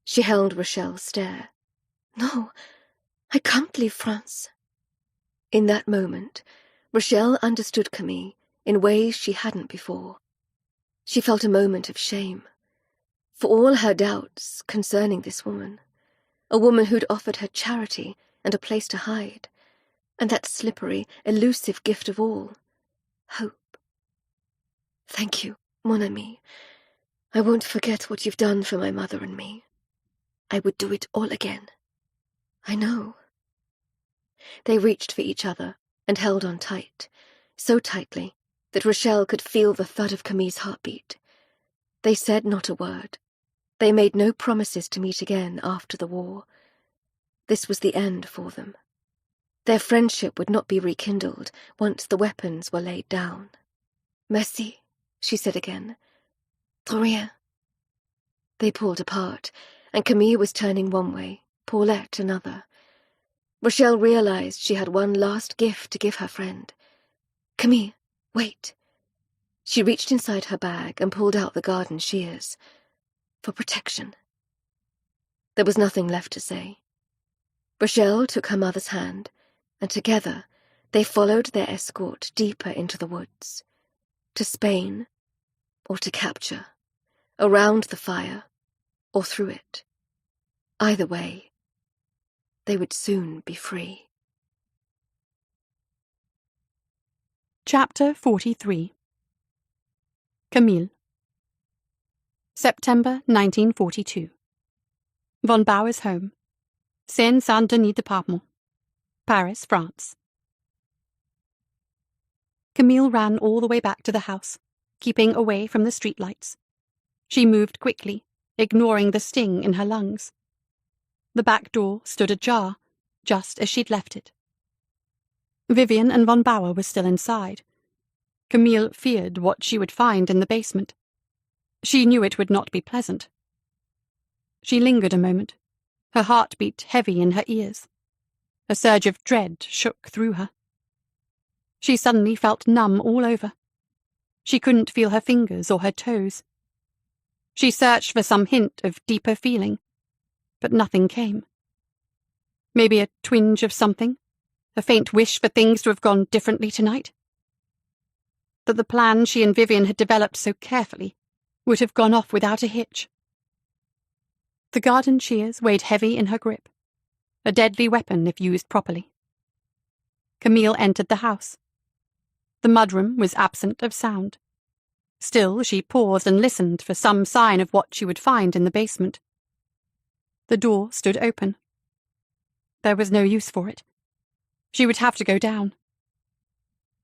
She held Rochelle's stare. "No, I can't leave France." In that moment, Rochelle understood Camille in ways she hadn't before. She felt a moment of shame. For all her doubts concerning this woman, a woman who'd offered her charity and a place to hide, and that slippery, elusive gift of all, hope. Thank you, mon ami. I won't forget what you've done for my mother and me. I would do it all again. I know. They reached for each other and held on tight, so tightly that Rochelle could feel the thud of Camille's heartbeat. They said not a word. They made no promises to meet again after the war. This was the end for them. Their friendship would not be rekindled once the weapons were laid down. Merci, she said again. De rien. They pulled apart, and Camille was turning one way, Paulette another. Rochelle realized she had one last gift to give her friend. Camille, wait. She reached inside her bag and pulled out the garden shears. For protection. There was nothing left to say. Rochelle took her mother's hand, and together they followed their escort deeper into the woods. To Spain, or to capture. Around the fire, or through it. Either way, they would soon be free. Chapter 43. Camille. September 1942. Von Bauer's home. Seine-Saint-Denis Department. Paris, France. Camille ran all the way back to the house, keeping away from the streetlights. She moved quickly, ignoring the sting in her lungs. The back door stood ajar, just as she'd left it. Vivian and von Bauer were still inside. Camille feared what she would find in the basement. She knew it would not be pleasant. She lingered a moment, her heart beat heavy in her ears. A surge of dread shook through her. She suddenly felt numb all over. She couldn't feel her fingers or her toes. She searched for some hint of deeper feeling, but nothing came. Maybe a twinge of something, a faint wish for things to have gone differently tonight? That the plan she and Vivian had developed so carefully would have gone off without a hitch. The garden shears weighed heavy in her grip, a deadly weapon if used properly. Camille entered the house. The mudroom was absent of sound. Still, she paused and listened for some sign of what she would find in the basement. The door stood open. There was no use for it. She would have to go down.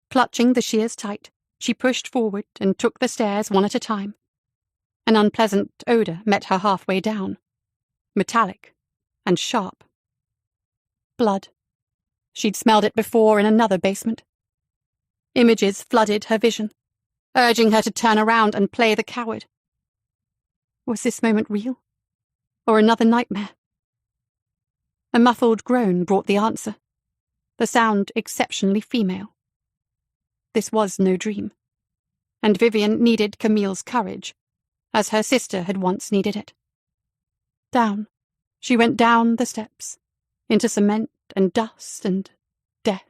Clutching the shears tight, she pushed forward and took the stairs one at a time. An unpleasant odour met her halfway down, metallic and sharp. Blood. She'd smelled it before in another basement. Images flooded her vision, urging her to turn around and play the coward. Was this moment real? Or another nightmare? A muffled groan brought the answer, the sound exceptionally female. This was no dream, and Vivian needed Camille's courage, as her sister had once needed it. Down. She went down the steps, into cement and dust and death.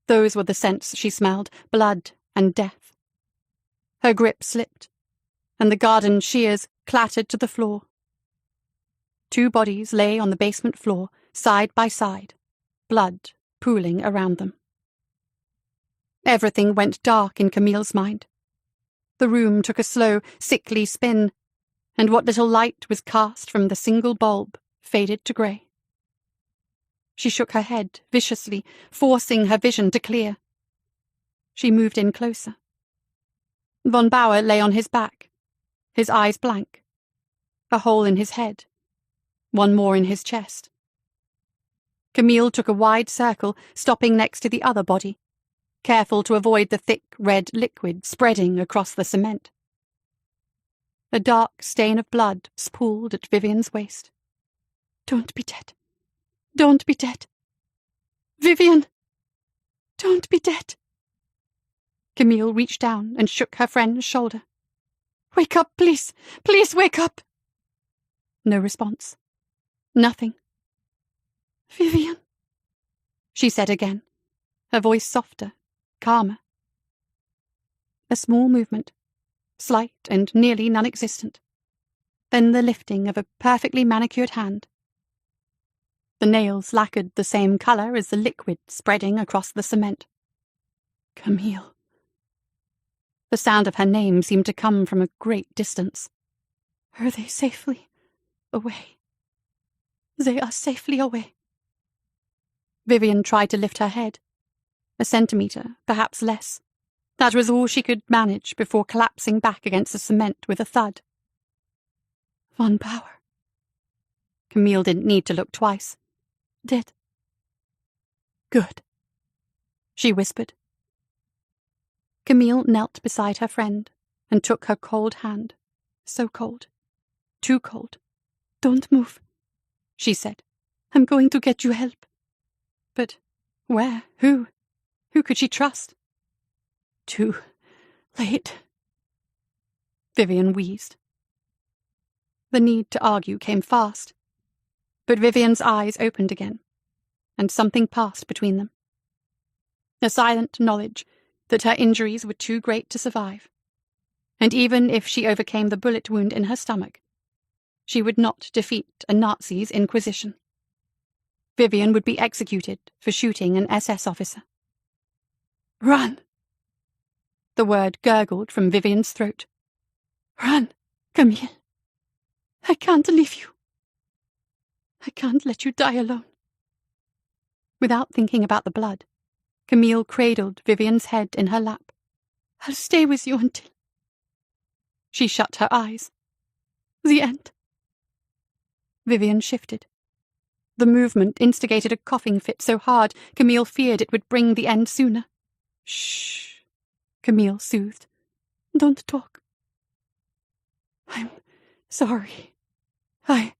Those were the scents she smelled, blood and death. Her grip slipped, and the garden shears clattered to the floor. 2 bodies lay on the basement floor, side by side, blood pooling around them. Everything went dark in Camille's mind. The room took a slow, sickly spin, and what little light was cast from the single bulb faded to grey. She shook her head viciously, forcing her vision to clear. She moved in closer. Von Bauer lay on his back, his eyes blank, a hole in his head, one more in his chest. Camille took a wide circle, stopping next to the other body, careful to avoid the thick red liquid spreading across the cement. A dark stain of blood spooled at Vivian's waist. Don't be dead. Don't be dead. Vivian! Don't be dead. Camille reached down and shook her friend's shoulder. Wake up, please. Please wake up. No response. Nothing. Vivian, she said again, her voice softer, calmer. A small movement, slight and nearly non-existent. Then the lifting of a perfectly manicured hand. The nails lacquered the same colour as the liquid spreading across the cement. Camille. The sound of her name seemed to come from a great distance. Are they safely away? They are safely away. Vivian tried to lift her head. A centimetre, perhaps less. That was all she could manage before collapsing back against the cement with a thud. Von Bauer. Camille didn't need to look twice. Dead. Good, she whispered. Camille knelt beside her friend and took her cold hand. So cold. Too cold. Don't move, she said. I'm going to get you help. But where? Who? Who could she trust? Too late. Vivian wheezed. The need to argue came fast. But Vivian's eyes opened again, and something passed between them. A silent knowledge that her injuries were too great to survive, and even if she overcame the bullet wound in her stomach, she would not defeat a Nazi's inquisition. Vivian would be executed for shooting an SS officer. Run! The word gurgled from Vivian's throat. Run, Camille. I can't leave you. I can't let you die alone. Without thinking about the blood, Camille cradled Vivian's head in her lap. I'll stay with you until... She shut her eyes. The end. Vivian shifted. The movement instigated a coughing fit so hard Camille feared it would bring the end sooner. Shh, Camille soothed. Don't talk. I'm sorry. I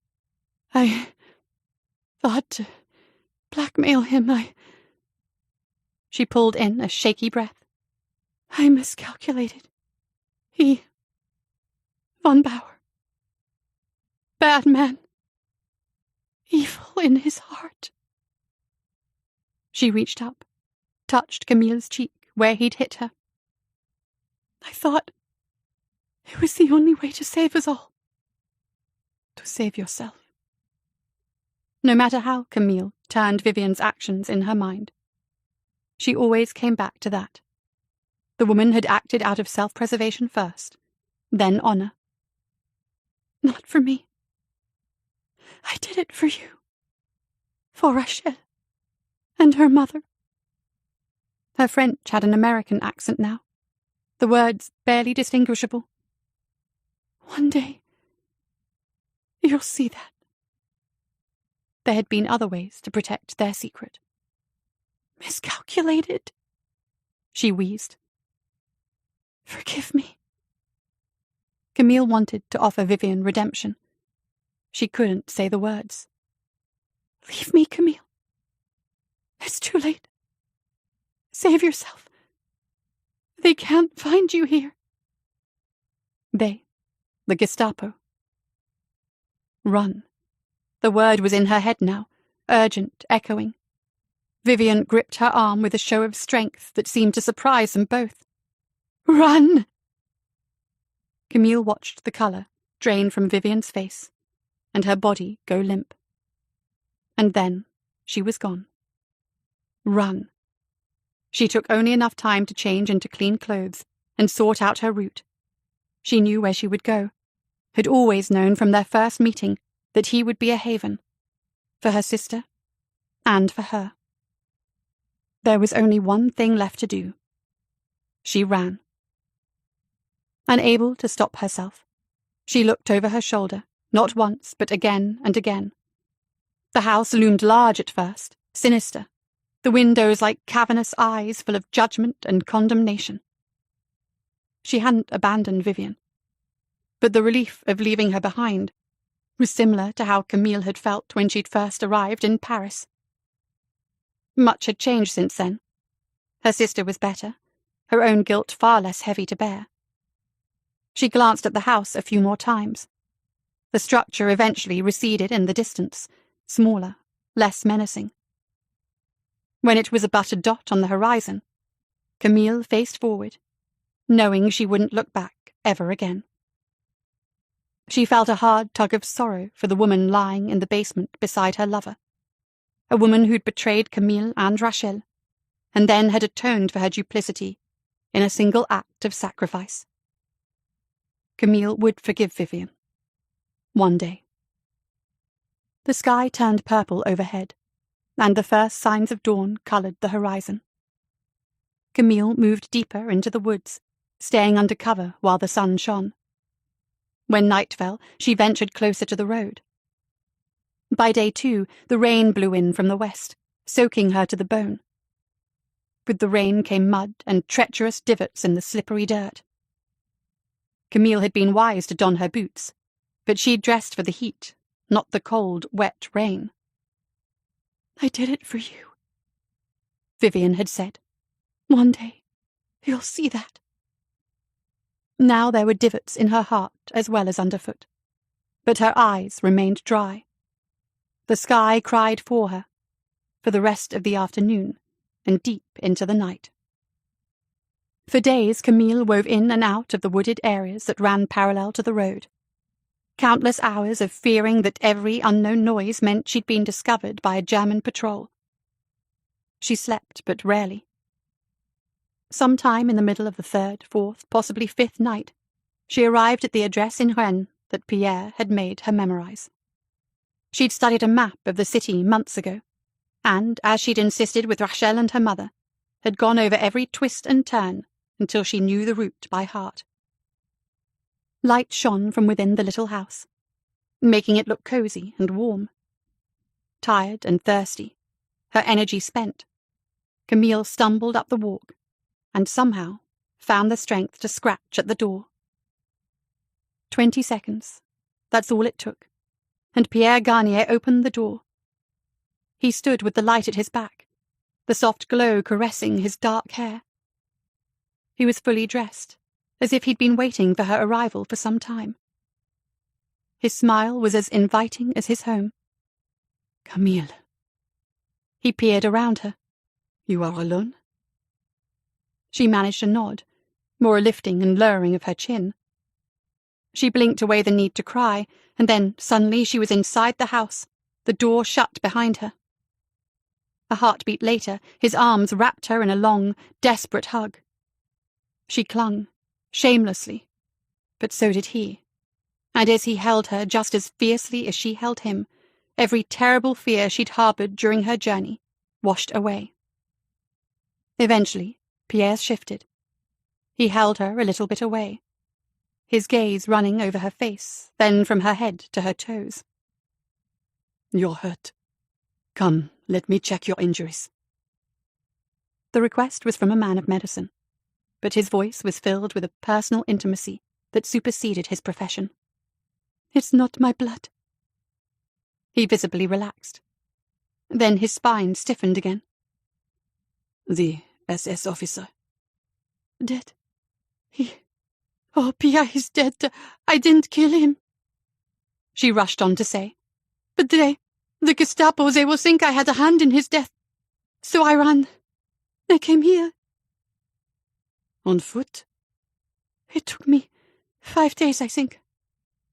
thought to blackmail him. She pulled in a shaky breath. I miscalculated. Von Bauer. Bad man. Evil in his heart. She reached up, touched Camille's cheek where he'd hit her. I thought it was the only way to save us all. To save yourself. No matter how Camille turned Vivian's actions in her mind, she always came back to that. The woman had acted out of self-preservation first, then honour. Not for me. I did it for you. For Rachel. And her mother. Her French had an American accent now, the words barely distinguishable. One day, you'll see that. There had been other ways to protect their secret. Miscalculated, she wheezed. Forgive me. Camille wanted to offer Vivian redemption. She couldn't say the words. Leave me, Camille. It's too late. Save yourself. They can't find you here. They, the Gestapo. Run. The word was in her head now, urgent, echoing. Vivian gripped her arm with a show of strength that seemed to surprise them both. Run! Camille watched the colour drain from Vivian's face, and her body go limp. And then she was gone. Run. She took only enough time to change into clean clothes and sort out her route. She knew where she would go, had always known from their first meeting that he would be a haven, for her sister and for her. There was only one thing left to do. She ran. Unable to stop herself, she looked over her shoulder, not once but again and again. The house loomed large at first, sinister, the windows like cavernous eyes full of judgment and condemnation. She hadn't abandoned Vivian, but the relief of leaving her behind was similar to how Camille had felt when she'd first arrived in Paris. Much had changed since then. Her sister was better, her own guilt far less heavy to bear. She glanced at the house a few more times. The structure eventually receded in the distance, smaller, less menacing. When it was but a dot on the horizon, Camille faced forward, knowing she wouldn't look back ever again. She felt a hard tug of sorrow for the woman lying in the basement beside her lover, a woman who'd betrayed Camille and Rachel, and then had atoned for her duplicity in a single act of sacrifice. Camille would forgive Vivian. One day. The sky turned purple overhead, and the first signs of dawn coloured the horizon. Camille moved deeper into the woods, staying under cover while the sun shone. When night fell, she ventured closer to the road. By day 2, the rain blew in from the west, soaking her to the bone. With the rain came mud and treacherous divots in the slippery dirt. Camille had been wise to don her boots, but she'd dressed for the heat, not the cold, wet rain. "I did it for you," Vivian had said. "One day, you'll see that." Now there were divots in her heart as well as underfoot, but her eyes remained dry. The sky cried for her, for the rest of the afternoon and deep into the night. For days Camille wove in and out of the wooded areas that ran parallel to the road. Countless hours of fearing that every unknown noise meant she'd been discovered by a German patrol. She slept but rarely. Sometime in the middle of the 3rd, 4th, possibly 5th night, she arrived at the address in Rennes that Pierre had made her memorize. She'd studied a map of the city months ago, and, as she'd insisted with Rachel and her mother, had gone over every twist and turn until she knew the route by heart. Light shone from within the little house, making it look cosy and warm. Tired and thirsty, her energy spent, Camille stumbled up the walk and somehow found the strength to scratch at the door. 20 seconds, that's all it took, and Pierre Garnier opened the door. He stood with the light at his back, the soft glow caressing his dark hair. He was fully dressed, as if he'd been waiting for her arrival for some time. His smile was as inviting as his home. "Camille." He peered around her. "You are alone?" She managed a nod, more a lifting and lowering of her chin. She blinked away the need to cry, and then suddenly she was inside the house, the door shut behind her. A heartbeat later, his arms wrapped her in a long, desperate hug. She clung, shamelessly, but so did he, and as he held her just as fiercely as she held him, every terrible fear she'd harboured during her journey washed away. Eventually, Pierre shifted. He held her a little bit away, his gaze running over her face, then from her head to her toes. "You're hurt. Come, let me check your injuries." The request was from a man of medicine, but his voice was filled with a personal intimacy that superseded his profession. "It's not my blood." He visibly relaxed. Then his spine stiffened again. "The SS officer?" "Dead. Oh, Pierre is dead. I didn't kill him." She rushed on to say, "But the Gestapo, they will think I had a hand in his death. So I ran. I came here." "On foot?" "It took me 5 days, I think.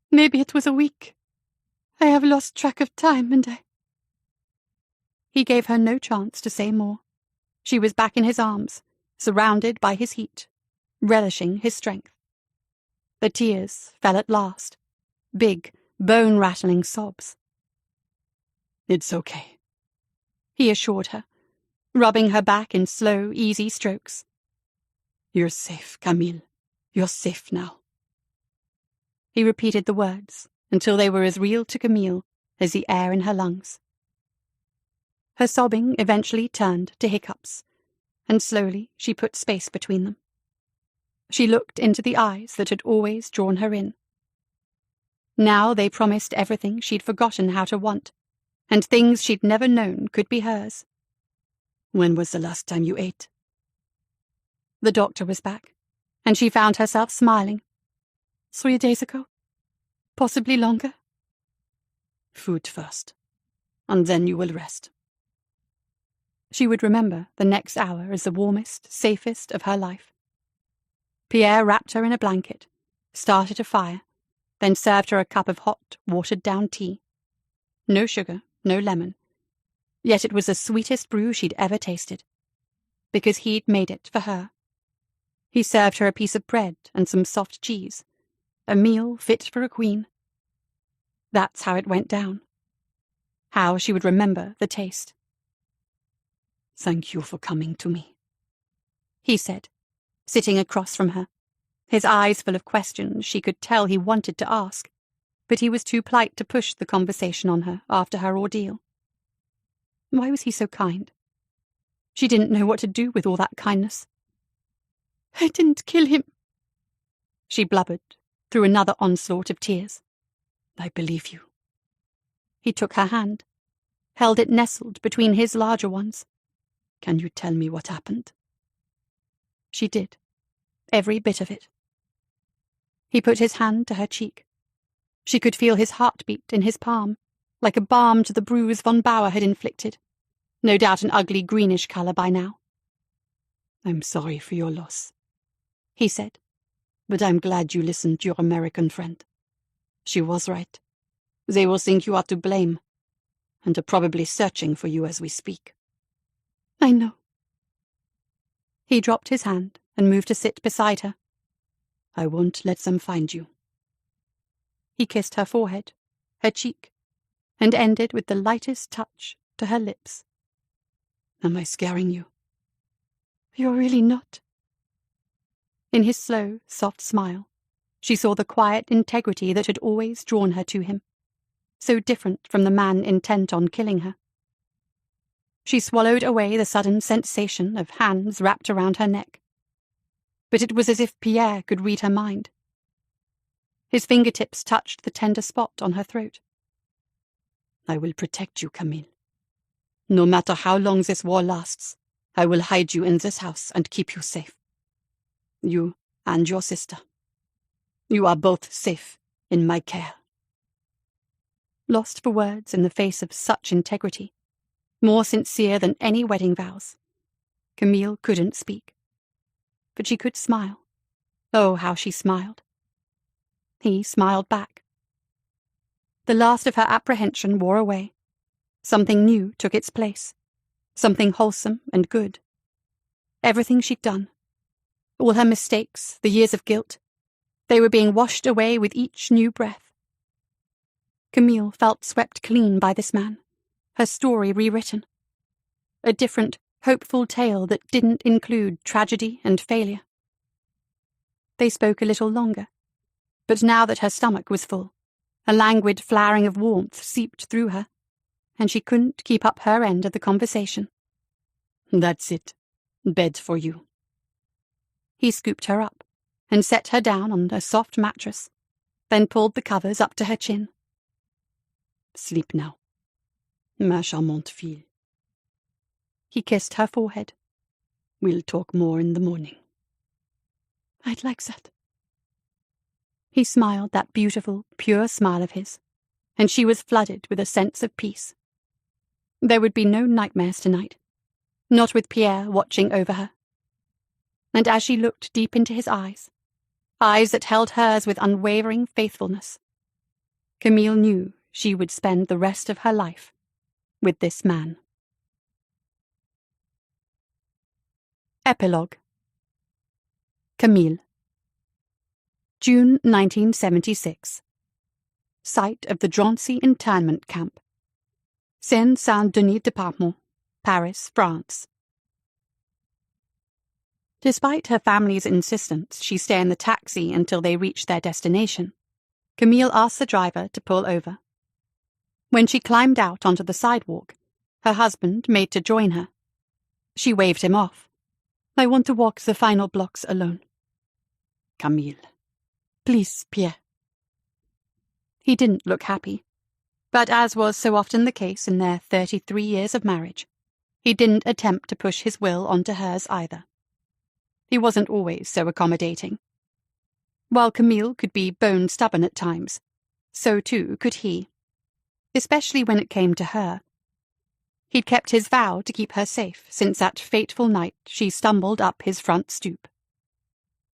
Maybe it was a week. I have lost track of time, and I—" He gave her no chance to say more. She was back in his arms, surrounded by his heat, relishing his strength. The tears fell at last, big, bone-rattling sobs. "It's okay," he assured her, rubbing her back in slow, easy strokes. "You're safe, Camille. You're safe now." He repeated the words until they were as real to Camille as the air in her lungs. Her sobbing eventually turned to hiccups, and slowly she put space between them. She looked into the eyes that had always drawn her in. Now they promised everything she'd forgotten how to want, and things she'd never known could be hers. "When was the last time you ate?" The doctor was back, and she found herself smiling. 3 days ago. Possibly longer. "Food first, and then you will rest." She would remember the next hour as the warmest, safest of her life. Pierre wrapped her in a blanket, started a fire, then served her a cup of hot, watered-down tea. No sugar, no lemon. Yet it was the sweetest brew she'd ever tasted, because he'd made it for her. He served her a piece of bread and some soft cheese, a meal fit for a queen. That's how it went down. How she would remember the taste. "Thank you for coming to me," he said, sitting across from her, his eyes full of questions she could tell he wanted to ask, but he was too polite to push the conversation on her after her ordeal. Why was he so kind? She didn't know what to do with all that kindness. "I didn't kill him," she blubbered through another onslaught of tears. "I believe you." He took her hand, held it nestled between his larger ones. "Can you tell me what happened?" She did, every bit of it. He put his hand to her cheek. She could feel his heartbeat in his palm, like a balm to the bruise von Bauer had inflicted, no doubt an ugly greenish colour by now. "I'm sorry for your loss," he said. "but I'm glad you listened to your American friend. She was right. They will think you are to blame, and are probably searching for you as we speak." "I know." He dropped his hand and moved to sit beside her. "I won't let them find you." He kissed her forehead, her cheek, and ended with the lightest touch to her lips. "Am I scaring you?" "You're really not." In his slow, soft smile, she saw the quiet integrity that had always drawn her to him, so different from the man intent on killing her. She swallowed away the sudden sensation of hands wrapped around her neck. But it was as if Pierre could read her mind. His fingertips touched the tender spot on her throat. "I will protect you, Camille. No matter how long this war lasts, I will hide you in this house and keep you safe. You and your sister. You are both safe in my care." Lost for words in the face of such integrity, more sincere than any wedding vows, Camille couldn't speak. But she could smile. Oh, how she smiled. He smiled back. The last of her apprehension wore away. Something new took its place. Something wholesome and good. Everything she'd done. All her mistakes, the years of guilt. They were being washed away with each new breath. Camille felt swept clean by this man, her story rewritten. A different, hopeful tale that didn't include tragedy and failure. They spoke a little longer, but now that her stomach was full, a languid flowering of warmth seeped through her, and she couldn't keep up her end of the conversation. "That's it. Bed for you." He scooped her up and set her down on a soft mattress, then pulled the covers up to her chin. "Sleep now, ma charmante fille." He kissed her forehead. "We'll talk more in the morning." "I'd like that." He smiled that beautiful, pure smile of his, and she was flooded with a sense of peace. There would be no nightmares tonight, not with Pierre watching over her. And as she looked deep into his eyes that held hers with unwavering faithfulness, Camille knew she would spend the rest of her life with this man. Epilogue. Camille. June 1976. Site of the Drancy internment camp. Seine-Saint-Denis Department, Paris, France. Despite her family's insistence she stay in the taxi until they reached their destination, Camille asked the driver to pull over. When she climbed out onto the sidewalk, her husband made to join her. She waved him off. "I want to walk the final blocks alone." "Camille." "Please, Pierre." He didn't look happy, but as was so often the case in their 33 years of marriage, he didn't attempt to push his will onto hers either. He wasn't always so accommodating. While Camille could be bone stubborn at times, so too could he, especially when it came to her. He'd kept his vow to keep her safe since that fateful night she stumbled up his front stoop.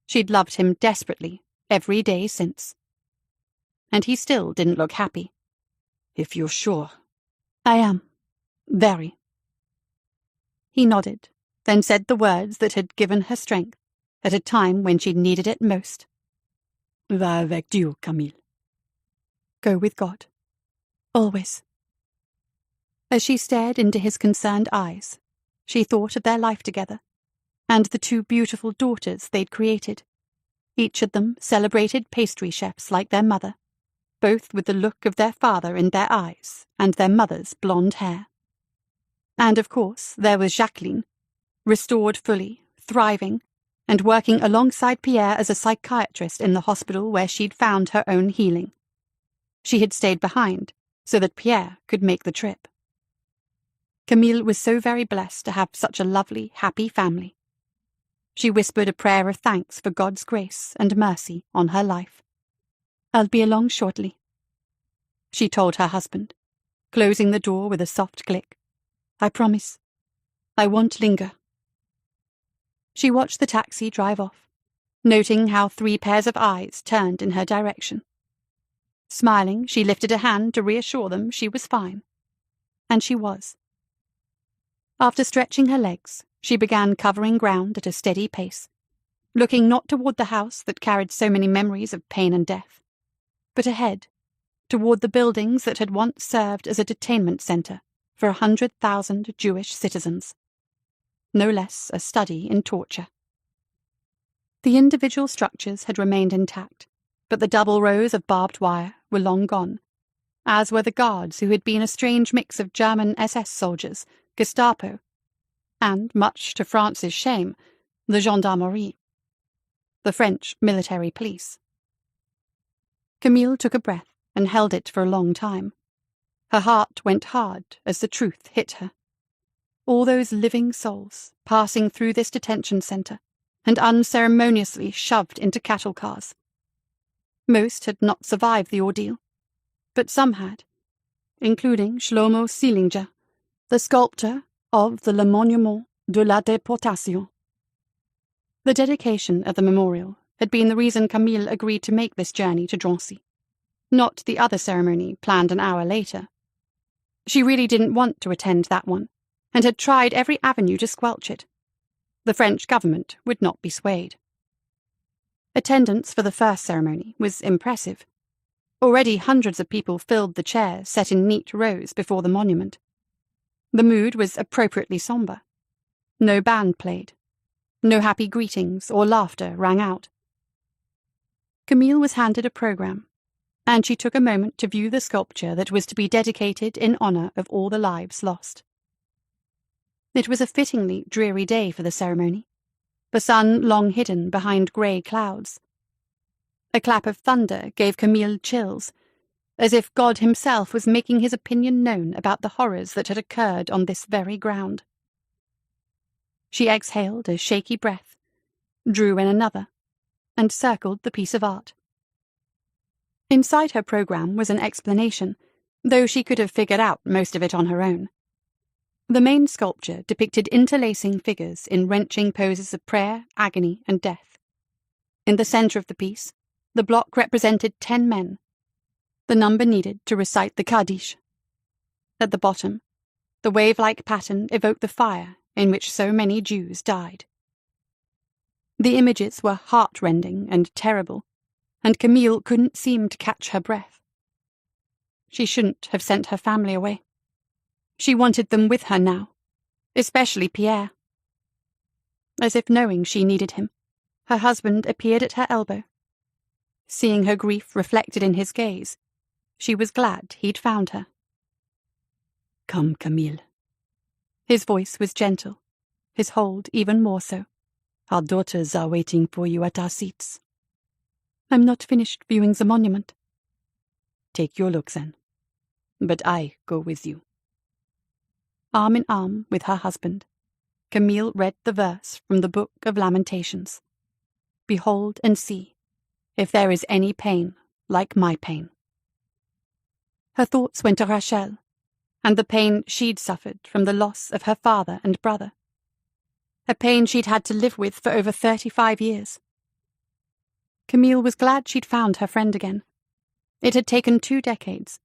She'd loved him desperately every day since. And he still didn't look happy. If you're sure. I am. Very. He nodded, then said the words that had given her strength at a time when she'd needed it most. Va avec Dieu, Camille. Go with God. Always. As she stared into his concerned eyes, she thought of their life together, and the two beautiful daughters they'd created, each of them celebrated pastry chefs like their mother, both with the look of their father in their eyes and their mother's blonde hair. And of course there was Jacqueline, restored fully, thriving, and working alongside Pierre as a psychiatrist in the hospital where she'd found her own healing. She had stayed behind so that Pierre could make the trip. Camille was so very blessed to have such a lovely, happy family. She whispered a prayer of thanks for God's grace and mercy on her life. I'll be along shortly, she told her husband, closing the door with a soft click. I promise. I won't linger. She watched the taxi drive off, noting how 3 pairs of eyes turned in her direction. Smiling, she lifted a hand to reassure them she was fine. And she was. After stretching her legs, she began covering ground at a steady pace, looking not toward the house that carried so many memories of pain and death, but ahead, toward the buildings that had once served as a detainment center for 100,000 Jewish citizens. No less a study in torture. The individual structures had remained intact, but the double rows of barbed wire were long gone, as were the guards who had been a strange mix of German SS soldiers, Gestapo, and, much to France's shame, the gendarmerie, the French military police. Camille took a breath and held it for a long time. Her heart went hard as the truth hit her. All those living souls passing through this detention center and unceremoniously shoved into cattle cars. Most had not survived the ordeal, but some had, including Shlomo Seelinger, the sculptor of the Le Monument de la Déportation. The dedication of the memorial had been the reason Camille agreed to make this journey to Drancy, not the other ceremony planned an hour later. She really didn't want to attend that one, and had tried every avenue to squelch it. The French government would not be swayed. Attendance for the first ceremony was impressive. Already hundreds of people filled the chairs set in neat rows before the monument. The mood was appropriately somber. No band played. No happy greetings or laughter rang out. Camille was handed a program, and she took a moment to view the sculpture that was to be dedicated in honor of all the lives lost. It was a fittingly dreary day for the ceremony, the sun long hidden behind grey clouds. A clap of thunder gave Camille chills, as if God himself was making his opinion known about the horrors that had occurred on this very ground. She exhaled a shaky breath, drew in another, and circled the piece of art. Inside her program was an explanation, though she could have figured out most of it on her own. The main sculpture depicted interlacing figures in wrenching poses of prayer, agony, and death. In the center of the piece, the block represented 10 men, the number needed to recite the Kaddish. At the bottom, the wave-like pattern evoked the fire in which so many Jews died. The images were heart-rending and terrible, and Camille couldn't seem to catch her breath. She shouldn't have sent her family away. She wanted them with her now, especially Pierre. As if knowing she needed him, her husband appeared at her elbow. Seeing her grief reflected in his gaze, she was glad he'd found her. Come, Camille. His voice was gentle, his hold even more so. Our daughters are waiting for you at our seats. I'm not finished viewing the monument. Take your look, then. But I go with you. Arm in arm with her husband, Camille read the verse from the Book of Lamentations. Behold and see, if there is any pain like my pain. Her thoughts went to Rachel, and the pain she'd suffered from the loss of her father and brother. A pain she'd had to live with for over 35 years. Camille was glad she'd found her friend again. It had taken 2 decades,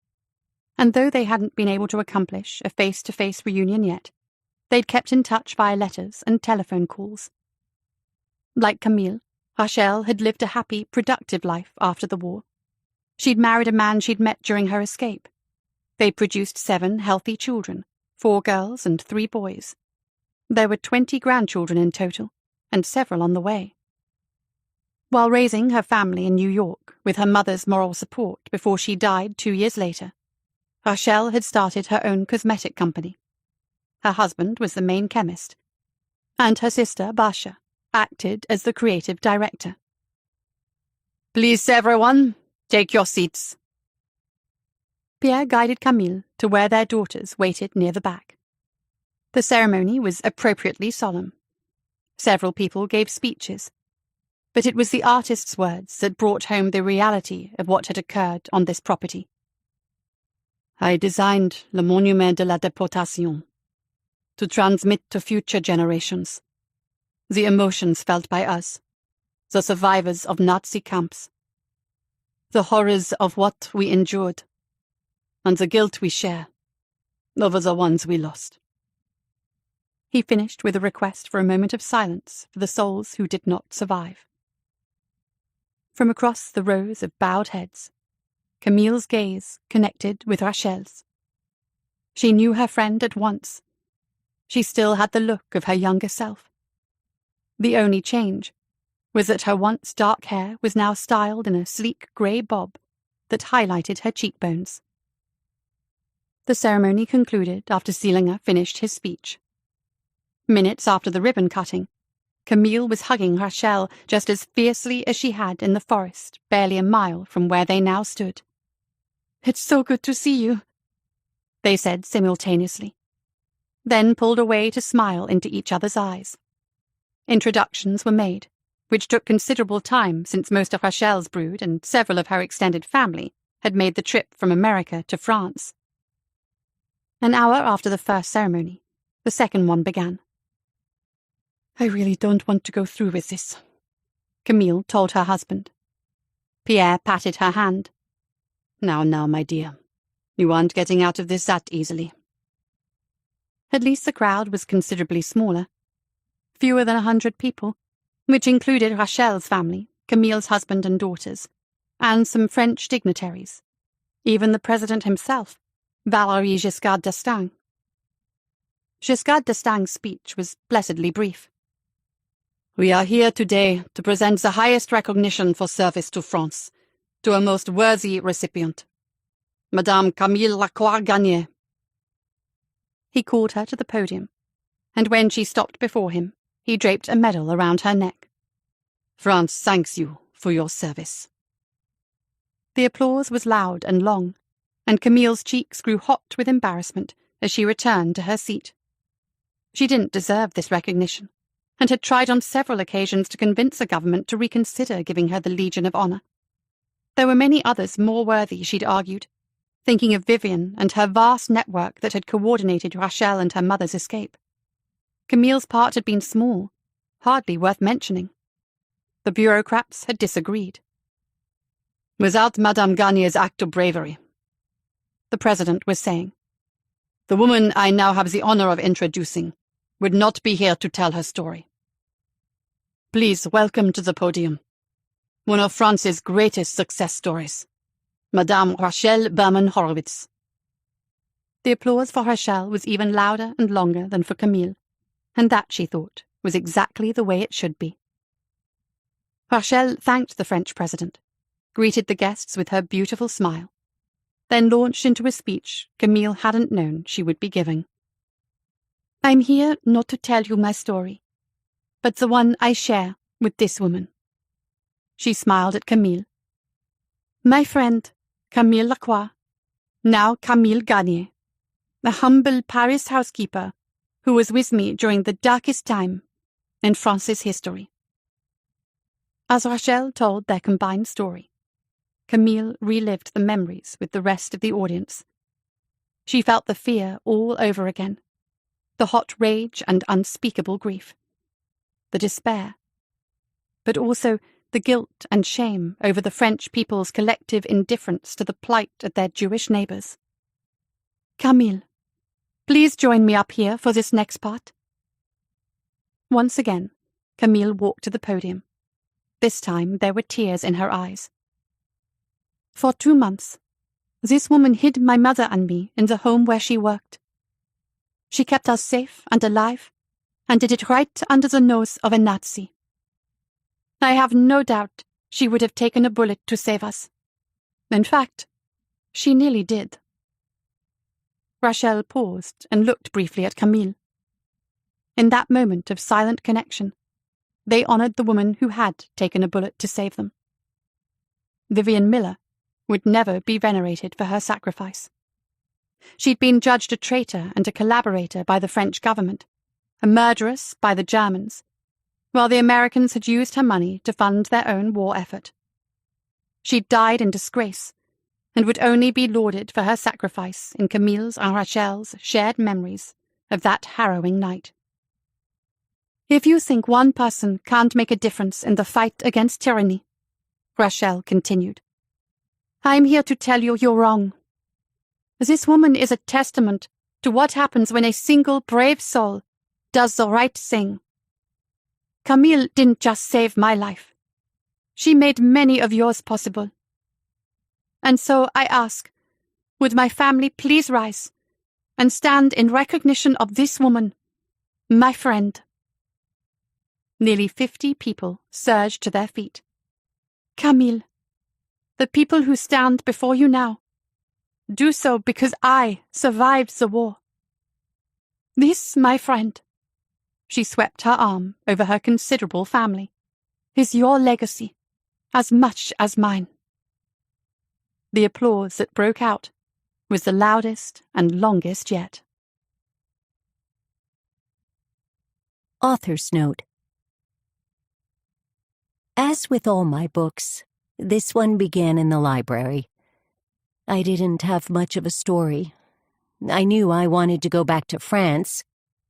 and though they hadn't been able to accomplish a face-to-face reunion yet, they'd kept in touch via letters and telephone calls. Like Camille, Rachel had lived a happy, productive life after the war. She'd married a man she'd met during her escape. They'd produced 7 healthy children, 4 girls and 3 boys. There were 20 grandchildren in total, and several on the way. While raising her family in New York with her mother's moral support before she died 2 years later, Rachel had started her own cosmetic company. Her husband was the main chemist, and her sister, Basha, acted as the creative director. "Please, everyone, take your seats." Pierre guided Camille to where their daughters waited near the back. The ceremony was appropriately solemn. Several people gave speeches, but it was the artist's words that brought home the reality of what had occurred on this property. "I designed le Monument de la Déportation to transmit to future generations the emotions felt by us, the survivors of Nazi camps, the horrors of what we endured, and the guilt we share over the ones we lost." He finished with a request for a moment of silence for the souls who did not survive. From across the rows of bowed heads, Camille's gaze connected with Rachel's. She knew her friend at once. She still had the look of her younger self. The only change was that her once dark hair was now styled in a sleek grey bob that highlighted her cheekbones. The ceremony concluded after Seelinger finished his speech. Minutes after the ribbon cutting, Camille was hugging Rachel just as fiercely as she had in the forest, barely a mile from where they now stood. "It's so good to see you," they said simultaneously, then pulled away to smile into each other's eyes. Introductions were made, which took considerable time since most of Rachel's brood and several of her extended family had made the trip from America to France. An hour after the first ceremony, the second one began. "I really don't want to go through with this," Camille told her husband. Pierre patted her hand. Now, my dear. You aren't getting out of this that easily." At least the crowd was considerably smaller. Fewer than 100 people, which included Rachel's family, Camille's husband and daughters, and some French dignitaries. Even the president himself, Valéry Giscard d'Estaing. Giscard d'Estaing's speech was blessedly brief. "We are here today to present the highest recognition for service to France, to a most worthy recipient, Madame Camille Lacroix-Garnier." He called her to the podium, and when she stopped before him, he draped a medal around her neck. "France thanks you for your service." The applause was loud and long, and Camille's cheeks grew hot with embarrassment as she returned to her seat. She didn't deserve this recognition, and had tried on several occasions to convince the government to reconsider giving her the Legion of Honor. There were many others more worthy, she'd argued, thinking of Vivian and her vast network that had coordinated Rachel and her mother's escape. Camille's part had been small, hardly worth mentioning. The bureaucrats had disagreed. "Without Madame Garnier's act of bravery," the president was saying, "the woman I now have the honor of introducing would not be here to tell her story. Please welcome to the podium one of France's greatest success stories, Madame Rachel Berman-Horowitz." The applause for Rachel was even louder and longer than for Camille, and that, she thought, was exactly the way it should be. Rachel thanked the French president, greeted the guests with her beautiful smile, then launched into a speech Camille hadn't known she would be giving. "I'm here not to tell you my story, but the one I share with this woman." She smiled at Camille. "My friend, Camille Lacroix, now Camille Garnier, a humble Paris housekeeper who was with me during the darkest time in France's history." As Rachel told their combined story, Camille relived the memories with the rest of the audience. She felt the fear all over again, the hot rage and unspeakable grief, the despair, but also the guilt and shame over the French people's collective indifference to the plight of their Jewish neighbors. Camille, please join me up here for this next part. Once again, Camille walked to the podium. This time there were tears in her eyes. For 2 months, this woman hid my mother and me in the home where she worked. She kept us safe and alive, and did it right under the nose of a Nazi. I have no doubt she would have taken a bullet to save us. In fact, she nearly did. Rachel paused and looked briefly at Camille. In that moment of silent connection, they honored the woman who had taken a bullet to save them. Vivian Miller would never be venerated for her sacrifice. She'd been judged a traitor and a collaborator by the French government, a murderess by the Germans, while the Americans had used her money to fund their own war effort. She'd died in disgrace, and would only be lauded for her sacrifice in Camille's and Rachel's shared memories of that harrowing night. If you think one person can't make a difference in the fight against tyranny, Rachel continued, I'm here to tell you you're wrong. This woman is a testament to what happens when a single brave soul does the right thing. Camille didn't just save my life. She made many of yours possible. And so I ask, would my family please rise and stand in recognition of this woman, my friend? Nearly 50 people surged to their feet. Camille, the people who stand before you now, do so because I survived the war. This, my friend, she swept her arm over her considerable family, is your legacy, as much as mine. The applause that broke out was the loudest and longest yet. Author's Note. As with all my books, this one began in the library. I didn't have much of a story. I knew I wanted to go back to France.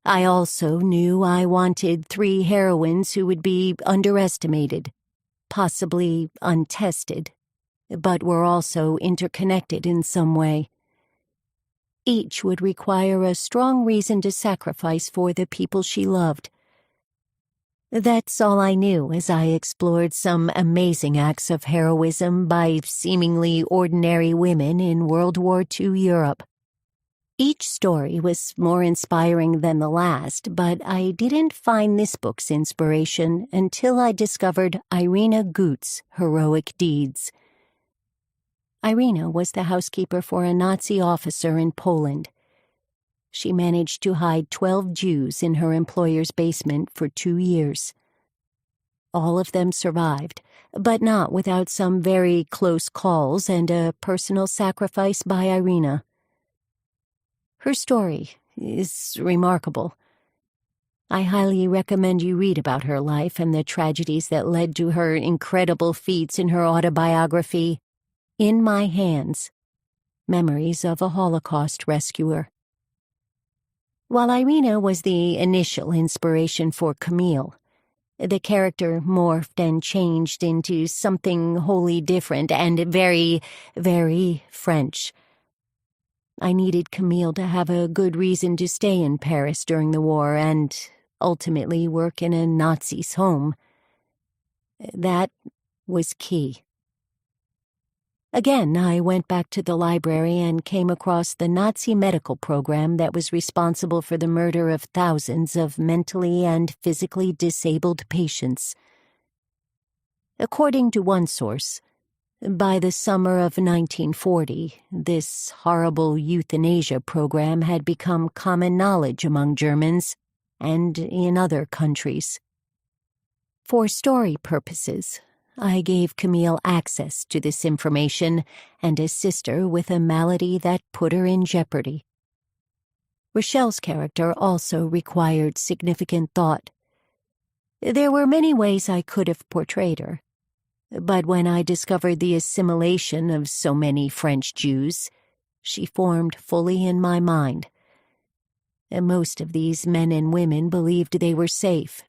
I also knew I wanted 3 heroines who would be underestimated, possibly untested, but were also interconnected in some way. Each would require a strong reason to sacrifice for the people she loved. That's all I knew as I explored some amazing acts of heroism by seemingly ordinary women in World War II Europe. Each story was more inspiring than the last, but I didn't find this book's inspiration until I discovered Irina Gut's heroic deeds. Irina was the housekeeper for a Nazi officer in Poland. She managed to hide 12 Jews in her employer's basement for 2 years. All of them survived, but not without some very close calls and a personal sacrifice by Irina. Her story is remarkable. I highly recommend you read about her life and the tragedies that led to her incredible feats in her autobiography, In My Hands, Memories of a Holocaust Rescuer. While Irina was the initial inspiration for Camille, the character morphed and changed into something wholly different and very, very French. I needed Camille to have a good reason to stay in Paris during the war and ultimately work in a Nazi's home. That was key. Again, I went back to the library and came across the Nazi medical program that was responsible for the murder of thousands of mentally and physically disabled patients. According to one source, by the summer of 1940, this horrible euthanasia program had become common knowledge among Germans and in other countries. For story purposes, I gave Camille access to this information and a sister with a malady that put her in jeopardy. Rachel's character also required significant thought. There were many ways I could have portrayed her, but when I discovered the assimilation of so many French Jews, she formed fully in my mind. And most of these men and women believed they were safe,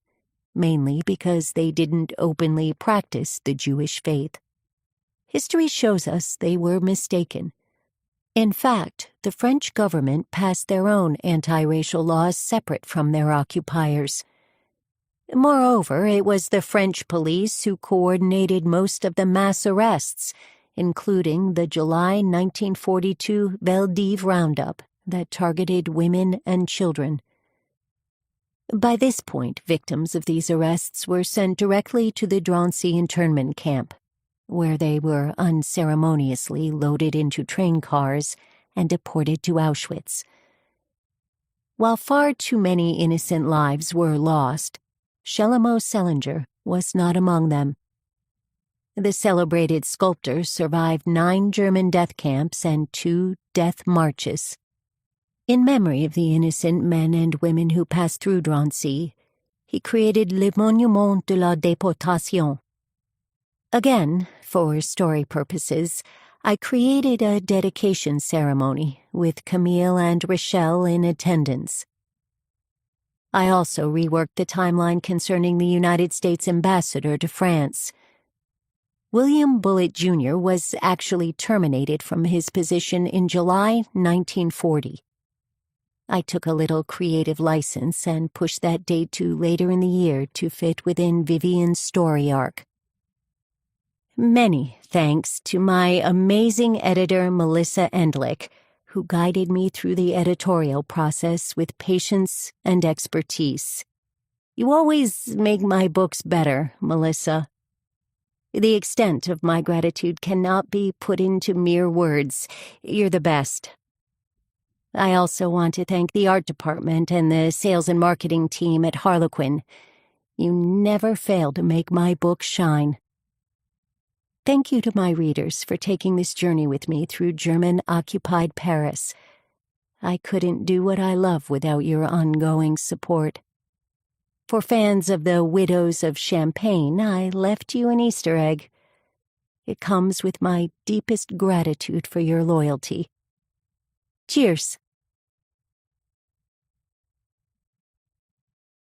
mainly because they didn't openly practice the Jewish faith. History shows us they were mistaken. In fact, the French government passed their own anti-racial laws separate from their occupiers. Moreover, it was the French police who coordinated most of the mass arrests, including the July 1942 Veldiv roundup that targeted women and children. By this point, victims of these arrests were sent directly to the Drancy internment camp, where they were unceremoniously loaded into train cars and deported to Auschwitz. While far too many innocent lives were lost, Shelomot Selinger was not among them. The celebrated sculptor survived 9 German death camps and 2 death marches. In memory of the innocent men and women who passed through Drancy, he created Le Monument de la Déportation. Again, for story purposes, I created a dedication ceremony with Camille and Rochelle in attendance. I also reworked the timeline concerning the United States ambassador to France. William Bullitt Jr. was actually terminated from his position in July 1940. I took a little creative license and pushed that date to later in the year to fit within Vivian's story arc. Many thanks to my amazing editor Melissa Endlick, who guided me through the editorial process with patience and expertise. You always make my books better, Melissa. The extent of my gratitude cannot be put into mere words. You're the best. I also want to thank the art department and the sales and marketing team at Harlequin. You never fail to make my book shine. Thank you to my readers for taking this journey with me through German-occupied Paris. I couldn't do what I love without your ongoing support. For fans of the Widows of Champagne, I left you an Easter egg. It comes with my deepest gratitude for your loyalty. Cheers.